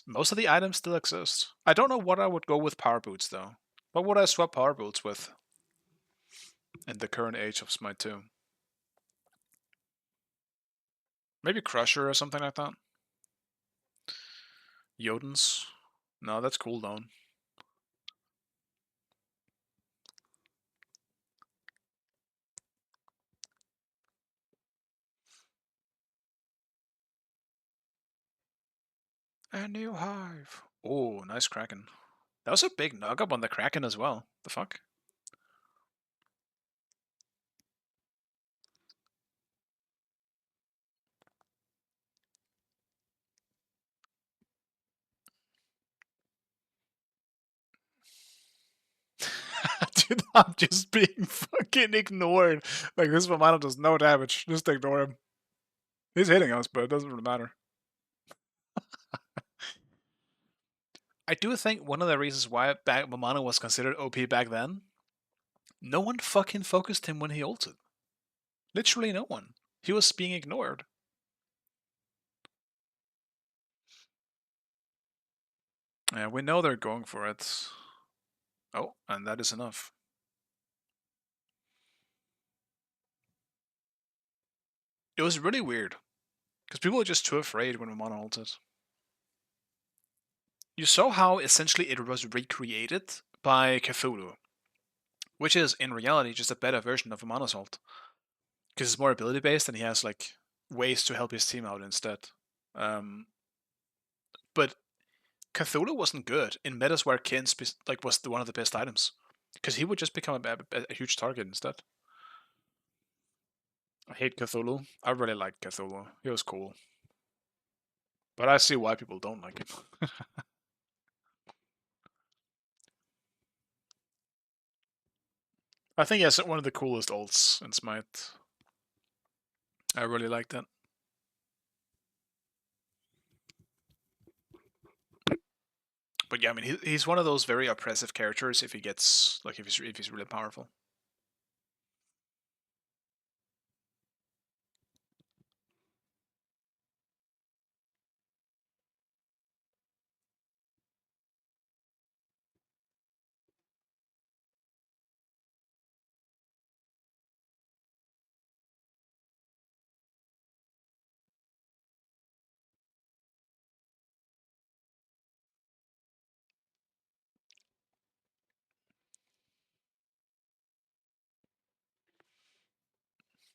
Most of the items still exist. I don't know what I would go with Power Boots, though. What would I swap Power Boots with in the current age of Smite 2? Maybe Crusher or something like that? Jotuns? No, that's cooldown. A new hive. Oh, nice Kraken. That was a big knock up on the Kraken as well. The fuck? I'm just being fucking ignored. Like, this Romano does no damage. Just ignore him. He's hitting us, but it doesn't really matter. I do think one of the reasons why Romano was considered OP back then, no one fucking focused him when he ulted. Literally no one. He was being ignored. Yeah, we know they're going for it. Oh, and that is enough. It was really weird. Because people were just too afraid when Romano ulted. You saw how essentially it was recreated by Cthulhu. Which is, in reality, just a better version of Romano's ult. Because it's more ability based and he has like ways to help his team out instead. But Cthulhu wasn't good in metas where Kin like was one of the best items, because he would just become a huge target instead. I hate Cthulhu. I really liked Cthulhu. He was cool, but I see why people don't like him. I think he has one of the coolest ults in Smite. I really like that. But yeah, I mean, he's one of those very oppressive characters if he gets like if he's really powerful.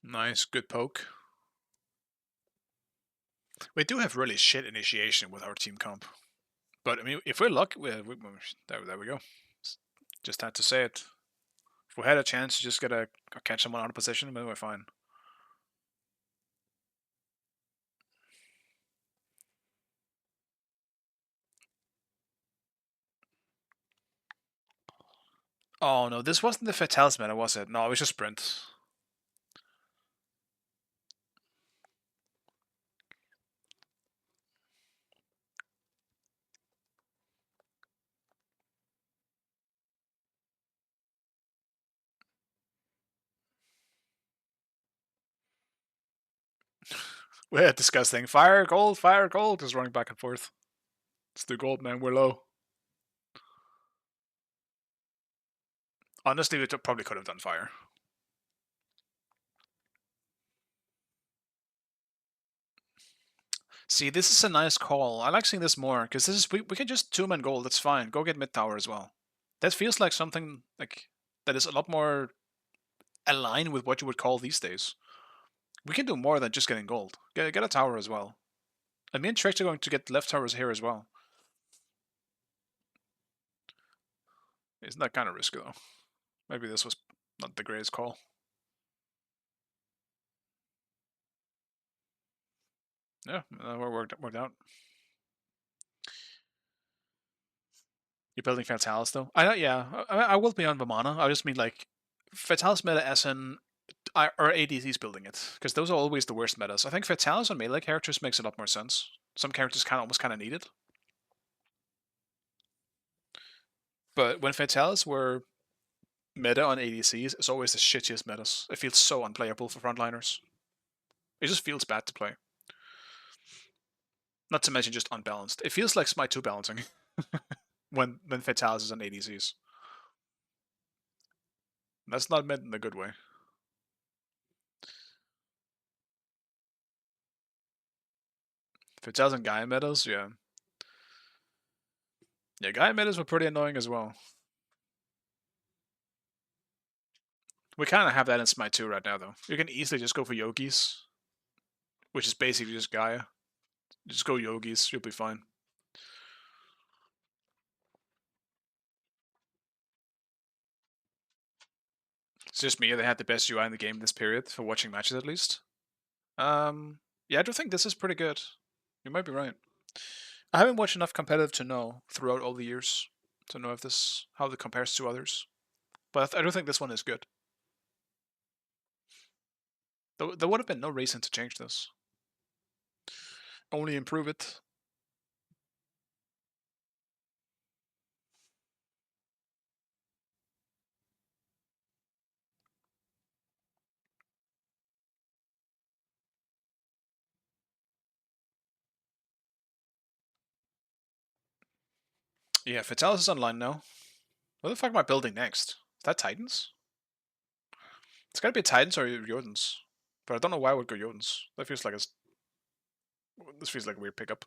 Nice, good poke. We do have really shit initiation with our team comp. But I mean, if we're lucky, there we go. Just had to say it. If we had a chance to just get a catch someone out of position, then we're fine. Oh no, this wasn't the Fatalis meta, was it? No, it was just sprint. We're disgusting. Fire, gold, just running back and forth. It's the gold, man. We're low. Honestly, we probably could have done fire. See, this is a nice call. I like seeing this more, because this is we can just 2-man gold, that's fine. Go get mid tower as well. That feels like something like that is a lot more aligned with what you would call these days. We can do more than just getting gold. Get a tower as well. And me and Trix are going to get left towers here as well. Isn't that kind of risky though? Maybe this was not the greatest call. Yeah, worked out. You're building Fatalis though? I will be on Vamana. I just mean like Fatalis meta as in or ADCs building it, because those are always the worst metas. I think Fatalis on melee characters makes a lot more sense. Some characters almost need it. But when Fatalis were meta on ADCs, it's always the shittiest metas. It feels so unplayable for frontliners. It just feels bad to play. Not to mention just unbalanced. It feels like Smite 2 balancing when Fatalis is on ADCs. That's not meant in a good way. Fatalis and Gaia metas, yeah. Yeah, Gaia metas were pretty annoying as well. We kind of have that in Smite 2 right now, though. You can easily just go for Yogis, which is basically just Gaia. Just go Yogis, you'll be fine. It's just me, they had the best UI in the game this period, for watching matches at least. Yeah, I do think this is pretty good. You might be right. I haven't watched enough competitive to know throughout all the years to know if how it compares to others. But I don't think this one is good. There would have been no reason to change this. Only improve it. Yeah, Vitalis is online now. What the fuck am I building next? Is that Titans? It's gotta be Titans or Jotun. But I don't know why I would go Jotun. That feels like this feels like a weird pickup.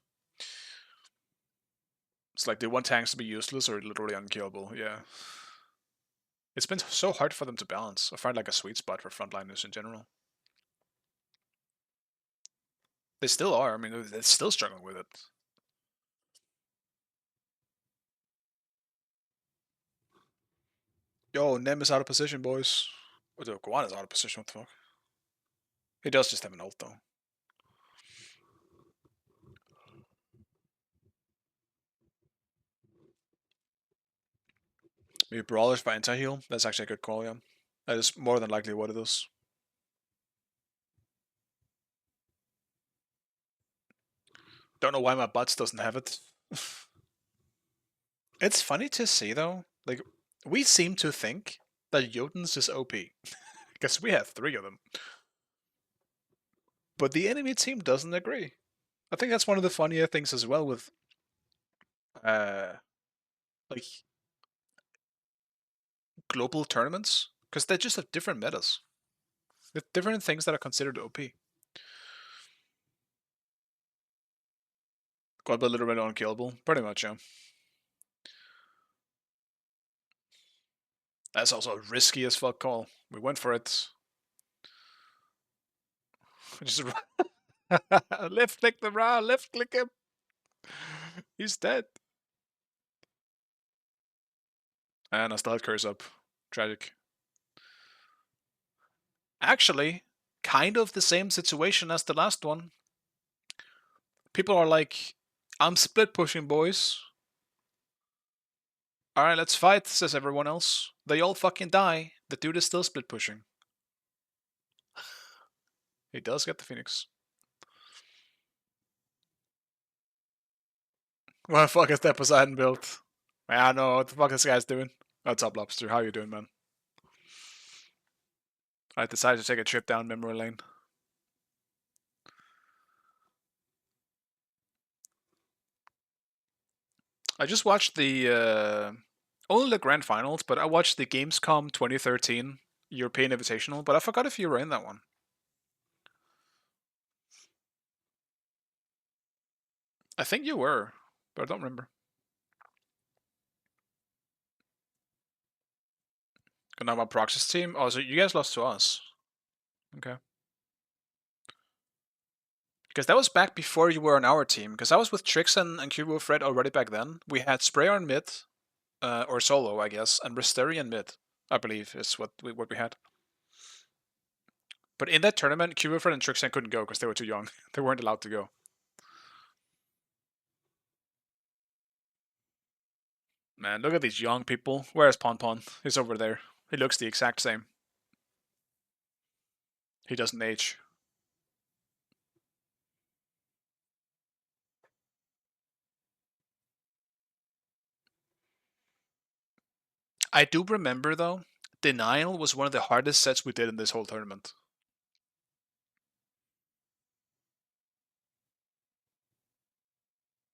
It's like they want tanks to be useless or literally unkillable, yeah. It's been so hard for them to balance. I find like a sweet spot for frontliners in general. They still are, I mean, they're still struggling with it. Yo, Nem is out of position, boys. Oh, the Guan is out of position, what the fuck? He does just have an ult, though. Maybe Brawlers by anti-heal. That's actually a good call, yeah. That is more than likely what it is. Don't know why my butts doesn't have it. It's funny to see, though. Like, we seem to think that Jotun's is OP. Because we have 3 of them. But the enemy team doesn't agree. I think that's one of the funnier things as well with like global tournaments, because they just have different metas. They have different things that are considered OP. Got a little bit unkillable, pretty much, yeah. That's also a risky as fuck call. We went for it. Just left click the Ra, left click him. He's dead. And I still had curse up. Tragic. Actually, kind of the same situation as the last one. People are like, I'm split pushing, boys. Alright, let's fight, says everyone else. They all fucking die. The dude is still split pushing. He does get the Phoenix. What the fuck is that Poseidon built? I don't know what the fuck this guy's doing. What's up, Lobster? How you doing, man? I decided to take a trip down memory lane. I just watched the only the grand finals, but I watched the Gamescom 2013 European Invitational, but I forgot if you were in that one. I think you were, but I don't remember. Good night, my Proxys team. Oh, so you guys lost to us. Okay. Because that was back before you were on our team. Because I was with Trixen and Cubo Fred already back then. We had Sprayer on mid, or solo, I guess, and Resteri mid, I believe, is what we had. But in that tournament, Cubo Fred and Trixen couldn't go because they were too young. They weren't allowed to go. Man, look at these young people. Where's Pon Pon? He's over there. He looks the exact same. He doesn't age. I do remember, though, Denial was one of the hardest sets we did in this whole tournament.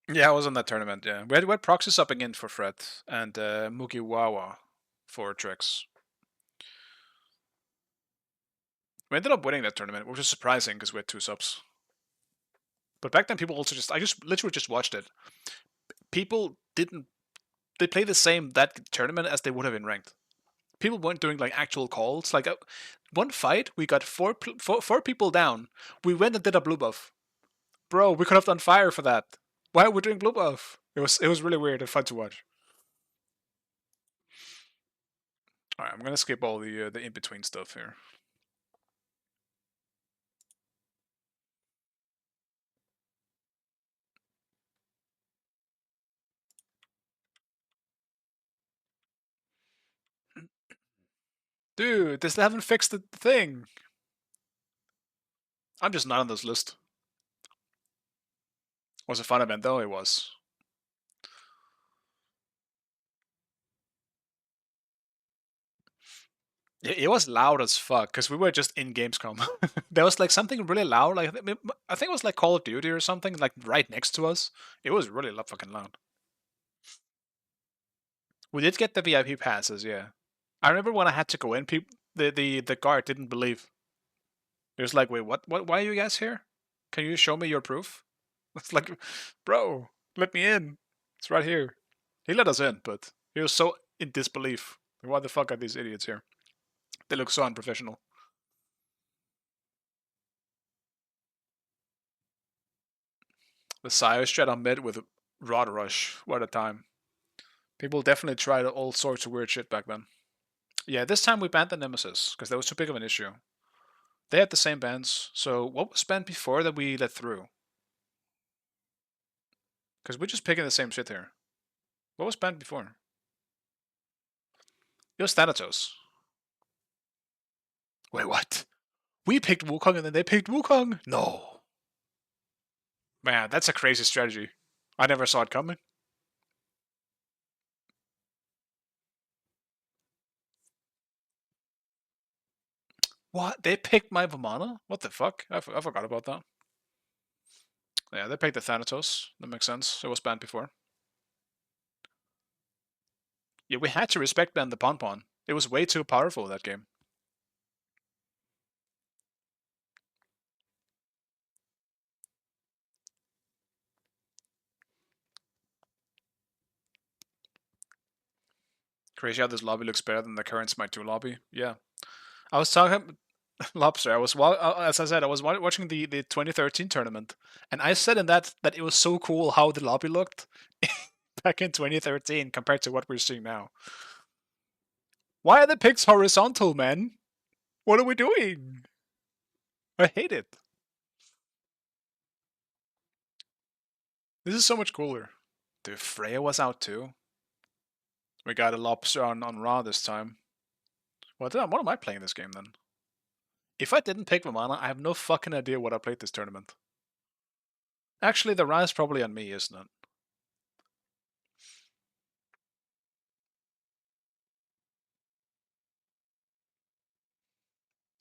Yeah, I was on that tournament, yeah. We had Proxy supping in for Fred and Mugiwawa for Trix. We ended up winning that tournament, which was surprising because we had 2 subs. But back then, people also I just literally just watched it. People didn't. They played the same that tournament as they would have in ranked. People weren't doing like actual calls. Like one fight, we got four people down. We went and did a blue buff. Bro, we could have done fire for that. Why are we doing blue buff? It was really weird and fun to watch. Alright, I'm gonna skip all the in-between stuff here. Dude, they still haven't fixed the thing. I'm just not on this list. Was a fun event though, it was. It was loud as fuck because we were just in Gamescom. There was like something really loud, like I think it was like Call of Duty or something, like right next to us. It was really fucking loud. We did get the VIP passes, yeah. I remember when I had to go in, the guard didn't believe. He was like, "Wait, what? Why are you guys here? Can you show me your proof?" It's like, bro, let me in. It's right here. He let us in, but he was so in disbelief. Why the fuck are these idiots here? They look so unprofessional. The Sire strat on mid with Rod Rush. What a time. People definitely tried all sorts of weird shit back then. Yeah, this time we banned the Nemesis, because that was too big of an issue. They had the same bans, so what was banned before that we let through? Because we're just picking the same shit here. What was banned before? It was Thanatos. Wait, what? We picked Wukong and then they picked Wukong? No. Man, that's a crazy strategy. I never saw it coming. What? They picked my Vamana? What the fuck? I forgot about that. Yeah, they picked the Thanatos. That makes sense. It was banned before. Yeah, we had to respect ban the Pon. It was way too powerful, that game. Crazy how this lobby looks better than the current Smite 2 lobby. Yeah. I was talking... Lobster, as I said, I was watching the 2013 tournament, and I said in that it was so cool how the lobby looked back in 2013 compared to what we're seeing now. Why are the picks horizontal, man? What are we doing? I hate it. This is so much cooler. Dude, Freya was out too. We got a lobster on Raw this time. What am I playing this game then? If I didn't pick Vamana, I have no fucking idea what I played this tournament. Actually, the Ra is probably on me, isn't it?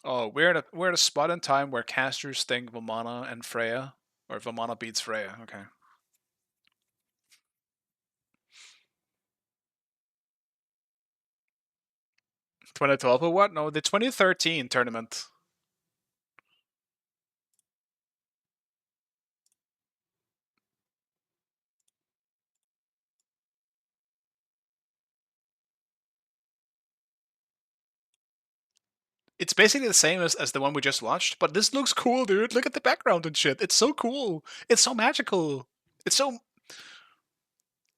Oh, we're at a spot in time where casters think Vamana and Freya, or Vamana beats Freya. Okay. 2012 or what? No, the 2013 tournament. It's basically the same as the one we just watched, but this looks cool, dude. Look at the background and shit. It's so cool. It's so magical. It's so,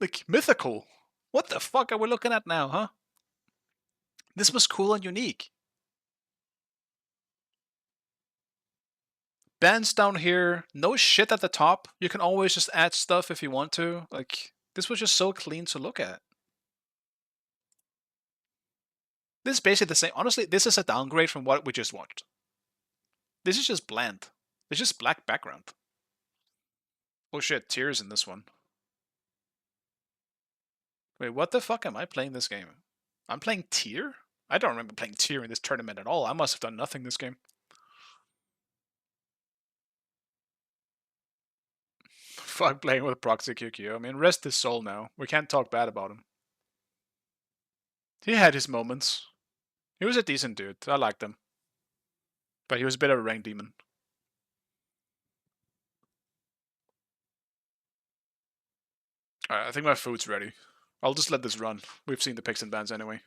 like, mythical. What the fuck are we looking at now, huh? This was cool and unique. Bands down here, no shit at the top. You can always just add stuff if you want to. Like, this was just so clean to look at. This is basically the same. Honestly, this is a downgrade from what we just watched. This is just bland. It's just black background. Oh shit, tears in this one. Wait, what the fuck am I playing this game? I'm playing Tier? I don't remember playing Tier in this tournament at all. I must have done nothing this game. Fuck playing with Proxy QQ. I mean, rest his soul now. We can't talk bad about him. He had his moments. He was a decent dude. I liked him. But he was a bit of a rank demon. Alright, I think my food's ready. I'll just let this run. We've seen the picks and bans anyway.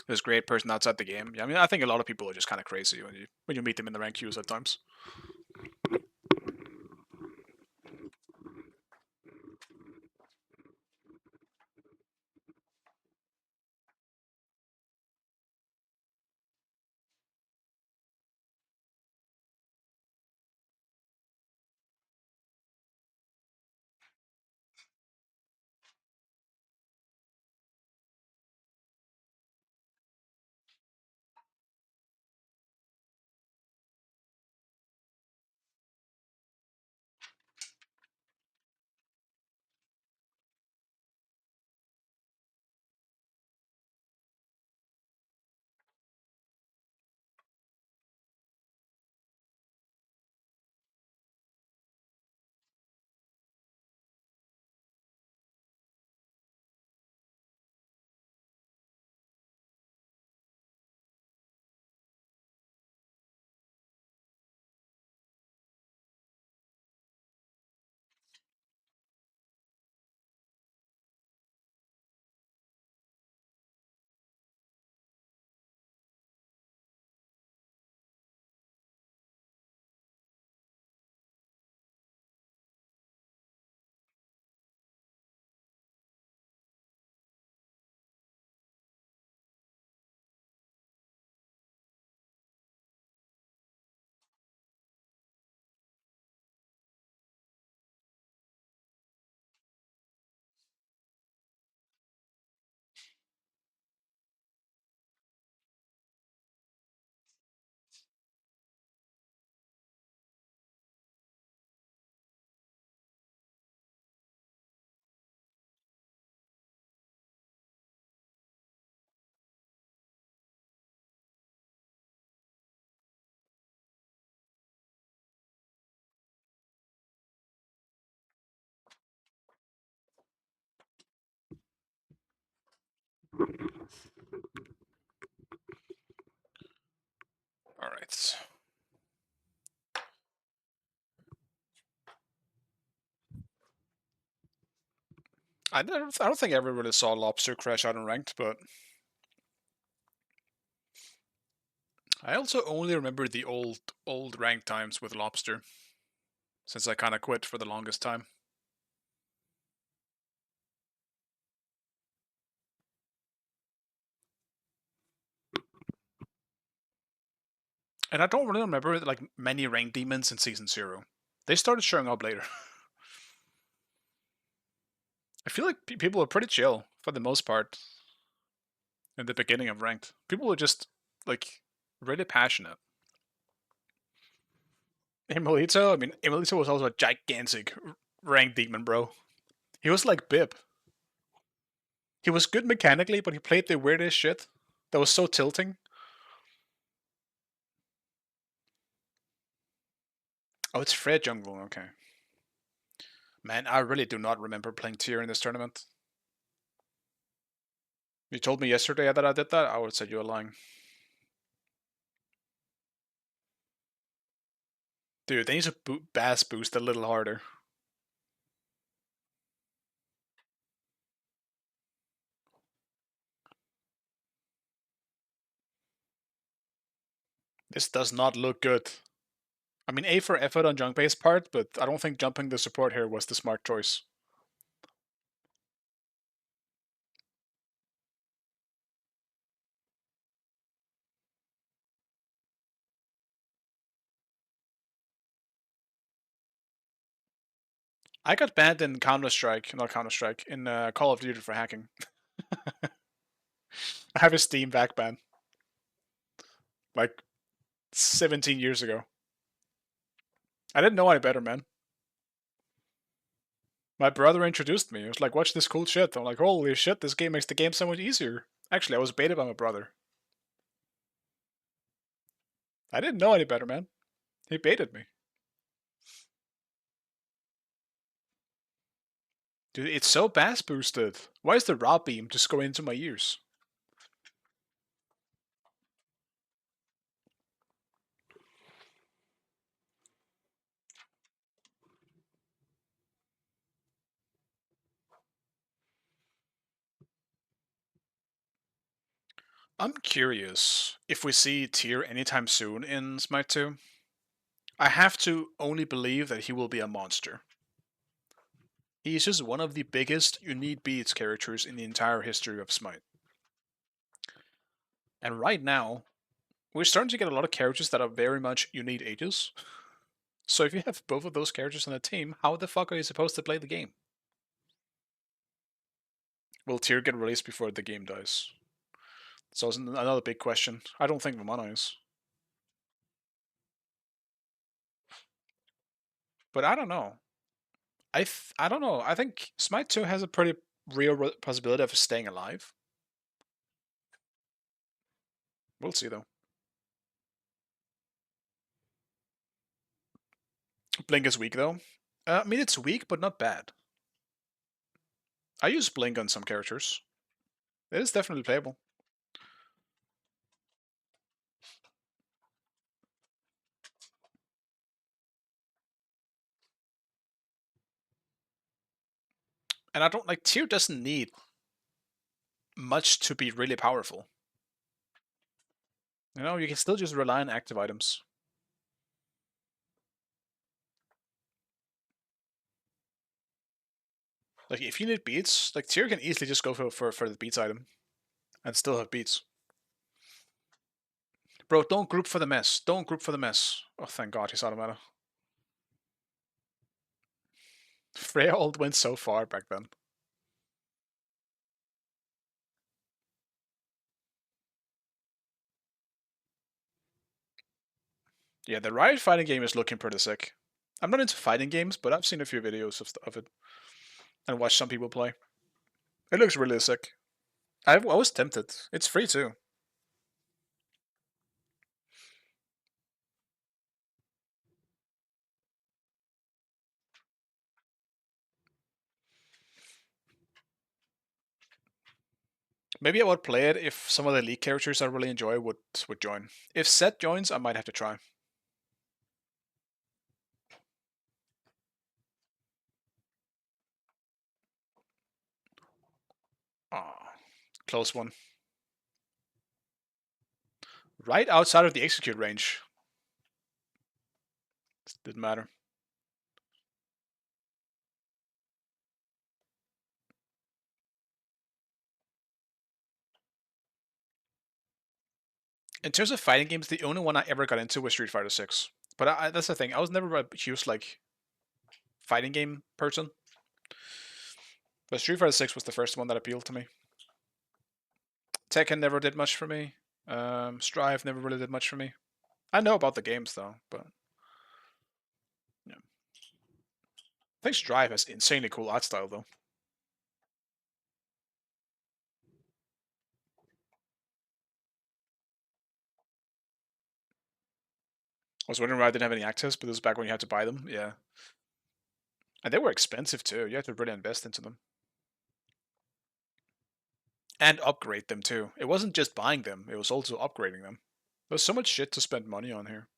There's a great person outside the game. Yeah, I mean, I think a lot of people are just kind of crazy when you meet them in the rank queues at times. Alright. I don't think I ever really saw Lobster crash out in ranked, but I also only remember the old ranked times with Lobster, since I kind of quit for the longest time. And I don't really remember like many ranked demons in Season 0. They started showing up later. I feel like people are pretty chill, for the most part, in the beginning of ranked. People were just, like, really passionate. Emilito, I mean, Emilito was also a gigantic ranked demon, bro. He was like Bib. He was good mechanically, but he played the weirdest shit that was so tilting. Oh, it's Fred Jungle, okay. Man, I really do not remember playing tier in this tournament. You told me yesterday that I did that, I would say you were lying. Dude, they need to bass boost a little harder. This does not look good. I mean, A for effort on Junk-based part, but I don't think jumping the support here was the smart choice. I got banned in Counter-Strike, not Counter-Strike, in Call of Duty for hacking. I have a Steam back ban. Like, 17 years ago. I didn't know any better, man. My brother introduced me. He was like, watch this cool shit. I'm like, holy shit, this game makes the game so much easier. Actually, I was baited by my brother. I didn't know any better, man. He baited me. Dude, it's so bass boosted. Why is the raw beam just going into my ears? I'm curious if we see Tyr anytime soon in Smite 2. I have to only believe that he will be a monster. He's just one of the biggest unique beats characters in the entire history of Smite. And right now, we're starting to get a lot of characters that are very much unique ages. So if you have both of those characters on a team, how the fuck are you supposed to play the game? Will Tyr get released before the game dies? So it's another big question. I don't think Vamana is. But I don't know. I don't know. I think Smite 2 has a pretty real possibility of staying alive. We'll see though. Blink is weak though. I mean, it's weak, but not bad. I use Blink on some characters. It is definitely playable. And I don't like Tyr doesn't need much to be really powerful. You know, you can still just rely on active items. Like, if you need beats, like, Tyr can easily just go for the beats item. And still have beats. Bro, don't group for the mess. Don't group for the mess. Oh, thank God he's out of meta. Freya ult went so far back then. Yeah, the Riot fighting game is looking pretty sick. I'm not into fighting games, but I've seen a few videos of it. And watched some people play. It looks really sick. I was tempted. It's free too. Maybe I would play it if some of the league characters I really enjoy would join. If Set joins, I might have to try. Ah, close one. Right outside of the execute range. Didn't matter. In terms of fighting games, the only one I ever got into was Street Fighter 6. But that's the thing. I was never a huge like fighting game person. But Street Fighter 6 was the first one that appealed to me. Tekken never did much for me. Strive never really did much for me. I know about the games though, but yeah. I think Strive has insanely cool art style though. I was wondering why I didn't have any access, but this was back when you had to buy them. Yeah. And they were expensive too. You had to really invest into them. And upgrade them too. It wasn't just buying them, it was also upgrading them. There's so much shit to spend money on here.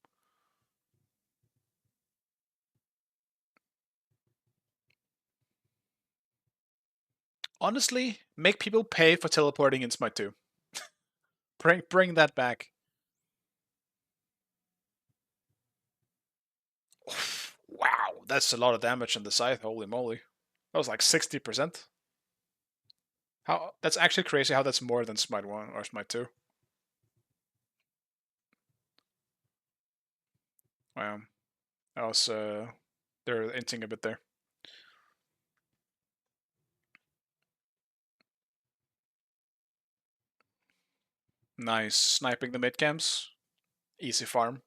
Honestly, make people pay for teleporting in Smite 2. Bring that back. Wow, that's a lot of damage on the scythe, holy moly. That was like 60%. How that's actually crazy how that's more than Smite 1 or Smite 2. Wow. That was they're inting a bit there. Nice. Sniping the mid camps. Easy farm.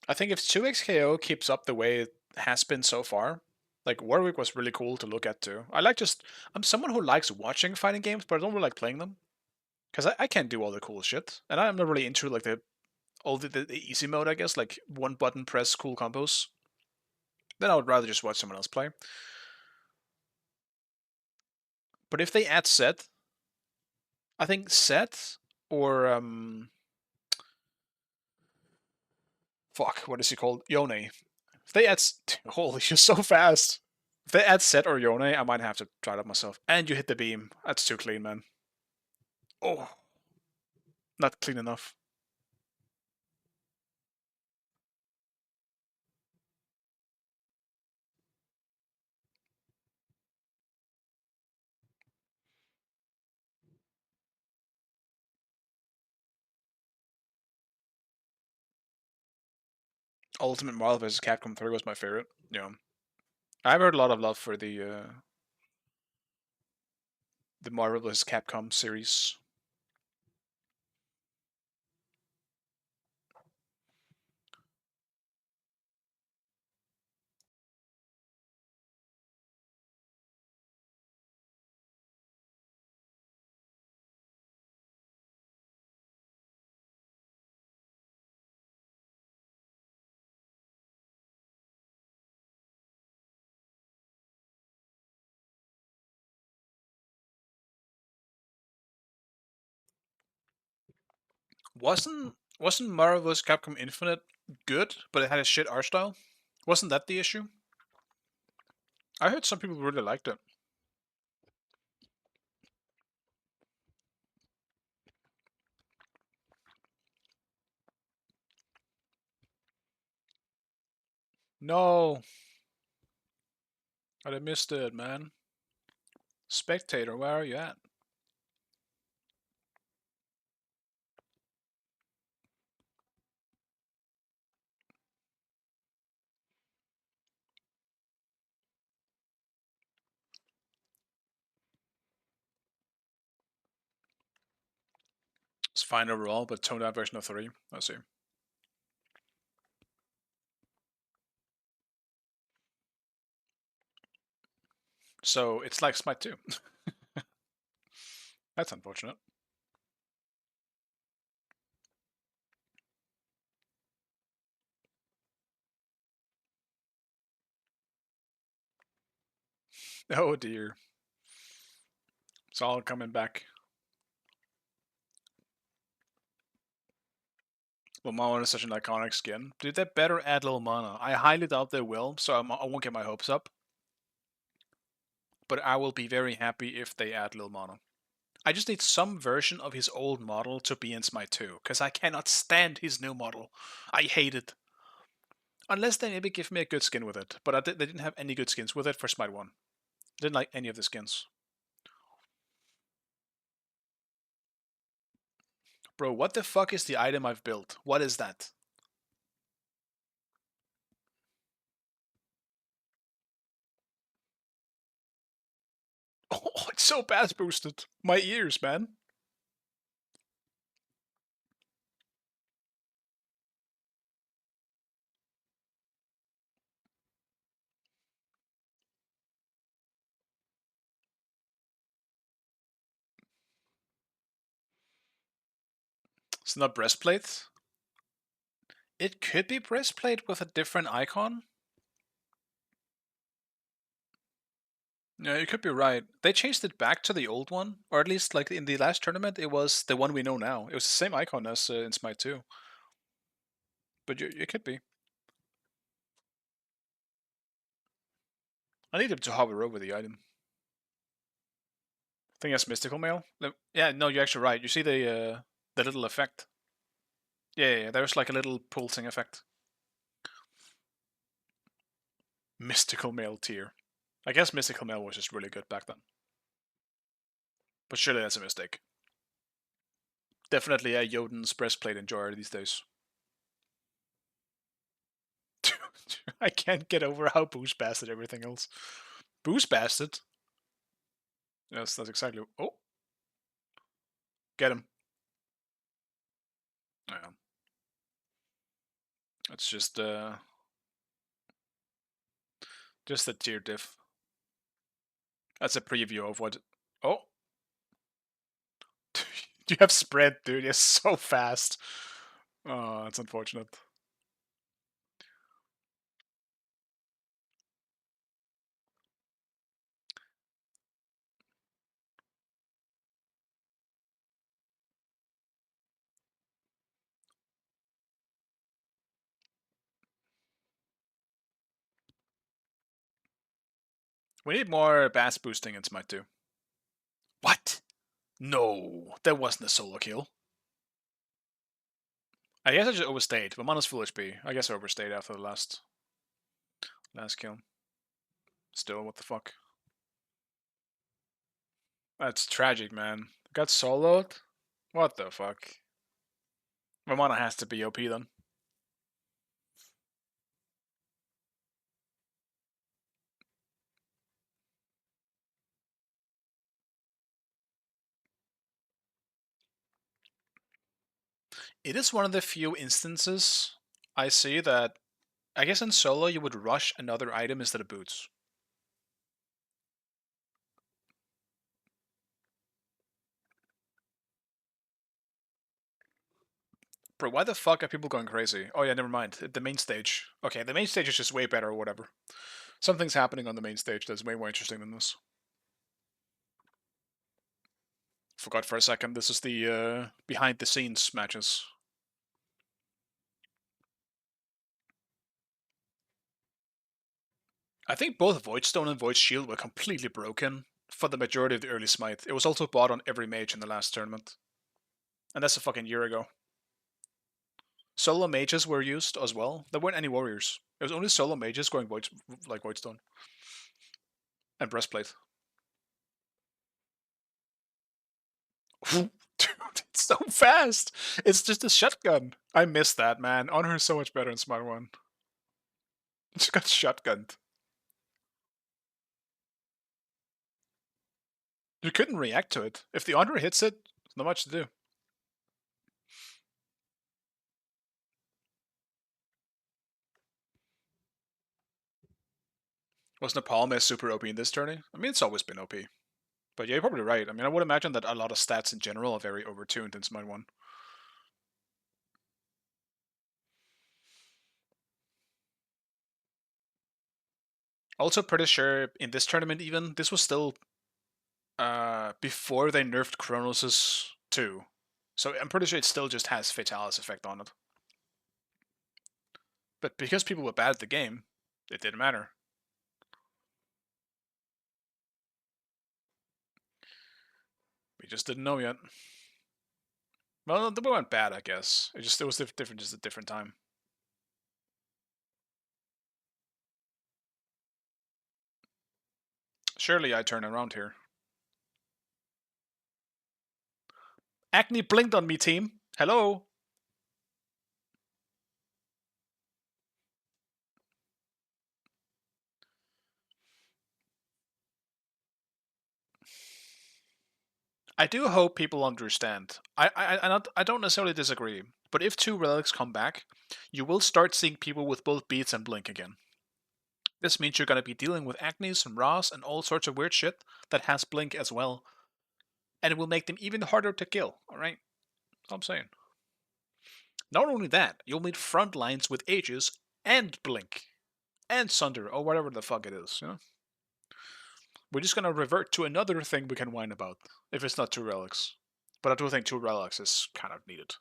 I think if 2xKO keeps up the way it has been so far, like Warwick was really cool to look at too. I'm someone who likes watching fighting games, but I don't really like playing them. Because I can't do all the cool shit. And I'm not really into like the easy mode, I guess, like one button press cool combos. Then I would rather just watch someone else play. But if they add Set, I think Set or fuck, what is he called? Yone. If they add holy, you're so fast. If they add Set or Yone, I might have to try it out myself. And you hit the beam. That's too clean, man. Oh, not clean enough. Ultimate Marvel vs. Capcom 3 was my favorite. Yeah, I've heard a lot of love for the Marvel vs. Capcom series. Wasn't Marvel vs. Capcom Infinite good, but it had a shit art style? Wasn't that the issue? I heard some people really liked it. No, I missed it, man. Spectator, where are you at? It's fine overall, but toned down version of 3. Let's see. So it's like Smite 2. That's unfortunate. Oh dear. It's all coming back. Lil Mana is such an iconic skin. Dude, they better add Lil Mana. I highly doubt they will, so I won't get my hopes up. But I will be very happy if they add Lil Mana. I just need some version of his old model to be in Smite 2, because I cannot stand his new model. I hate it. Unless they maybe give me a good skin with it. But they didn't have any good skins with it for Smite 1. Didn't like any of the skins. Bro, what the fuck is the item I've built? What is that? Oh, it's so bass boosted. My ears, man. It's not breastplate. It could be breastplate with a different icon. Yeah, you could be right. They changed it back to the old one, or at least like in the last tournament, it was the one we know now. It was the same icon as in Smite 2. But it could be. I need him to hover over the item. I think that's Mystical Mail. Yeah, no, you're actually right. You see the little effect. Yeah, there's like a little pulsing effect. Mystical Mail tier. I guess Mystical Mail was just really good back then. But surely that's a mistake. Definitely a Jotun's breastplate enjoyer these days. I can't get over how boost bastard everything else. Boost bastard? Yes, that's exactly. Oh! Get him. Yeah. It's just a tier diff. That's a preview of what. Oh! You have spread, dude. You're so fast. Oh, that's unfortunate. We need more bass boosting in Smite 2. What? No, that wasn't a solo kill. I guess I just overstayed, but Mana's full HP. I guess I overstayed after the last kill. Still, what the fuck? That's tragic, man. Got soloed? What the fuck? My mana has to be OP then. It is one of the few instances I see that I guess in solo you would rush another item instead of boots. Bro, why the fuck are people going crazy? Oh yeah, never mind. The main stage. Okay, the main stage is just way better or whatever. Something's happening on the main stage that's way more interesting than this. Forgot for a second, this is the behind the scenes matches. I think both Voidstone and Void Shield were completely broken for the majority of the early Smite. It was also bought on every mage in the last tournament. And that's a fucking year ago. Solo mages were used as well. There weren't any warriors. It was only solo mages going Voidstone. And Breastplate. Dude, it's so fast! It's just a shotgun. I miss that, man. Honor is so much better in Smite 1. It just got shotgunned. You couldn't react to it. If the Honor hits it, there's not much to do. Was Napalm as super OP in this tourney? I mean, it's always been OP. But yeah, you're probably right. I mean, I would imagine that a lot of stats in general are very overtuned in Smite 1. Also pretty sure in this tournament even, this was still before they nerfed Kronos' 2. So I'm pretty sure it still just has Fatalis effect on it. But because people were bad at the game, it didn't matter. We just didn't know yet. Well, they weren't bad, I guess. It was different, just a different time. Surely I turn around here. Acne blinked on me, team. Hello. I do hope people understand. I don't necessarily disagree, but if 2 relics come back, you will start seeing people with both beats and blink again. This means you're going to be dealing with Agnes and Ross and all sorts of weird shit that has blink as well. And it will make them even harder to kill, alright? That's all I'm saying. Not only that, you'll need front lines with Aegis and blink. And Sunder, or whatever the fuck it is, you know? We're just gonna revert to another thing we can whine about, if it's not 2 relics. But I do think 2 relics is kind of needed.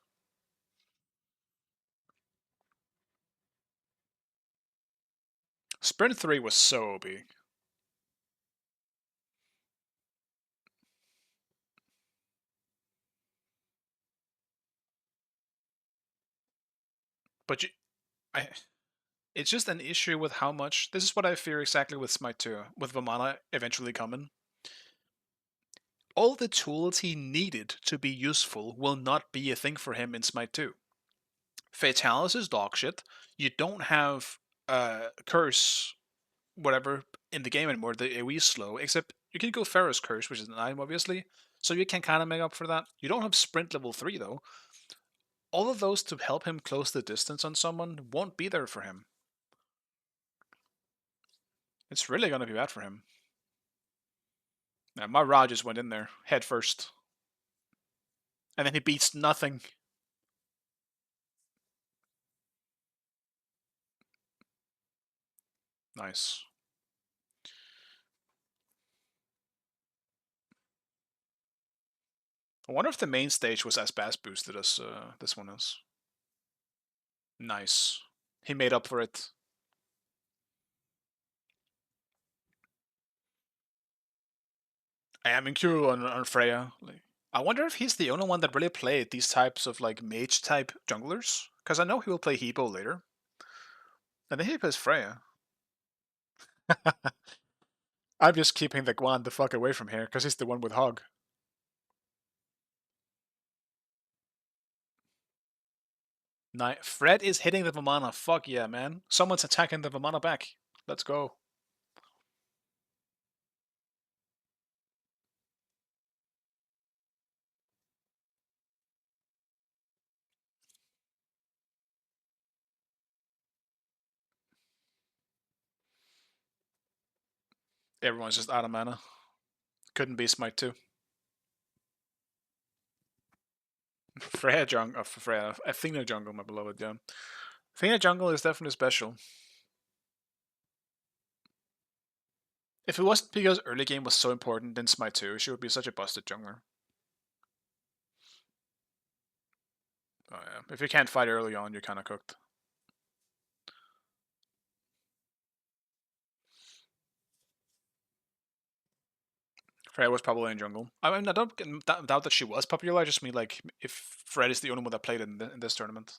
Sprint 3 was so OP. But it's just an issue with how much. This is what I fear exactly with Smite 2, with Vamana eventually coming. All the tools he needed to be useful will not be a thing for him in Smite 2. Fatalis is dog shit. You don't have Curse, whatever, in the game anymore. The AoE is slow, except you can go Pharaoh's Curse, which is an item, obviously. So you can kind of make up for that. You don't have Sprint level 3, though. All of those to help him close the distance on someone won't be there for him. It's really going to be bad for him. Yeah, my Ra just went in there, head first. And then he beats nothing. Nice. I wonder if the main stage was as bass boosted as this one is. Nice. He made up for it. I am in Q on Freya. Like, I wonder if he's the only one that really played these types of like mage type junglers. Because I know he will play Hebo later. And then he plays Freya. I'm just keeping the Guan the fuck away from here because he's the one with Hog. Fred is hitting the Vamana. Fuck yeah, man. Someone's attacking the Vamana back. Let's go. Everyone's just out of mana. Couldn't be Smite 2. Freya jungle, Freya, Athena jungle, my beloved, yeah. Athena jungle is definitely special. If it wasn't because early game was so important in Smite 2, she would be such a busted jungler. Oh yeah, if you can't fight early on, you're kind of cooked. Freya was probably in jungle. I mean, I don't doubt that she was popular. I just mean like if Fred is the only one that played in this tournament.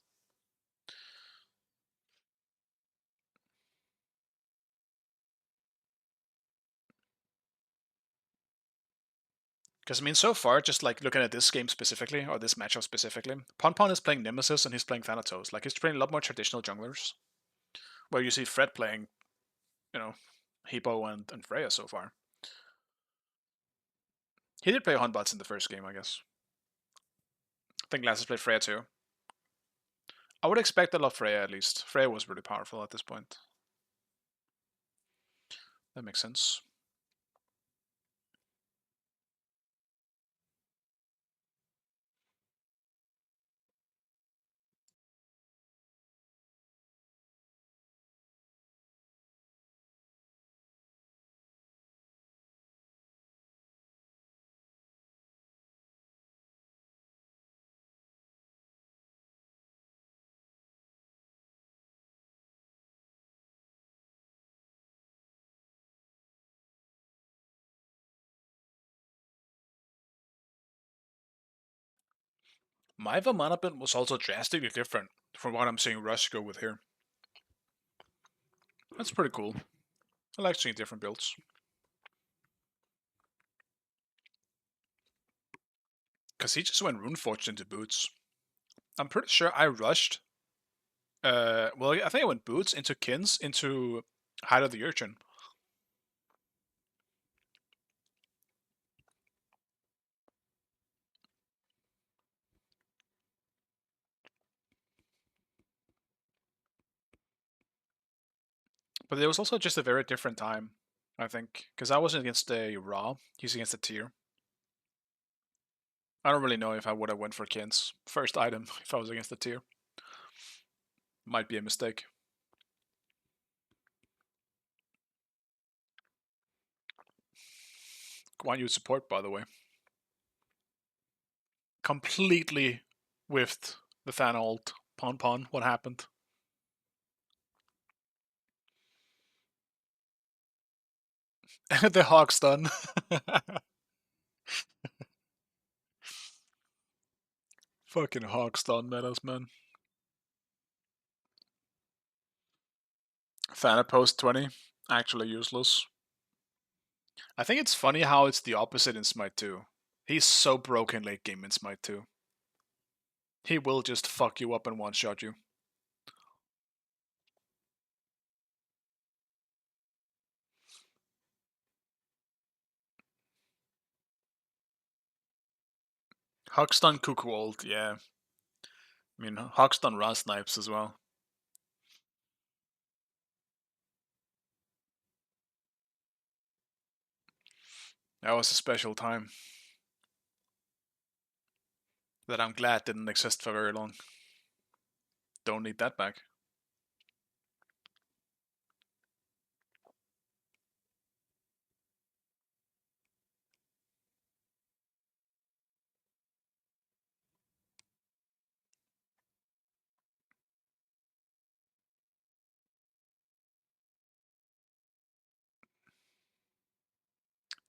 Because I mean, so far, just like looking at this game specifically or this matchup specifically, Pon is playing Nemesis and he's playing Thanatos. Like he's playing a lot more traditional junglers, where you see Fred playing, you know, Hippo and Freya so far. He did play Hunbots in the first game, I guess. I think Glasses played Freya too. I would expect a lot of Freya at least. Freya was really powerful at this point. That makes sense. My Vamana build was also drastically different from what I'm seeing Rush go with here. That's pretty cool. I like seeing different builds. Because he just went Runeforged into boots. I'm pretty sure I rushed. Well, I think I went boots into Kins into Hide of the Urchin. But it was also just a very different time, I think. Because I wasn't against a Raw, he's against a tier. I don't really know if I would have went for Kins first item if I was against the tier. Might be a mistake. Guan Yu support, by the way. Completely whiffed the fan ult. Pon Pon, what happened? The Hawk stun. Fucking Hawk stun metas, man. Thana post 20. Actually useless. I think it's funny how it's the opposite in Smite 2. He's so broken late game in Smite 2. He will just fuck you up and one-shot you. Hawkstun Cuckoo ult, yeah. I mean, Hawkstun Ra snipes as well. That was a special time that I'm glad didn't exist for very long. Don't need that back.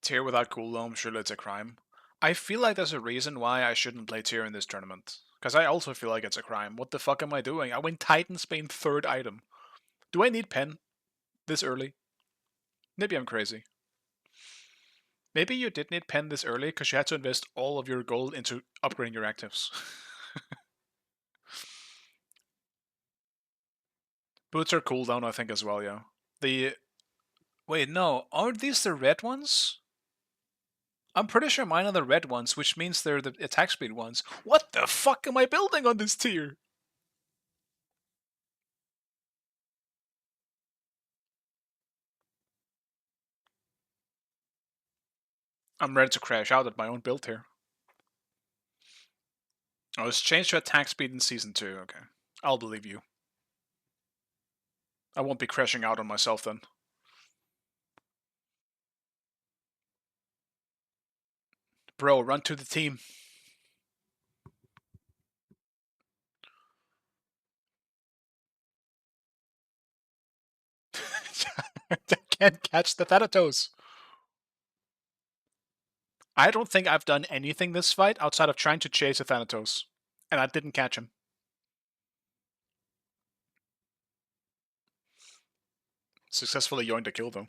Tier without cooldown, surely it's a crime. I feel like there's a reason why I shouldn't play tier in this tournament. Because I also feel like it's a crime. What the fuck am I doing? I win Titan Spain third item. Do I need pen this early? Maybe I'm crazy. Maybe you did need pen this early because you had to invest all of your gold into upgrading your actives. Boots are cooldown, I think, as well, yeah. Wait, no. Aren't these the red ones? I'm pretty sure mine are the red ones, which means they're the attack speed ones. What the fuck am I building on this tier? I'm ready to crash out at my own build here. Oh, it's changed to attack speed in Season 2, okay. I'll believe you. I won't be crashing out on myself then. Bro, run to the team. I can't catch the Thanatos. I don't think I've done anything this fight outside of trying to chase a Thanatos. And I didn't catch him. Successfully yoinked a kill though.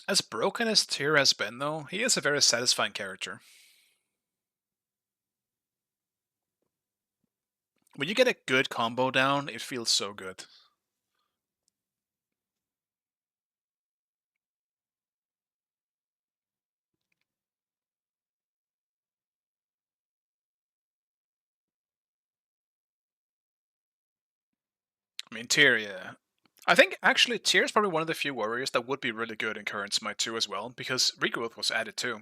As broken as Tyr has been though, he is a very satisfying character. When you get a good combo down, it feels so good. I mean, Tyr, yeah. I think actually Tyr is probably one of the few warriors that would be really good in current Smite 2 as well, because regrowth was added too.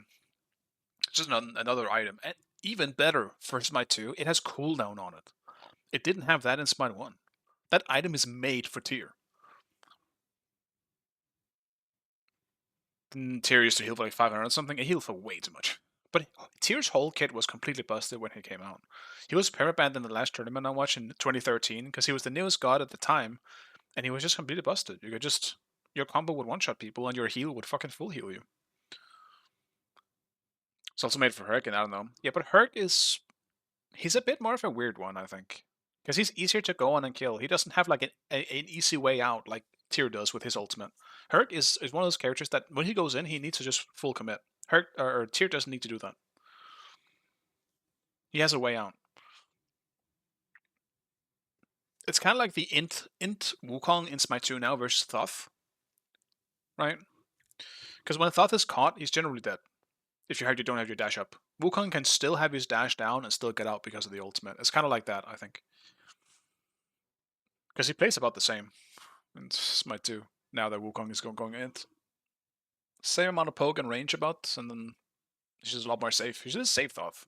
It's just another item. And even better for Smite 2, it has cooldown on it. It didn't have that in Smite 1. That item is made for Tyr. Tyr used to heal for like 500 or something, and healed for way too much. But Tyr's whole kit was completely busted when he came out. He was permabanned in the last tournament I watched in 2013 because he was the newest god at the time, and he was just completely busted. You could just your combo would one-shot people, and your heal would fucking full heal you. It's also made for Herc, and I don't know. Yeah, but Herc is he's a bit more of a weird one, I think, because he's easier to go on and kill. He doesn't have like an easy way out like Tyr does with his ultimate. Herc is one of those characters that when he goes in, he needs to just full commit. Herc or Tyr doesn't need to do that. He has a way out. It's kind of like the int Wukong in Smite 2 now versus Thoth, right? Because when Thoth is caught, he's generally dead. If you don't have your dash up, Wukong can still have his dash down and still get out because of the ultimate. It's kind of like that, I think. Because he plays about the same in Smite 2. Now that Wukong is going in, same amount of poke and range about, and then he's just a lot more safe. He's just safe Thoth,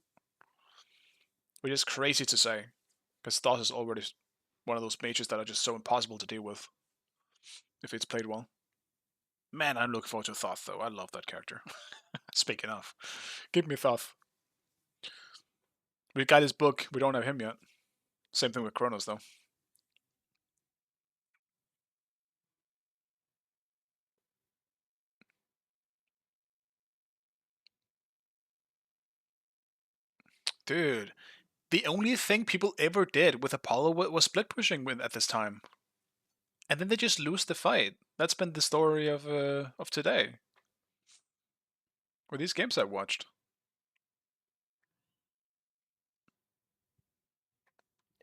which is crazy to say, because Thoth is already one of those mages that are just so impossible to deal with if it's played well. Man, I'm looking forward to Thoth though. I love that character. Speaking of, give me Thoth. We got his book. We don't have him yet. Same thing with Kronos though. Dude, the only thing people ever did with Apollo was split pushing at this time, and then they just lose the fight. That's been the story of today, or these games I've watched.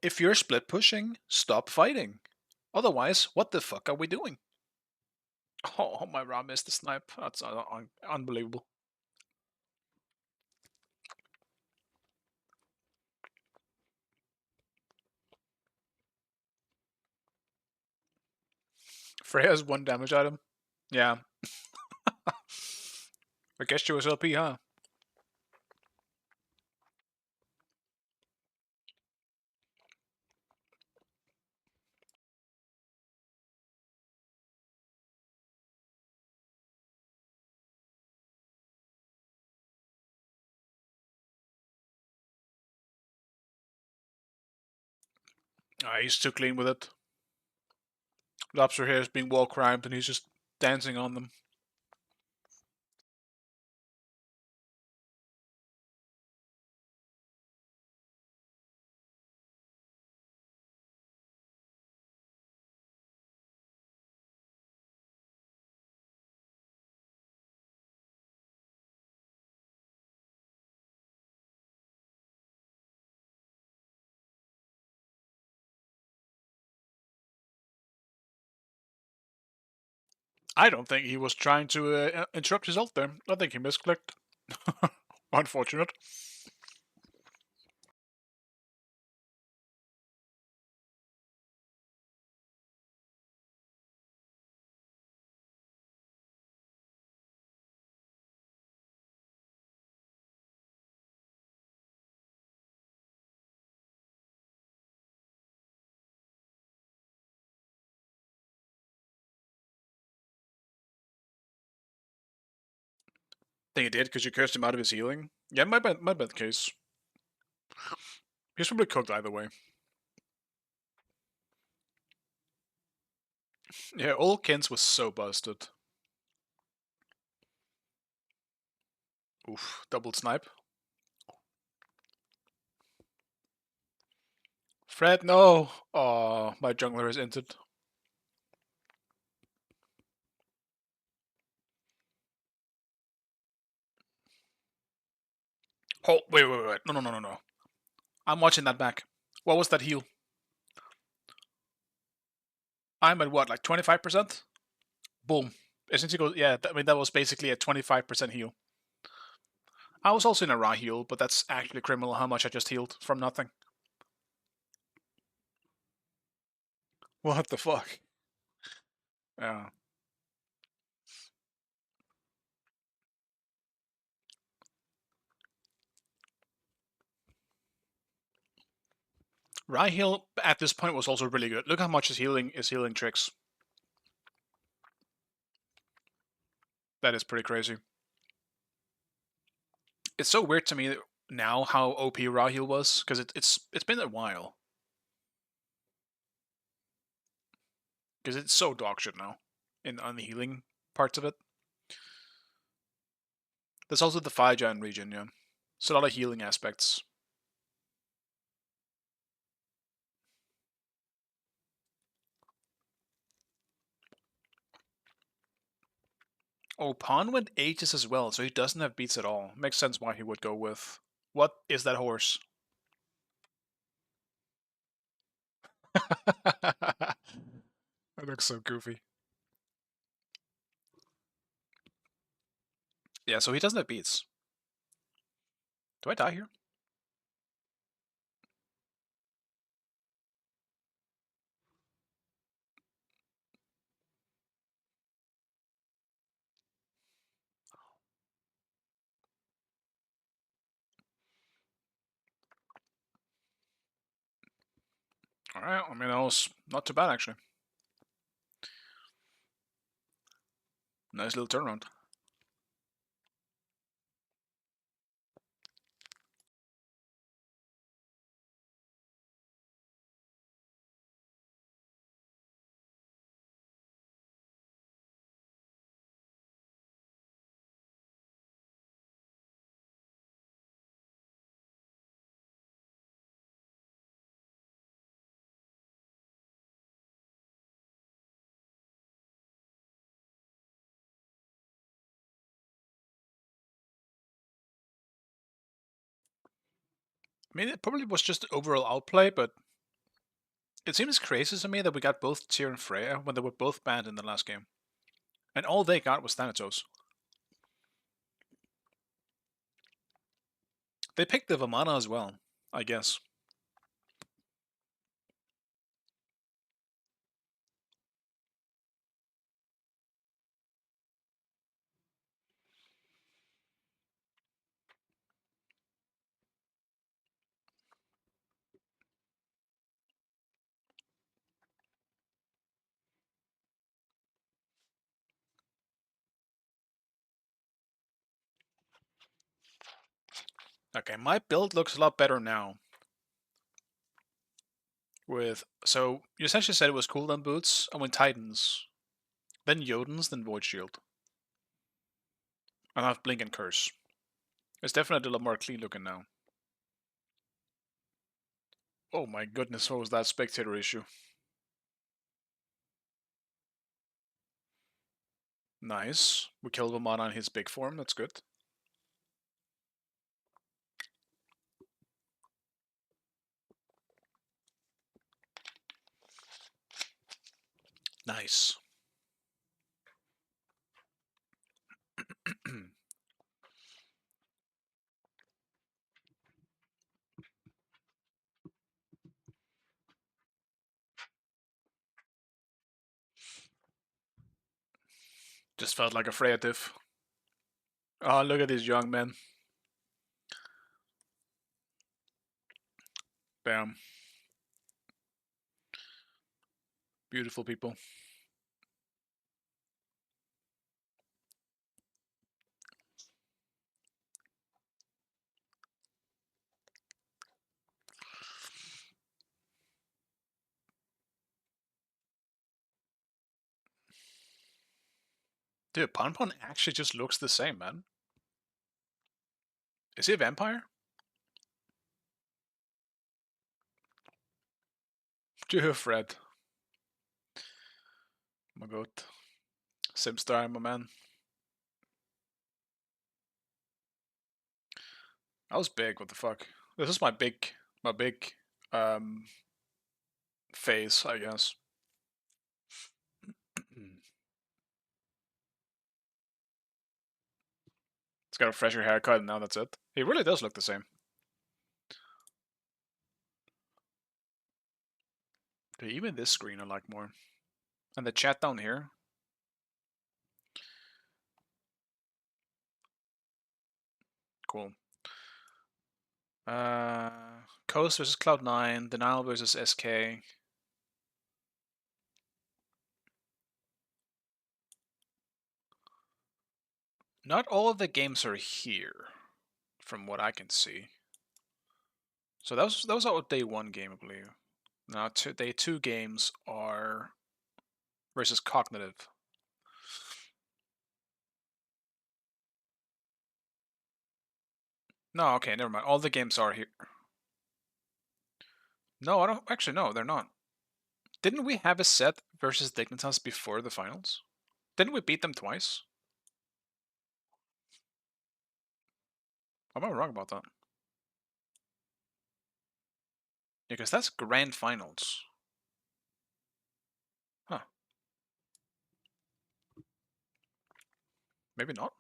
If you're split pushing, stop fighting. Otherwise, what the fuck are we doing? Oh, my Ra missed the snipe. That's unbelievable. Freya's 1 damage item. Yeah. I guess she was LP, huh? He's too clean with it. Lobster hair is being wall crimed and he's just dancing on them. I don't think he was trying to interrupt his ult there. I think he misclicked. Unfortunate. I think he did because you cursed him out of his healing. Yeah, might be the case. He's probably cooked either way. Yeah, all Kins was so busted. Oof, double snipe. Fred, no! Oh, my jungler is entered. Oh, wait. No. I'm watching that back. What was that heal? I'm at what, like 25%? Boom. Isn't he go? Yeah, I mean, that was basically a 25% heal. I was also in a raw heal, but that's actually criminal how much I just healed from nothing. What the fuck? Yeah. Rahil at this point was also really good. Look how much his healing tricks. That is pretty crazy. It's so weird to me now how OP Rahil was, because it's been a while. Because it's so dogshit now on the healing parts of it. There's also the Fijan region, yeah. So a lot of healing aspects. Oh, Pawn went Aegis as well, so he doesn't have beats at all. Makes sense why he would go with... What is that horse? That looks so goofy. Yeah, so he doesn't have beats. Do I die here? Alright, I mean, that was not too bad, actually. Nice little turnaround. I mean, it probably was just overall outplay, but it seems crazy to me that we got both Tyr and Freya when they were both banned in the last game. And all they got was Thanatos. They picked the Vamana as well, I guess. Okay, my build looks a lot better now. So you essentially said it was cooldown boots, and when Titans, then Jotuns, then Void Shield. And I have Blink and Curse. It's definitely a lot more clean looking now. Oh my goodness, what was that spectator issue? Nice. We killed Vamana in his big form, that's good. Nice. Just felt like a Freya diff. Oh, look at these young men. Bam. Beautiful people. Dude, Pon actually just looks the same, man. Is he a vampire? Dude, Fred. Oh my god. Simstar, my man. I was big, what the fuck? This is my big phase, I guess. He's got a fresher haircut and now that's it. He really does look the same. But even this screen I like more. And the chat down here. Cool. Coast versus Cloud9, Denial versus SK. Not all of the games are here, from what I can see. So those are day 1 game, I believe. Now day 2 games are versus Cognitive. No, okay, never mind. All the games are here. No, I don't. Actually, no, they're not. Didn't we have a set versus Dignitas before the finals? Didn't we beat them twice? Am I wrong about that? Yeah, because that's grand finals. Huh. Maybe not.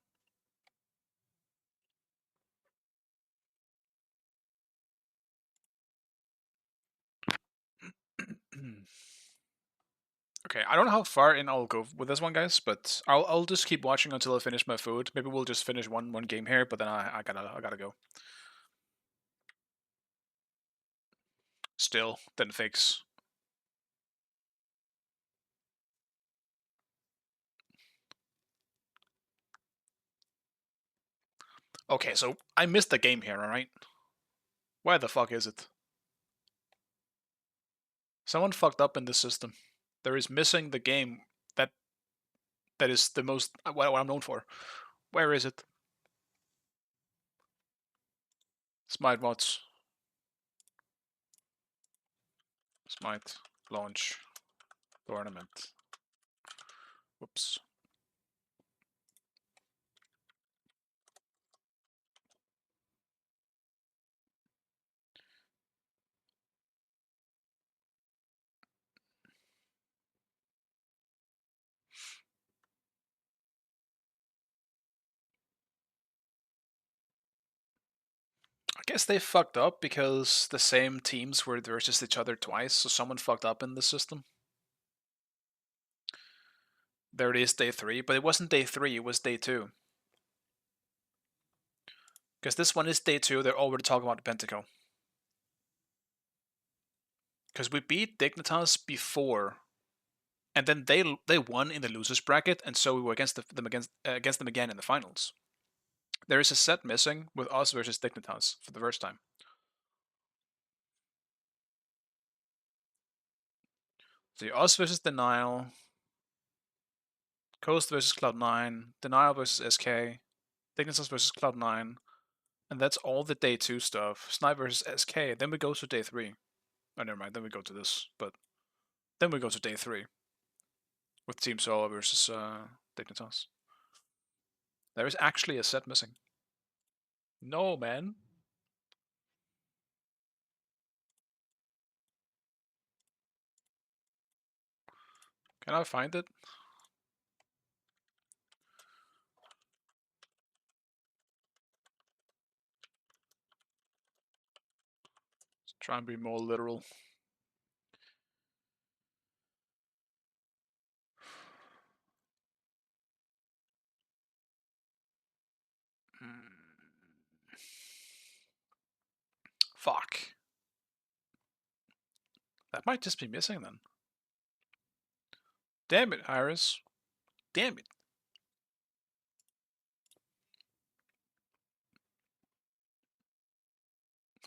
Okay, I don't know how far in I'll go with this one, guys, but I'll just keep watching until I finish my food. Maybe we'll just finish one game here, but then I gotta go. Still, didn't fix. Okay, so I missed the game here, alright? Where the fuck is it? Someone fucked up in the system. There is missing the game that is the most what I'm known for. Where is it? Smite mods. Smite launch tournament. Whoops. I guess they fucked up because the same teams were versus each other twice, so someone fucked up in the system. There it is, day 3, but it wasn't day 3, it was day 2. Because this one is day 2, they're already talking about the Pentacle. Because we beat Dignitas before, and then they won in the losers bracket, and so we were against them again in the finals. There is a set missing with us versus Dignitas for the first time. So us versus Denial, Coast versus Cloud9, Denial versus SK, Dignitas versus Cloud9, and that's all the day 2 stuff. Snipe versus SK, then we go to day 3. Oh, never mind, then we go to this, but then we go to day 3 with Team Solo versus Dignitas. There is actually a set missing. No, man. Can I find it? Let's try and be more literal. Fuck. That might just be missing then. Damn it, Iris. Damn it.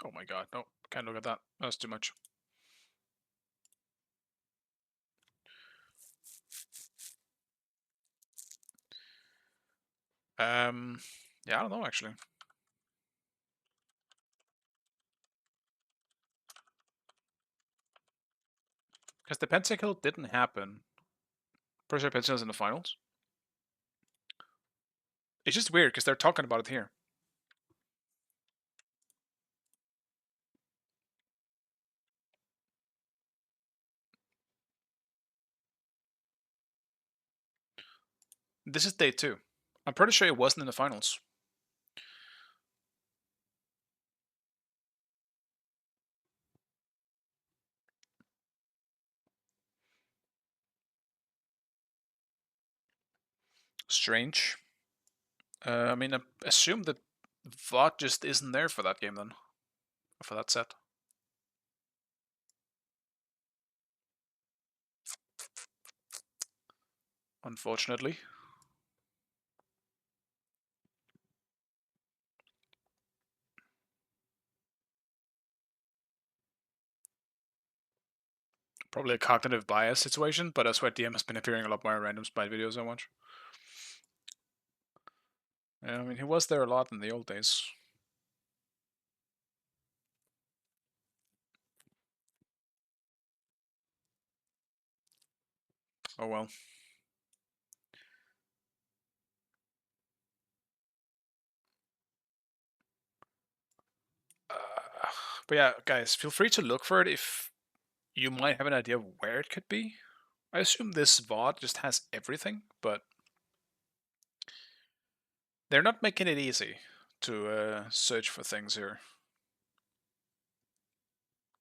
Oh my god, no. Can't look at that. That's too much. Yeah, I don't know actually. Because the Pentakill didn't happen. Pretty sure Pentakill's in the finals. It's just weird because they're talking about it here. This is day 2. I'm pretty sure it wasn't in the finals. Strange. I mean, I assume that VOD just isn't there for that game then, or for that set. Unfortunately. Probably a cognitive bias situation, but I swear DM has been appearing a lot more in random Smite videos I watch. Yeah, I mean, he was there a lot in the old days. Oh well. But yeah, guys, feel free to look for it if you might have an idea of where it could be. I assume this VOD just has everything, but they're not making it easy to search for things here.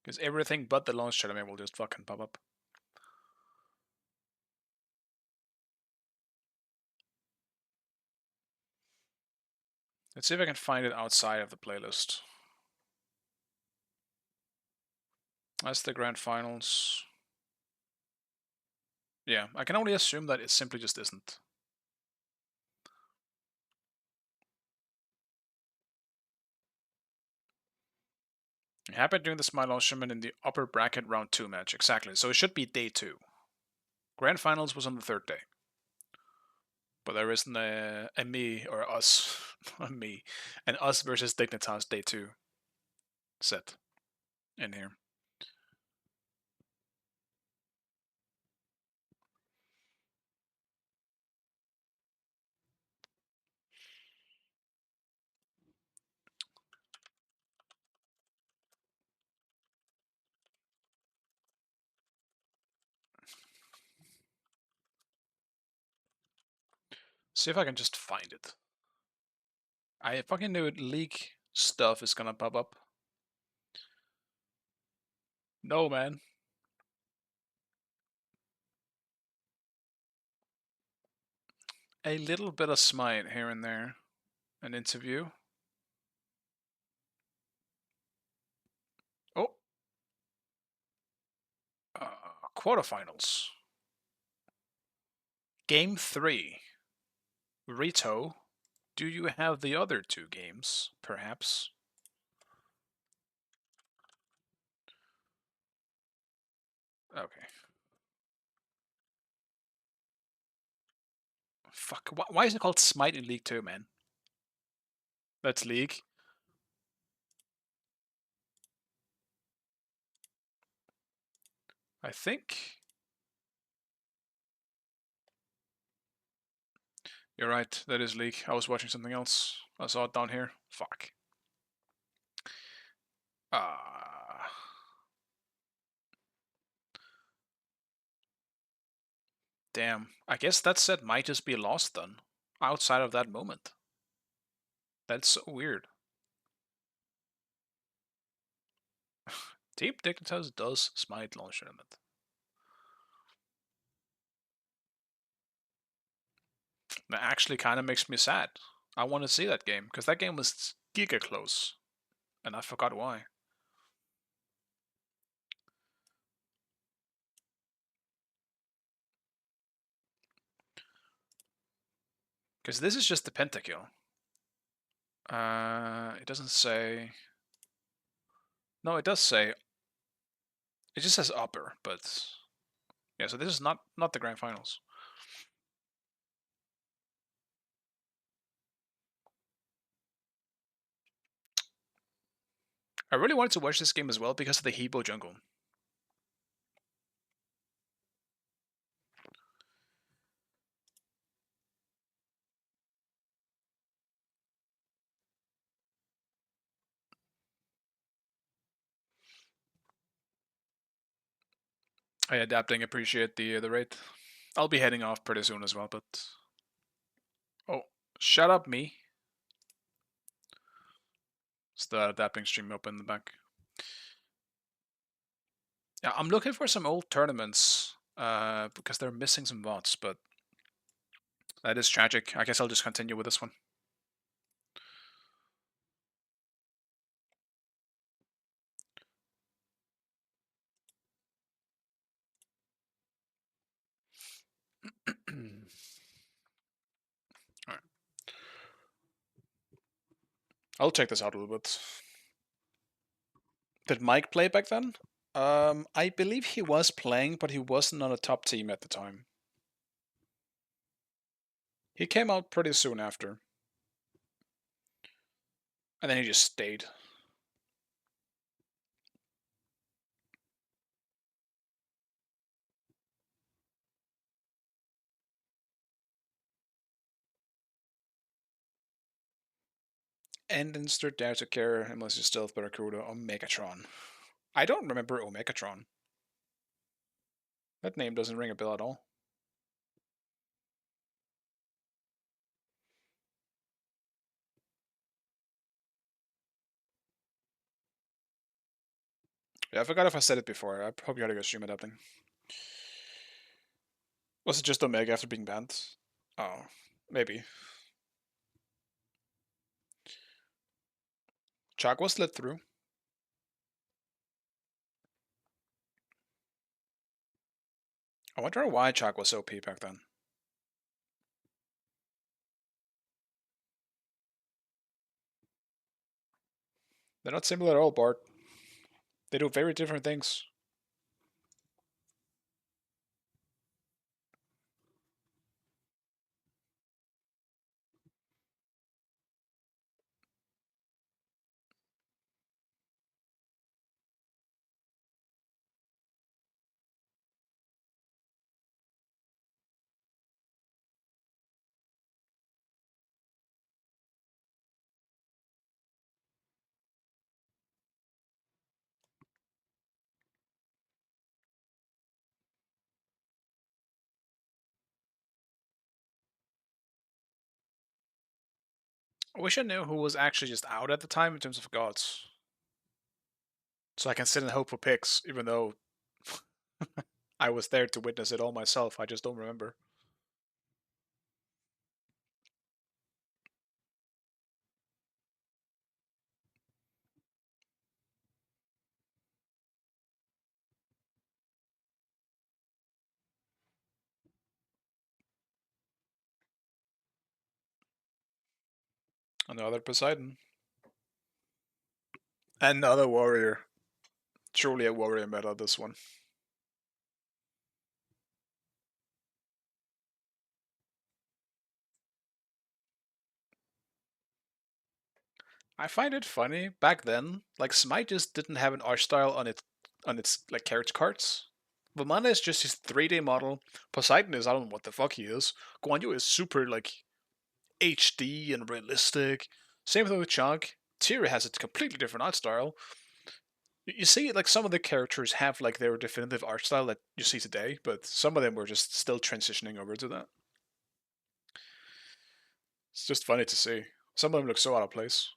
Because everything but the launch tournament will just fucking pop up. Let's see if I can find it outside of the playlist. That's the grand finals. Yeah, I can only assume that it simply just isn't. It happened during the Smite launch tournament in the upper bracket round 2 match. Exactly, so it should be day 2. Grand finals was on the 3rd day. But there isn't a me or us, me, an us versus Dignitas day 2 set in here. See if I can just find it. I fucking knew it. League stuff is gonna pop up. No, man. A little bit of Smite here and there. An interview. Oh. Quarterfinals. Game 3. Rito, do you have the other 2 games, perhaps? Okay. Fuck, why is it called Smite in League 2, man? That's League. I think... You're right, that is League. I was watching something else. I saw it down here. Fuck. Damn. I guess that set might just be lost then. Outside of that moment. That's so weird. Team Dignitas does Smite launch tournament. That actually kind of makes me sad. I want to see that game, because that game was giga close. And I forgot why. Because this is just the pentakill. It doesn't say... No, it does say... It just says upper, but... Yeah, so this is not the grand finals. I really wanted to watch this game as well because of the Hebo jungle. I adapting appreciate the rate. I'll be heading off pretty soon as well, but... Oh, shut up, me. It's the adapting stream up in the back. Yeah, I'm looking for some old tournaments, because they're missing some VODs, but... That is tragic. I guess I'll just continue with this one. Alright. I'll check this out a little bit. Did Mike play back then? I believe he was playing, but he wasn't on a top team at the time. He came out pretty soon after. And then he just stayed. And insert Dare to Care unless you're Stealth Barracuda or Megatron. I don't remember Omegatron. That name doesn't ring a bell at all. Yeah, I forgot if I said it before. I hope you had a good stream adapting. Was it just Omega after being banned? Oh, maybe. Chalk was let through. I wonder why Chalk was OP back then. They're not similar at all, Bart. They do very different things. I wish I knew who was actually just out at the time in terms of gods. So I can sit and hope for picks, even though I was there to witness it all myself. I just don't remember. Another Poseidon. Another warrior. Truly a warrior meta, this one. I find it funny, back then, like Smite just didn't have an art style on its like character cards. Vamana is just his 3D model. Poseidon is I don't know what the fuck he is. Guan Yu is super like HD and realistic. Same thing with Chunk. Tyr has a completely different art style. You see, like some of the characters have like their definitive art style that you see today, but some of them were just still transitioning over to that. It's just funny to see. Some of them look so out of place.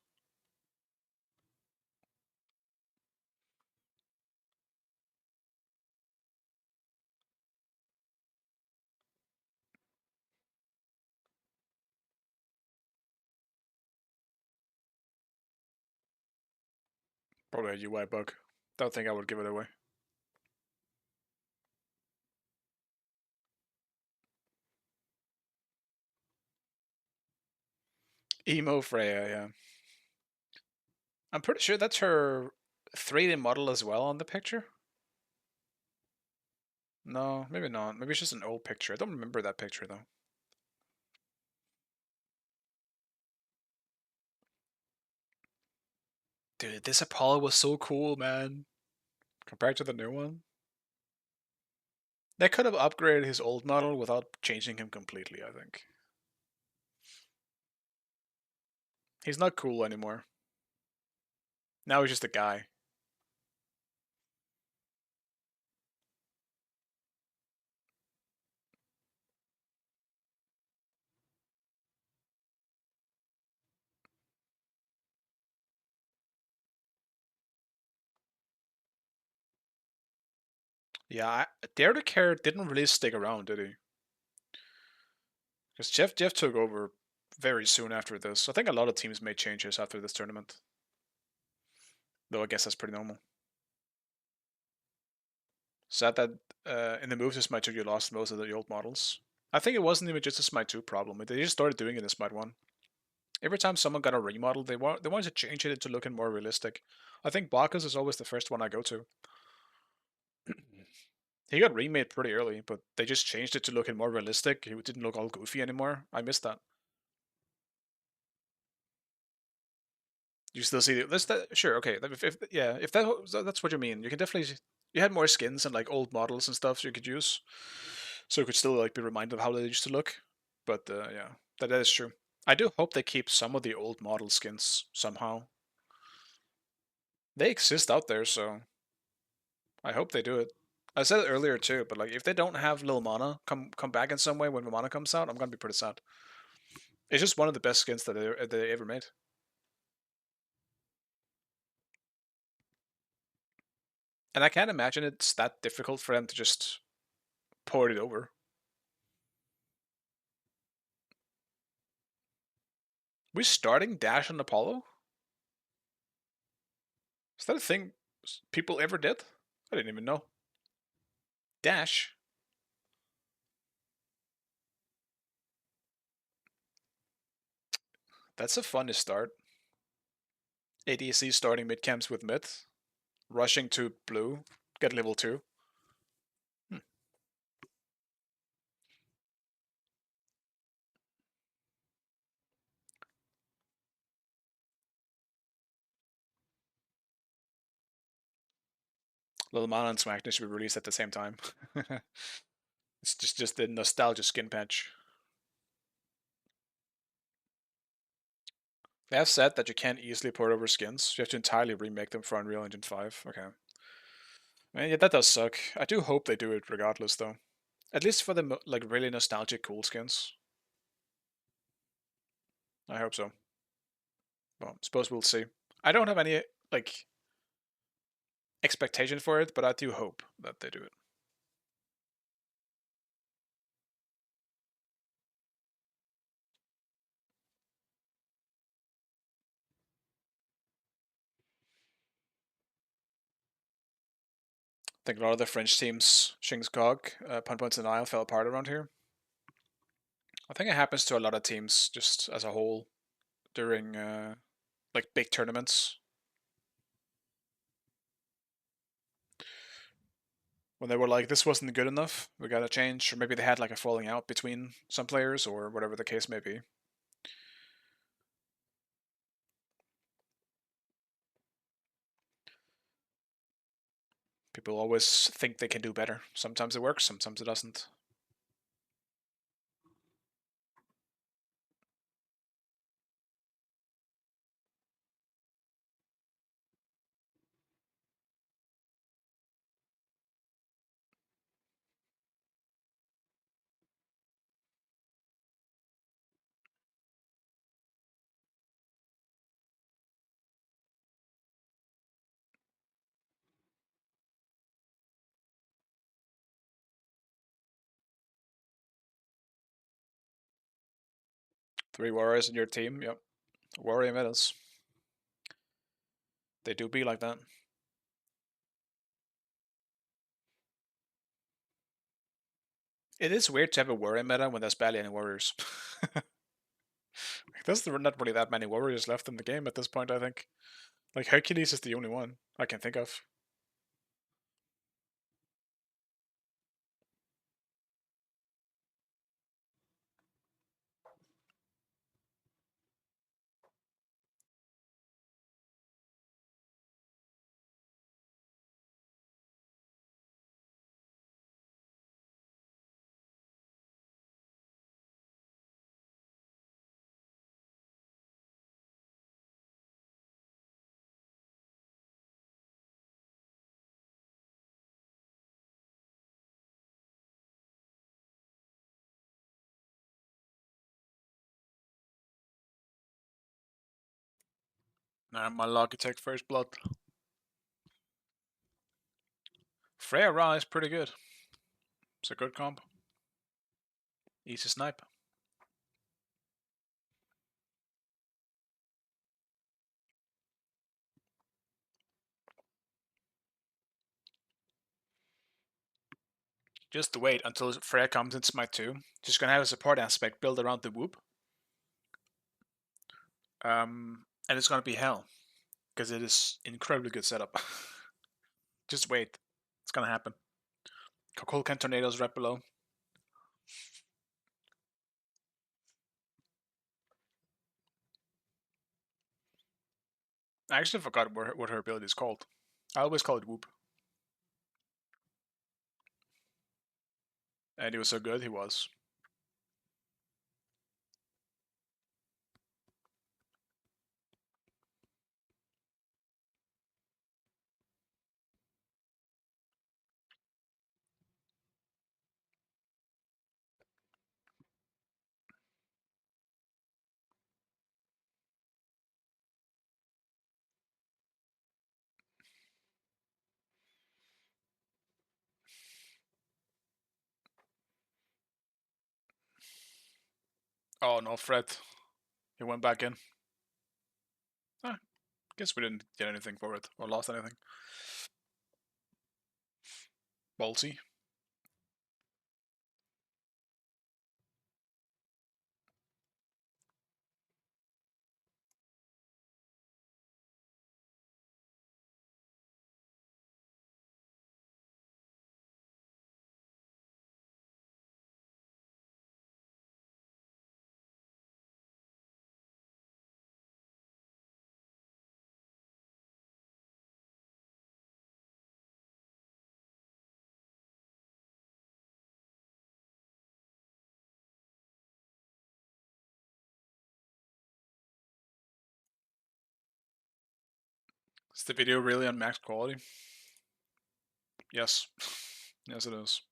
Probably a UI bug. Don't think I would give it away. Emo Freya, yeah. I'm pretty sure that's her 3D model as well on the picture. No, maybe not. Maybe it's just an old picture. I don't remember that picture though. Dude, this Apollo was so cool, man. Compared to the new one. They could have upgraded his old model without changing him completely, I think. He's not cool anymore. Now he's just a guy. Yeah, Dare to Care didn't really stick around, did he? Because Jeff took over very soon after this. I think a lot of teams made changes after this tournament. Though I guess that's pretty normal. Sad that in the moves in Smite 2 you lost most of the old models. I think it wasn't even just a Smite 2 problem. They just started doing it in Smite 1. Every time someone got a remodel, they wanted to change it into looking more realistic. I think Bacchus is always the first one I go to. He got remade pretty early, but they just changed it to looking more realistic. He didn't look all goofy anymore. I missed that. You still see that? Sure, okay. If that's what you mean, you can definitely. You had more skins and like old models and stuff you could use, so you could still like be reminded of how they used to look. But yeah, that is true. I do hope they keep some of the old model skins somehow. They exist out there, so I hope they do it. I said it earlier too, but like if they don't have Lil Mana come back in some way when Mana comes out, I'm gonna be pretty sad. It's just one of the best skins that they ever made. And I can't imagine it's that difficult for them to just port it over. We starting Dash on Apollo? Is that a thing people ever did? I didn't even know. Dash? That's a fun to start. ADC starting mid camps with mid. Rushing to blue. Get level 2. Little Mana and Smackdown should be released at the same time. It's just the nostalgia skin patch. They have said that you can't easily port over skins. You have to entirely remake them for Unreal Engine 5. Okay. Yeah, that does suck. I do hope they do it regardless, though. At least for the like really nostalgic cool skins. I hope so. Well, suppose we'll see. I don't have any like expectation for it, but I do hope that they do it. I think a lot of the French teams, Shing's Cog, Punpoints and Isle, fell apart around here. I think it happens to a lot of teams just as a whole during like big tournaments. When they were like, this wasn't good enough, we gotta change, or maybe they had like a falling out between some players, or whatever the case may be. People always think they can do better. Sometimes it works, sometimes it doesn't. Three warriors in your team, yep. Warrior medals. They do be like that. It is weird to have a warrior meta when there's barely any warriors. There's not really that many warriors left in the game at this point, I think. Like, Hercules is the only one I can think of. Nah, my Logitech First Blood. Freya Ra is pretty good. It's a good comp. Easy snipe. Just wait until Freya comes in Smite 2. She's gonna have a support aspect built around the whoop. And it's gonna be hell. Because it is incredibly good setup. Just wait. It's gonna happen. Cold Tornadoes right below. I actually forgot what her ability is called. I always call it Whoop. And he was so good, he was. Oh no, Fred. He went back in. Ah, guess we didn't get anything for it, or lost anything. Ballsy. Is the video really on max quality? Yes. Yes, it is.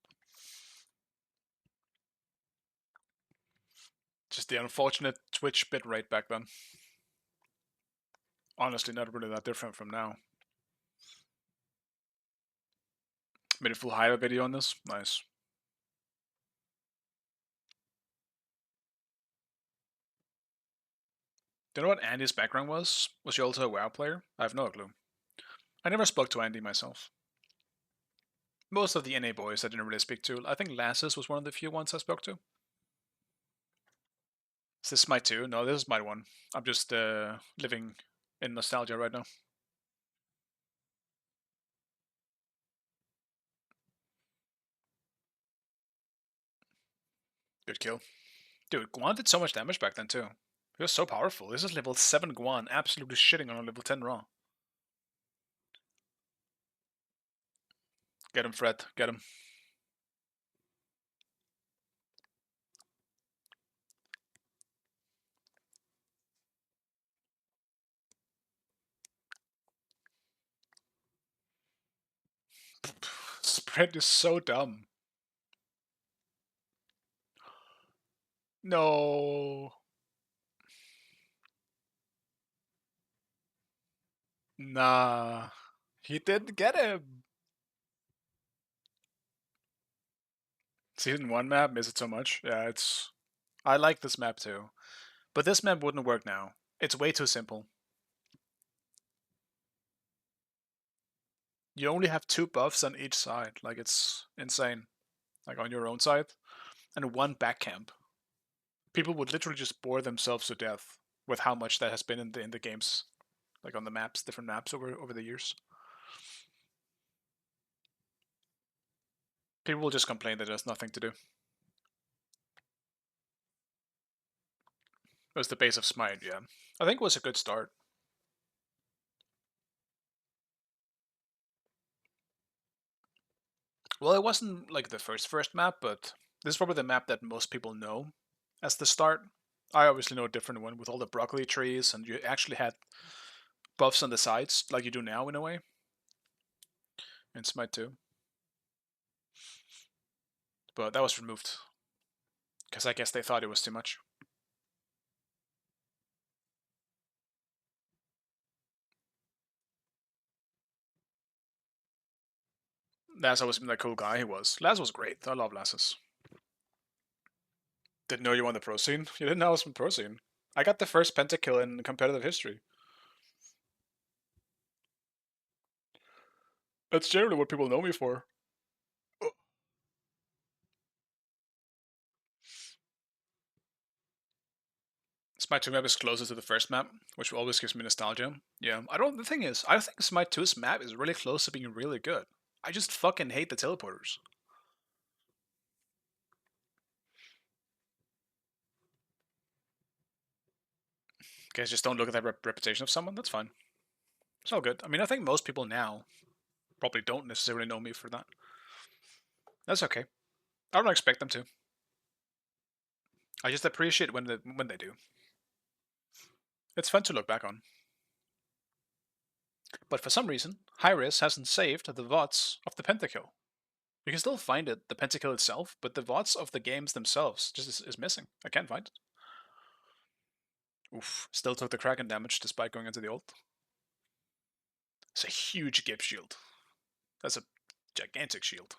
Just the unfortunate Twitch bitrate back then. Honestly, not really that different from now. Made a full highlight video on this. Nice. Do you know what Andy's background was? Was she also a WoW player? I have no clue. I never spoke to Andy myself. Most of the NA boys I didn't really speak to. I think Lassus was one of the few ones I spoke to. Is this Smite 2? No, this is Smite 1. I'm just living in nostalgia right now. Good kill. Dude, Guan did so much damage back then too. He was so powerful. This is level 7 Guan, absolutely shitting on a level 10 Raw. Get him, Fred. Get him. Spread is so dumb. No. Nah. He didn't get him. Season 1 map, miss it so much. Yeah, it's... I like this map too. But this map wouldn't work now. It's way too simple. You only have 2 buffs on each side. Like, it's insane. Like, on your own side. And 1 back camp. People would literally just bore themselves to death with how much that has been in the games. Like, on the maps, different maps over the years. People will just complain that there's nothing to do. It was the base of Smite, yeah. I think it was a good start. Well, it wasn't like the first map, but this is probably the map that most people know as the start. I obviously know a different one with all the broccoli trees, and you actually had buffs on the sides, like you do now in a way. In Smite 2. But that was removed. Because I guess they thought it was too much. Lass always been that cool guy he was. Lass was great. I love Lassus. Didn't know you won the pro scene? You didn't know I was from pro scene. I got the first pentakill in competitive history. That's generally what people know me for. Smite 2 map is closer to the first map, which always gives me nostalgia. Yeah, the thing is, I think Smite 2's map is really close to being really good. I just fucking hate the teleporters. Guys, just don't look at that reputation of someone, that's fine. It's all good. I mean, I think most people now probably don't necessarily know me for that. That's okay. I don't expect them to. I just appreciate when they do. It's fun to look back on. But for some reason, Hi-Res hasn't saved the VODs of the Pentakill. You can still find it, the Pentakill itself, but the VODs of the games themselves just is missing. I can't find it. Oof, still took the Kraken damage despite going into the ult. It's a huge Gip shield. That's a gigantic shield.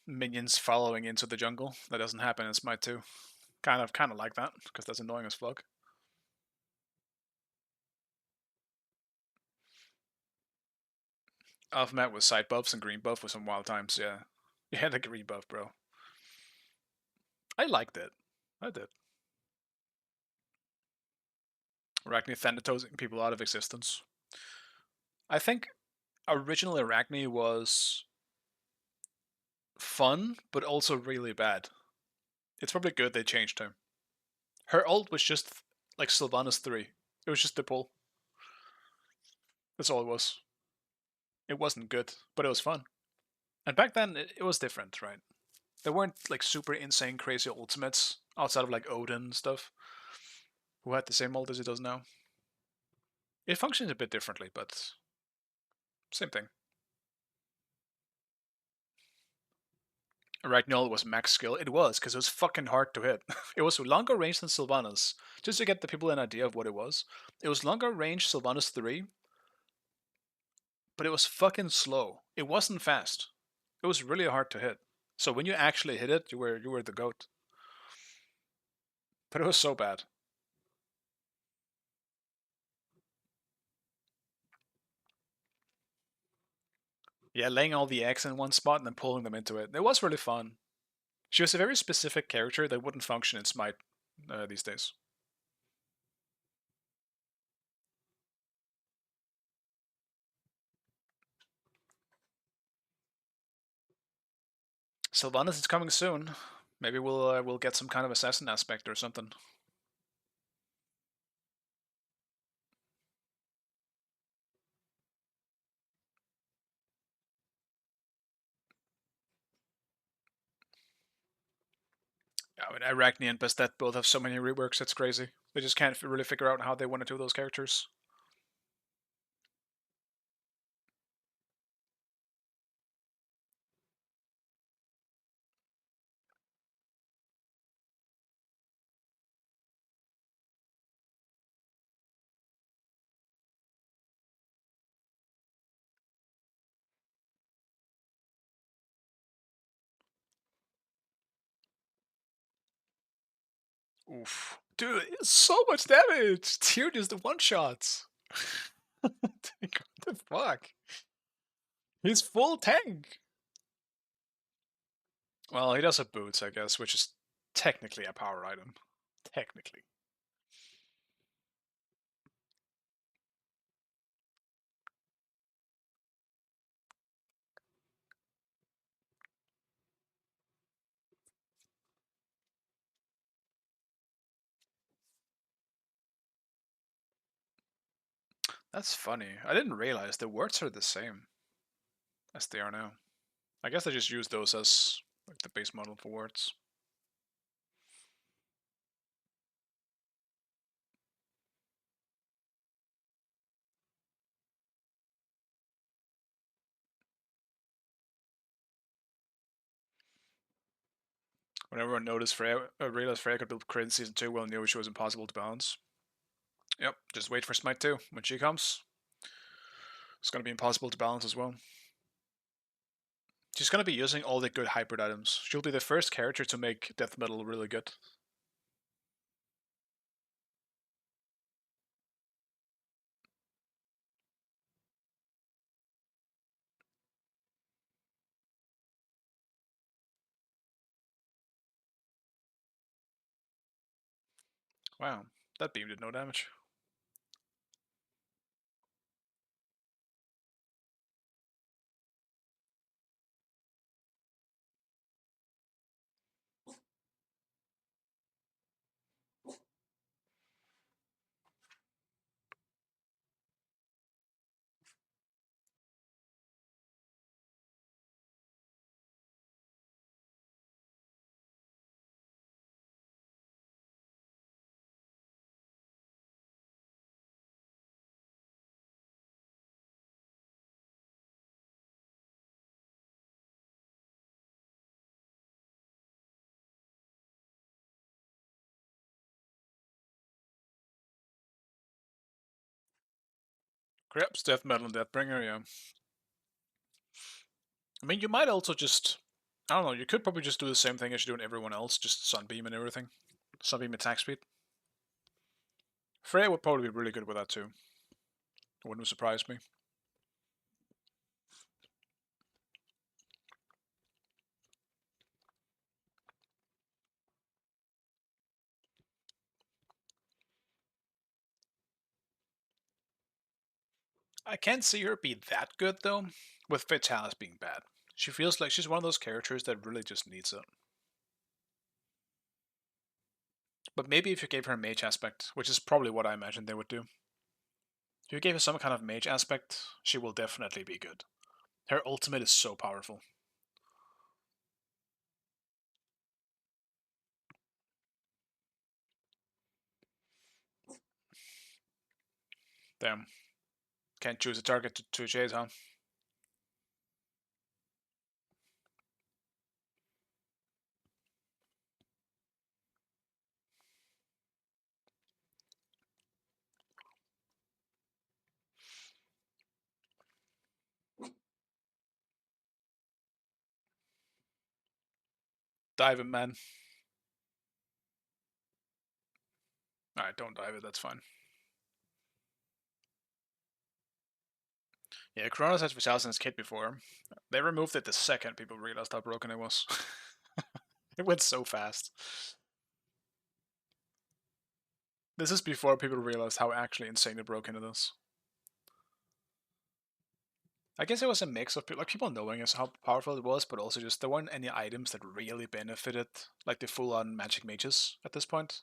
Minions following into the jungle. That doesn't happen in Smite 2. Kind of like that, because that's annoying as fuck. Alpha map with side buffs and green buff with some wild times, yeah. You had the green buff, bro. I liked it. I did. Arachne Thanatos people out of existence. I think original Arachne was fun, but also really bad. It's probably good they changed her. Her ult was just like Sylvanas 3. It was just the pull. That's all it was. It wasn't good, but it was fun. And back then, it was different, right? There weren't like super insane crazy ultimates outside of like Odin and stuff, who had the same ult as it does now. It functions a bit differently, but same thing. Arachne was max skill. It was, because it was fucking hard to hit. It was longer range than Sylvanas. Just to get the people an idea of what it was. It was longer range Sylvanas 3, but it was fucking slow. It wasn't fast. It was really hard to hit. So when you actually hit it, you were the goat. But it was so bad. Yeah, laying all the eggs in one spot and then pulling them into it. It was really fun. She was a very specific character that wouldn't function in Smite these days. Sylvanas is coming soon. Maybe we'll get some kind of assassin aspect or something. I mean, Arachne and Bastet both have so many reworks, it's crazy. They just can't really figure out how they want to do those characters. Oof. Dude, it's so much damage! Tyr just the one-shots. What the fuck? He's full tank! Well, he does have boots, I guess, which is technically a power item. Technically. That's funny. I didn't realize the words are the same as they are now. I guess I just use those as like the base model for words. When everyone realized Freya could build crit in Season 2, well knew she was impossible to balance. Yep, just wait for Smite 2. When she comes, it's going to be impossible to balance as well. She's going to be using all the good hybrid items. She'll be the first character to make death metal really good. Wow, that beam did no damage. Krebs, Death Metal, and Deathbringer, yeah. I mean, you might also just... I don't know, you could probably just do the same thing as you do in everyone else, just Sunbeam and everything. Sunbeam attack speed. Freya would probably be really good with that too. It wouldn't surprise me. I can't see her be that good though, with Fatalis being bad. She feels like she's one of those characters that really just needs it. But maybe if you gave her a mage aspect, which is probably what I imagine they would do. If you gave her some kind of mage aspect, she will definitely be good. Her ultimate is so powerful. Damn. Can't choose a target to chase, huh? Dive it, man. Alright, don't dive it, that's fine. Yeah, Kronos had Vitalis in his kit before. They removed it the second people realized how broken it was. It went so fast. This is before people realized how actually insanely broken it is. I guess it was a mix of people knowing how powerful it was, but also just there weren't any items that really benefited like the full-on magic mages at this point.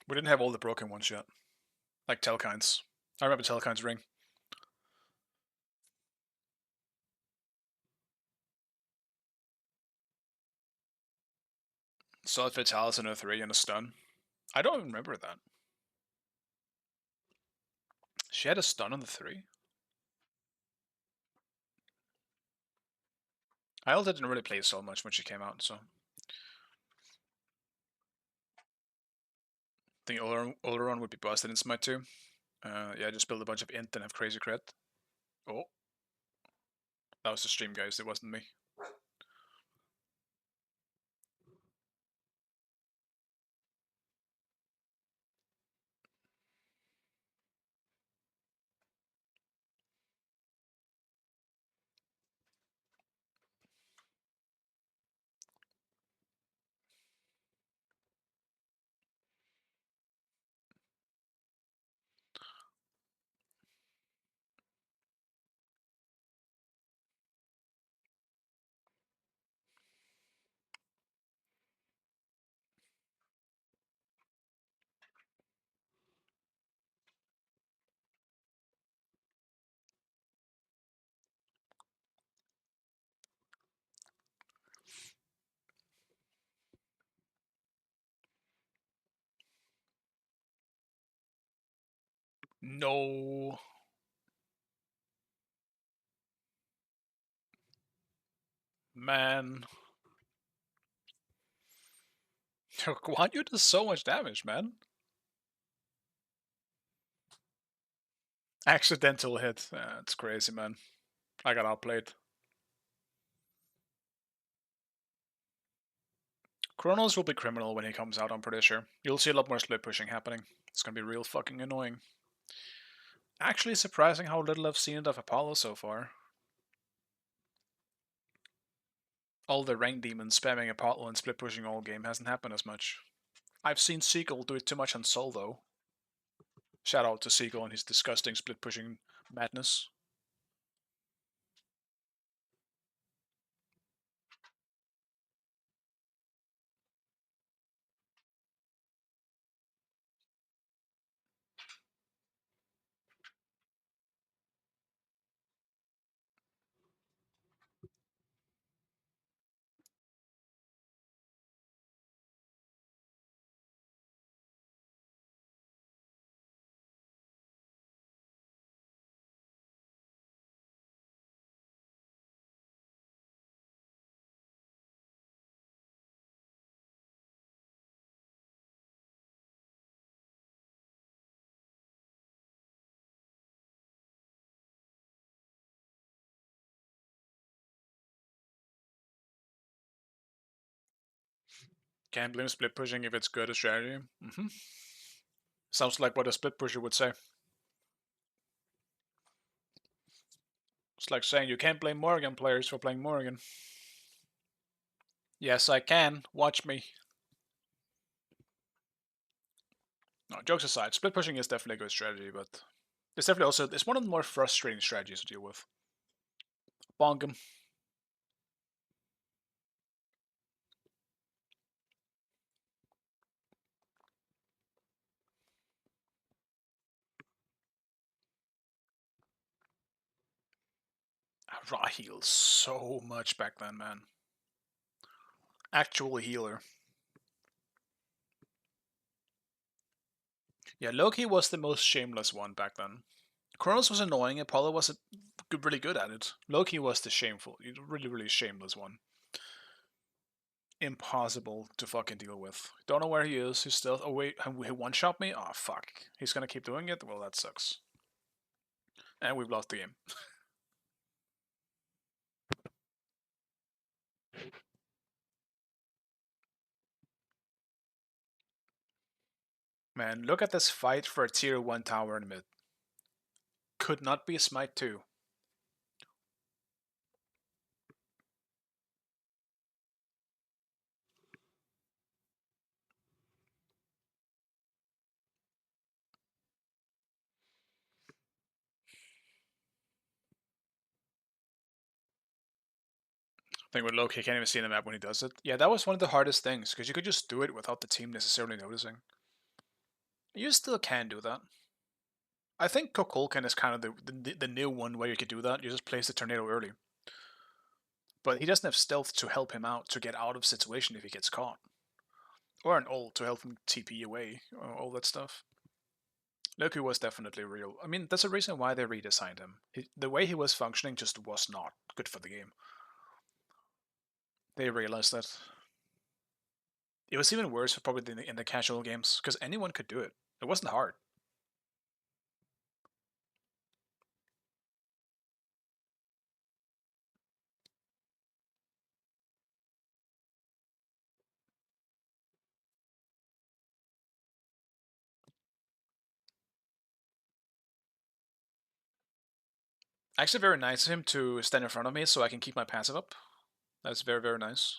We didn't have all the broken ones yet. Like Telkine's. I remember Telkine's ring. Solid Vitalis in a 3 and a stun. I don't even remember that. She had a stun on the 3? I also didn't really play so much when she came out, so... I think Oleron would be busted in Smite too. Yeah, just build a bunch of int and have crazy crit. Oh. That was the stream, guys, it wasn't me. No. Man. Guan Yu does so much damage, man. Accidental hit. It's crazy, man. I got outplayed. Kronos will be criminal when he comes out, I'm pretty sure. You'll see a lot more split pushing happening. It's gonna be real fucking annoying. Actually surprising how little I've seen of Apollo so far. all the rank demons spamming a portal and split pushing all game hasn't happened as much. I've seen Seagull do it too much on Sol though. Shout out to Seagull and his disgusting split pushing madness. Can't blame split pushing if it's good a strategy. Sounds like what a split pusher would say. It's like saying you can't blame Morgan players for playing Morgan. Yes, I can. Watch me. No, jokes aside, split pushing is definitely a good strategy, but it's definitely also it's one of the more frustrating strategies to deal with. Bonk him. Ra heals so much back then, man. Actual healer. Yeah, Loki was the most shameless one back then. Kronos was annoying, Apollo was really good at it. Loki was the shameful, really shameless one. Impossible to fucking deal with. Don't know where he is. He's still. Oh wait, he one-shot me? Oh fuck. He's gonna keep doing it? Well, that sucks. And we've lost the game. Man, look at this fight for a tier 1 tower in mid. Could not be a smite 2. I think with Loki, I can't even see the map when he does it. Yeah, that was one of the hardest things, because you could just do it without the team necessarily noticing. You still can do that. I think Kokolkan is kind of the new one where you could do that. You just place the tornado early. But he doesn't have stealth to help him out to get out of situation if he gets caught. Or an ult to help him TP away, all that stuff. Loki was definitely real. I mean, there's a reason why they redesigned him. The way he was functioning just was not good for the game. They realized that. It was even worse probably in the casual games, because anyone could do it. It wasn't hard. Actually, very nice of him to stand in front of me so I can keep my passive up. That's very nice.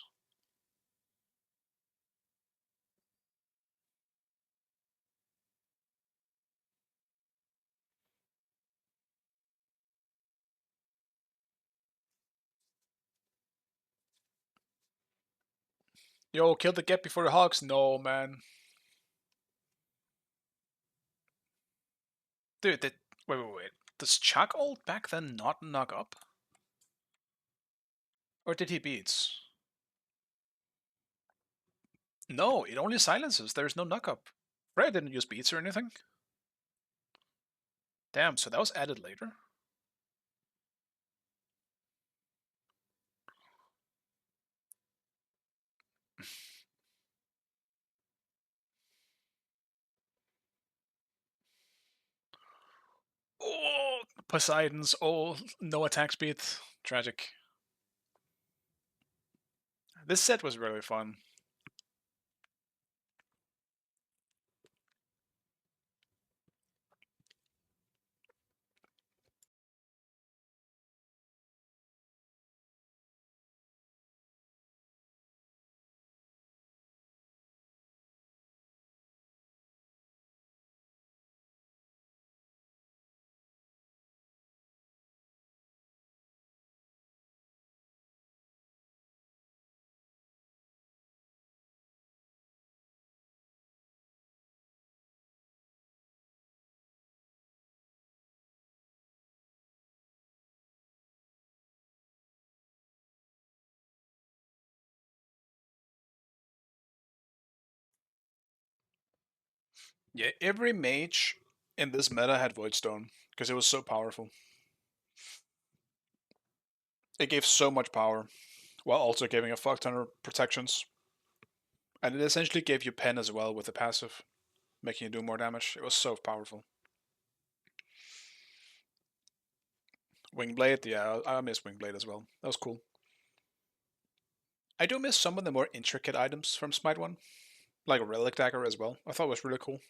Yo, kill the get before the hogs. No, man. Dude, wait. Does Chuck ult back then not knock up? Or did he beats? No, it only silences. There's no knock up. Fred didn't use beats or anything. Damn, so that was added later? Oh, Poseidon's no attack speed. Tragic. This set was really fun. Yeah, every mage in this meta had Voidstone because it was so powerful. It gave so much power while also giving a fuck ton of protections. And it essentially gave you pen as well with the passive, making you do more damage. It was so powerful. Wingblade, yeah, I miss Wingblade as well. That was cool. I do miss some of the more intricate items from Smite 1, like a Relic Dagger as well. I thought it was really cool.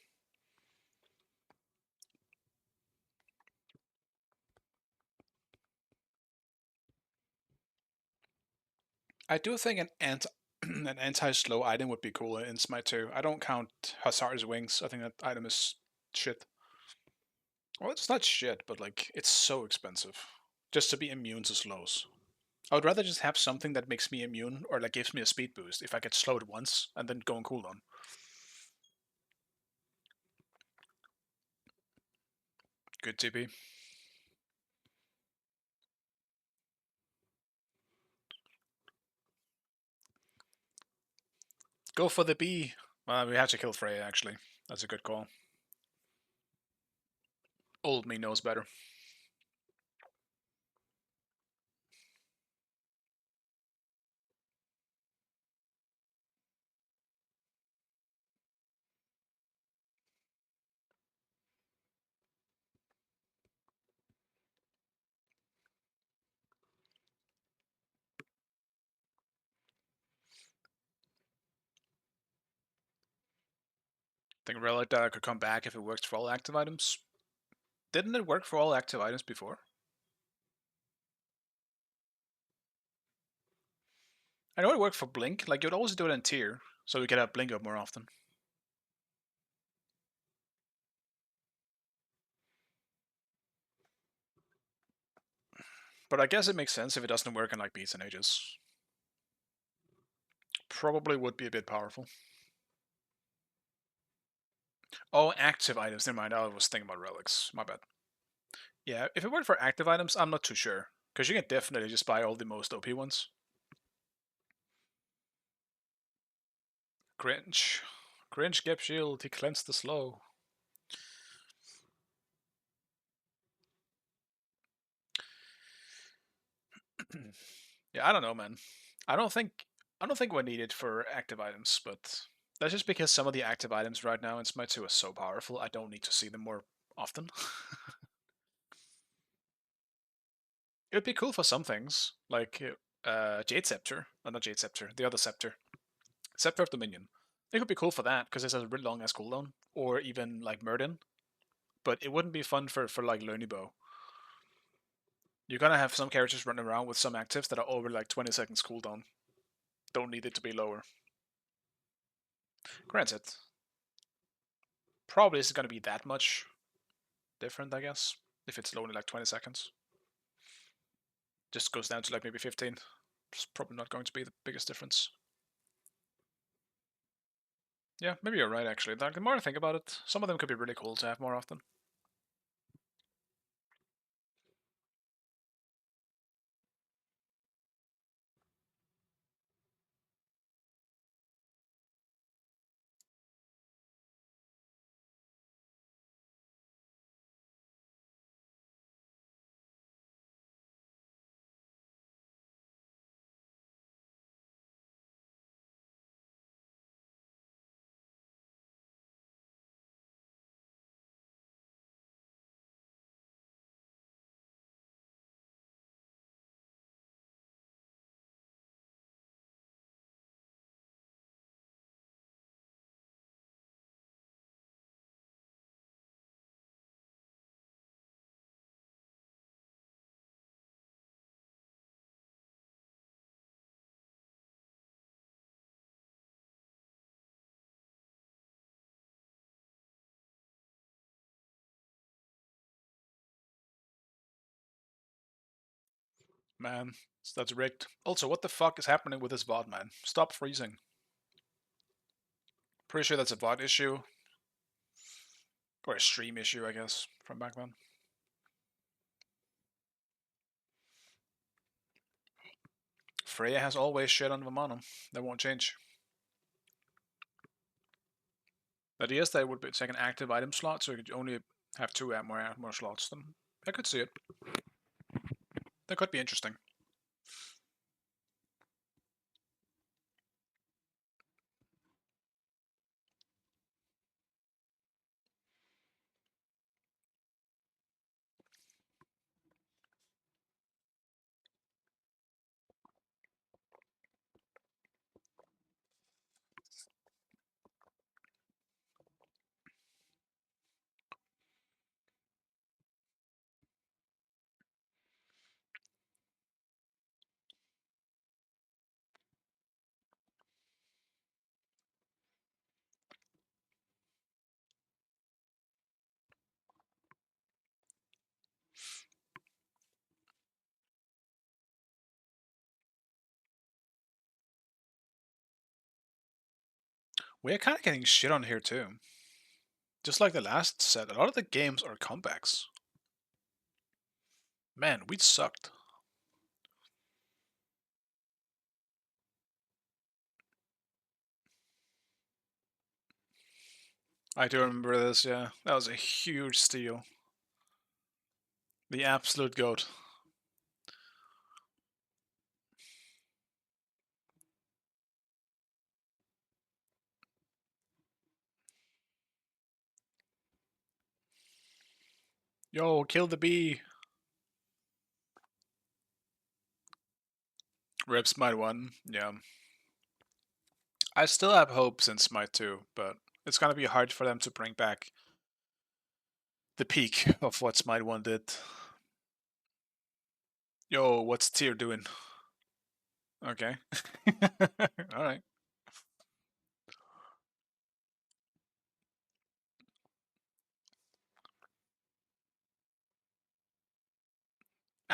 I do think an anti-slow item would be cool in Smite 2. I don't count Hussar's Wings. I think that item is shit. Well, it's not shit, but like it's so expensive just to be immune to slows. I would rather just have something that makes me immune or like gives me a speed boost if I get slowed once and then go on cooldown. Good TP. Go for the B. We had to kill Freya actually. That's a good call. Old me knows better. I think Relic Dagger could come back if it works for all active items. Didn't it work for all active items before? I know it worked for Blink. Like, you'd always do it in tier, so we could have Blink up more often. But I guess it makes sense if it doesn't work in, like, Beats and Ages. Probably would be a bit powerful. Oh, active items. Never mind, I was thinking about relics. My bad. Yeah, if it worked for active items, I'm not too sure. Because you can definitely just buy all the most OP ones. Cringe. Cringe Gap Shield, he cleansed the slow. Yeah, I don't know, man. I don't think we need it for active items, but that's just because some of the active items right now in Smite 2 are so powerful, I don't need to see them more often. It would be cool for some things, like Jade Scepter. Not Jade Scepter, the other Scepter. Scepter of Dominion. It could be cool for that, because it has a really long ass cooldown. Or even like Murden. But it wouldn't be fun for like Learny Bow. You're gonna have some characters running around with some actives that are over like 20 seconds cooldown. Don't need it to be lower. Granted, probably isn't gonna be that much different, I guess, if it's only like 20 seconds. Just goes down to like maybe 15. It's probably not going to be the biggest difference. Yeah, maybe you're right actually. Like, the more I think about it, some of them could be really cool to have more often. Man, that's rigged. Also, what the fuck is happening with this VOD, man? Stop freezing. Pretty sure that's a VOD issue. Or a stream issue, I guess, from back then. Freya has always shit on Vamana. That won't change. The idea is that it would be take an active item slot, so you could only have two more slots. Then I could see it. That could be interesting. We're kind of getting shit on here too. Just like the last set, a lot of the games are comebacks. Man, we sucked. I do remember this, yeah. That was a huge steal. The absolute goat. Yo, kill the bee. Rip Smite 1, yeah. I still have hopes in Smite 2, but it's gonna be hard for them to bring back the peak of what Smite 1 did. Yo, what's Tyr doing? Okay. Alright.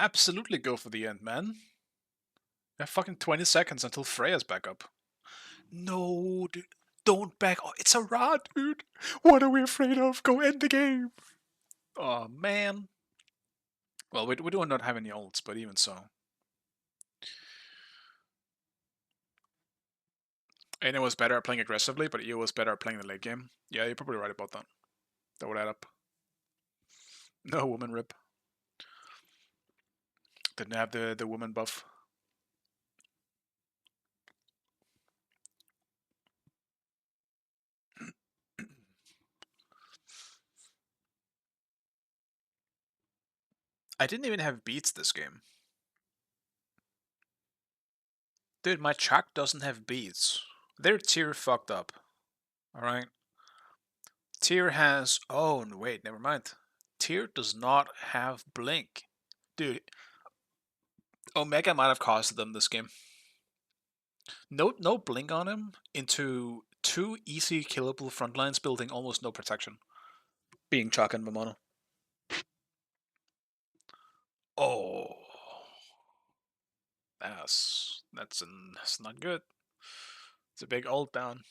Absolutely go for the end, man. You have fucking 20 seconds until Freya's back up. No, dude. Don't back. Oh, it's a rod, dude. What are we afraid of? Go end the game. Oh, man. Well, we do not have any ults, but even so. And it was better at playing aggressively, but you was better at playing the late game. Yeah, you're probably right about that. That would add up. No woman rip. Didn't have the woman buff. I didn't even have beats this game. Dude, my track doesn't have beats. Their tier fucked up. Alright? Tier has... Oh, wait, never mind. Tier does not have blink. Dude, Omega might have costed them this game. No blink on him into two easy killable frontlines building almost no protection. Being Chuck and Momono. Oh. That's not good. It's a big ult down.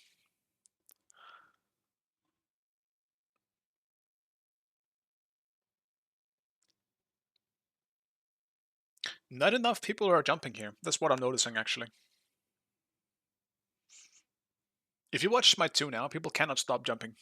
Not enough people are jumping here. That's what I'm noticing, actually. If you watch Smite 2 now, people cannot stop jumping.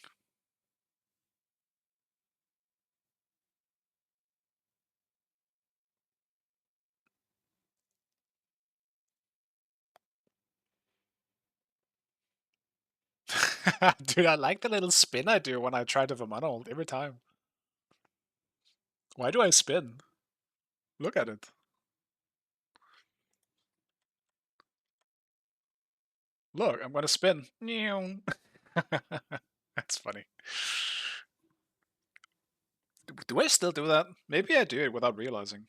Dude, I like the little spin I do when I try to Vermana ult every time. Why do I spin? Look at it. Look, I'm gonna spin. That's funny. Do I still do that? Maybe I do it without realizing.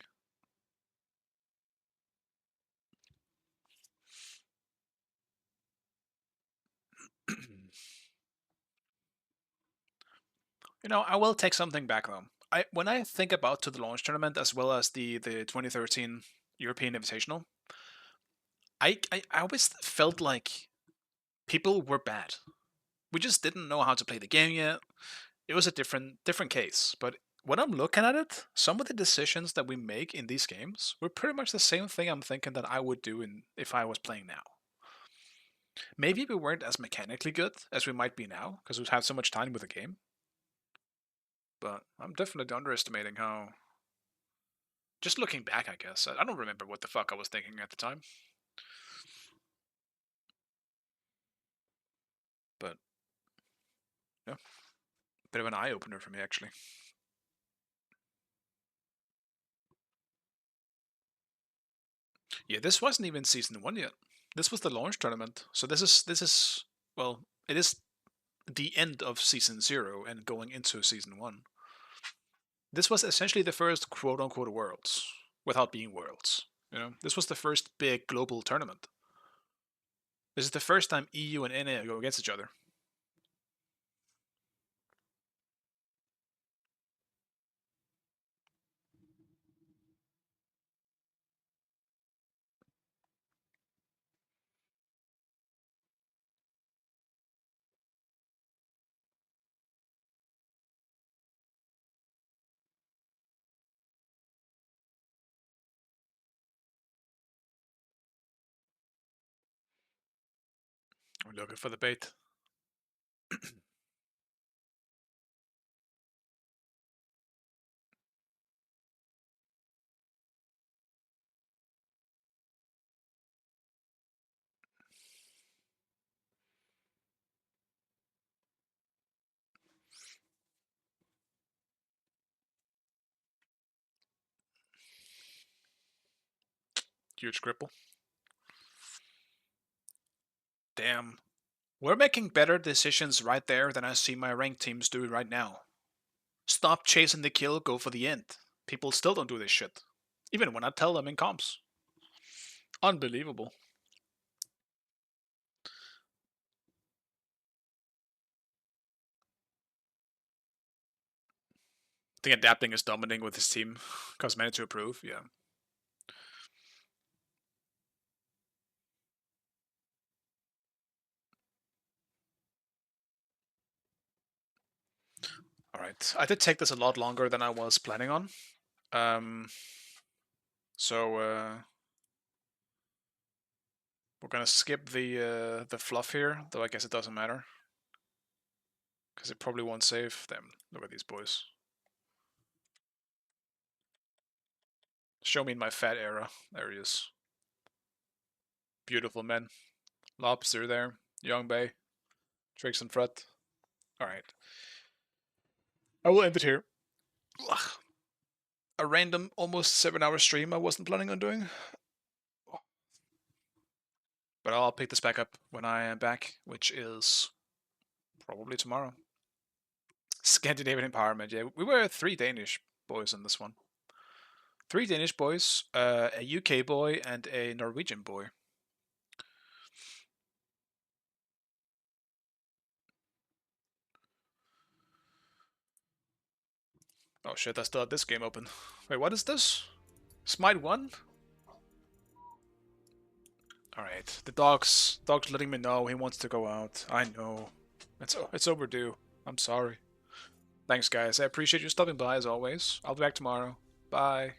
You know, I will take something back though. When I think about to the launch tournament as well as the 2013 European Invitational, I always felt like people were bad. We just didn't know how to play the game yet. It was a different case. But when I'm looking at it, some of the decisions that we make in these games were pretty much the same thing I'm thinking that I would do if I was playing now. Maybe we weren't as mechanically good as we might be now, because we've had so much time with the game. But I'm definitely underestimating how... Just looking back, I guess. I don't remember what the fuck I was thinking at the time. But, yeah. Bit of an eye-opener for me, actually. Yeah, this wasn't even Season 1 yet. This was the launch tournament. So this is... Well, it is the end of Season 0 and going into Season 1. This was essentially the first quote-unquote Worlds, without being Worlds. You know, this was the first big global tournament. This is the first time EU and NA go against each other. We're looking for the bait. Huge cripple. Damn. We're making better decisions right there than I see my ranked teams do right now. Stop chasing the kill, go for the end. People still don't do this shit. Even when I tell them in comps. Unbelievable. I think adapting is dominating with his team. Cosmetic to approve, yeah. Alright, I did take this a lot longer than I was planning on. So we're gonna skip the fluff here, though I guess it doesn't matter. Because it probably won't save them. Look at these boys. Show me in my fat era. There he is. Beautiful men. Lobster there. Young Bay. Tricks and Fret. Alright. I will end it here. Ugh. A random, almost 7-hour stream I wasn't planning on doing. But I'll pick this back up when I am back, which is probably tomorrow. Scandinavian empowerment, yeah. We were 3 Danish boys in this one. 3 Danish boys, a UK boy, and a Norwegian boy. Oh shit, I still have this game open. Wait, what is this? Smite 1? Alright, the dog's letting me know he wants to go out. I know. It's overdue. I'm sorry. Thanks guys, I appreciate you stopping by as always. I'll be back tomorrow. Bye.